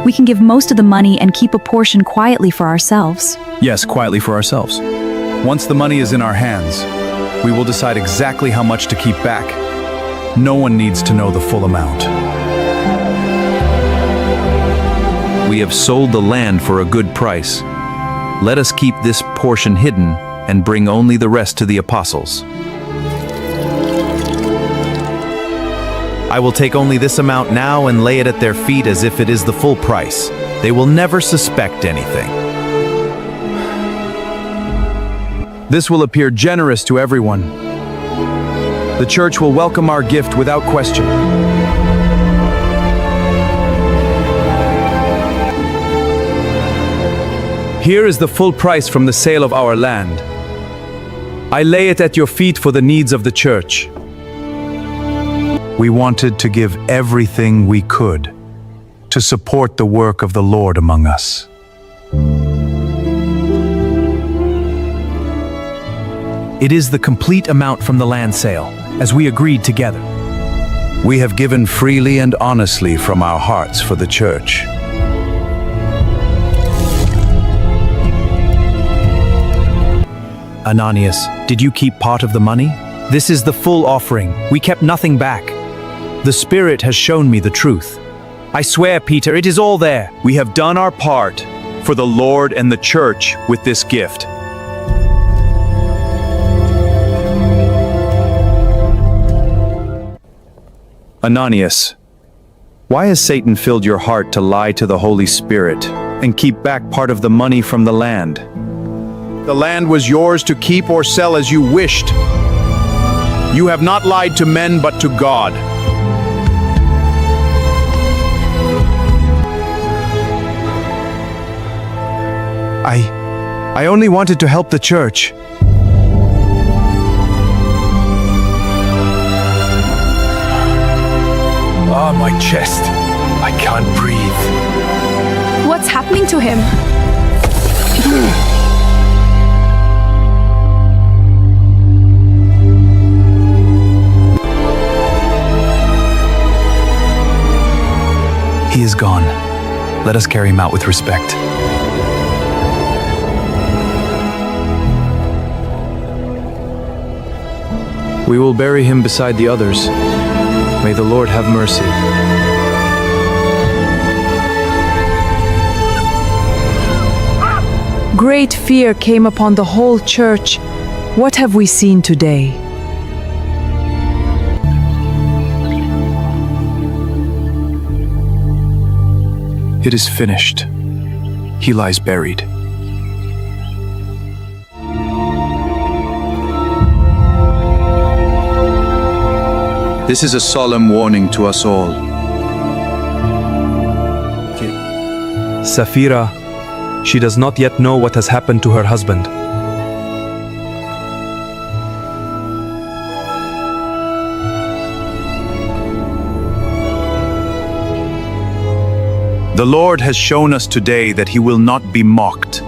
We can give most of the money and keep a portion quietly for ourselves. Yes, quietly for ourselves. Once the money is in our hands, we will decide exactly how much to keep back. No one needs to know the full amount. We have sold the land for a good price. Let us keep this portion hidden and bring only the rest to the apostles. I will take only this amount now and lay it at their feet as if it is the full price. They will never suspect anything. This will appear generous to everyone. The church will welcome our gift without question. Here is the full price from the sale of our land. I lay it at your feet for the needs of the church. We wanted to give everything we could to support the work of the Lord among us. It is the complete amount from the land sale, as we agreed together. We have given freely and honestly from our hearts for the church. Ananias, did you keep part of the money? This is the full offering. We kept nothing back. The Spirit has shown me the truth. I swear, Peter, it is all there. We have done our part for the Lord and the church with this gift. Ananias, why has Satan filled your heart to lie to the Holy Spirit and keep back part of the money from the land? The land was yours to keep or sell as you wished. You have not lied to men but to God. I only wanted to help the church. Ah, my chest. I can't breathe. What's happening to him? He is gone. Let us carry him out with respect. We will bury him beside the others. May the Lord have mercy. Great fear came upon the whole church. What have we seen today? It is finished. He lies buried. This is a solemn warning to us all. Sapphira, she does not yet know what has happened to her husband. The Lord has shown us today that he will not be mocked.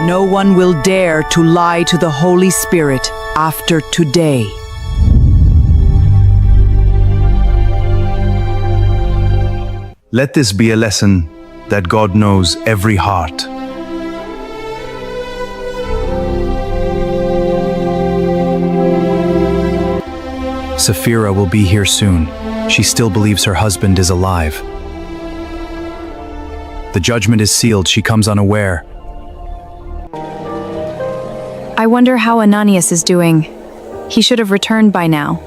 No one will dare to lie to the Holy Spirit after today. Let this be a lesson that God knows every heart. Sapphira will be here soon. She still believes her husband is alive. The judgment is sealed. She comes unaware. I wonder how Ananias is doing. He should have returned by now.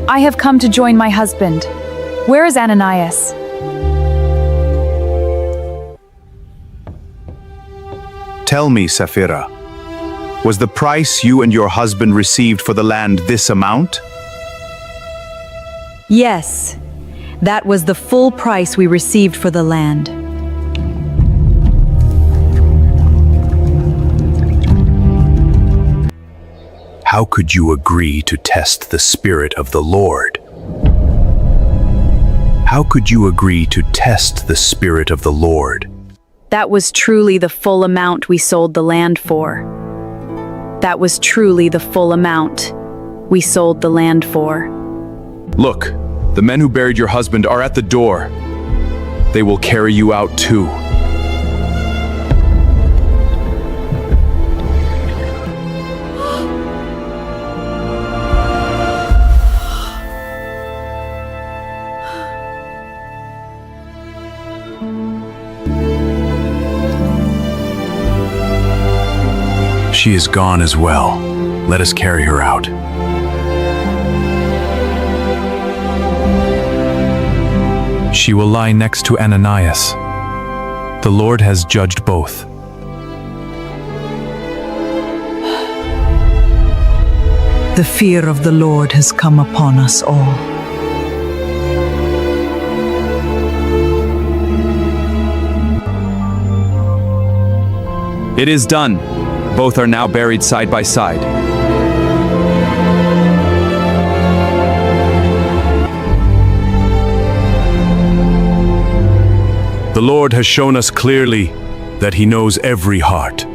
I have come to join my husband. Where is Ananias? Tell me, Sapphira, was the price you and your husband received for the land this amount? Yes, that was the full price we received for the land. How could you agree to test the Spirit of the Lord? How could you agree to test the Spirit of the Lord? That was truly the full amount we sold the land for. That was truly the full amount we sold the land for. Look, the men who buried your husband are at the door. They will carry you out too. She is gone as well. Let us carry her out. She will lie next to Ananias. The Lord has judged both. The fear of the Lord has come upon us all. It is done. Both are now buried side by side. The Lord has shown us clearly that he knows every heart.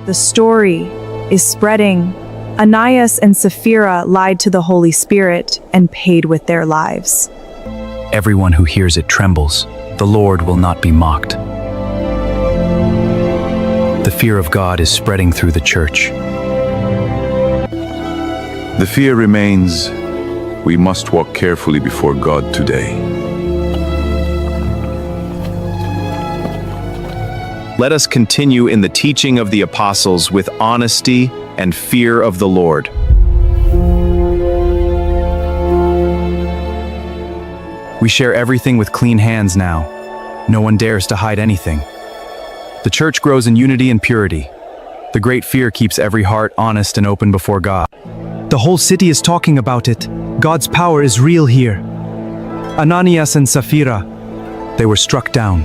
The story is spreading. Ananias and Sapphira lied to the Holy Spirit and paid with their lives. Everyone who hears it trembles. The Lord will not be mocked. The fear of God is spreading through the church. The fear remains. We must walk carefully before God today. Let us continue in the teaching of the apostles with honesty and fear of the Lord. We share everything with clean hands now. No one dares to hide anything. The church grows in unity and purity. The great fear keeps every heart honest and open before God. The whole city is talking about it. God's power is real here. Ananias and Sapphira, they were struck down.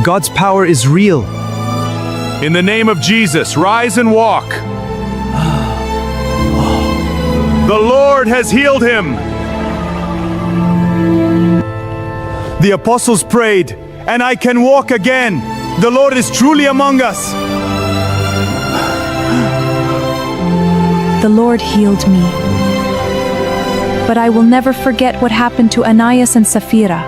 God's power is real. In the name of Jesus, rise and walk. The Lord has healed him. The apostles prayed, and I can walk again. The Lord is truly among us. The Lord healed me. But I will never forget what happened to Ananias and Sapphira.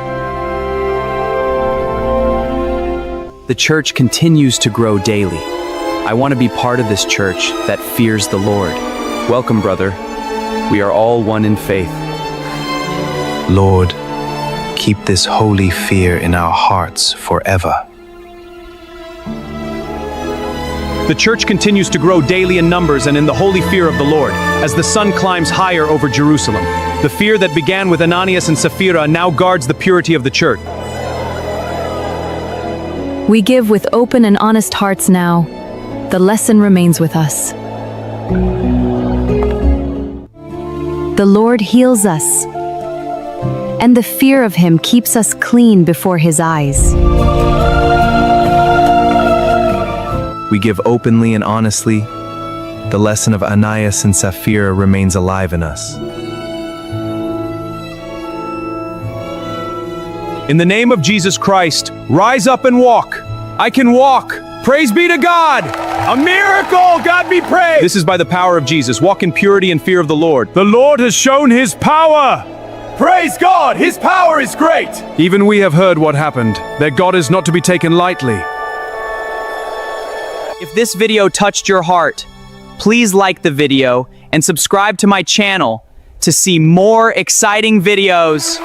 The church continues to grow daily. I want to be part of this church that fears the Lord. Welcome, brother. We are all one in faith. Lord, keep this holy fear in our hearts forever. The church continues to grow daily in numbers and in the holy fear of the Lord, as the sun climbs higher over Jerusalem. The fear that began with Ananias and Sapphira now guards the purity of the church. We give with open and honest hearts now. The lesson remains with us. The Lord heals us, and the fear of Him keeps us clean before His eyes. We give openly and honestly. The lesson of Ananias and Sapphira remains alive in us. In the name of Jesus Christ, rise up and walk. I can walk. Praise be to God. A miracle. God be praised. This is by the power of Jesus. Walk in purity and fear of the Lord. The Lord has shown His power. Praise God. His power is great. Even we have heard what happened, that God is not to be taken lightly. If this video touched your heart, please like the video and subscribe to my channel to see more exciting videos.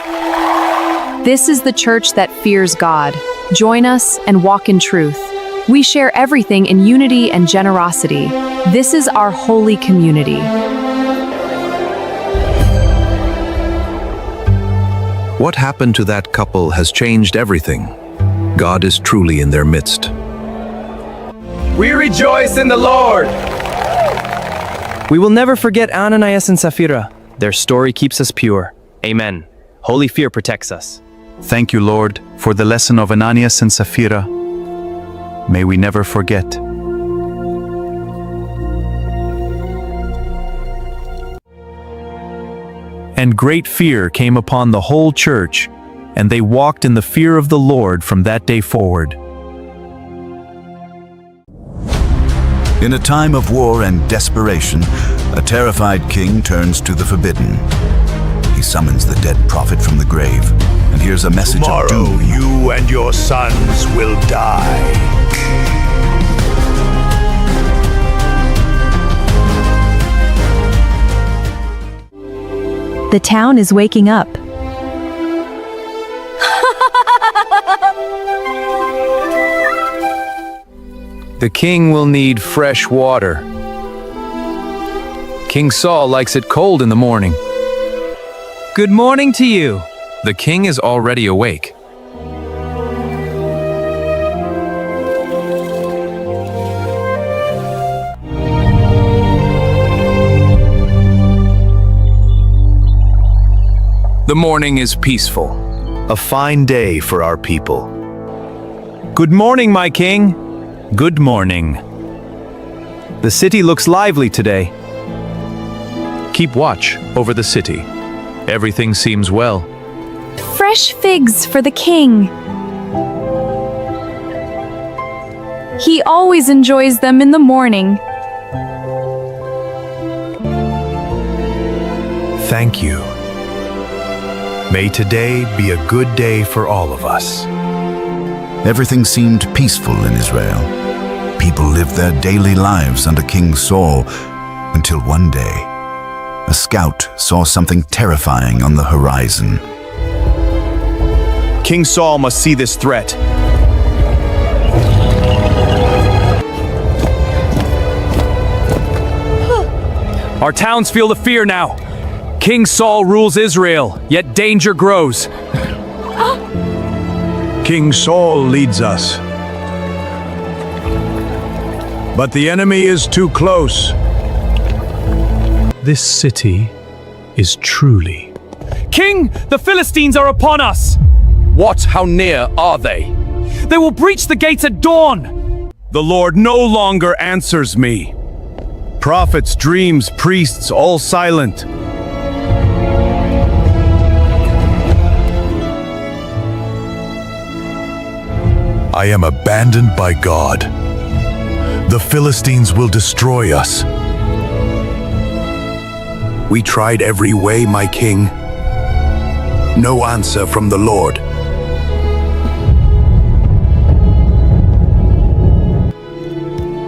This is the church that fears God. Join us and walk in truth. We share everything in unity and generosity. This is our holy community. What happened to that couple has changed everything. God is truly in their midst. We rejoice in the Lord. We will never forget Ananias and Sapphira. Their story keeps us pure. Amen. Holy fear protects us. Thank you, Lord, for the lesson of Ananias and Sapphira. May we never forget. And great fear came upon the whole church, and they walked in the fear of the Lord from that day forward. In a time of war and desperation, a terrified king turns to the forbidden. He summons the dead prophet from the grave and hears a message of doom. You and your sons will die. The town is waking up. The king will need fresh water. King Saul likes it cold in the morning. Good morning to you. The king is already awake. The morning is peaceful. A fine day for our people. Good morning, my king. Good morning. The city looks lively today. Keep watch over the city. Everything seems well. Fresh figs for the king. He always enjoys them in the morning. Thank you. May today be a good day for all of us. Everything seemed peaceful in Israel. People lived their daily lives under King Saul until one day, a scout saw something terrifying on the horizon. King Saul must see this threat. Our towns feel the fear now. King Saul rules Israel, yet danger grows. King Saul leads us. But the enemy is too close. This city is truly. King, the Philistines are upon us. What? How near are they? They will breach the gates at dawn. The Lord no longer answers me. Prophets, dreams, priests, all silent. I am abandoned by God. The Philistines will destroy us. We tried every way, my king. No answer from the Lord.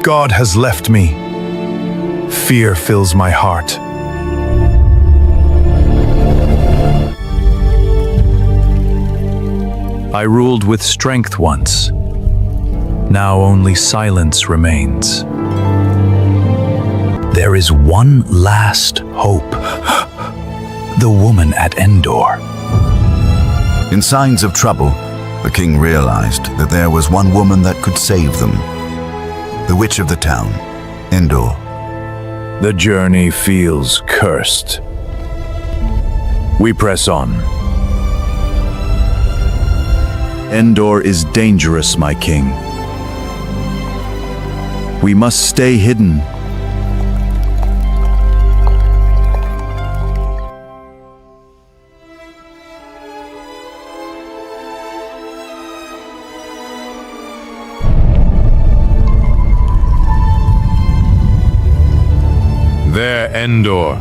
God has left me. Fear fills my heart. I ruled with strength once. Now only silence remains. There is one last hope. The woman at Endor. In signs of trouble, the king realized that there was one woman that could save them. The witch of the town, Endor. The journey feels cursed. We press on. Endor is dangerous, my king. We must stay hidden. There, Endor.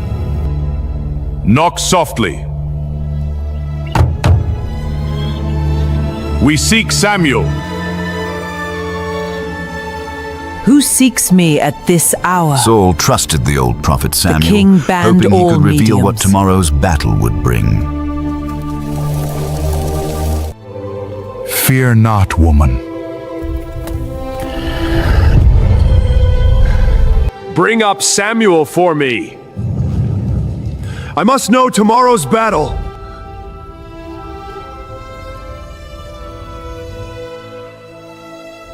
Knock softly. We seek Samuel. Who seeks me at this hour? Saul trusted the old prophet Samuel, The king banned hoping he all could reveal what mediums. tomorrow's battle would bring. Fear not, woman. Bring up Samuel for me. I must know tomorrow's battle.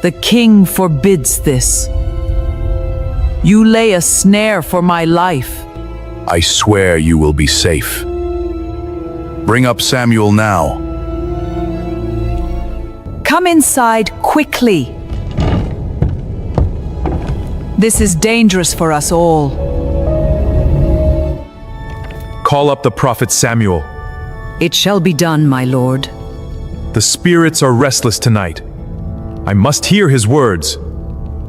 The king forbids this. You lay a snare for my life. I swear you will be safe. Bring up Samuel now. Come inside quickly. This is dangerous for us all. Call up the prophet Samuel. It shall be done, my lord. The spirits are restless tonight. I must hear his words.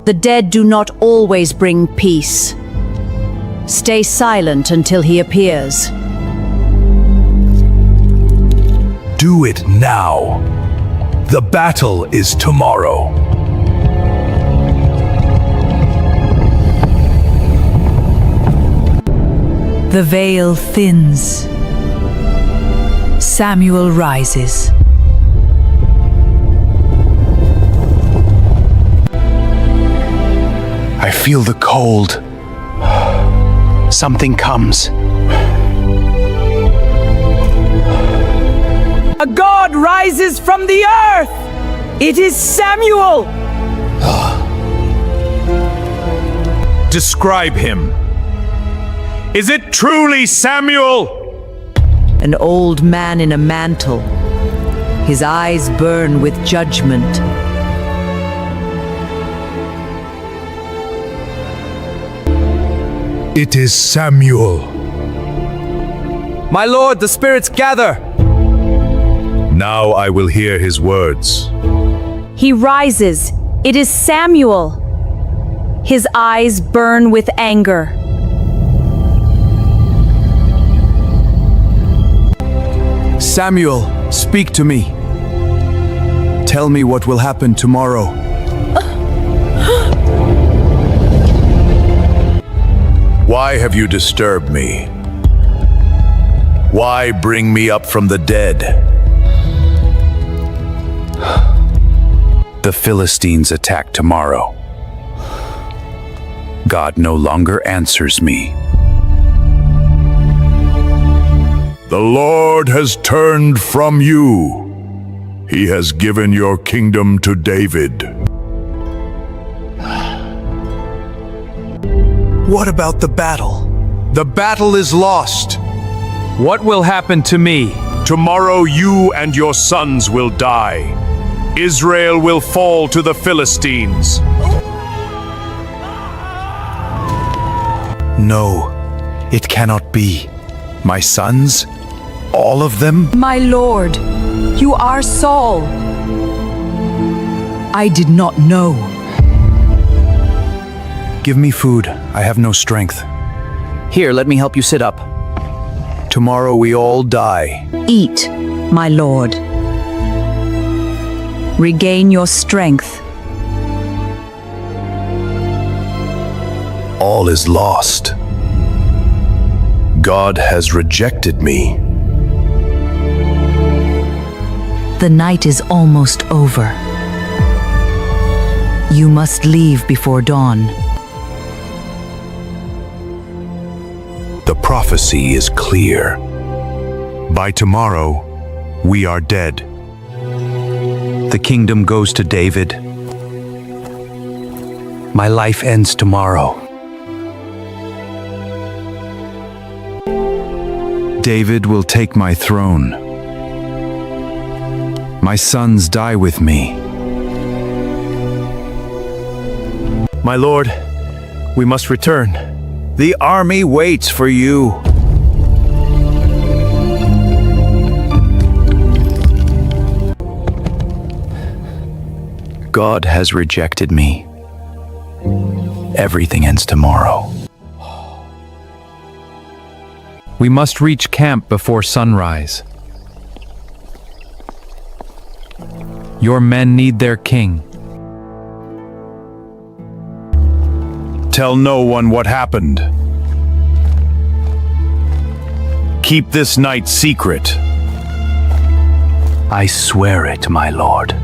The dead do not always bring peace. Stay silent until he appears. Do it now. The battle is tomorrow. The veil thins. Samuel rises. I feel the cold. Something comes. A god rises from the earth! It is Samuel! Describe him. Is it truly Samuel? An old man in a mantle. His eyes burn with judgment. It is Samuel. My lord, the spirits gather. Now I will hear his words. He rises. It is Samuel. His eyes burn with anger. Samuel, speak to me. Tell me what will happen tomorrow. Why have you disturbed me? Why bring me up from the dead? The Philistines attack tomorrow. God no longer answers me. The Lord has turned from you. He has given your kingdom to David. What about the battle? The battle is lost. What will happen to me? Tomorrow you and your sons will die. Israel will fall to the Philistines. No, it cannot be. My sons? All of them? My lord, you are Saul. I did not know. Give me food. I have no strength. Here, let me help you sit up. Tomorrow we all die. Eat, my lord. Regain your strength. All is lost. God has rejected me. The night is almost over. You must leave before dawn. The prophecy is clear. By tomorrow, we are dead. The kingdom goes to David. My life ends tomorrow. David will take my throne. My sons die with me. My lord, we must return. The army waits for you. God has rejected me. Everything ends tomorrow. We must reach camp before sunrise. Your men need their king. Tell no one what happened. Keep this night secret. I swear it, my lord.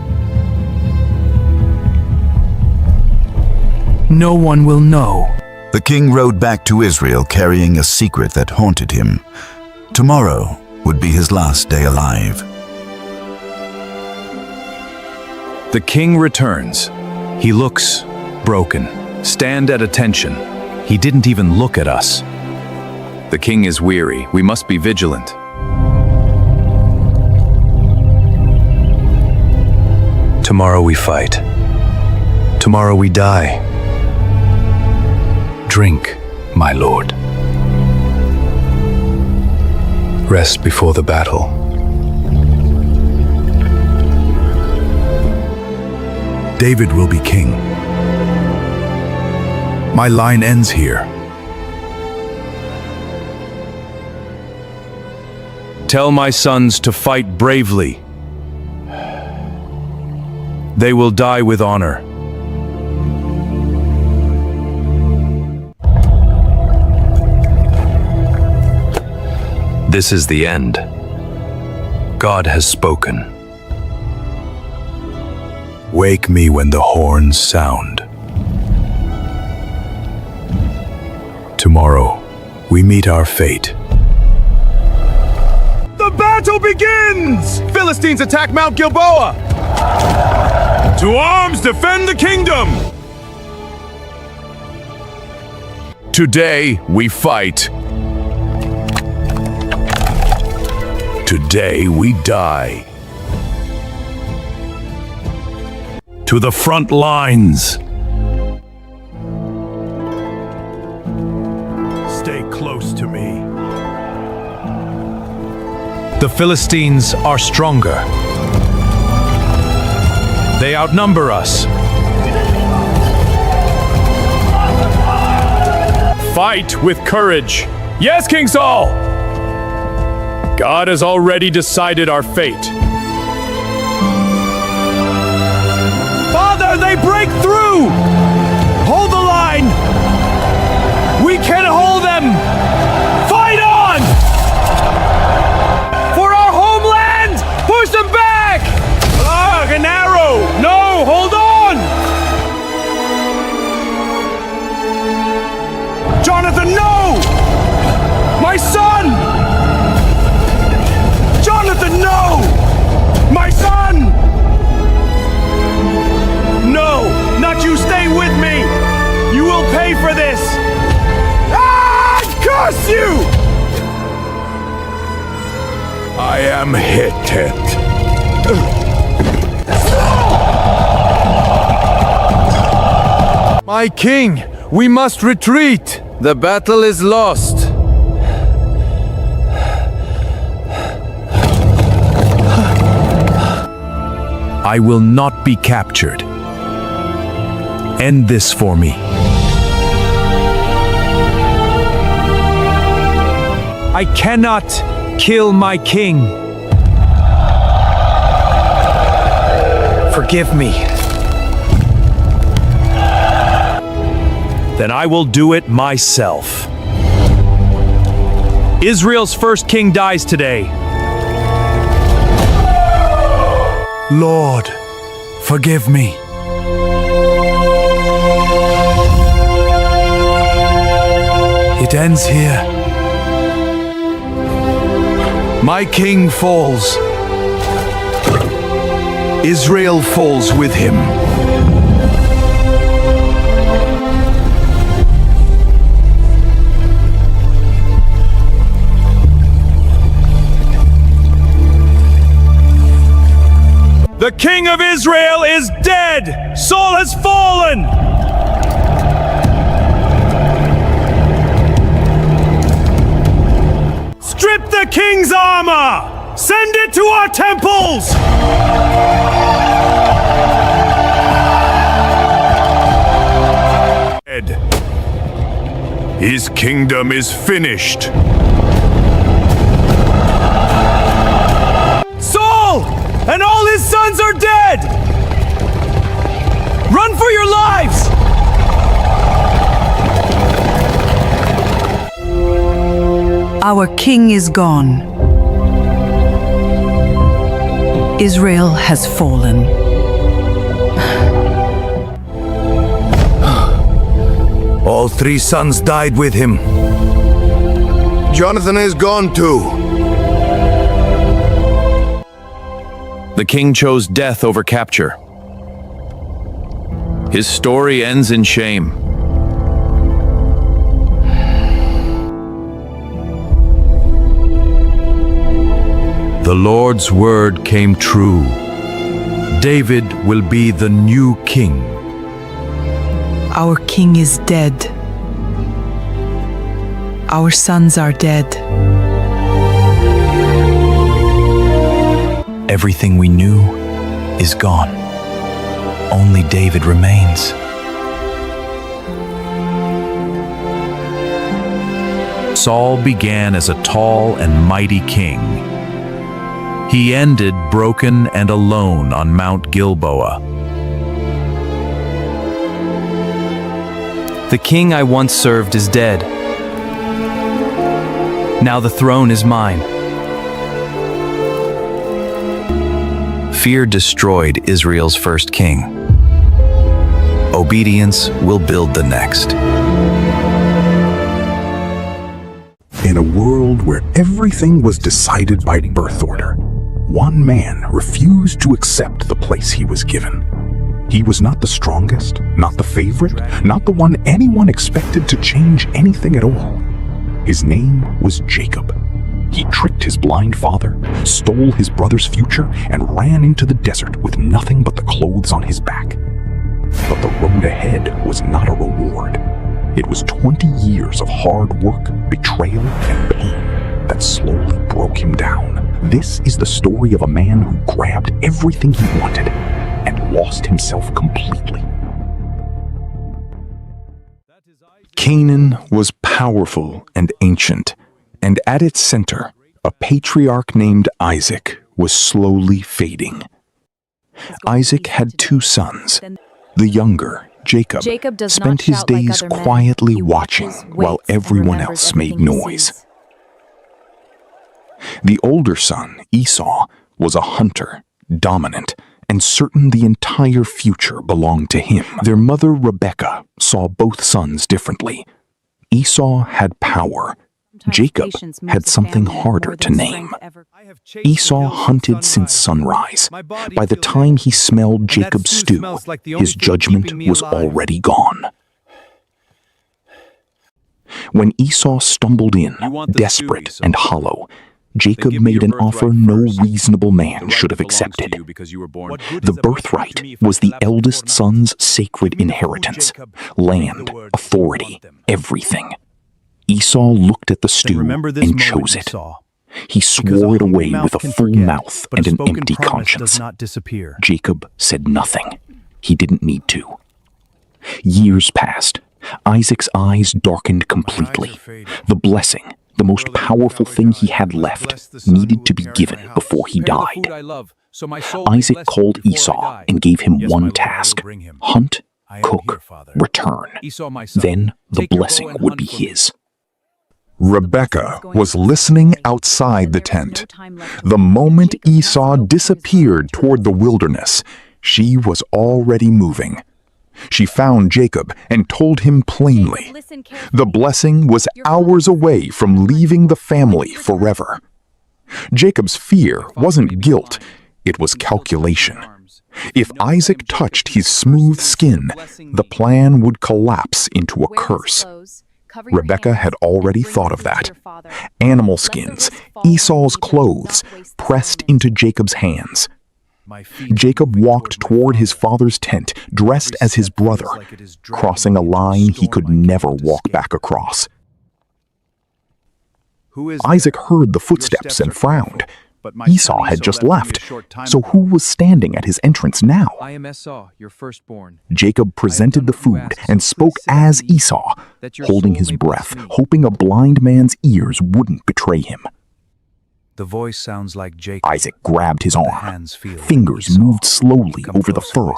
No one will know. The king rode back to Israel carrying a secret that haunted him. Tomorrow would be his last day alive. The king returns. He looks broken. Stand at attention. He didn't even look at us. The king is weary. We must be vigilant. Tomorrow we fight. Tomorrow we die. Drink, my lord. Rest before the battle. David will be king. My line ends here. Tell my sons to fight bravely. They will die with honor. This is the end. God has spoken. Wake me when the horns sound. Tomorrow, we meet our fate. The battle begins! Philistines attack Mount Gilboa! To arms, defend the kingdom! Today, we fight. Today we die. To the front lines. Stay close to me. The Philistines are stronger. They outnumber us. Fight with courage. Yes, King Saul! God has already decided our fate. Father, they break through! Hold the line! We can hold them! Fight on! For our homeland! Push them back! Ah, an arrow! No, hold on! Jonathan, no! My son! Jonathan, no! My son! No, not you, stay with me! You will pay for this! Ah! Curse you! I am Hittet. My king, we must retreat! The battle is lost. I will not be captured. End this for me. I cannot kill my king. Forgive me. Then I will do it myself. Israel's first king dies today. Lord, forgive me. It ends here. My king falls. Israel falls with him. The king of Israel is dead! Saul has fallen! Strip the king's armor! Send it to our temples! His kingdom is finished. Saul! And all his sons are dead! Run for your lives! Our king is gone. Israel has fallen. All 3 sons died with him. Jonathan is gone too. The king chose death over capture. His story ends in shame. The Lord's word came true. David will be the new king. Our king is dead. Our sons are dead. Everything we knew is gone. Only David remains. Saul began as a tall and mighty king. He ended broken and alone on Mount Gilboa. The king I once served is dead. Now the throne is mine. Fear destroyed Israel's first king. Obedience will build the next. In a world where everything was decided by birth order, one man refused to accept the place he was given. He was not the strongest, not the favorite, not the one anyone expected to change anything at all. His name was Jacob. He tricked his blind father, stole his brother's future, and ran into the desert with nothing but the clothes on his back. But the road ahead was not a reward. It was 20 years of hard work, betrayal, and pain that slowly broke him down. This is the story of a man who grabbed everything he wanted and lost himself completely. Canaan was powerful and ancient, and at its center, a patriarch named Isaac was slowly fading. Isaac had 2 sons. The younger, Jacob, spent his days quietly watching while everyone else made noise. The older son, Esau, was a hunter, dominant, and certain the entire future belonged to him. Their mother, Rebekah, saw both sons differently. Esau had power. Jacob had something harder to name. Esau hunted since sunrise. By the time he smelled Jacob's stew, his judgment was already gone. When Esau stumbled in, desperate and hollow, Jacob made an offer no reasonable man should have accepted. The birthright was the eldest son's sacred inheritance, land, authority, everything. Esau looked at the stew and chose it. He swore it away with a full mouth and an empty conscience. Jacob said nothing. He didn't need to. Years passed. Isaac's eyes darkened completely. The blessing, the most powerful thing he had left, needed to be given before he died. Isaac called Esau and gave him one task: hunt, cook, return. Then the blessing would be his. Rebekah was listening outside the tent. The moment Esau disappeared toward the wilderness, she was already moving. She found Jacob and told him plainly, the blessing was hours away from leaving the family forever. Jacob's fear wasn't guilt, it was calculation. If Isaac touched his smooth skin, the plan would collapse into a curse. Rebekah had already thought of that. Animal skins, Esau's clothes, pressed into Jacob's hands. Jacob walked toward his father's tent, dressed as his brother, crossing a line he could never walk back across. Isaac heard the footsteps and frowned. Esau had just left, so who was standing at his entrance now? I am Esau, your firstborn. Jacob presented the food and spoke as Esau, holding his breath, hoping a blind man's ears wouldn't betray him. The voice sounds like Jacob. Isaac grabbed his arm. Fingers moved slowly over the fur.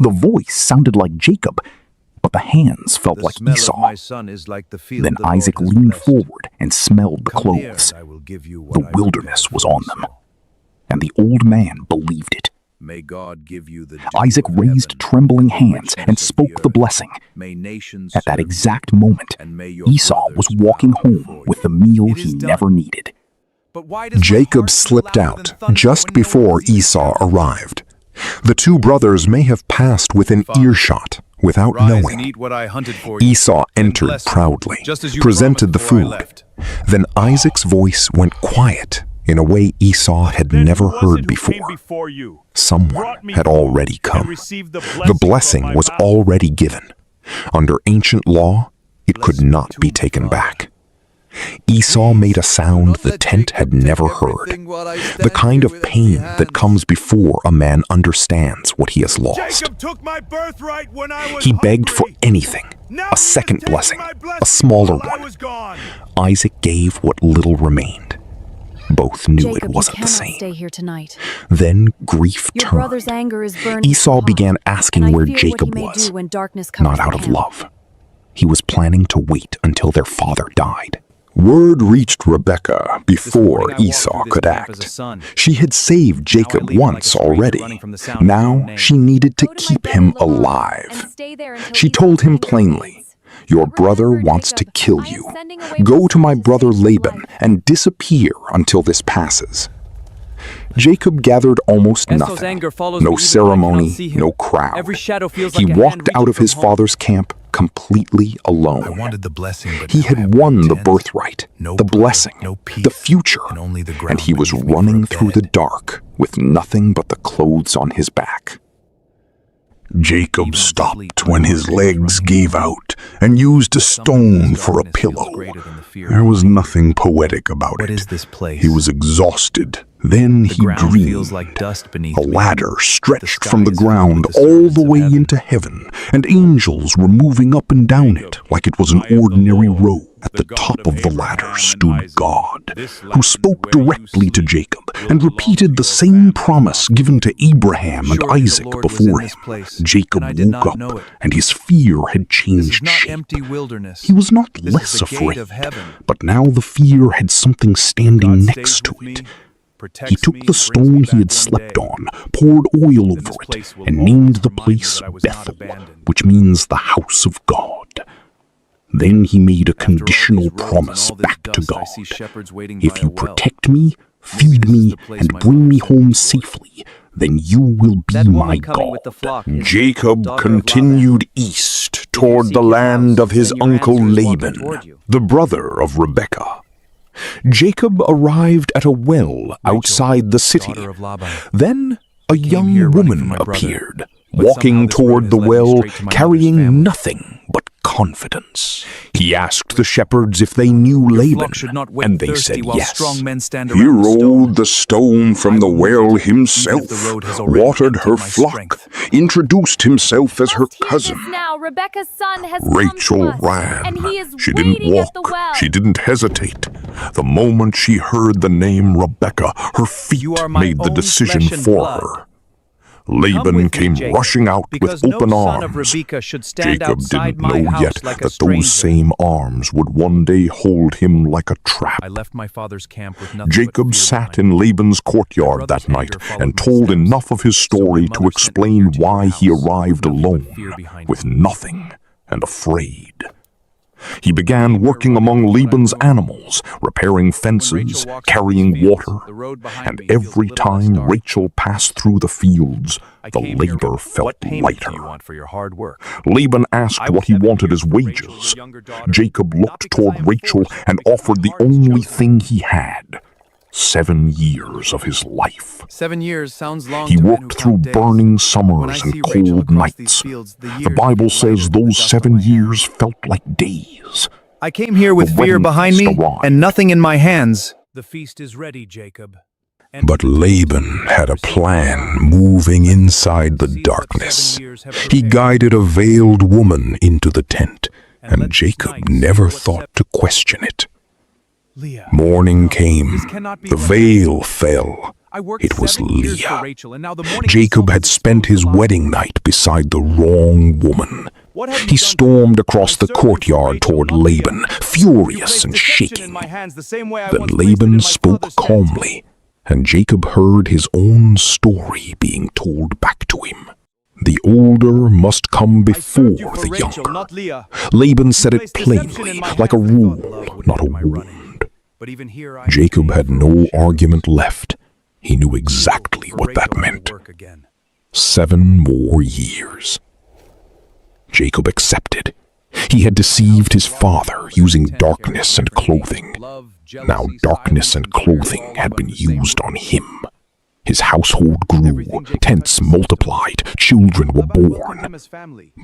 The voice sounded like Jacob, but the hands felt like Esau. Then Isaac leaned forward and smelled the clothes. The wilderness was on them, and the old man believed it. May God give you the Isaac raised trembling hands and spoke the blessing. At that exact moment, Esau was walking home with the meal he never needed. Jacob slipped out just before Esau arrived. The two brothers may have passed within earshot without knowing. Esau entered proudly, presented the food. Then Isaac's voice went quiet in a way Esau had never heard before. Someone had already come. The blessing was already given. Under ancient law, it could not be taken back. Esau made a sound the tent had never heard, the kind of pain that comes before a man understands what he has lost. He begged for anything, a second blessing, a smaller one. Isaac gave what little remained. Both knew it wasn't the same. Stay here tonight. Then grief Your turned. brother's anger is burning Esau hot, began asking and I where fear what Jacob he may was, do when darkness covers not out the of camp. love. He was planning to wait until their father died. Word reached Rebekah before Esau could act. She had saved Jacob once already. Now she needed to keep him alive. She told him plainly, "Your brother wants to kill you. Go to my brother Laban and disappear until this passes." Jacob gathered almost nothing. No ceremony, no crowd. He walked out of his father's camp completely alone. He had won the birthright, the blessing, the future, and he was running through the dark with nothing but the clothes on his back. Jacob stopped when his legs gave out and used a stone for a pillow. There was nothing poetic about it. He was exhausted. Then he dreamed. A ladder stretched from the ground all the way into heaven, and angels were moving up and down it like it was an ordinary road. At the top of the ladder stood God, who spoke directly to Jacob and repeated the same promise given to Abraham and Isaac before him. Jacob woke up, and his fear had changed shape. He was not less afraid, but now the fear had something standing next to it. He took the stone he had slept on, poured oil over it, and named the place Bethel, which means the house of God. Then he made a conditional promise back to God. If you protect me, feed me, and bring me home safely, then you will be my God. Jacob continued east toward the land of his uncle Laban, the brother of Rebekah. Jacob arrived at a well outside the city. Then a young woman appeared, walking toward the well, carrying nothing but confidence. He asked the shepherds if they knew Laban, and they said yes. He rolled the stone from the well himself, watered her flock, introduced himself as her cousin. Now Rebekah's son has Rachel come to us, ran. and he is She didn't waiting at the walk. well. She didn't hesitate. The moment she heard the name Rebekah, her feet made the decision for her. Laban came rushing out with open arms. Jacob didn't know yet that those same arms would one day hold him like a trap. Jacob sat in Laban's courtyard that night and told enough of his story to explain why he arrived alone, with nothing and afraid. He began working among Laban's animals, repairing fences, carrying water, and every time Rachel passed through the fields, the labor felt lighter. Laban asked what he wanted as wages. Jacob looked toward Rachel and offered the only thing he had: 7 years of his life. 7 years sounds long. He worked through burning summers and cold nights. The Bible says those 7 years felt like days. I came here with fear behind me and nothing in my hands. The feast is ready, Jacob. But Laban had a plan moving inside the darkness. He guided a veiled woman into the tent, and Jacob never thought to question it. Morning came. The veil fell. It was Leah. Jacob had spent his wedding night beside the wrong woman. He stormed across the courtyard toward Laban, furious and shaking. Then Laban spoke calmly, and Jacob heard his own story being told back to him. The older must come before the younger. Laban said it plainly, like a rule, not a wound. Jacob had no argument left. He knew exactly what that meant. 7 more years. Jacob accepted. He had deceived his father using darkness and clothing. Now darkness and clothing had been used on him. His household grew, tents multiplied, children were born.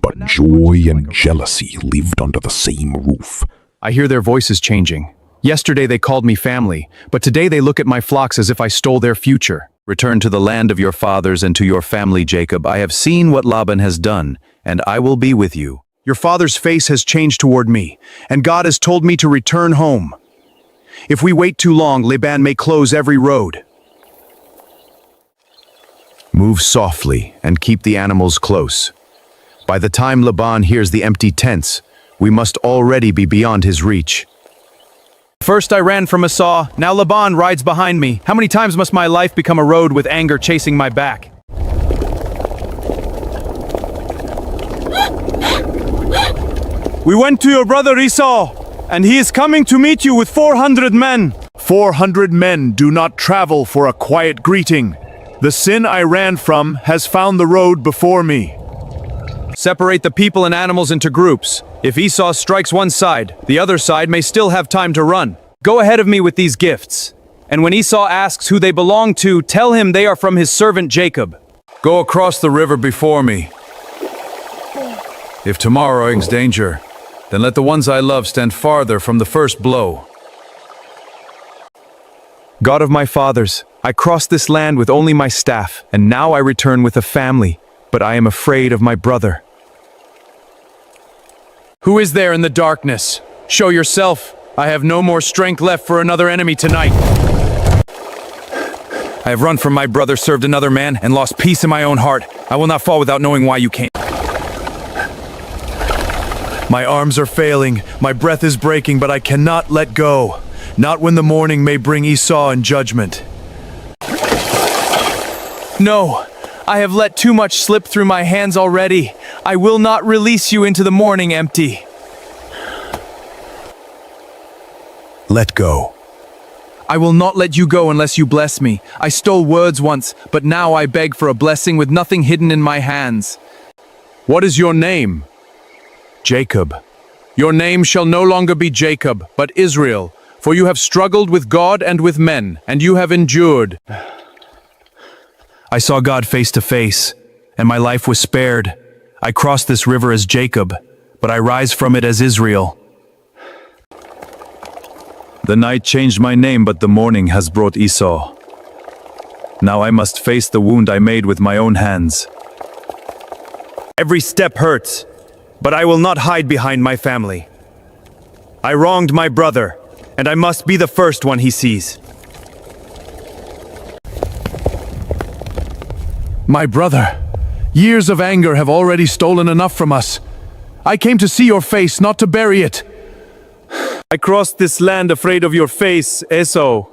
But joy and jealousy lived under the same roof. I hear their voices changing. Yesterday they called me family, but today they look at my flocks as if I stole their future. Return to the land of your fathers and to your family, Jacob. I have seen what Laban has done, and I will be with you. Your father's face has changed toward me, and God has told me to return home. If we wait too long, Laban may close every road. Move softly and keep the animals close. By the time Laban hears the empty tents, we must already be beyond his reach. First I ran from Esau, now Laban rides behind me. How many times must my life become a road with anger chasing my back? We went to your brother Esau, and he is coming to meet you with 400 men. 400 men do not travel for a quiet greeting. The sin I ran from has found the road before me. Separate the people and animals into groups. If Esau strikes one side, the other side may still have time to run. Go ahead of me with these gifts. And when Esau asks who they belong to, tell him they are from his servant Jacob. Go across the river before me. If tomorrow brings danger, then let the ones I love stand farther from the first blow. God of my fathers, I crossed this land with only my staff, and now I return with a family, but I am afraid of my brother. Who is there in the darkness? Show yourself. I have no more strength left for another enemy tonight. I have run from my brother, served another man, and lost peace in my own heart. I will not fall without knowing why you came. My arms are failing, my breath is breaking, but I cannot let go. Not when the morning may bring Esau in judgment. No, I have let too much slip through my hands already. I will not release you into the morning empty. Let go. I will not let you go unless you bless me. I stole words once, but now I beg for a blessing with nothing hidden in my hands. What is your name? Jacob. Your name shall no longer be Jacob, but Israel, for you have struggled with God and with men, and you have endured. I saw God face to face, and my life was spared. I crossed this river as Jacob, but I rise from it as Israel. The night changed my name, but the morning has brought Esau. Now I must face the wound I made with my own hands. Every step hurts, but I will not hide behind my family. I wronged my brother, and I must be the first one he sees. My brother, years of anger have already stolen enough from us. I came to see your face, not to bury it. I crossed this land afraid of your face, Esau.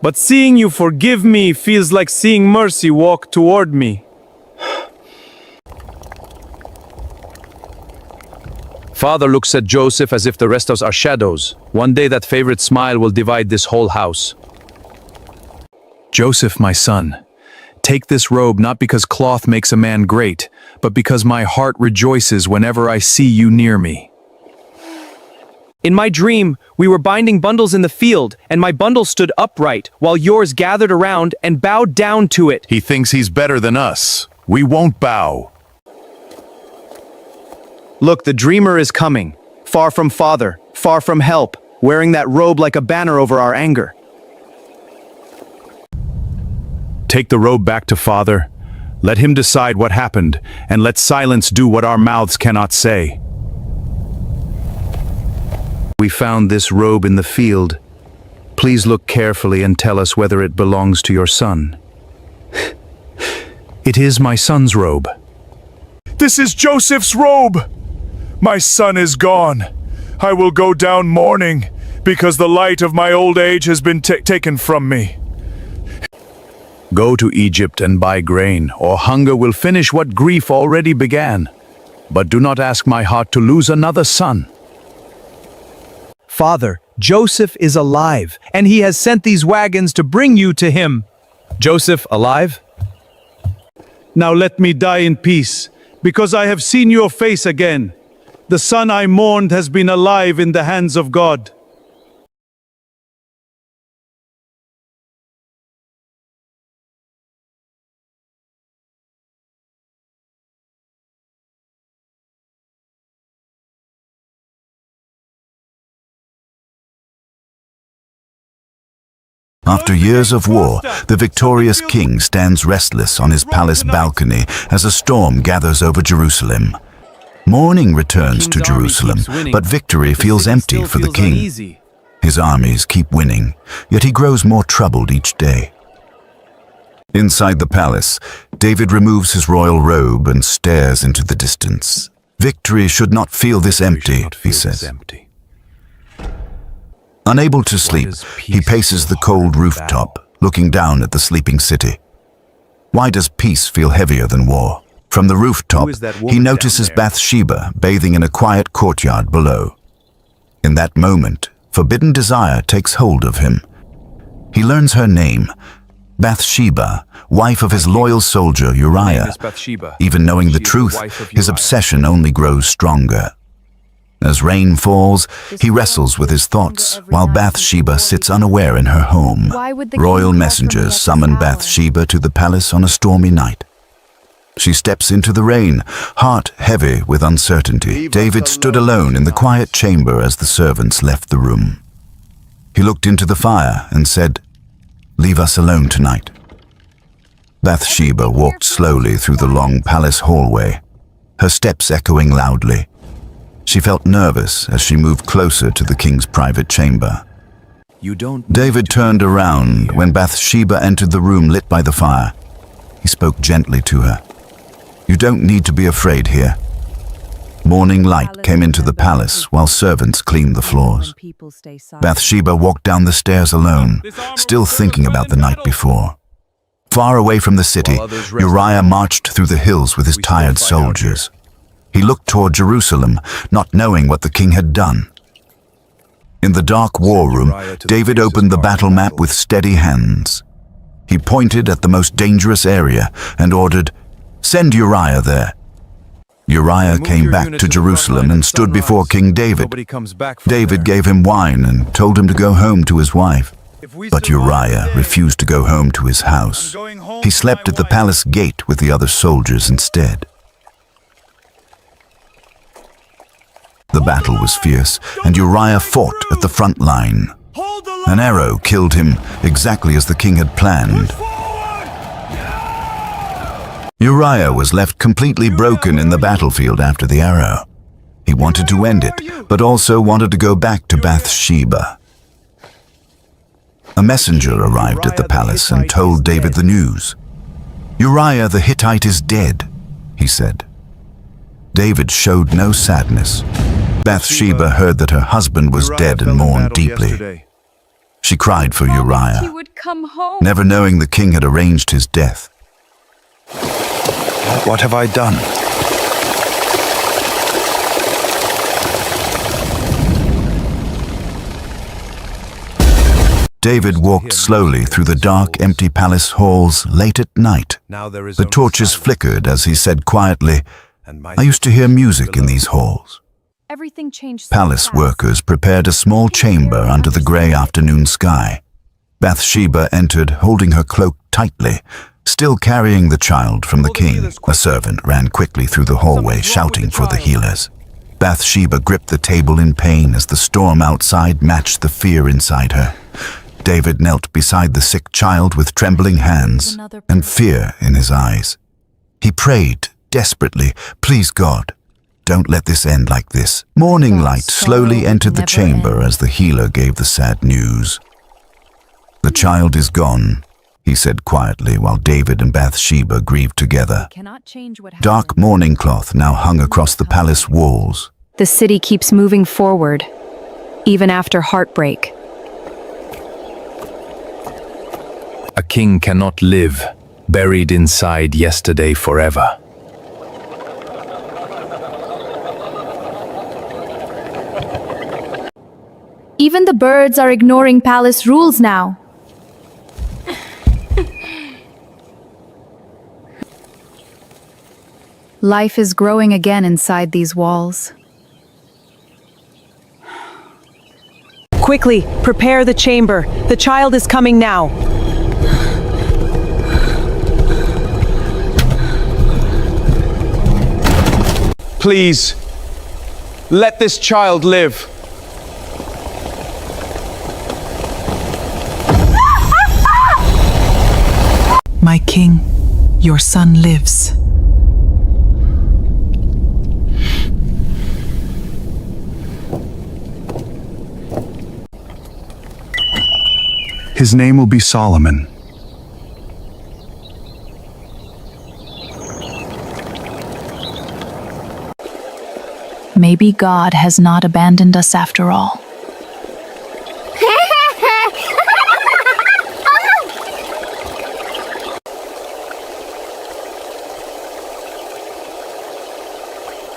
But seeing you forgive me feels like seeing mercy walk toward me. Father looks at Joseph as if the rest of us are shadows. One day that favorite smile will divide this whole house. Joseph, my son, take this robe not because cloth makes a man great, but because my heart rejoices whenever I see you near me. In my dream, we were binding bundles in the field, and my bundle stood upright, while yours gathered around and bowed down to it. He thinks he's better than us. We won't bow. Look, the dreamer is coming, far from father, far from help, wearing that robe like a banner over our anger. Take the robe back to Father. Let him decide what happened, and let silence do what our mouths cannot say. We found this robe in the field. Please look carefully and tell us whether it belongs to your son. It is my son's robe. This is Joseph's robe! My son is gone. I will go down mourning, because the light of my old age has been taken from me. Go to Egypt and buy grain, or hunger will finish what grief already began. But do not ask my heart to lose another son. Father, Joseph is alive, and he has sent these wagons to bring you to him. Joseph, alive? Now let me die in peace, because I have seen your face again. The son I mourned has been alive in the hands of God. After years of war, the victorious king stands restless on his palace balcony as a storm gathers over Jerusalem. Morning returns to Jerusalem, but victory feels empty for the king. His armies keep winning, yet he grows more troubled each day. Inside the palace, David removes his royal robe and stares into the distance. Victory should not feel this empty, he says. Unable to sleep, he paces the cold rooftop, looking down at the sleeping city. Why does peace feel heavier than war? From the rooftop, he notices Bathsheba bathing in a quiet courtyard below. In that moment, forbidden desire takes hold of him. He learns her name, Bathsheba, wife of his loyal soldier Uriah. Even knowing the truth, his obsession only grows stronger. As rain falls, he wrestles with his thoughts while Bathsheba sits unaware in her home. Royal messengers summon Bathsheba to the palace on a stormy night. She steps into the rain, heart heavy with uncertainty. David stood alone in the quiet chamber as the servants left the room. He looked into the fire and said, "Leave us alone tonight." Bathsheba walked slowly through the long palace hallway, her steps echoing loudly. She felt nervous as she moved closer to the king's private chamber. David turned around when Bathsheba entered the room lit by the fire. He spoke gently to her. "You don't need to be afraid here." Morning light came into the palace while servants cleaned the floors. Bathsheba walked down the stairs alone, still thinking about the night before. Far away from the city, Uriah marched through the hills with his tired soldiers. He looked toward Jerusalem, not knowing what the king had done. In the dark war room, David opened the battle map with steady hands. He pointed at the most dangerous area and ordered, "Send Uriah there." Uriah came back to Jerusalem and stood before King David. David gave him wine and told him to go home to his wife. But Uriah refused to go home to his house. He slept at the palace gate with the other soldiers instead. The battle was fierce, and Uriah fought at the front line. An arrow killed him exactly as the king had planned. Uriah was left completely broken in the battlefield after the arrow. He wanted to end it, but also wanted to go back to Bathsheba. A messenger arrived at the palace and told David the news. "Uriah the Hittite is dead," he said. David showed no sadness. Bathsheba heard that her husband was dead and mourned deeply. She cried for Uriah, never knowing the king had arranged his death. What have I done? David walked slowly through the dark, empty palace halls late at night. The torches flickered as he said quietly, "I used to hear music in these halls." Everything changed. Palace workers prepared a small chamber under the grey afternoon sky. Bathsheba entered, holding her cloak tightly, still carrying the child from the king. A servant ran quickly through the hallway, shouting for the healers. Bathsheba gripped the table in pain as the storm outside matched the fear inside her. David knelt beside the sick child with trembling hands and fear in his eyes. He prayed desperately, "Please God, don't let this end like this." Morning light slowly entered the chamber as the healer gave the sad news. "The child is gone," he said quietly while David and Bathsheba grieved together. Dark mourning cloth now hung across the palace walls. The city keeps moving forward, even after heartbreak. A king cannot live, buried inside yesterday forever. Even the birds are ignoring palace rules now. Life is growing again inside these walls. Quickly, prepare the chamber. The child is coming now. Please, let this child live. My king, your son lives. His name will be Solomon. Maybe God has not abandoned us after all.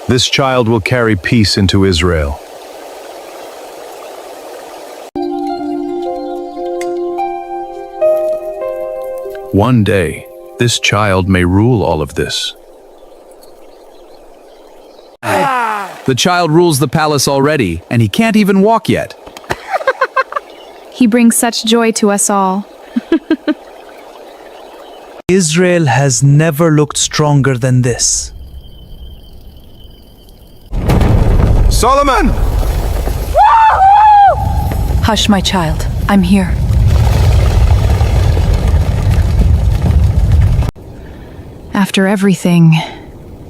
This child will carry peace into Israel. One day, this child may rule all of this. The child rules the palace already, and he can't even walk yet. He brings such joy to us all. Israel has never looked stronger than this. Solomon! Hush, my child. I'm here. After everything,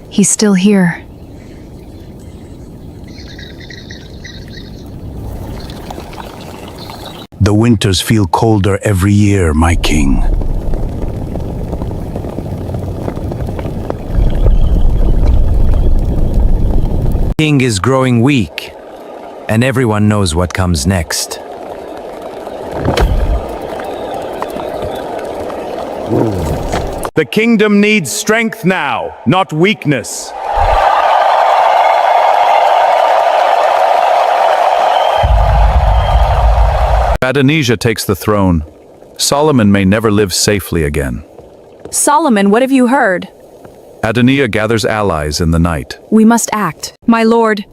he's still here. The winters feel colder every year, my king. The king is growing weak, and everyone knows what comes next. The kingdom needs strength now, not weakness. Adonijah takes the throne. Solomon may never live safely again. Solomon, what have you heard? Adonijah gathers allies in the night. We must act. My lord,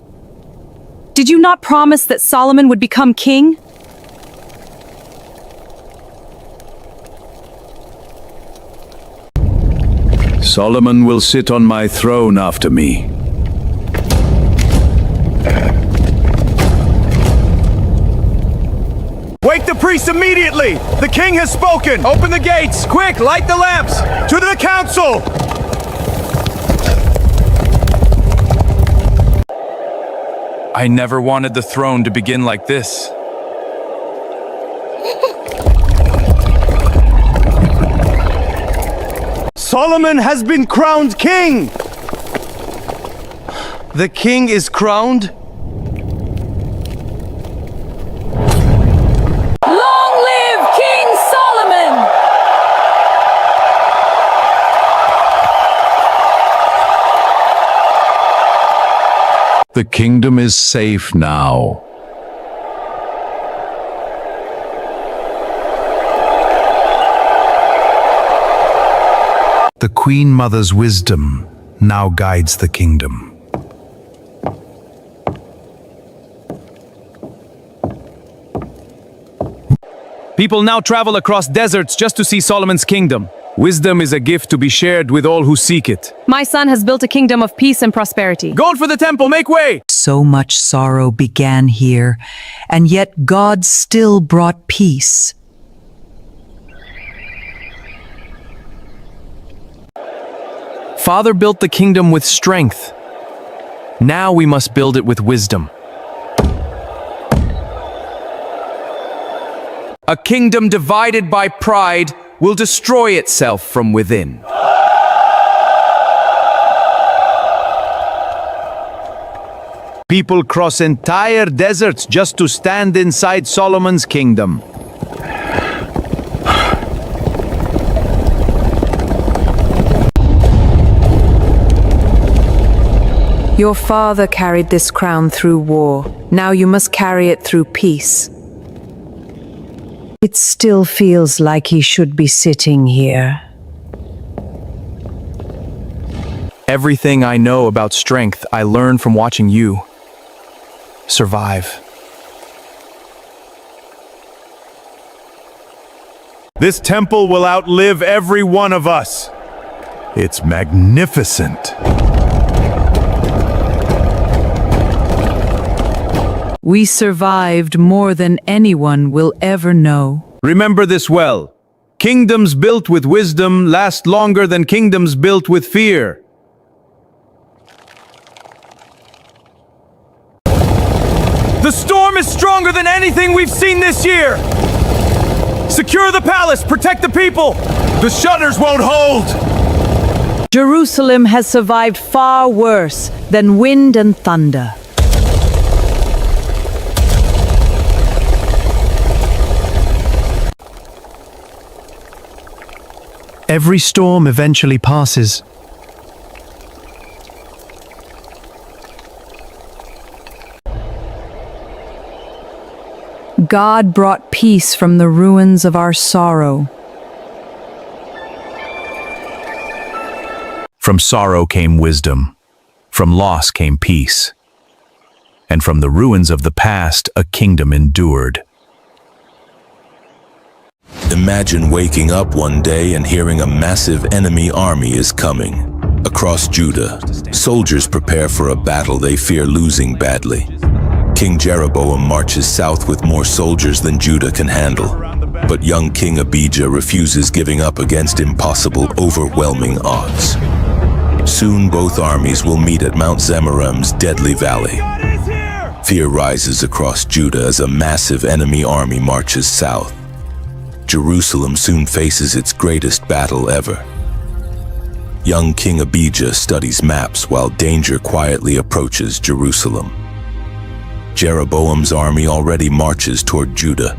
did you not promise that Solomon would become king? Solomon will sit on my throne after me. Wake the priests immediately! The king has spoken! Open the gates! Quick, light the lamps! To the council! I never wanted the throne to begin like this. Solomon has been crowned king! The king is crowned? Long live King Solomon! The kingdom is safe now. The Queen Mother's wisdom now guides the kingdom. People now travel across deserts just to see Solomon's kingdom. Wisdom is a gift to be shared with all who seek it. My son has built a kingdom of peace and prosperity. Gold for the temple, make way! So much sorrow began here, and yet God still brought peace. Father built the kingdom with strength. Now we must build it with wisdom. A kingdom divided by pride will destroy itself from within. People cross entire deserts just to stand inside Solomon's kingdom. Your father carried this crown through war. Now you must carry it through peace. It still feels like he should be sitting here. Everything I know about strength, I learned from watching you survive. This temple will outlive every one of us. It's magnificent. We survived more than anyone will ever know. Remember this well. Kingdoms built with wisdom last longer than kingdoms built with fear. The storm is stronger than anything we've seen this year! Secure the palace! Protect the people! The shutters won't hold! Jerusalem has survived far worse than wind and thunder. Every storm eventually passes. God brought peace from the ruins of our sorrow. From sorrow came wisdom. From loss came peace. And from the ruins of the past, a kingdom endured. Imagine waking up one day and hearing a massive enemy army is coming. Across Judah, soldiers prepare for a battle they fear losing badly. King Jeroboam marches south with more soldiers than Judah can handle. But young King Abijah refuses giving up against impossible, overwhelming odds. Soon both armies will meet at Mount Zemarem's deadly valley. Fear rises across Judah as a massive enemy army marches south. Jerusalem soon faces its greatest battle ever. Young King Abijah studies maps while danger quietly approaches Jerusalem. Jeroboam's army already marches toward Judah.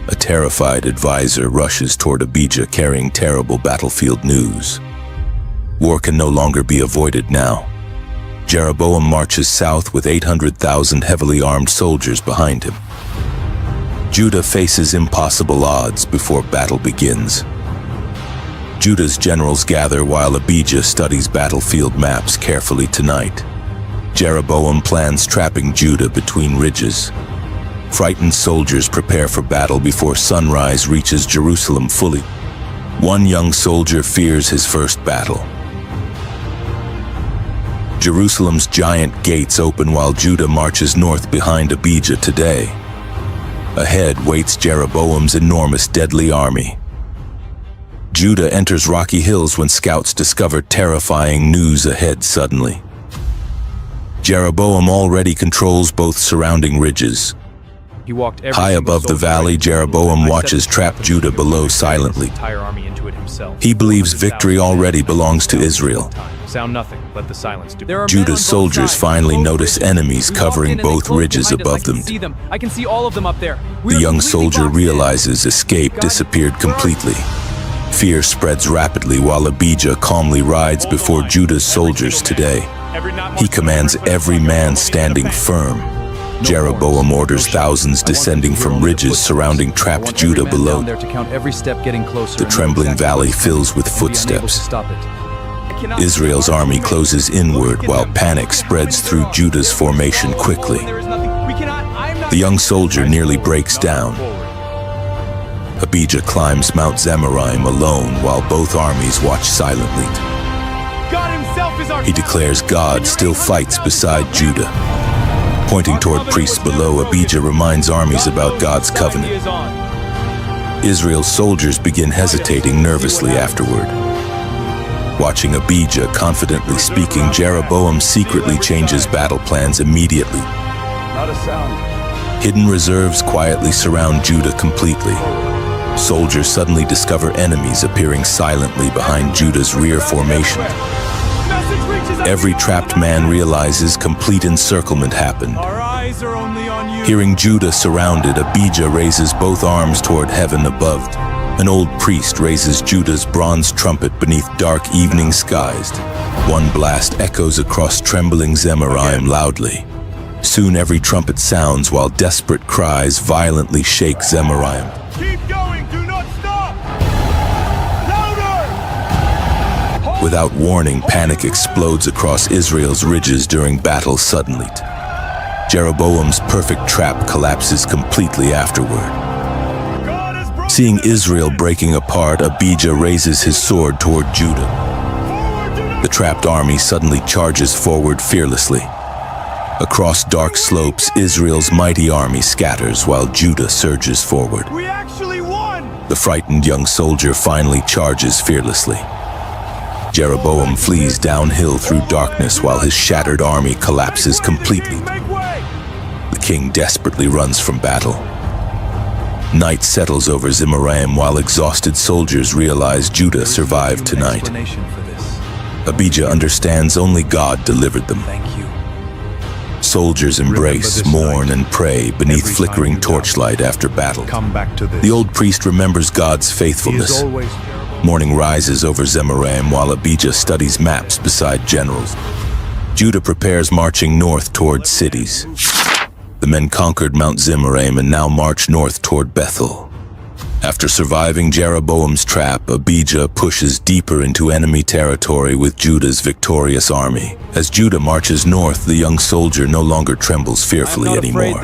A terrified advisor rushes toward Abijah carrying terrible battlefield news. War can no longer be avoided now. Jeroboam marches south with 800,000 heavily armed soldiers behind him. Judah faces impossible odds before battle begins. Judah's generals gather while Abijah studies battlefield maps carefully tonight. Jeroboam plans trapping Judah between ridges. Frightened soldiers prepare for battle before sunrise reaches Jerusalem fully. One young soldier fears his first battle. Jerusalem's giant gates open while Judah marches north behind Abijah today. Ahead waits Jeroboam's enormous deadly army. Judah enters rocky hills when scouts discover terrifying news ahead suddenly. Jeroboam already controls both surrounding ridges. High above the valley, Jeroboam watches trapped Judah below silently. He believes victory already belongs to Israel. Judah's soldiers finally notice enemies covering both ridges above them. I can see all of them up there. The young soldier realizes escape disappeared completely. Fear spreads rapidly while Abijah calmly rides before Judah's soldiers today. He commands every man standing firm. Jeroboam orders thousands descending from ridges surrounding trapped Judah below. The trembling valley fills with footsteps. Israel's army closes inward while panic spreads through Judah's formation quickly. The young soldier nearly breaks down. Abijah climbs Mount Zemaraim alone while both armies watch silently. He declares God still fights beside Judah. Pointing toward priests below, Abijah reminds armies about God's covenant. Israel's soldiers begin hesitating nervously afterward. Watching Abijah confidently speaking, Jeroboam secretly changes battle plans immediately. Not a sound. Hidden reserves quietly surround Judah completely. Soldiers suddenly discover enemies appearing silently behind Judah's rear formation. Every trapped man realizes complete encirclement happened. Hearing Judah surrounded, Abijah raises both arms toward heaven above. An old priest raises Judah's bronze trumpet beneath dark evening skies. One blast echoes across trembling Zemaraim loudly. Soon every trumpet sounds while desperate cries violently shake Zemaraim. Keep going, do not stop! Louder! Without warning, panic explodes across Israel's ridges during battle suddenly. Jeroboam's perfect trap collapses completely afterward. Seeing Israel breaking apart, Abijah raises his sword toward Judah. The trapped army suddenly charges forward fearlessly. Across dark slopes, Israel's mighty army scatters while Judah surges forward. We actually won! The frightened young soldier finally charges fearlessly. Jeroboam flees downhill through darkness while his shattered army collapses completely. The king desperately runs from battle. Night settles over Zemaraim while exhausted soldiers realize Judah survived tonight. Abijah understands only God delivered them. Soldiers embrace, mourn, and pray beneath flickering torchlight after battle. The old priest remembers God's faithfulness. Morning rises over Zemaraim while Abijah studies maps beside generals. Judah prepares marching north toward cities. The men conquered Mount Zemaraim and now march north toward Bethel. After surviving Jeroboam's trap, Abijah pushes deeper into enemy territory with Judah's victorious army. As Judah marches north, the young soldier no longer trembles fearfully anymore.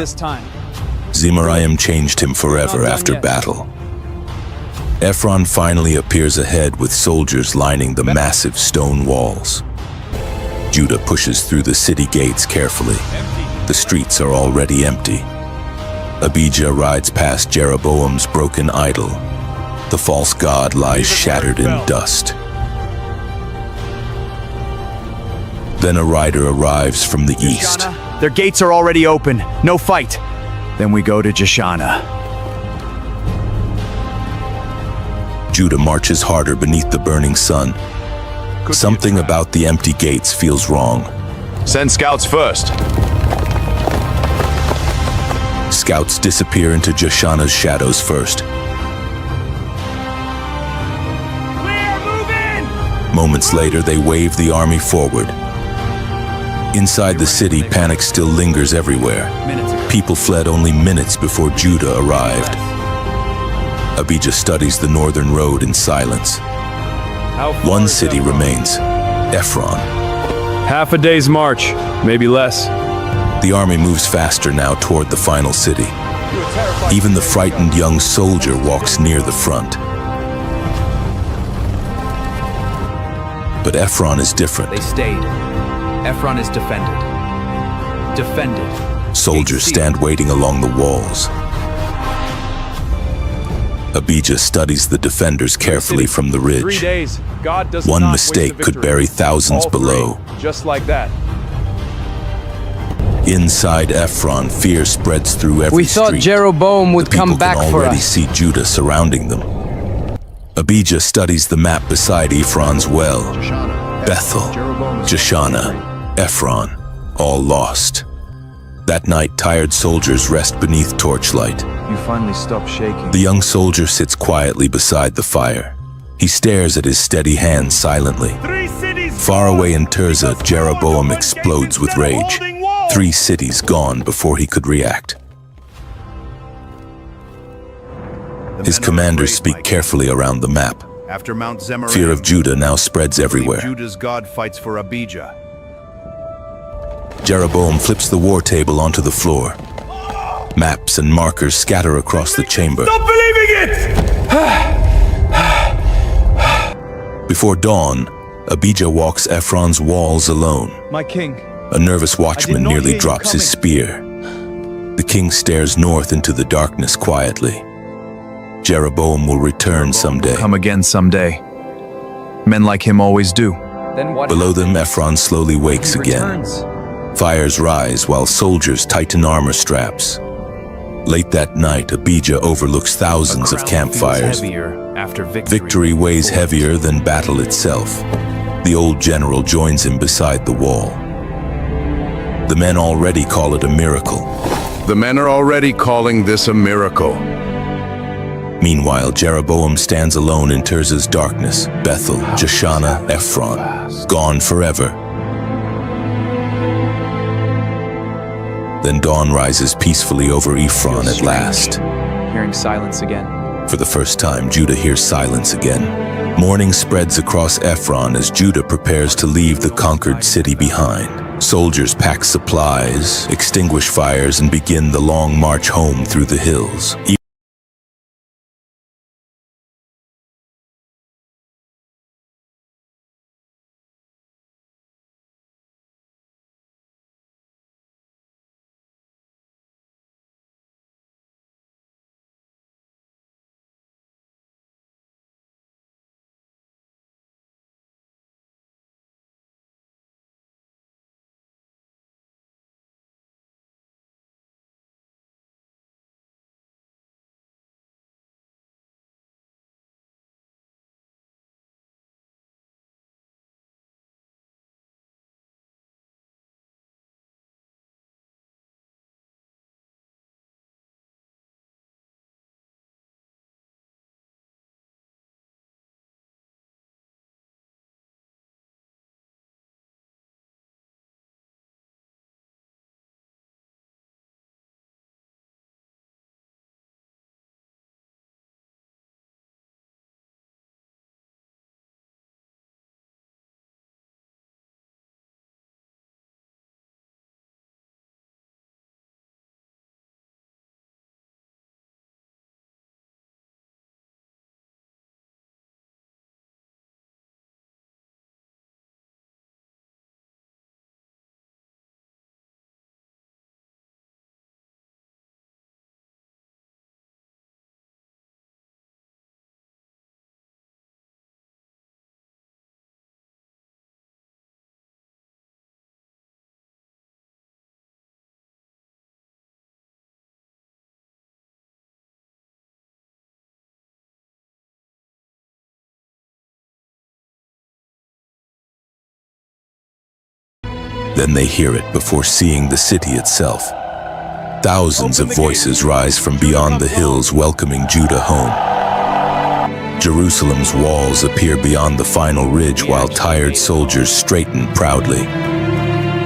Zemaraim changed him forever after battle. Ephron finally appears ahead with soldiers lining the massive stone walls. Judah pushes through the city gates carefully. The streets are already empty. Abijah rides past Jeroboam's broken idol. The false god lies shattered in dust. Then a rider arrives from the east. Their gates are already open. No fight. Then we go to Jeshanah. Judah marches harder beneath the burning sun. Something about the empty gates feels wrong. Send scouts first. Scouts disappear into Jeshanah's shadows first. Moments later, they wave the army forward. Inside the city, panic still lingers everywhere. People fled only minutes before Judah arrived. Abijah studies the northern road in silence. One city remains, Ephron. Half a day's march, maybe less. The army moves faster now toward the final city. Even the frightened young soldier walks near the front. But Ephron is different. They stayed. Ephron is defended. Defended. Soldiers stand waiting along the walls. Abijah studies the defenders carefully from the ridge. 3 days. God does One not mistake waste a could victory. bury thousands All three, below. Just like that. Inside Ephron, fear spreads through every street. We thought Jeroboam would come back for us. People can already see Judah surrounding them. Abijah studies the map beside Ephron's well. Bethel, Jeshanah, Ephron, all lost. That night, tired soldiers rest beneath torchlight. You finally stop shaking. The young soldier sits quietly beside the fire. He stares at his steady hand silently. Far away in Tirzah, Jeroboam explodes with rage. 3 cities gone before he could react. His commanders speak carefully around the map. After Mount Zemaraim, Fear of Judah now spreads everywhere. Judah's God fights for Abijah. Jeroboam flips the war table onto the floor. Maps and markers scatter across the chamber. Stop believing it! Before dawn, Abijah walks Ephron's walls alone. My king. A nervous watchman nearly drops his spear. The king stares north into the darkness quietly. Jeroboam will return someday. Come again someday. Men like him always do. Then what Below them, Ephron slowly wakes again. Fires rise while soldiers tighten armor straps. Late that night, Abijah overlooks thousands of campfires. Victory weighs heavier than battle itself. The old general joins him beside the wall. The men already call it a miracle. The men are already calling this a miracle. Meanwhile, Jeroboam stands alone in Tirzah's darkness. Bethel, Jeshanah, Ephron, gone forever. Then dawn rises peacefully over Ephron at last. Hearing silence again. For the first time, Judah hears silence again. Morning spreads across Ephron as Judah prepares to leave the conquered city behind. Soldiers pack supplies, extinguish fires, and begin the long march home through the hills. Then they hear it before seeing the city itself. Thousands of voices rise from beyond the hills welcoming Judah home. Jerusalem's walls appear beyond the final ridge while tired soldiers straighten proudly.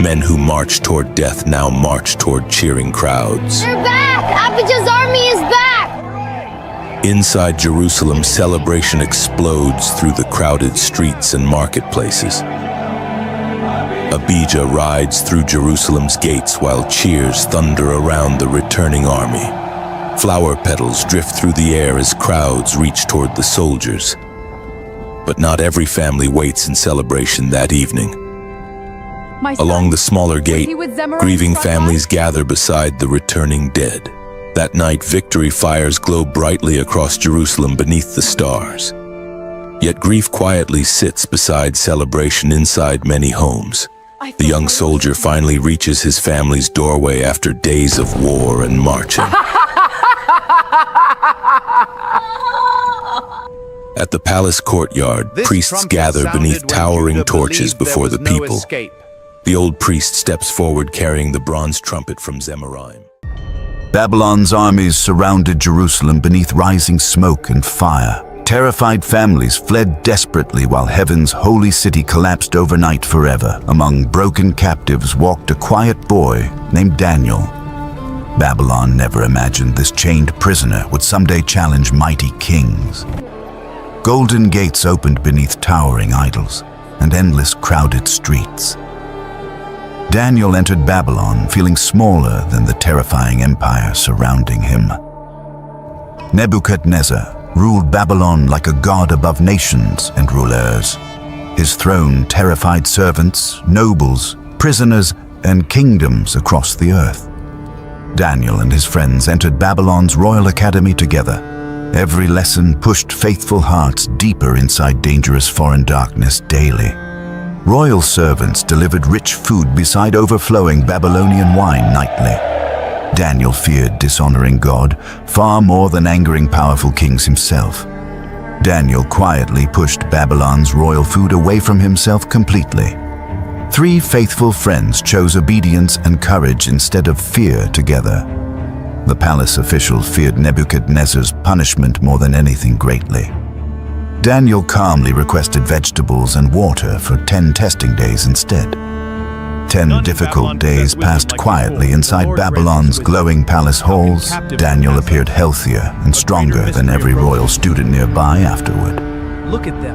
Men who marched toward death now march toward cheering crowds. They're back! Abijah's army is back! Inside Jerusalem, celebration explodes through the crowded streets and marketplaces. Abijah rides through Jerusalem's gates while cheers thunder around the returning army. Flower petals drift through the air as crowds reach toward the soldiers. But not every family waits in celebration that evening. Along the smaller gate, grieving families gather beside the returning dead. That night, victory fires glow brightly across Jerusalem beneath the stars. Yet grief quietly sits beside celebration inside many homes. The young soldier finally reaches his family's doorway after days of war and marching. At the palace courtyard, priests gather beneath towering torches before the people. The old priest steps forward carrying the bronze trumpet from Zemaraim. Babylon's armies surrounded Jerusalem beneath rising smoke and fire. Terrified families fled desperately while heaven's holy city collapsed overnight forever. Among broken captives walked a quiet boy named Daniel. Babylon never imagined this chained prisoner would someday challenge mighty kings. Golden gates opened beneath towering idols and endless crowded streets. Daniel entered Babylon feeling smaller than the terrifying empire surrounding him. Nebuchadnezzar ruled Babylon like a god above nations and rulers. His throne terrified servants, nobles, prisoners, and kingdoms across the earth. Daniel and his friends entered Babylon's royal academy together. Every lesson pushed faithful hearts deeper inside dangerous foreign darkness daily. Royal servants delivered rich food beside overflowing Babylonian wine nightly. Daniel feared dishonoring God far more than angering powerful kings himself. Daniel quietly pushed Babylon's royal food away from himself completely. 3 faithful friends chose obedience and courage instead of fear together. The palace officials feared Nebuchadnezzar's punishment more than anything greatly. Daniel calmly requested vegetables and water for 10 testing days instead. 10 difficult days passed quietly inside Babylon's glowing palace halls. Daniel appeared healthier and stronger than every royal student nearby afterward.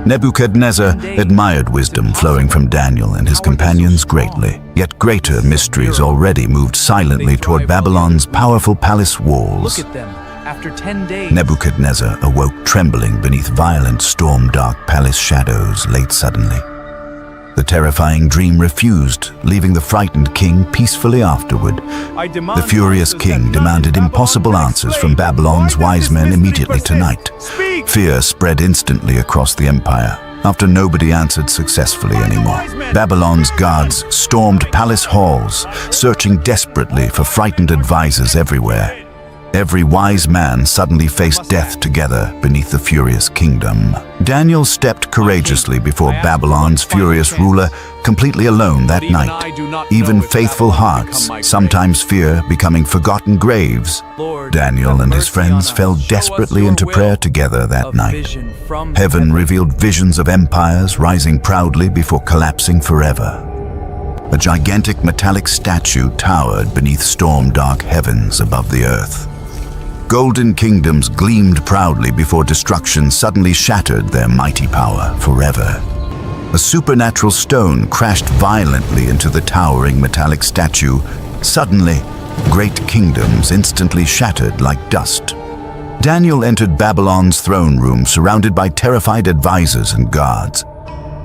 Nebuchadnezzar admired wisdom flowing from Daniel and his companions greatly. Yet greater mysteries already moved silently toward Babylon's powerful palace walls. Nebuchadnezzar awoke trembling beneath violent, storm-dark palace shadows late suddenly. The terrifying dream refused, leaving the frightened king peacefully afterward. The furious king demanded impossible answers from Babylon's wise men immediately tonight. Fear spread instantly across the empire after nobody answered successfully anymore. Babylon's guards stormed palace halls, searching desperately for frightened advisors everywhere. Every wise man suddenly faced death together beneath the furious kingdom. Daniel stepped courageously before Babylon's furious ruler, completely alone that night. Even faithful hearts sometimes fear becoming forgotten graves. Daniel and his friends fell desperately into prayer together that night. Heaven revealed visions of empires rising proudly before collapsing forever. A gigantic metallic statue towered beneath storm-dark heavens above the earth. Golden kingdoms gleamed proudly before destruction suddenly shattered their mighty power forever. A supernatural stone crashed violently into the towering metallic statue. Suddenly, great kingdoms instantly shattered like dust. Daniel entered Babylon's throne room surrounded by terrified advisors and guards.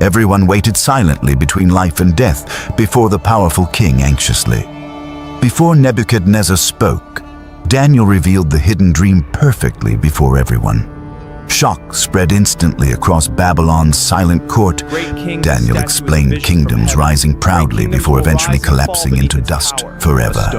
Everyone waited silently between life and death before the powerful king anxiously. Before Nebuchadnezzar spoke, Daniel revealed the hidden dream perfectly before everyone. Shock spread instantly across Babylon's silent court. Daniel explained kingdoms rising proudly before eventually collapsing into dust forever.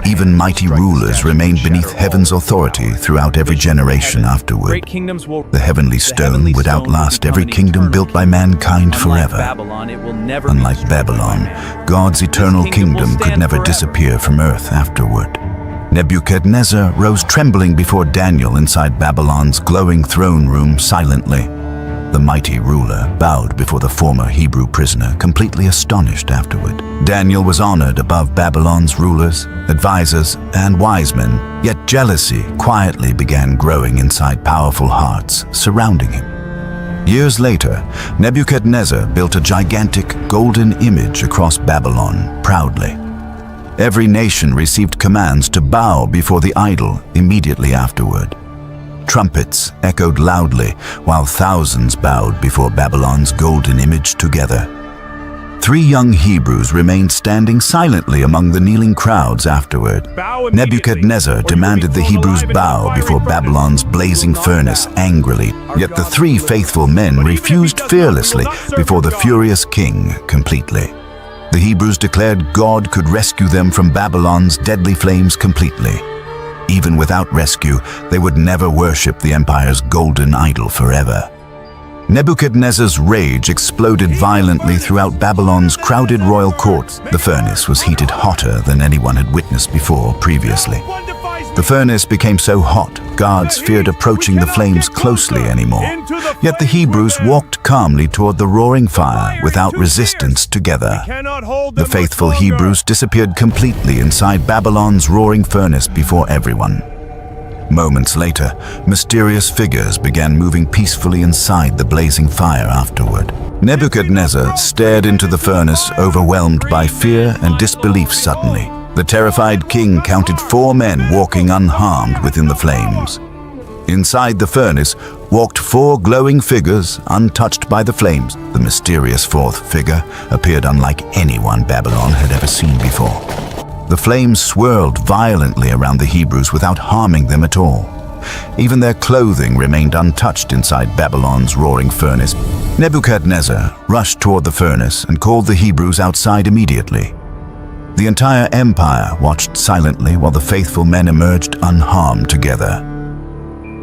Even mighty rulers remained beneath heaven's authority throughout every generation afterward. The heavenly stone would outlast every kingdom built by mankind forever. Unlike Babylon, God's eternal kingdom could never disappear from earth afterward. Nebuchadnezzar rose trembling before Daniel inside Babylon's glowing throne room silently. The mighty ruler bowed before the former Hebrew prisoner, completely astonished afterward. Daniel was honored above Babylon's rulers, advisors, and wise men, yet jealousy quietly began growing inside powerful hearts surrounding him. Years later, Nebuchadnezzar built a gigantic golden image across Babylon proudly. Every nation received commands to bow before the idol immediately afterward. Trumpets echoed loudly while thousands bowed before Babylon's golden image together. 3 young Hebrews remained standing silently among the kneeling crowds afterward. Nebuchadnezzar demanded the Hebrews bow before Babylon's blazing furnace angrily, yet the 3 faithful men refused fearlessly before the furious king completely. The Hebrews declared God could rescue them from Babylon's deadly flames completely. Even without rescue, they would never worship the empire's golden idol forever. Nebuchadnezzar's rage exploded violently throughout Babylon's crowded royal court. The furnace was heated hotter than anyone had witnessed before previously. The furnace became so hot, guards feared approaching the flames closely anymore. Yet the Hebrews walked calmly toward the roaring fire without resistance together. The faithful Hebrews disappeared completely inside Babylon's roaring furnace before everyone. Moments later, mysterious figures began moving peacefully inside the blazing fire afterward. Nebuchadnezzar stared into the furnace, overwhelmed by fear and disbelief suddenly. The terrified king counted 4 men walking unharmed within the flames. Inside the furnace walked 4 glowing figures, untouched by the flames. The mysterious 4th figure appeared unlike anyone Babylon had ever seen before. The flames swirled violently around the Hebrews without harming them at all. Even their clothing remained untouched inside Babylon's roaring furnace. Nebuchadnezzar rushed toward the furnace and called the Hebrews outside immediately. The entire empire watched silently while the faithful men emerged unharmed together.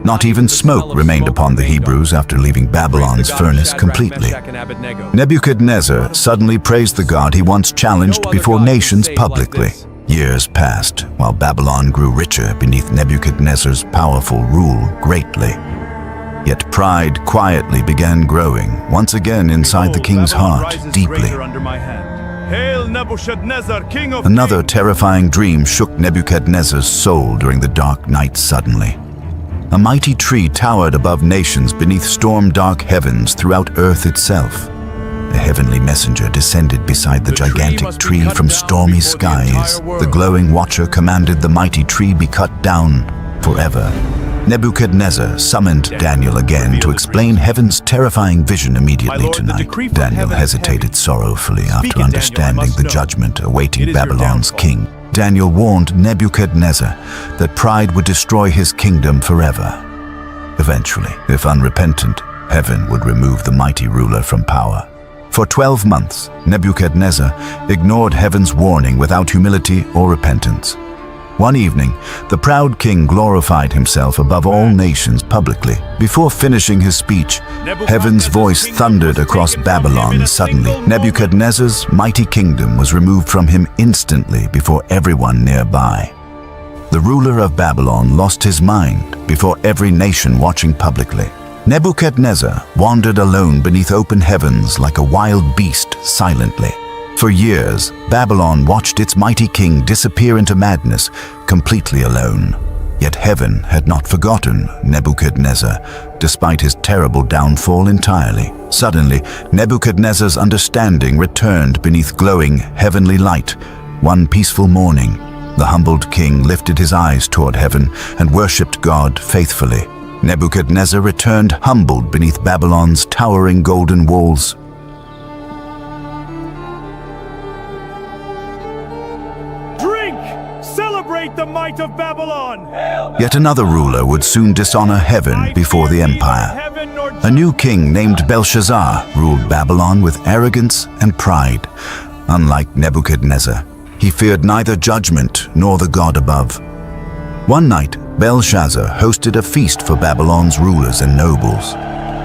Not even smoke remained upon the Hebrews after leaving Babylon's furnace completely. Nebuchadnezzar suddenly praised the God he once challenged before nations publicly. Years passed while Babylon grew richer beneath Nebuchadnezzar's powerful rule greatly. Yet pride quietly began growing, once again inside the king's heart, deeply. Another terrifying dream shook Nebuchadnezzar's soul during the dark night suddenly. A mighty tree towered above nations beneath storm-dark heavens throughout earth itself. A heavenly messenger descended beside the gigantic tree from stormy skies. The glowing watcher commanded the mighty tree be cut down forever. Nebuchadnezzar summoned Daniel again to explain heaven's terrifying vision immediately tonight. Daniel hesitated sorrowfully after understanding the judgment awaiting Babylon's king. Daniel warned Nebuchadnezzar that pride would destroy his kingdom forever. Eventually, if unrepentant, heaven would remove the mighty ruler from power. For 12 months, Nebuchadnezzar ignored heaven's warning without humility or repentance. One evening, the proud king glorified himself above all nations publicly. Before finishing his speech, heaven's voice thundered across Babylon suddenly. Nebuchadnezzar's mighty kingdom was removed from him instantly before everyone nearby. The ruler of Babylon lost his mind before every nation watching publicly. Nebuchadnezzar wandered alone beneath open heavens like a wild beast silently. For years, Babylon watched its mighty king disappear into madness, completely alone. Yet heaven had not forgotten Nebuchadnezzar, despite his terrible downfall entirely. Suddenly, Nebuchadnezzar's understanding returned beneath glowing heavenly light. One peaceful morning, the humbled king lifted his eyes toward heaven and worshipped God faithfully. Nebuchadnezzar returned humbled beneath Babylon's towering golden walls. Celebrate the might of Babylon! Yet another ruler would soon dishonor heaven before the empire. A new king named Belshazzar ruled Babylon with arrogance and pride. Unlike Nebuchadnezzar, he feared neither judgment nor the God above. One night, Belshazzar hosted a feast for Babylon's rulers and nobles.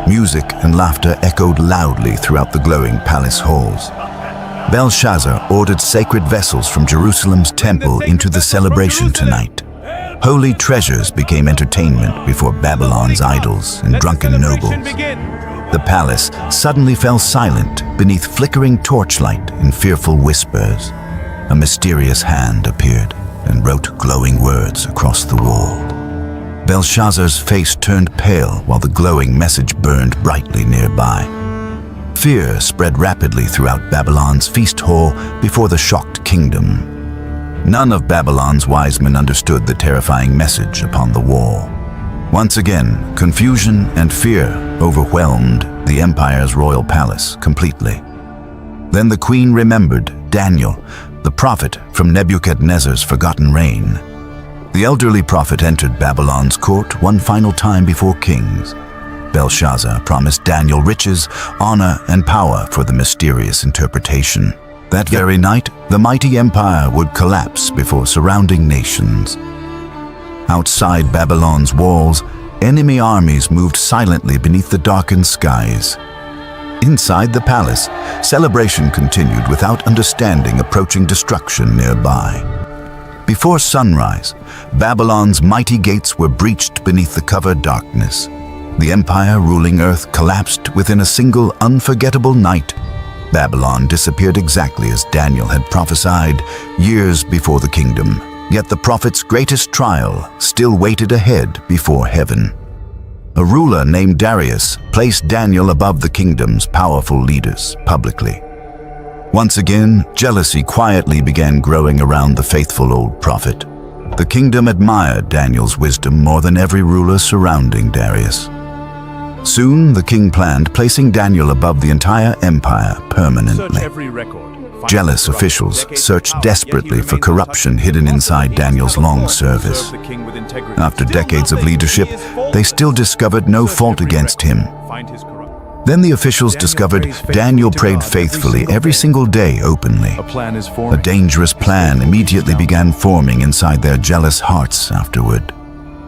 Music and laughter echoed loudly throughout the glowing palace halls. Belshazzar ordered sacred vessels from Jerusalem's temple into the celebration tonight. Holy treasures became entertainment before Babylon's idols and drunken nobles. The palace suddenly fell silent beneath flickering torchlight and fearful whispers. A mysterious hand appeared and wrote glowing words across the wall. Belshazzar's face turned pale while the glowing message burned brightly nearby. Fear spread rapidly throughout Babylon's feast hall before the shocked kingdom. None of Babylon's wise men understood the terrifying message upon the wall. Once again, confusion and fear overwhelmed the empire's royal palace completely. Then the queen remembered Daniel, the prophet from Nebuchadnezzar's forgotten reign. The elderly prophet entered Babylon's court one final time before kings. Belshazzar promised Daniel riches, honor, and power for the mysterious interpretation. That very night, the mighty empire would collapse before surrounding nations. Outside Babylon's walls, enemy armies moved silently beneath the darkened skies. Inside the palace, celebration continued without understanding approaching destruction nearby. Before sunrise, Babylon's mighty gates were breached beneath the covered darkness. The empire ruling earth collapsed within a single unforgettable night. Babylon disappeared exactly as Daniel had prophesied years before the kingdom. Yet the prophet's greatest trial still waited ahead before heaven. A ruler named Darius placed Daniel above the kingdom's powerful leaders publicly. Once again, jealousy quietly began growing around the faithful old prophet. The kingdom admired Daniel's wisdom more than every ruler surrounding Darius. Soon, the king planned placing Daniel above the entire empire permanently. Jealous officials searched desperately for corruption hidden inside Daniel's long service. After decades of leadership, they still discovered no fault against him. Then the officials discovered Daniel prayed faithfully every single day openly. A dangerous plan immediately began forming inside their jealous hearts afterward.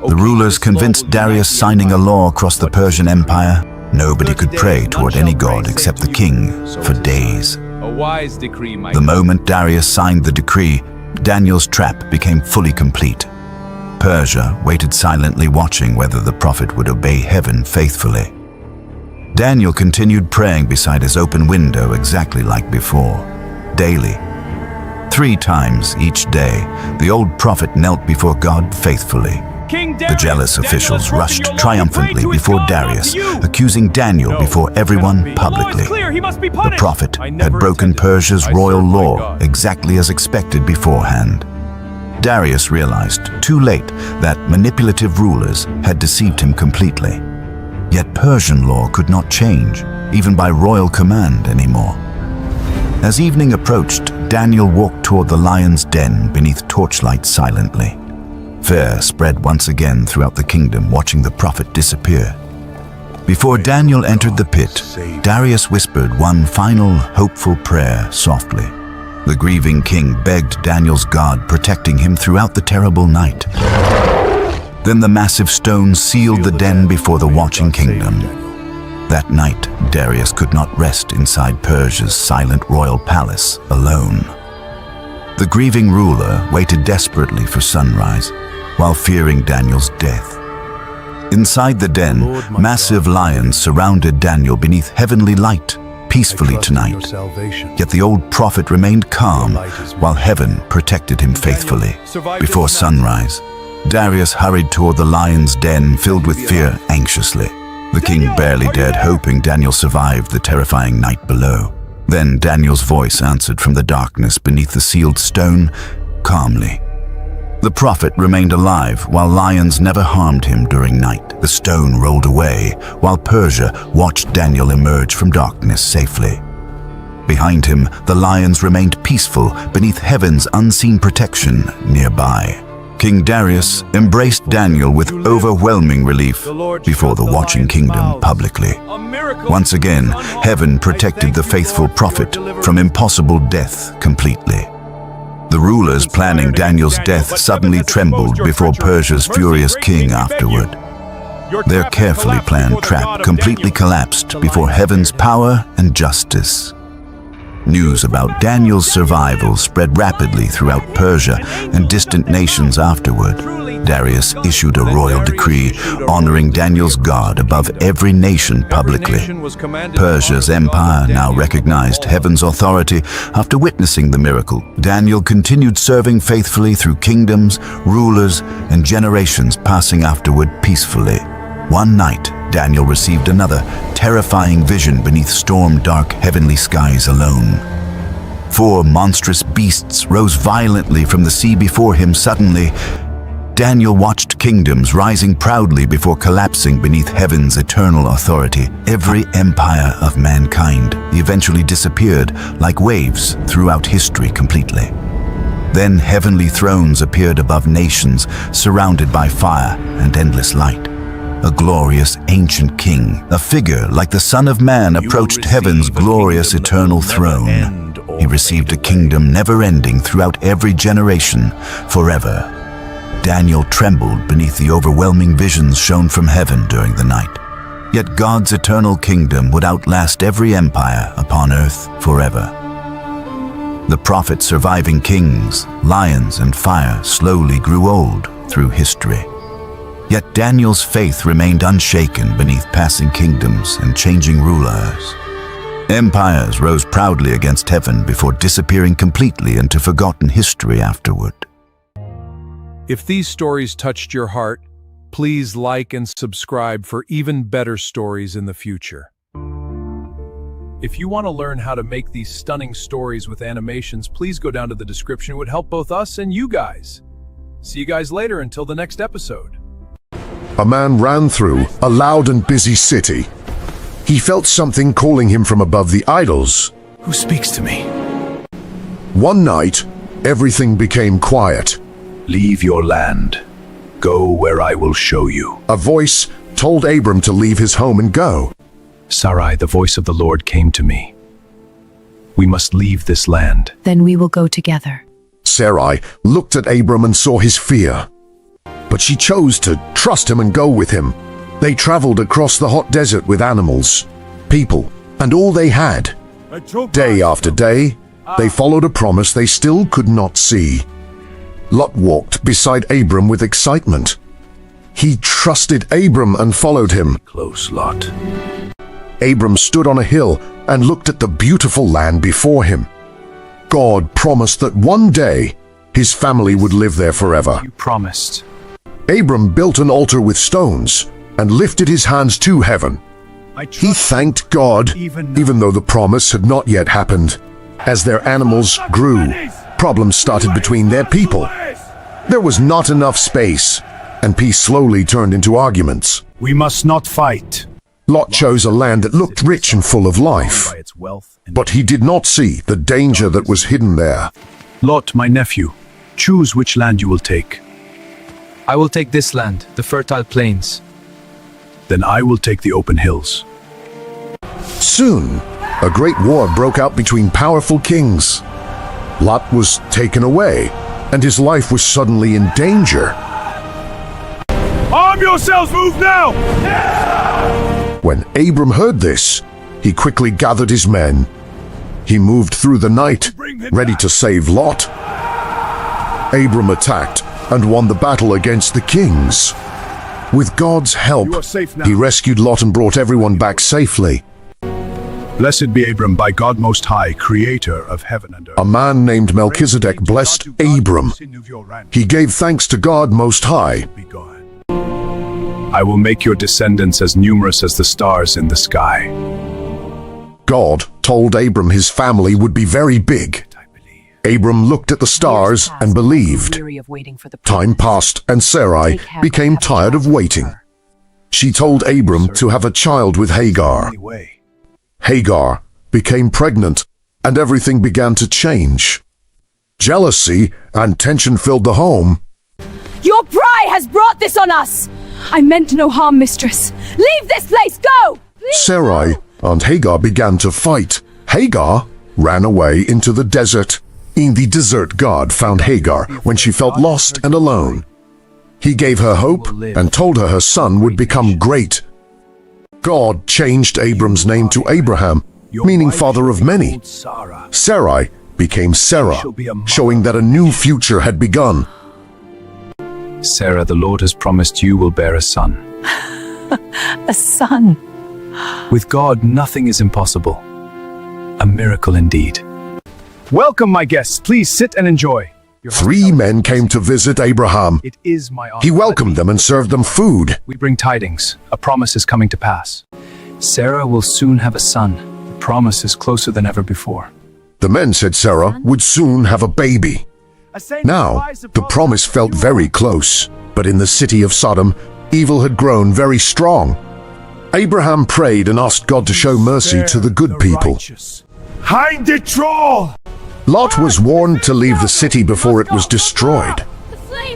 The rulers convinced Darius signing a law across the Persian Empire. Nobody could pray toward any god except the king for days. The moment Darius signed the decree, Daniel's trap became fully complete. Persia waited silently watching whether the prophet would obey heaven faithfully. Daniel continued praying beside his open window exactly like before, daily. 3 times each day, the old prophet knelt before God faithfully. The jealous officials rushed triumphantly before Darius, accusing Daniel before everyone publicly. The prophet had broken Persia's royal law exactly as expected beforehand. Darius realized too late that manipulative rulers had deceived him completely. Yet Persian law could not change, even by royal command anymore. As evening approached, Daniel walked toward the lion's den beneath torchlight silently. Fear spread once again throughout the kingdom, watching the prophet disappear. Before Daniel entered the pit, Darius whispered one final, hopeful prayer softly. The grieving king begged Daniel's God, protecting him throughout the terrible night. Then the massive stone sealed the den before the watching kingdom. That night, Darius could not rest inside Persia's silent royal palace alone. The grieving ruler waited desperately for sunrise, while fearing Daniel's death. Inside the den, massive lions surrounded Daniel beneath heavenly light, peacefully tonight. Yet the old prophet remained calm, while heaven protected him faithfully. Before sunrise, Darius hurried toward the lion's den, filled with fear anxiously. The king barely dared, hoping Daniel survived the terrifying night below. Then Daniel's voice answered from the darkness beneath the sealed stone, calmly. The prophet remained alive, while lions never harmed him during night. The stone rolled away, while Persia watched Daniel emerge from darkness safely. Behind him, the lions remained peaceful beneath heaven's unseen protection nearby. King Darius embraced Daniel with overwhelming relief before the watching kingdom publicly. Once again, heaven protected the faithful prophet from impossible death completely. The rulers planning Daniel's death suddenly trembled before Persia's furious king afterward. Their carefully planned trap completely collapsed before heaven's power and justice. News about Daniel's survival spread rapidly throughout Persia and distant nations afterward. Darius issued a royal decree honoring Daniel's God above every nation publicly. Persia's empire now recognized heaven's authority after witnessing the miracle. Daniel continued serving faithfully through kingdoms, rulers, and generations, passing afterward peacefully. One night, Daniel received another terrifying vision beneath storm-dark heavenly skies alone. 4 monstrous beasts rose violently from the sea before him. Suddenly, Daniel watched kingdoms rising proudly before collapsing beneath heaven's eternal authority. Every empire of mankind eventually disappeared like waves throughout history completely. Then heavenly thrones appeared above nations, surrounded by fire and endless light. A glorious ancient king, a figure like the Son of Man, approached heaven's glorious eternal throne. He received a kingdom never-ending throughout every generation, forever. Daniel trembled beneath the overwhelming visions shown from heaven during the night. Yet God's eternal kingdom would outlast every empire upon earth forever. The prophet's surviving kings, lions, and fire slowly grew old through history. Yet Daniel's faith remained unshaken beneath passing kingdoms and changing rulers. Empires rose proudly against heaven before disappearing completely into forgotten history afterward. If these stories touched your heart, please like and subscribe for even better stories in the future. If you want to learn how to make these stunning stories with animations, please go down to the description. It would help both us and you guys. See you guys later until the next episode. A man ran through a loud and busy city. He felt something calling him from above the idols. Who speaks to me? One night, everything became quiet. Leave your land. Go where I will show you. A voice told Abram to leave his home and go. Sarai, the voice of the Lord came to me. We must leave this land. Then we will go together. Sarai looked at Abram and saw his fear. But she chose to trust him and go with him. They traveled across the hot desert with animals, people, and all they had. Day after day, they followed a promise they still could not see. Lot walked beside Abram with excitement. He trusted Abram and followed him. Close, Lot. Abram stood on a hill and looked at the beautiful land before him. God promised that one day his family would live there forever. You promised. Abram built an altar with stones and lifted his hands to heaven. He thanked God, even though the promise had not yet happened. As their animals grew, problems started between their people. There was not enough space, and peace slowly turned into arguments. We must not fight. Lot chose a land that looked rich and full of life, but he did not see the danger that was hidden there. Lot, my nephew, choose which land you will take. I will take this land, the fertile plains. Then I will take the open hills. Soon, a great war broke out between powerful kings. Lot was taken away, and his life was suddenly in danger. Arm yourselves, move now! When Abram heard this, he quickly gathered his men. He moved through the night, ready to save Lot. Abram attacked and won the battle against the kings. With God's help, he rescued Lot and brought everyone back safely. Blessed be Abram by God Most High, creator of heaven and earth. A man named Melchizedek blessed Abram. He gave thanks to God Most High. I will make your descendants as numerous as the stars in the sky. God told Abram his family would be very big. Abram looked at the stars and believed. Time passed and Sarai became tired of waiting. She told Abram to have a child with Hagar. Hagar became pregnant and everything began to change. Jealousy and tension filled the home. Your pride has brought this on us! I meant no harm, mistress. Leave this place, go! Sarai and Hagar began to fight. Hagar ran away into the desert. In the desert, God found Hagar when she felt lost and alone. He gave her hope and told her her son would become great. God changed Abram's name to Abraham, meaning father of many. Sarai became Sarah, showing that a new future had begun. Sarah, the Lord has promised you will bear a son. A son. With God, nothing is impossible. A miracle indeed. Welcome, my guests. Please sit and enjoy. 3 men came to visit Abraham. It is my honor. He welcomed them and served them food. We bring tidings. A promise is coming to pass. Sarah will soon have a son. The promise is closer than ever before. The men said Sarah would soon have a baby. Now, the promise felt very close, but in the city of Sodom, evil had grown very strong. Abraham prayed and asked God to show mercy to the good people. Hind the troll! Lot was warned to leave the city before it was destroyed.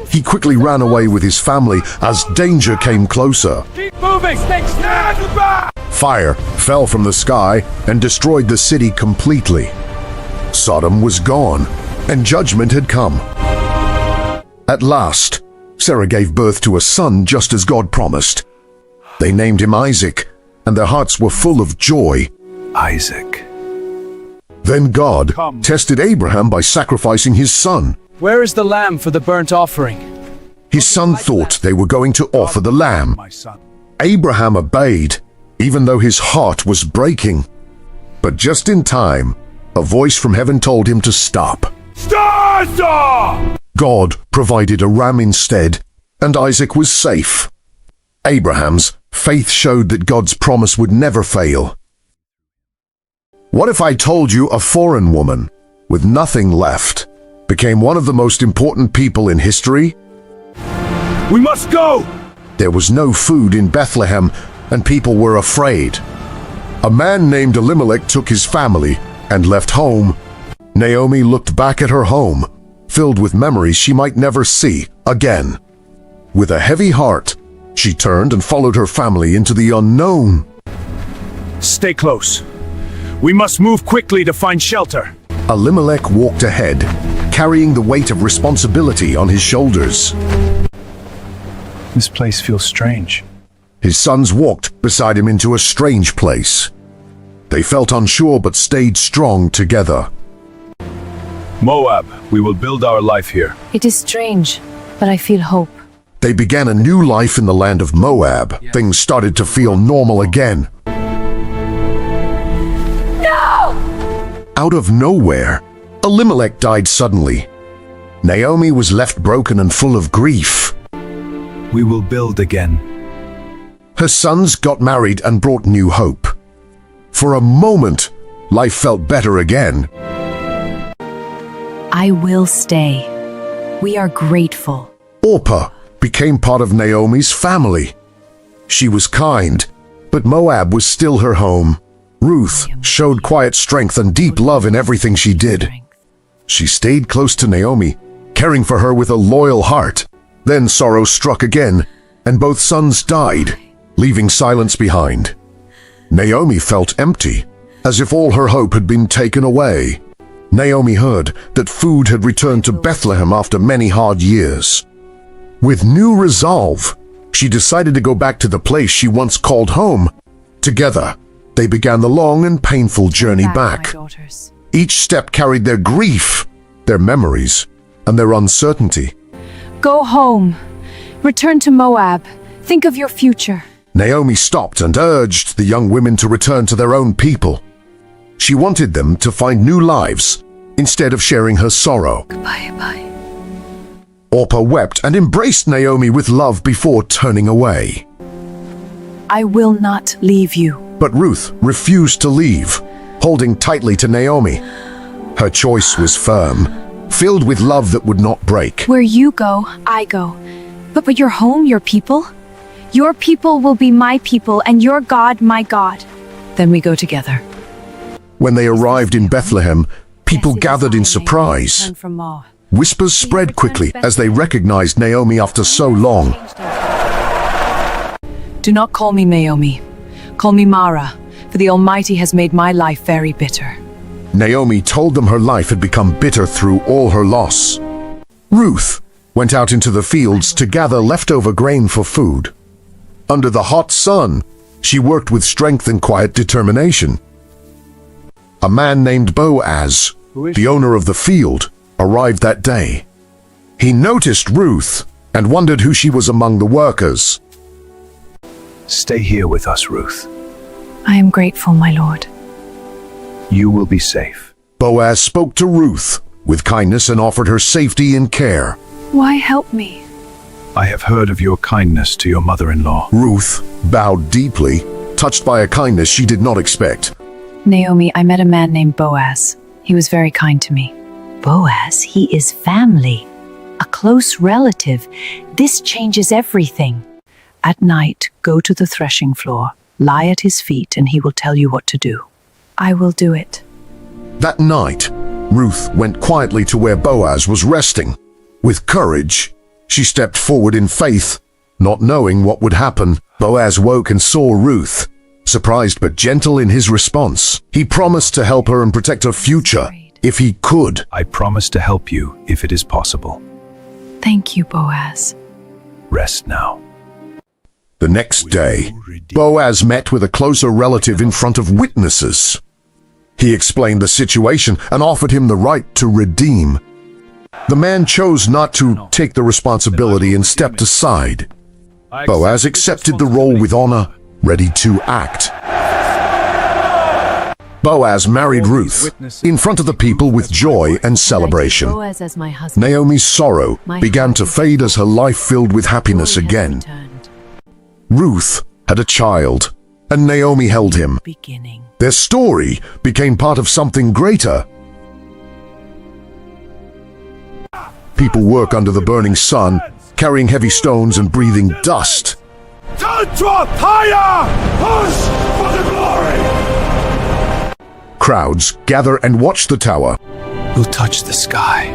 He quickly ran away with his family as danger came closer. Keep moving! Stand back! Fire fell from the sky and destroyed the city completely. Sodom was gone, and judgment had come. At last, Sarah gave birth to a son just as God promised. They named him Isaac, and their hearts were full of joy. Isaac. Then God tested Abraham by sacrificing his son. Where is the lamb for the burnt offering? His son thought they were going to offer the lamb. Abraham obeyed, even though his heart was breaking. But just in time, a voice from heaven told him to stop. Stop! God provided a ram instead, and Isaac was safe. Abraham's faith showed that God's promise would never fail. What if I told you a foreign woman, with nothing left, became one of the most important people in history? We must go! There was no food in Bethlehem, and people were afraid. A man named Elimelech took his family and left home. Naomi looked back at her home, filled with memories she might never see again. With a heavy heart, she turned and followed her family into the unknown. Stay close. We must move quickly to find shelter. Elimelech walked ahead, carrying the weight of responsibility on his shoulders. This place feels strange. His sons walked beside him into a strange place. They felt unsure but stayed strong together. Moab, we will build our life here. It is strange, but I feel hope. They began a new life in the land of Moab. Things started to feel normal again. No! Out of nowhere, Elimelech died suddenly. Naomi was left broken and full of grief. We will build again. Her sons got married and brought new hope. For a moment, life felt better again. I will stay. We are grateful. Orpah became part of Naomi's family. She was kind, but Moab was still her home. Ruth showed quiet strength and deep love in everything she did. She stayed close to Naomi, caring for her with a loyal heart. Then sorrow struck again, and both sons died, leaving silence behind. Naomi felt empty, as if all her hope had been taken away. Naomi heard that food had returned to Bethlehem after many hard years. With new resolve, she decided to go back to the place she once called home. Together, they began the long and painful journey back. Each step carried their grief, their memories, and their uncertainty. Go home. Return to Moab. Think of your future. Naomi stopped and urged the young women to return to their own people. She wanted them to find new lives instead of sharing her sorrow. Goodbye. Orpah wept and embraced Naomi with love before turning away. I will not leave you. But Ruth refused to leave, holding tightly to Naomi. Her choice was firm, filled with love that would not break. Where you go, I go. But your home, your people? Your people will be my people, and your God, my God. Then we go together. When they arrived in Bethlehem, people gathered in surprise. Whispers spread quickly as they recognized Naomi after so long. Do not call me Naomi. Call me Mara, for the Almighty has made my life very bitter. Naomi told them her life had become bitter through all her loss. Ruth went out into the fields to gather leftover grain for food. Under the hot sun, she worked with strength and quiet determination. A man named Boaz, the owner of the field, arrived that day. He noticed Ruth and wondered who she was among the workers. Stay here with us, Ruth. I am grateful, my lord. You will be safe. Boaz spoke to Ruth with kindness and offered her safety and care. Why help me? I have heard of your kindness to your mother-in-law. Ruth bowed deeply, touched by a kindness she did not expect. Naomi, I met a man named Boaz. He was very kind to me. Boaz, he is family, a close relative. This changes everything. At night, go to the threshing floor, lie at his feet, and he will tell you what to do. I will do it. That night, Ruth went quietly to where Boaz was resting. With courage, she stepped forward in faith, not knowing what would happen. Boaz woke and saw Ruth, surprised but gentle in his response. He promised to help her and protect her future, if he could. I promise to help you if it is possible. Thank you, Boaz. Rest now. The next day, Boaz met with a closer relative in front of witnesses. He explained the situation and offered him the right to redeem. The man chose not to take the responsibility and stepped aside. Boaz accepted the role with honor, ready to act. Boaz married Ruth in front of the people with joy and celebration. Naomi's sorrow began to fade as her life filled with happiness again. Ruth had a child, and Naomi held him. Their story became part of something greater. People work under the burning sun, carrying heavy stones and breathing dust. Higher! Push for the glory! Crowds gather and watch the tower. We'll touch the sky.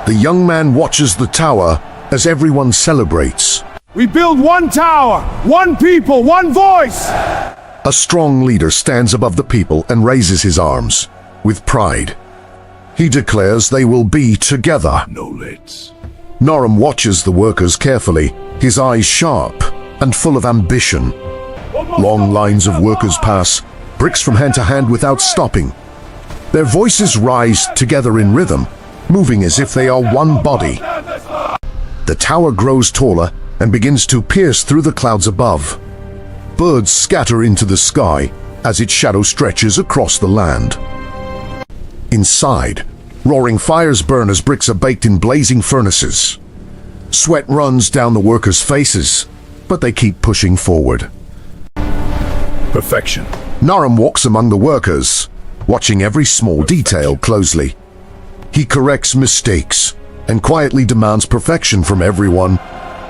The young man watches the tower as everyone celebrates. We build one tower, one people, one voice! A strong leader stands above the people and raises his arms with pride. He declares they will be together. No lids. Naaman watches the workers carefully, his eyes sharp and full of ambition. Long lines of workers pass, bricks from hand to hand without stopping. Their voices rise together in rhythm, moving as if they are one body. The tower grows taller and begins to pierce through the clouds above. Birds scatter into the sky as its shadow stretches across the land. Inside, roaring fires burn as bricks are baked in blazing furnaces. Sweat runs down the workers' faces, but they keep pushing forward. Perfection. Naaman walks among the workers, watching every small detail closely. He corrects mistakes and quietly demands perfection from everyone.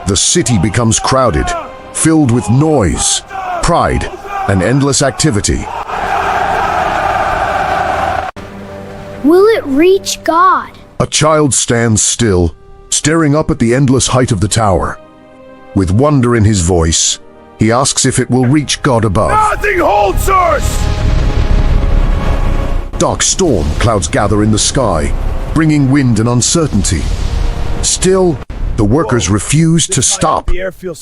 The city becomes crowded, filled with noise, pride, and endless activity. Will it reach God? A child stands still, staring up at the endless height of the tower. With wonder in his voice, he asks if it will reach God above. Nothing holds us! Dark storm clouds gather in the sky, bringing wind and uncertainty. Still, the workers refuse to stop.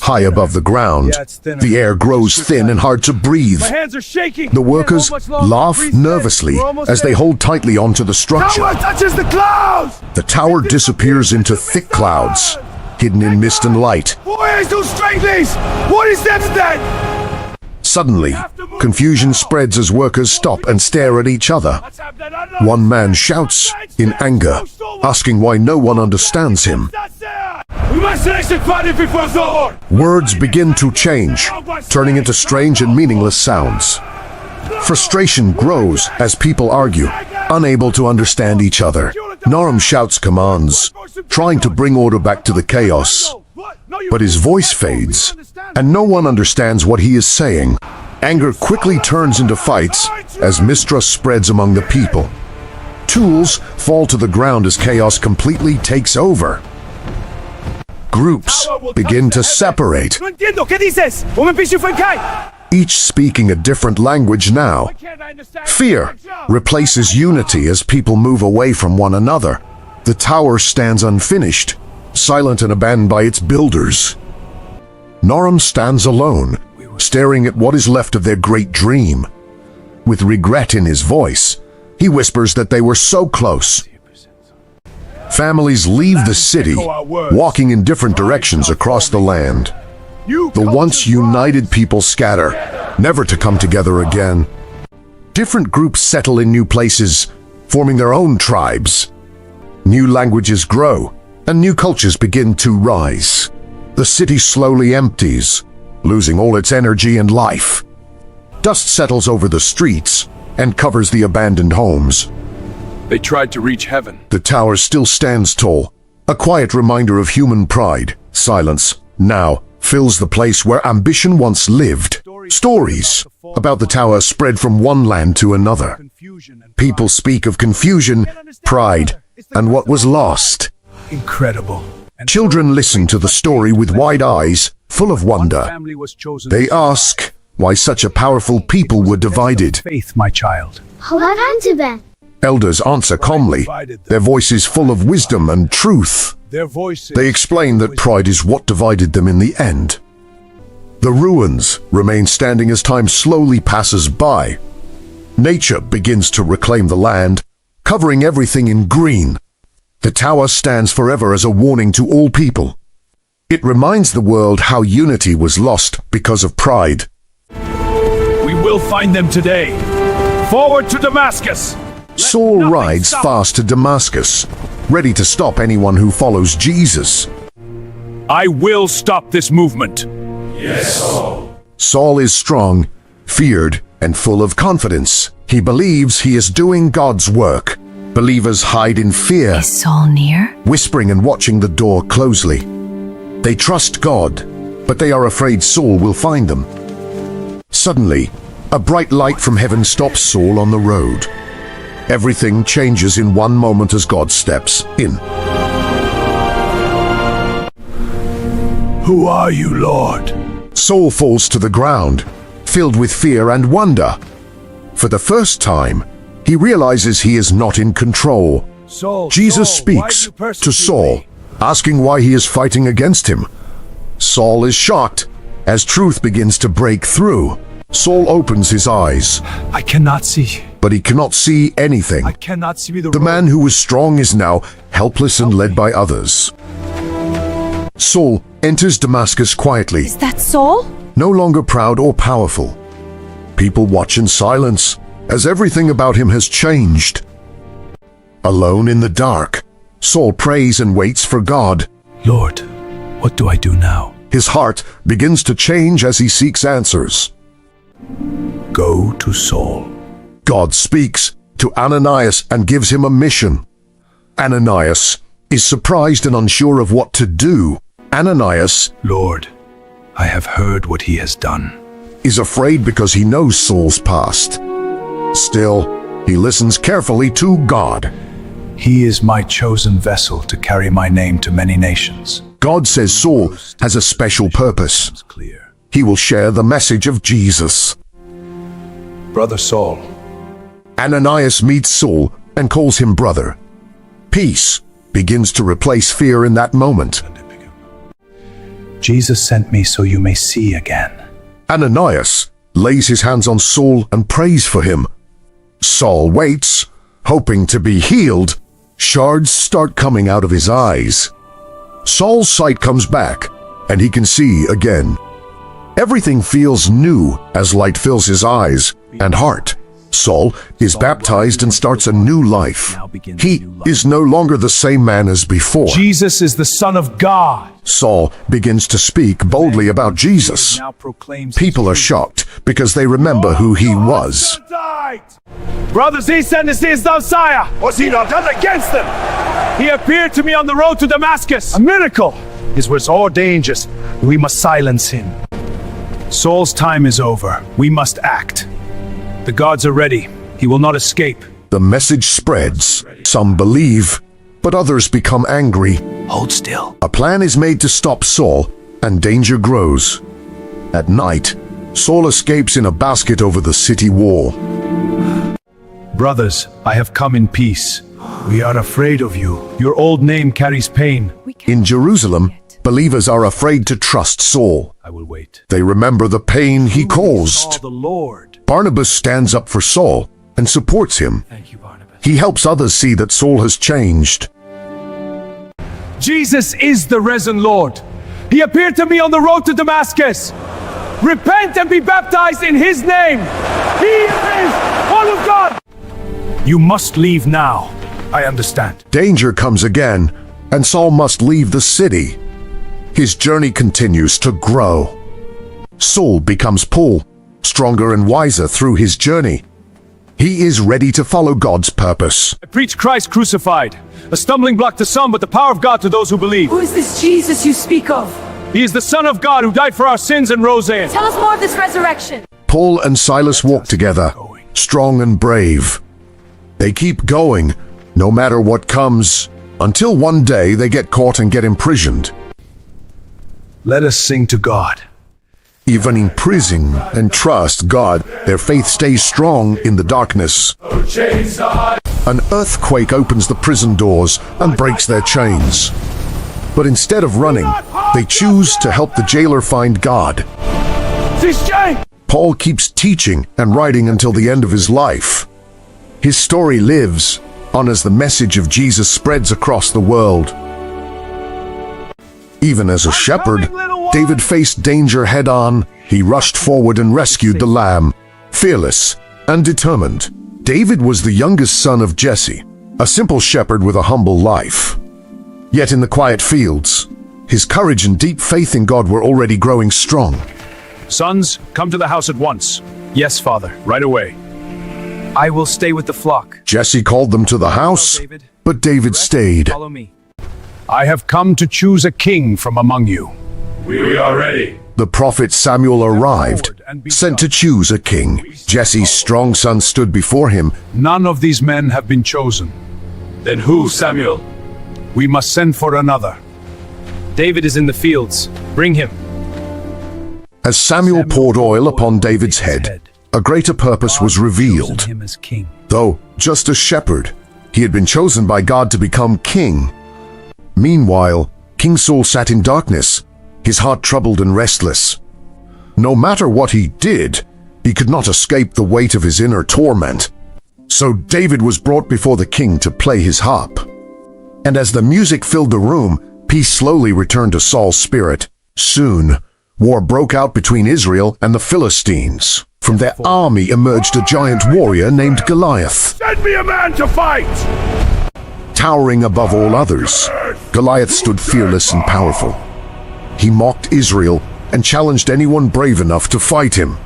High above the ground, the air grows thin and hard to breathe. The workers laugh nervously as they hold tightly onto the structure. Touches the clouds! The tower disappears into thick clouds, hidden in mist and light. Where is those strangers? What is that then? Suddenly, confusion spreads as workers stop and stare at each other. One man shouts in anger, asking why no one understands him. Words begin to change, turning into strange and meaningless sounds. Frustration grows as people argue, unable to understand each other. Naaman shouts commands, trying to bring order back to the chaos. But his voice fades, and no one understands what he is saying. Anger quickly turns into fights as mistrust spreads among the people. Tools fall to the ground as chaos completely takes over. Groups begin to separate, each speaking a different language now. Fear replaces unity as people move away from one another. The tower stands unfinished, silent and abandoned by its builders. Naaman stands alone, staring at what is left of their great dream. With regret in his voice, he whispers that they were so close. Families leave the city, walking in different directions across the land. The once united people scatter, never to come together again. Different groups settle in new places, forming their own tribes. New languages grow, and new cultures begin to rise. The city slowly empties, losing all its energy and life. Dust settles over the streets and covers the abandoned homes. They tried to reach heaven. The tower still stands tall, a quiet reminder of human pride. Silence now fills the place where ambition once lived. Stories about the tower spread from one land to another. People speak of confusion, pride, and what was lost. Incredible. Children listen to the story with wide eyes, full of wonder. They ask why such a powerful people were divided. Faith, my child. Elders answer calmly, their voices full of wisdom and truth. They explain that pride is what divided them in the end. The ruins remain standing as time slowly passes by. Nature begins to reclaim the land, covering everything in green. The tower stands forever as a warning to all people. It reminds the world how unity was lost because of pride. We will find them today. Forward to Damascus! Saul rides fast to Damascus, ready to stop anyone who follows Jesus. I will stop this movement. Yes, Saul. Saul is strong, feared, and full of confidence. He believes he is doing God's work. Believers hide in fear, Is Saul near? whispering and watching the door closely. They trust God, but they are afraid Saul will find them. Suddenly, a bright light from heaven stops Saul on the road. Everything changes in one moment as God steps in. Who are you, Lord? Saul falls to the ground, filled with fear and wonder. For the first time, he realizes he is not in control. Jesus speaks to Saul, asking why he is fighting against him. Saul is shocked as truth begins to break through. Saul opens his eyes. I cannot see. But he cannot see anything. I cannot see The man who was strong is now helpless and led by others. Saul enters Damascus quietly, Is that Saul? no longer proud or powerful. People watch in silence, as everything about him has changed. Alone in the dark, Saul prays and waits for God. Lord, what do I do now? His heart begins to change as he seeks answers. Go to Saul. God speaks to Ananias and gives him a mission. Ananias is surprised and unsure of what to do. Ananias, Lord, I have heard what he has done. is afraid because he knows Saul's past. Still, he listens carefully to God. He is my chosen vessel to carry my name to many nations. God says Saul has a special purpose. He will share the message of Jesus. Brother Saul. Ananias meets Saul and calls him brother. Peace begins to replace fear in that moment. Jesus sent me so you may see again. Ananias lays his hands on Saul and prays for him. Saul waits, hoping to be healed. Shards start coming out of his eyes. Saul's sight comes back, and he can see again. Everything feels new as light fills his eyes and heart. Saul is baptized and starts a new life. He is no longer the same man as before. Jesus is the Son of God. Saul begins to speak boldly about Jesus. People are shocked because they remember who he was. Brothers, he sent us his Josiah. Was he not done against them? He appeared to me on the road to Damascus. A miracle. His words are dangerous. We must silence him. Saul's time is over. We must act. The gods are ready. He will not escape. The message spreads. Some believe, but others become angry. Hold still. A plan is made to stop Saul, and danger grows. At night, Saul escapes in a basket over the city wall. Brothers, I have come in peace. We are afraid of you. Your old name carries pain. In Jerusalem, believers are afraid to trust Saul. I will wait. They remember the pain he caused. The Lord. Barnabas stands up for Saul and supports him. Thank you, Barnabas. He helps others see that Saul has changed. Jesus is the risen Lord. He appeared to me on the road to Damascus. Repent and be baptized in his name. He is one of God. You must leave now. I understand. Danger comes again, and Saul must leave the city. His journey continues to grow. Saul becomes Paul, stronger and wiser through his journey. He is ready to follow God's purpose. I preach Christ crucified, a stumbling block to some, but the power of God to those who believe. Who is this Jesus you speak of? He is the Son of God who died for our sins and rose again. Tell us more of this resurrection. Paul and Silas walk together, strong and brave. They keep going, no matter what comes, until one day they get caught and get imprisoned. Let us sing to God. Even in prison and trust God, their faith stays strong in the darkness. An earthquake opens the prison doors and breaks their chains. But instead of running, they choose to help the jailer find God. Paul keeps teaching and writing until the end of his life. His story lives on as the message of Jesus spreads across the world. Even as a shepherd, David faced danger head-on. He rushed forward and rescued the lamb, fearless and determined. David was the youngest son of Jesse, a simple shepherd with a humble life. Yet in the quiet fields, his courage and deep faith in God were already growing strong. Sons, come to the house at once. Yes, Father. Right away. I will stay with the flock. Jesse called them to the house, but David stayed. Follow me. I have come to choose a king from among you. We are ready. The prophet Samuel arrived, sent to choose a king. Jesse's strong son stood before him. None of these men have been chosen. Then who, Samuel? We must send for another. David is in the fields. Bring him. As Samuel poured oil upon David's head, a greater purpose was revealed. Him as king. Though just a shepherd, he had been chosen by God to become king. Meanwhile, King Saul sat in darkness, his heart troubled and restless. No matter what he did, he could not escape the weight of his inner torment. So David was brought before the king to play his harp. And as the music filled the room, peace slowly returned to Saul's spirit. Soon, war broke out between Israel and the Philistines. From their army emerged a giant warrior named Goliath. Send me a man to fight! Towering above all others, Goliath stood fearless and powerful. He mocked Israel and challenged anyone brave enough to fight him.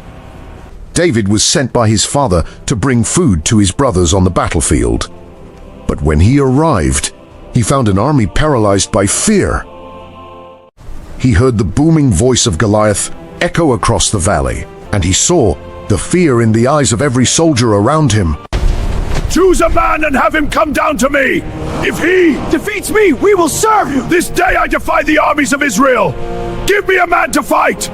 David was sent by his father to bring food to his brothers on the battlefield. But when he arrived, he found an army paralyzed by fear. He heard the booming voice of Goliath echo across the valley, and he saw the fear in the eyes of every soldier around him. Choose a man and have him come down to me. If he defeats me, we will serve you. This day I defy the armies of Israel. Give me a man to fight.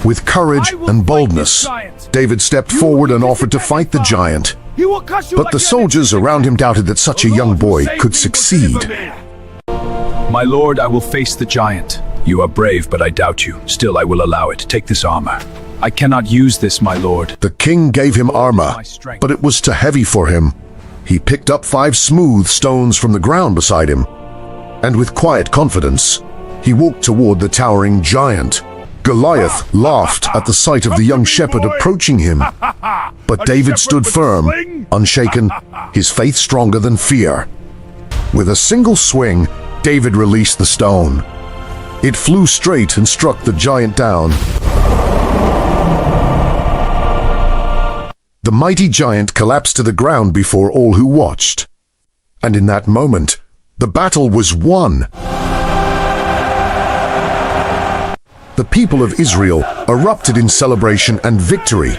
With courage and boldness, David stepped forward and offered to fight the giant. But the soldiers around him doubted that such a young boy could succeed. My lord, I will face the giant. You are brave, but I doubt you. Still, I will allow it. Take this armor. I cannot use this, my lord. The king gave him armor, but it was too heavy for him. He picked up 5 smooth stones from the ground beside him, and with quiet confidence, he walked toward the towering giant. Goliath laughed at the sight of the young shepherd approaching him, but David stood firm, unshaken, his faith stronger than fear. With a single swing, David released the stone. It flew straight and struck the giant down. The mighty giant collapsed to the ground before all who watched. And in that moment, the battle was won. The people of Israel erupted in celebration and victory,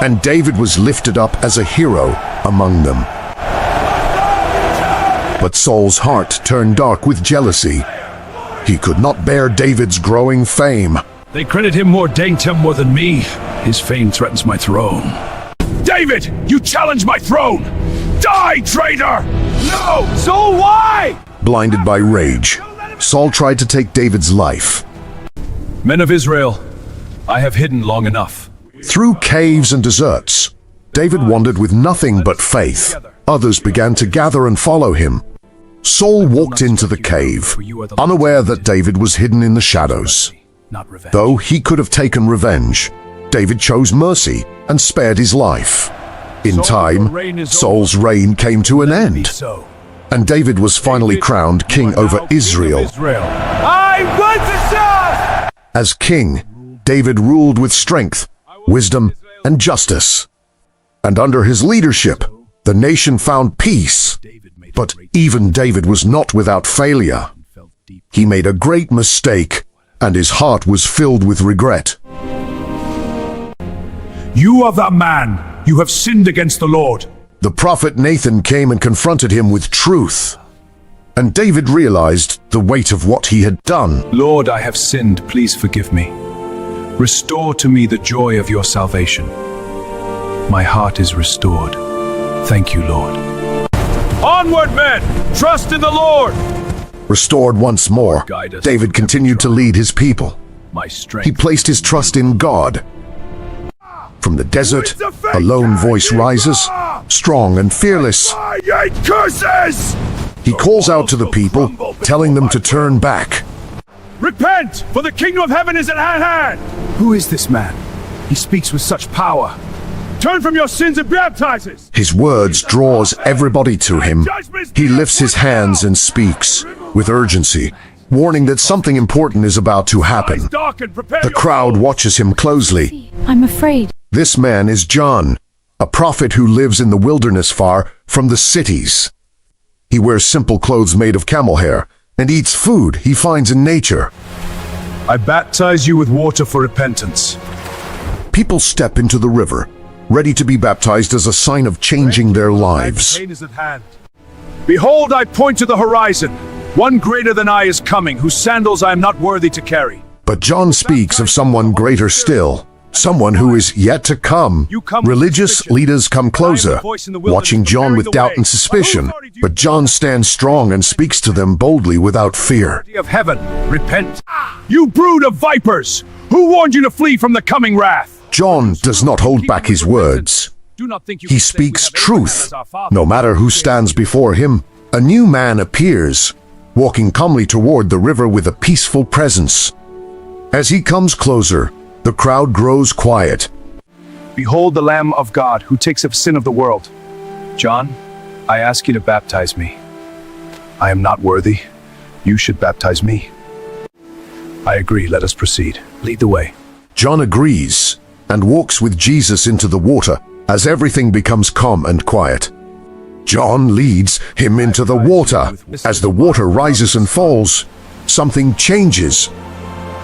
and David was lifted up as a hero among them. But Saul's heart turned dark with jealousy. He could not bear David's growing fame. They credit him more than me. His fame threatens my throne. David, you challenge my throne! Die, traitor! No! So why? Blinded by rage, Saul tried to take David's life. Men of Israel, I have hidden long enough. Through caves and deserts, David wandered with nothing but faith. Others began to gather and follow him. Saul walked into the cave, unaware that David was hidden in the shadows. Though he could have taken revenge, David chose mercy and spared his life. In time, Saul's reign came to an end, and David was finally crowned king over Israel. As king, David ruled with strength, wisdom, and justice. And under his leadership, the nation found peace. But even David was not without failure. He made a great mistake, and his heart was filled with regret. You are that man. You have sinned against the Lord. The prophet Nathan came and confronted him with truth. And David realized the weight of what he had done. Lord, I have sinned. Please forgive me. Restore to me the joy of your salvation. My heart is restored. Thank you, Lord. Onward, men! Trust in the Lord! Restored once more, David continued to lead his people. My strength. He placed his trust in God, From the desert, a lone voice rises, strong and fearless. Curses! He calls out to the people, telling them to turn back. Repent, for the kingdom of heaven is at hand! Who is this man? He speaks with such power. Turn from your sins and baptize us! His words draws everybody to him. He lifts his hands and speaks with urgency, warning that something important is about to happen. The crowd watches him closely. I'm afraid. This man is John, a prophet who lives in the wilderness far from the cities. He wears simple clothes made of camel hair and eats food he finds in nature. I baptize you with water for repentance. People step into the river, ready to be baptized as a sign of changing their lives. Behold, I point to the horizon. One greater than I is coming, whose sandals I am not worthy to carry. But John speaks of someone greater still, someone who is yet to come. Religious leaders come closer, watching John with doubt and suspicion. But John stands strong and speaks to them boldly without fear. Of heaven, repent. You brood of vipers! Who warned you to flee from the coming wrath? John does not hold back his words. He speaks truth, no matter who stands before him. A new man appears, walking calmly toward the river with a peaceful presence. As he comes closer, the crowd grows quiet. Behold the Lamb of God who takes the sin of the world. John, I ask you to baptize me. I am not worthy. You should baptize me. I agree, let us proceed. Lead the way. John agrees and walks with Jesus into the water as everything becomes calm and quiet. John leads him into the water. As the water rises and falls, something changes.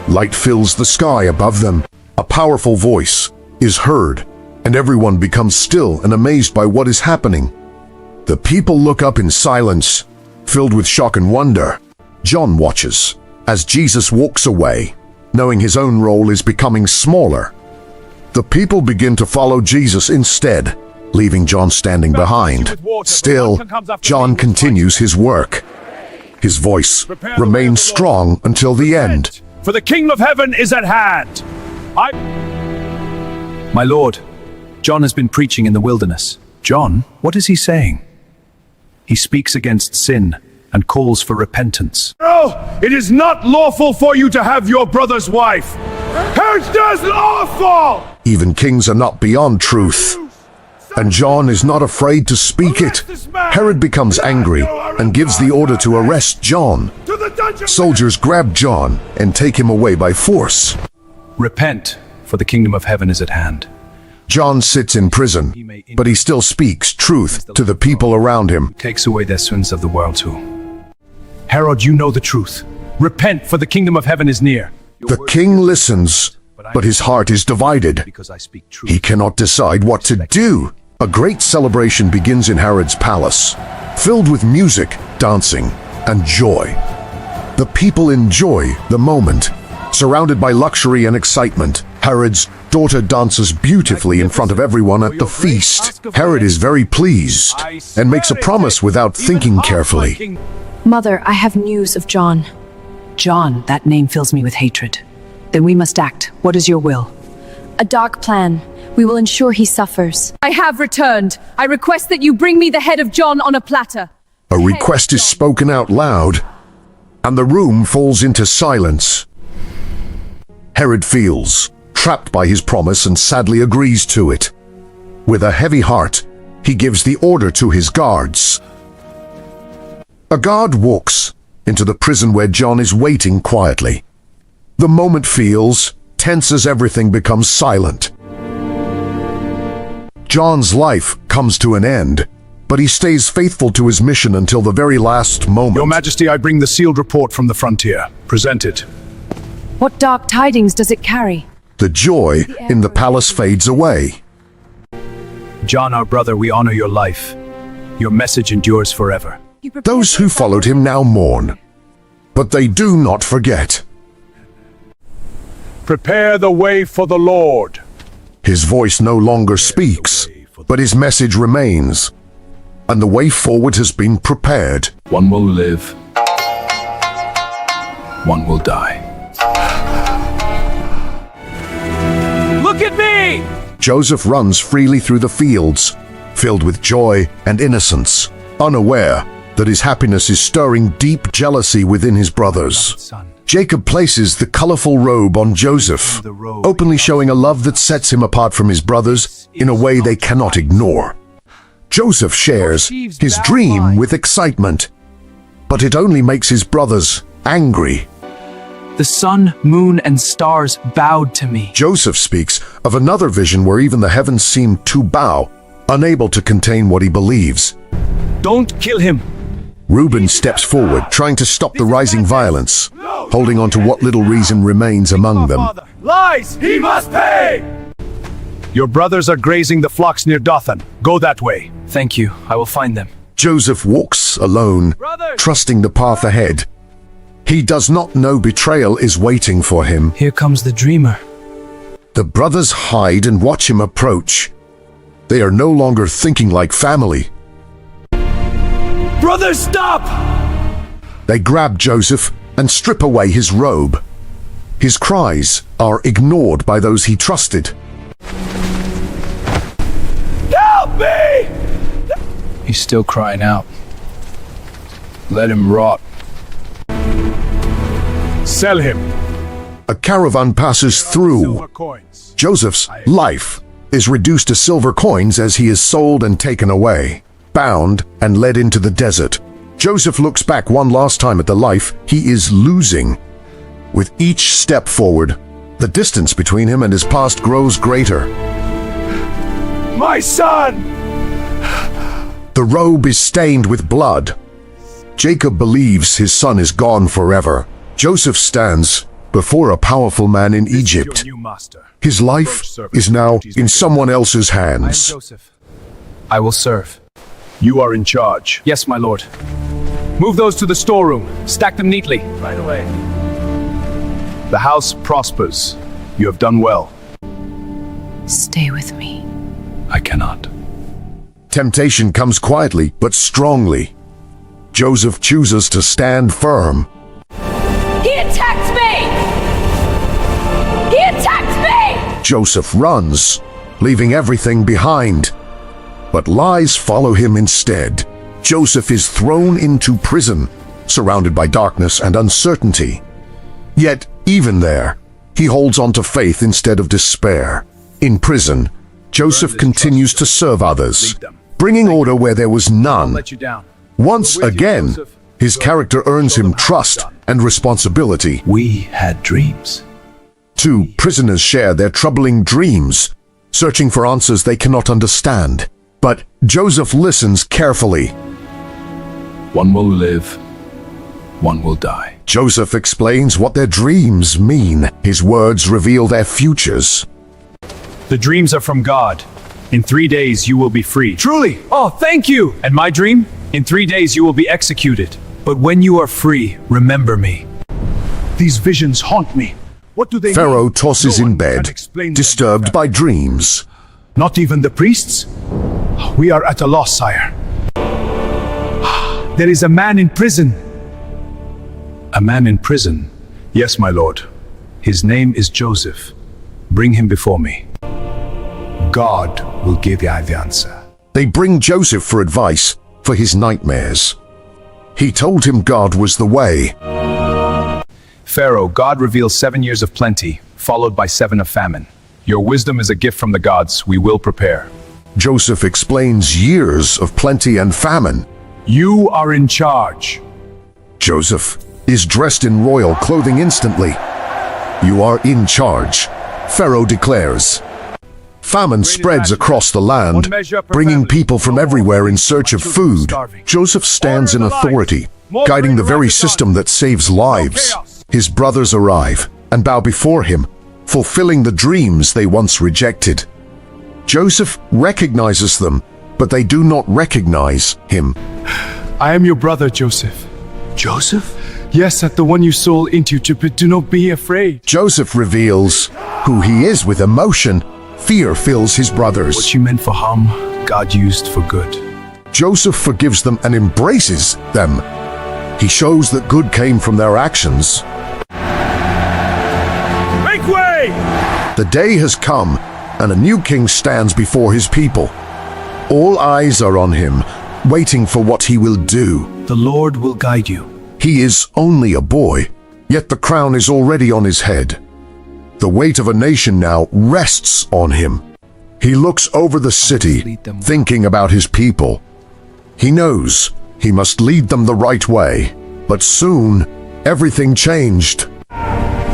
Light fills the sky above them. A powerful voice is heard, and everyone becomes still and amazed by what is happening. The people look up in silence, filled with shock and wonder. John watches as Jesus walks away, knowing his own role is becoming smaller. The people begin to follow Jesus instead, leaving John standing behind. Still, John continues his work. His voice remains strong until the end. For the kingdom of heaven is at hand. My Lord, John has been preaching in the wilderness. John, what is he saying? He speaks against sin and calls for repentance. No, it is not lawful for you to have your brother's wife. It's just lawful! Even kings are not beyond truth, and John is not afraid to speak it. Herod becomes angry and gives the order to arrest John. Soldiers grab John and take him away by force. Repent, for the kingdom of heaven is at hand. John sits in prison, but he still speaks truth to the people around him. Takes away their sins of the world too. Herod, you know the truth. Repent, for the kingdom of heaven is near. The king listens, but his heart is divided. He cannot decide what to do. A great celebration begins in Herod's palace, filled with music, dancing, and joy. The people enjoy the moment. Surrounded by luxury and excitement, Herod's daughter dances beautifully in front of everyone at the feast. Herod is very pleased and makes a promise without thinking carefully. Mother, I have news of John. John, that name fills me with hatred. Then we must act. What is your will? A dark plan. We will ensure he suffers. I have returned. I request that you bring me the head of John on a platter. A request is spoken out loud, and the room falls into silence. Herod feels trapped by his promise and sadly agrees to it. With a heavy heart, he gives the order to his guards. A guard walks into the prison where John is waiting quietly. The moment feels tense as everything becomes silent. John's life comes to an end, but he stays faithful to his mission until the very last moment. Your Majesty, I bring the sealed report from the frontier. Present it. What dark tidings does it carry? The joy in the palace fades away. John, our brother, we honor your life. Your message endures forever. Those who followed him now mourn, but they do not forget. Prepare the way for the Lord. His voice no longer speaks, but his message remains, and the way forward has been prepared. One will live. One will die. Look at me! Joseph runs freely through the fields, filled with joy and innocence, unaware that his happiness is stirring deep jealousy within his brothers. Jacob places the colorful robe on Joseph, openly showing a love that sets him apart from his brothers in a way they cannot ignore. Joseph shares his dream with excitement, but it only makes his brothers angry. The sun, moon, and stars bowed to me. Joseph speaks of another vision where even the heavens seem to bow, unable to contain what he believes. Don't kill him. Reuben steps forward, trying to stop the rising violence, holding on to what little reason remains among them. Lies! He must pay! Your brothers are grazing the flocks near Dothan. Go that way. Thank you. I will find them. Joseph walks alone, trusting the path ahead. He does not know betrayal is waiting for him. Here comes the dreamer. The brothers hide and watch him approach. They are no longer thinking like family. Brothers, stop! They grab Joseph and strip away his robe. His cries are ignored by those he trusted. Help me! He's still crying out. Let him rot. Sell him. A caravan passes through. Joseph's life is reduced to silver coins as he is sold and taken away, bound and led into the desert. Joseph looks back one last time at the life he is losing. With each step forward, the distance between him and his past grows greater. My son! The robe is stained with blood. Jacob believes his son is gone forever. Joseph stands before a powerful man in Egypt. His life is now in someone else's hands. Joseph. I will serve. You are in charge. Yes, my lord. Move those to the storeroom. Stack them neatly. Right away. The house prospers. You have done well. Stay with me. I cannot. Temptation comes quietly but strongly. Joseph chooses to stand firm. He attacked me! He attacked me! Joseph runs, leaving everything behind. But lies follow him instead. Joseph is thrown into prison, surrounded by darkness and uncertainty. Yet, even there, he holds on to faith instead of despair. In prison, Joseph continues to serve others, bringing order where there was none. Once again, his character earns him trust and responsibility. We had dreams. Two prisoners share their troubling dreams, searching for answers they cannot understand. But Joseph listens carefully. One will live, one will die. Joseph explains what their dreams mean. His words reveal their futures. The dreams are from God. In 3 days you will be free. Truly! Oh, thank you! And my dream? In 3 days you will be executed. But when you are free, remember me. These visions haunt me. What do they Pharaoh mean? tosses in bed, disturbed by dreams. Not even the priests? We are at a loss, sire. There is a man in prison. A man in prison? Yes, my lord. His name is Joseph. Bring him before me. God will give you the answer. They bring Joseph for advice for his nightmares. He told him God was the way. Pharaoh, God reveals 7 years of plenty, followed by 7 of famine. Your wisdom is a gift from the gods. We will prepare. Joseph explains years of plenty and famine. You are in charge. Joseph is dressed in royal clothing instantly. You are in charge, Pharaoh declares. Famine spreads across the land, bringing people from everywhere in search of food. Joseph stands in authority, guiding the very system that saves lives. His brothers arrive and bow before him, fulfilling the dreams they once rejected. Joseph recognizes them, but they do not recognize him. I am your brother, Joseph. Joseph? Yes, at the one you sold into Egypt, but do not be afraid. Joseph reveals who he is with emotion. Fear fills his brothers. What you meant for harm, God used for good. Joseph forgives them and embraces them. He shows that good came from their actions. Make way! The day has come, and a new king stands before his people. All eyes are on him, waiting for what he will do. The Lord will guide you. He is only a boy, yet the crown is already on his head. The weight of a nation now rests on him. He looks over the city, thinking about his people. He knows he must lead them the right way, but soon everything changed.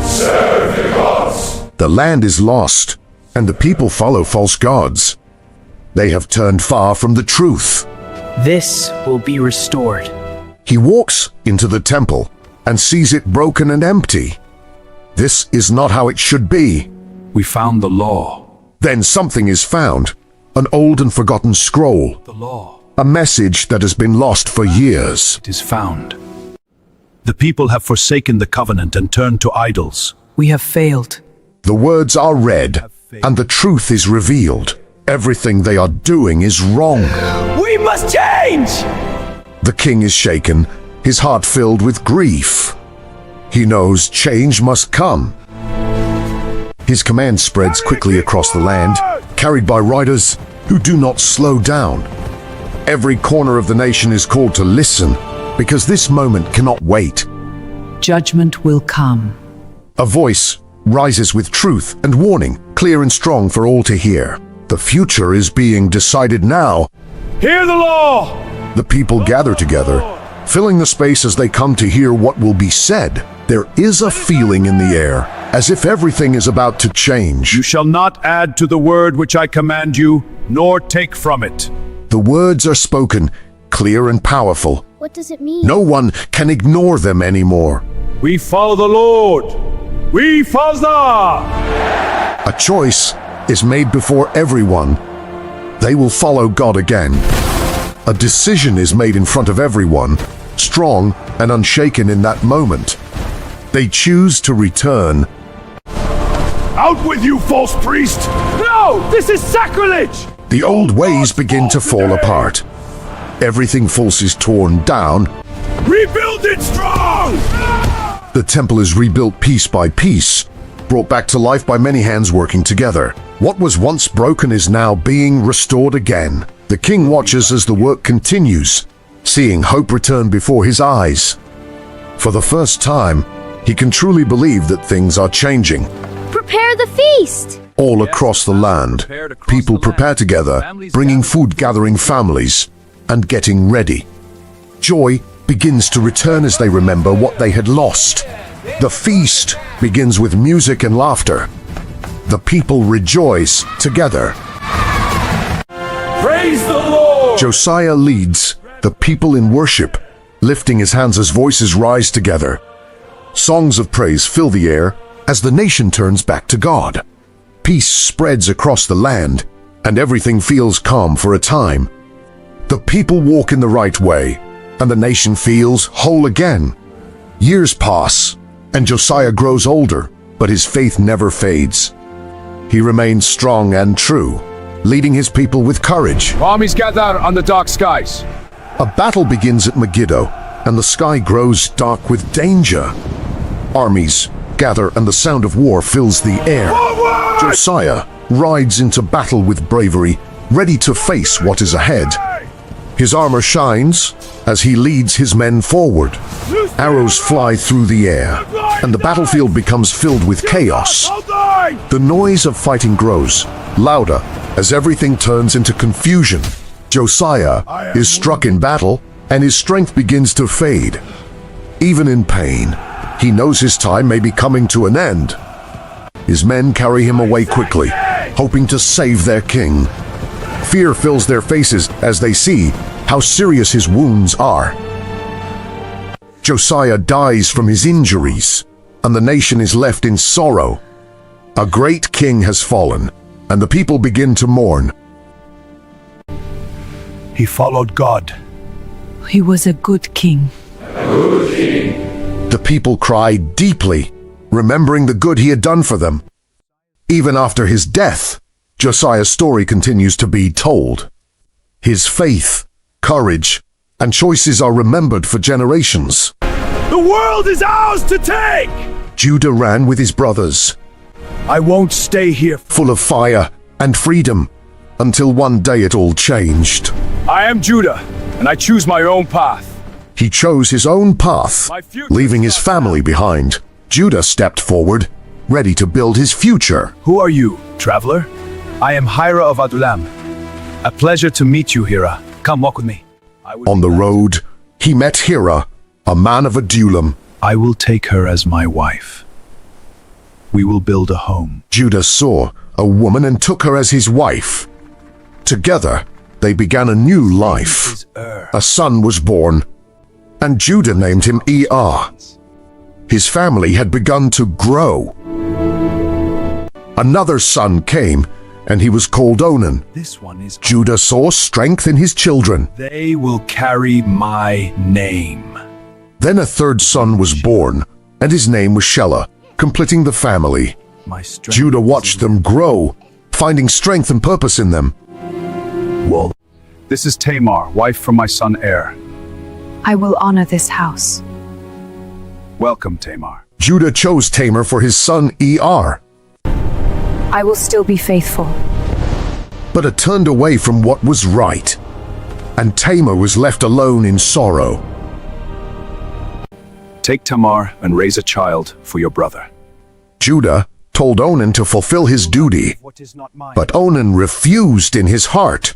Serve the gods! The land is lost, and the people follow false gods. They have turned far from the truth. This will be restored. He walks into the temple and sees it broken and empty. This is not how it should be. We found the law. Then something is found, an old and forgotten scroll. The law. A message that has been lost for years. It is found. The people have forsaken the covenant and turned to idols. We have failed. The words are read, and the truth is revealed. Everything they are doing is wrong. We must change! The king is shaken, his heart filled with grief. He knows change must come. His command spreads quickly across the land, carried by riders who do not slow down. Every corner of the nation is called to listen, because this moment cannot wait. Judgment will come. A voice rises with truth and warning, clear and strong for all to hear. The future is being decided now. Hear the law! The people gather together, filling the space as they come to hear what will be said. There is a feeling in the air, as if everything is about to change. You shall not add to the word which I command you, nor take from it. The words are spoken, clear and powerful. What does it mean? No one can ignore them anymore. We follow the Lord. We follow. A choice is made before everyone. They will follow God again. A decision is made in front of everyone, strong and unshaken in that moment. They choose to return. Out with you, false priest! No! This is sacrilege! The old ways begin to fall apart. Everything false is torn down. Rebuild it strong! The temple is rebuilt piece by piece, brought back to life by many hands working together. What was once broken is now being restored again. The king watches as the work continues, seeing hope return before his eyes. For the first time, he can truly believe that things are changing. Prepare the feast! All across the land, people prepare together, bringing food, gathering families, and getting ready. Joy begins to return as they remember what they had lost. The feast begins with music and laughter. The people rejoice together. Praise the Lord! Josiah leads the people in worship, lifting his hands as voices rise together. Songs of praise fill the air as the nation turns back to God. Peace spreads across the land, and everything feels calm for a time. The people walk in the right way, and the nation feels whole again. Years pass, and Josiah grows older, but his faith never fades. He remains strong and true, leading his people with courage. Armies gather on the dark skies. A battle begins at Megiddo, and the sky grows dark with danger. Armies gather, and the sound of war fills the air. Forward! Josiah rides into battle with bravery, ready to face what is ahead. His armor shines as he leads his men forward. Arrows fly through the air, and the battlefield becomes filled with chaos. The noise of fighting grows louder as everything turns into confusion. Josiah is struck in battle, and his strength begins to fade. Even in pain, he knows his time may be coming to an end. His men carry him away quickly, hoping to save their king. Fear fills their faces as they see how serious his wounds are. Josiah dies from his injuries, and the nation is left in sorrow. A great king has fallen, and the people begin to mourn. He followed God. He was a good king. The people cry deeply, remembering the good he had done for them. Even after his death, Josiah's story continues to be told. His faith, courage, and choices are remembered for generations. The world is ours to take! Judah ran with his brothers. I won't stay here. Full of fire and freedom, until one day it all changed. I am Judah, and I choose my own path. He chose his own path, leaving his family behind. Judah stepped forward, ready to build his future. Who are you, traveler? I am Hira of Adullam. A pleasure to meet you, Hira. Come walk with me. On the road, he met Hira, a man of Adullam. I will take her as my wife. We will build a home. Judah saw a woman and took her as his wife. Together, they began a new life. A son was born, and Judah named him Er. His family had begun to grow. Another son came, and he was called Onan. Judah saw strength in his children. They will carry my name. Then a third son was born, and his name was Shelah, completing the family. Judah watched them grow, finding strength and purpose in them. Well, this is Tamar, wife from my son Er. I will honor this house. Welcome, Tamar. Judah chose Tamar for his son Er, I will still be faithful. but it turned away from what was right, and Tamar was left alone in sorrow. Take Tamar and raise a child for your brother. Judah told Onan to fulfill his duty, but Onan refused in his heart.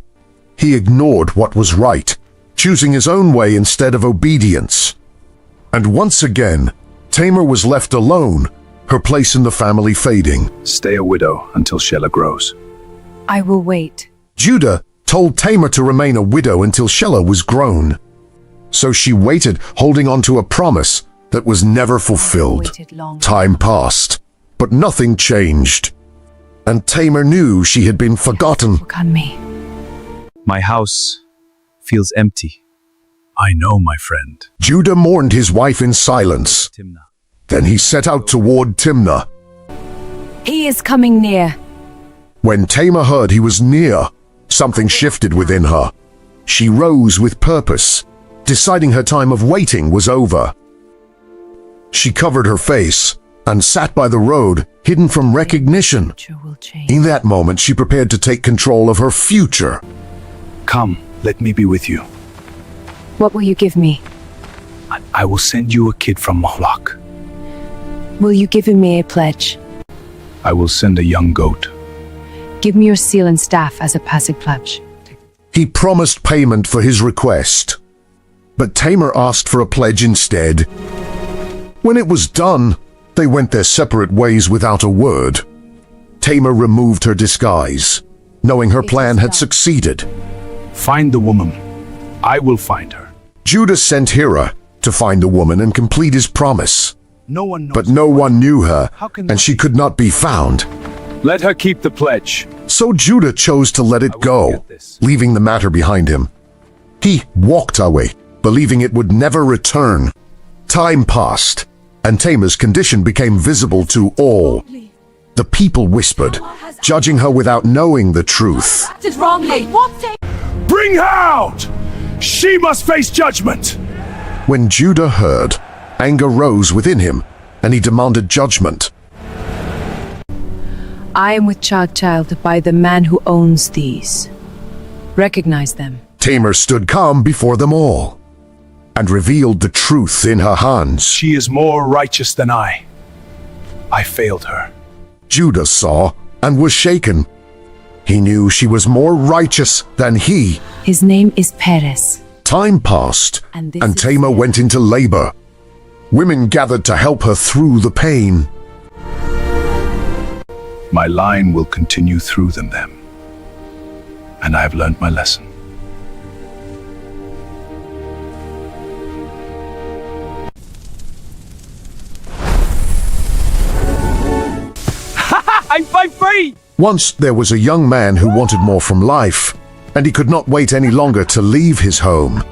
He ignored what was right, choosing his own way instead of obedience. And once again, Tamar was left alone, her place in the family fading. Stay a widow until Shelah grows. I will wait. Judah told Tamar to remain a widow until Shelah was grown. So she waited, holding on to a promise that was never fulfilled. Time passed, but nothing changed. And Tamar knew she had been forgotten. Look on me. My house feels empty. I know, my friend. Judah mourned his wife in silence. Then he set out toward Timnah. He is coming near. When Tamar heard he was near, something shifted within her. She rose with purpose, deciding her time of waiting was over. She covered her face and sat by the road, hidden from recognition. In that moment, she prepared to take control of her future. Come, let me be with you. What will you give me? I will send you a kid from Moloch. Will you give me a pledge? I will send a young goat. Give me your seal and staff as a passive pledge. He promised payment for his request, but Tamar asked for a pledge instead. When it was done, they went their separate ways without a word. Tamar removed her disguise, knowing her plan had succeeded. Find the woman. I will find her. Judah sent Hira to find the woman and complete his promise. But no one knew her, and she could not be found. Let her keep the pledge. So Judah chose to let it go, leaving the matter behind him. He walked away, believing it would never return. Time passed, and Tamar's condition became visible to all. The people whispered, judging her without knowing the truth. Acted wrongly. Bring her out! She must face judgment! When Judah heard, anger rose within him, and he demanded judgment. I am with child by the man who owns these. Recognize them. Tamar stood calm before them all, and revealed the truth in her hands. She is more righteous than I. I failed her. Judah saw and was shaken. He knew she was more righteous than he. His name is Perez. Time passed, and Tamar went into labor. Women gathered to help her through the pain. My line will continue through them. And I have learned my lesson. I'm free! Once there was a young man who wanted more from life, and he could not wait any longer to leave his home.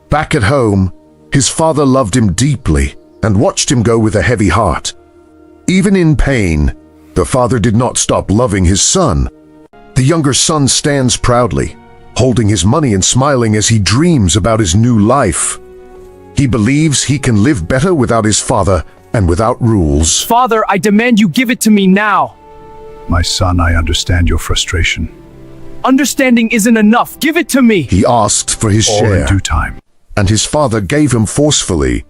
Back at home, his father loved him deeply and watched him go with a heavy heart. Even in pain, the father did not stop loving his son. The younger son stands proudly, holding his money and smiling as he dreams about his new life. He believes he can live better without his father and without rules. Father, I demand you give it to me now. My son, I understand your frustration. Understanding isn't enough. Give it to me. He asked for his All share, in due time. and his father gave him forcefully.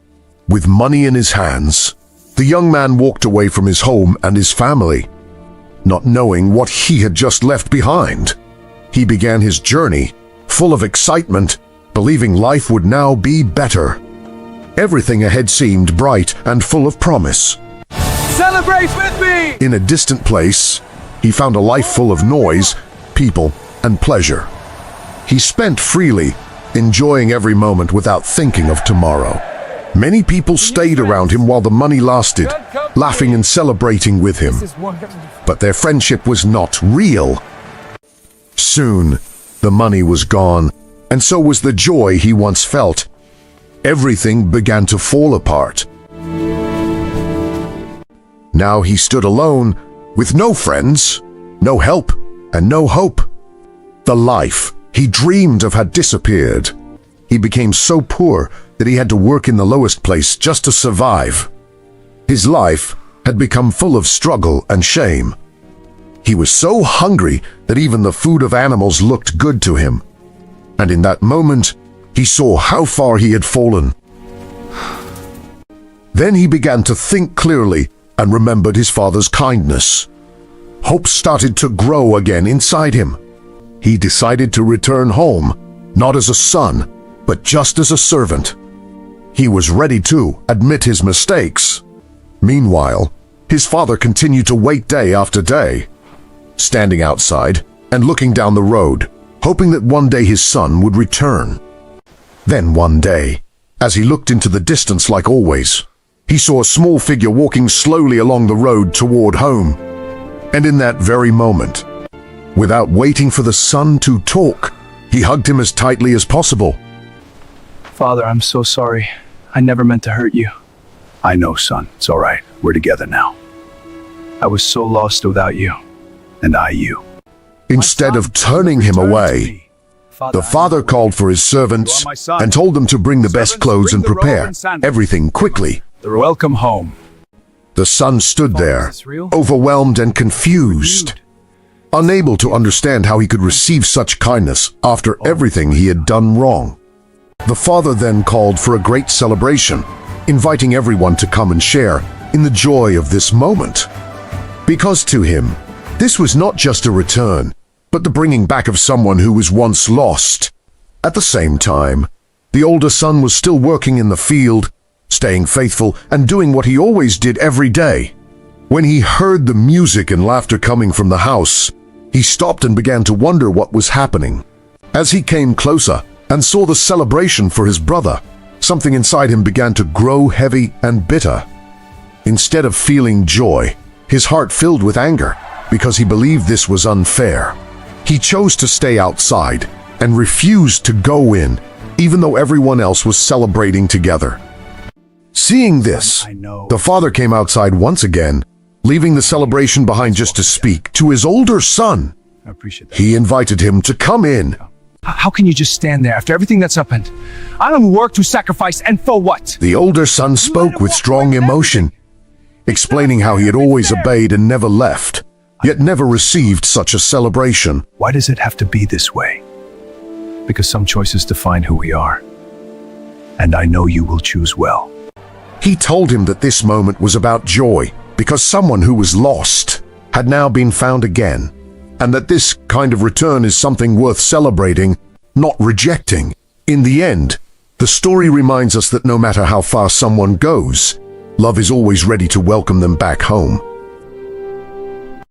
With money in his hands, the young man walked away from his home and his family, not knowing what he had just left behind. He began his journey, full of excitement, believing life would now be better. Everything ahead seemed bright and full of promise. Celebrate with me! In a distant place, he found a life full of noise, people, and pleasure. He spent freely, enjoying every moment without thinking of tomorrow. Many people stayed around him while the money lasted, laughing and celebrating with him. But their friendship was not real. Soon, the money was gone, and so was the joy he once felt. Everything began to fall apart. Now he stood alone, with no friends, no help, and no hope. The life he dreamed of had disappeared. He became so poor that he had to work in the lowest place just to survive. His life had become full of struggle and shame. He was so hungry that even the food of animals looked good to him. And in that moment, he saw how far he had fallen. Then he began to think clearly and remembered his father's kindness. Hope started to grow again inside him. He decided to return home, not as a son, but just as a servant. He was ready to admit his mistakes. Meanwhile, his father continued to wait day after day, standing outside and looking down the road, hoping that one day his son would return. Then one day, as he looked into the distance like always, he saw a small figure walking slowly along the road toward home. And in that very moment, without waiting for the son to talk, he hugged him as tightly as possible. Father, I'm so sorry. I never meant to hurt you. I know, son. It's all right. We're together now. I was so lost without you. And I you. Instead of turning him away, the father called for his servants and told them to bring the best clothes and prepare everything quickly. Welcome home. The son stood there, overwhelmed and confused, unable to understand how he could receive such kindness after everything he had done wrong. The father then called for a great celebration, inviting everyone to come and share in the joy of this moment. Because to him, this was not just a return, but the bringing back of someone who was once lost. At the same time, the older son was still working in the field, staying faithful and doing what he always did every day. When he heard the music and laughter coming from the house, he stopped and began to wonder what was happening. As he came closer and saw the celebration for his brother, something inside him began to grow heavy and bitter. Instead of feeling joy, his heart filled with anger because he believed this was unfair. He chose to stay outside and refused to go in, even though everyone else was celebrating together. Seeing this, the father came outside once again, leaving the celebration behind just to speak to his older son. I appreciate that. He invited him to come in. How can you just stand there after everything that's happened? I don't work to sacrifice, and for what? The older son spoke with strong emotion, explaining how he had always obeyed and never left, yet never received such a celebration. Why does it have to be this way? Because some choices define who we are. And I know you will choose well. He told him that this moment was about joy, because someone who was lost had now been found again, and that this kind of return is something worth celebrating, not rejecting. In the end, the story reminds us that no matter how far someone goes, love is always ready to welcome them back home.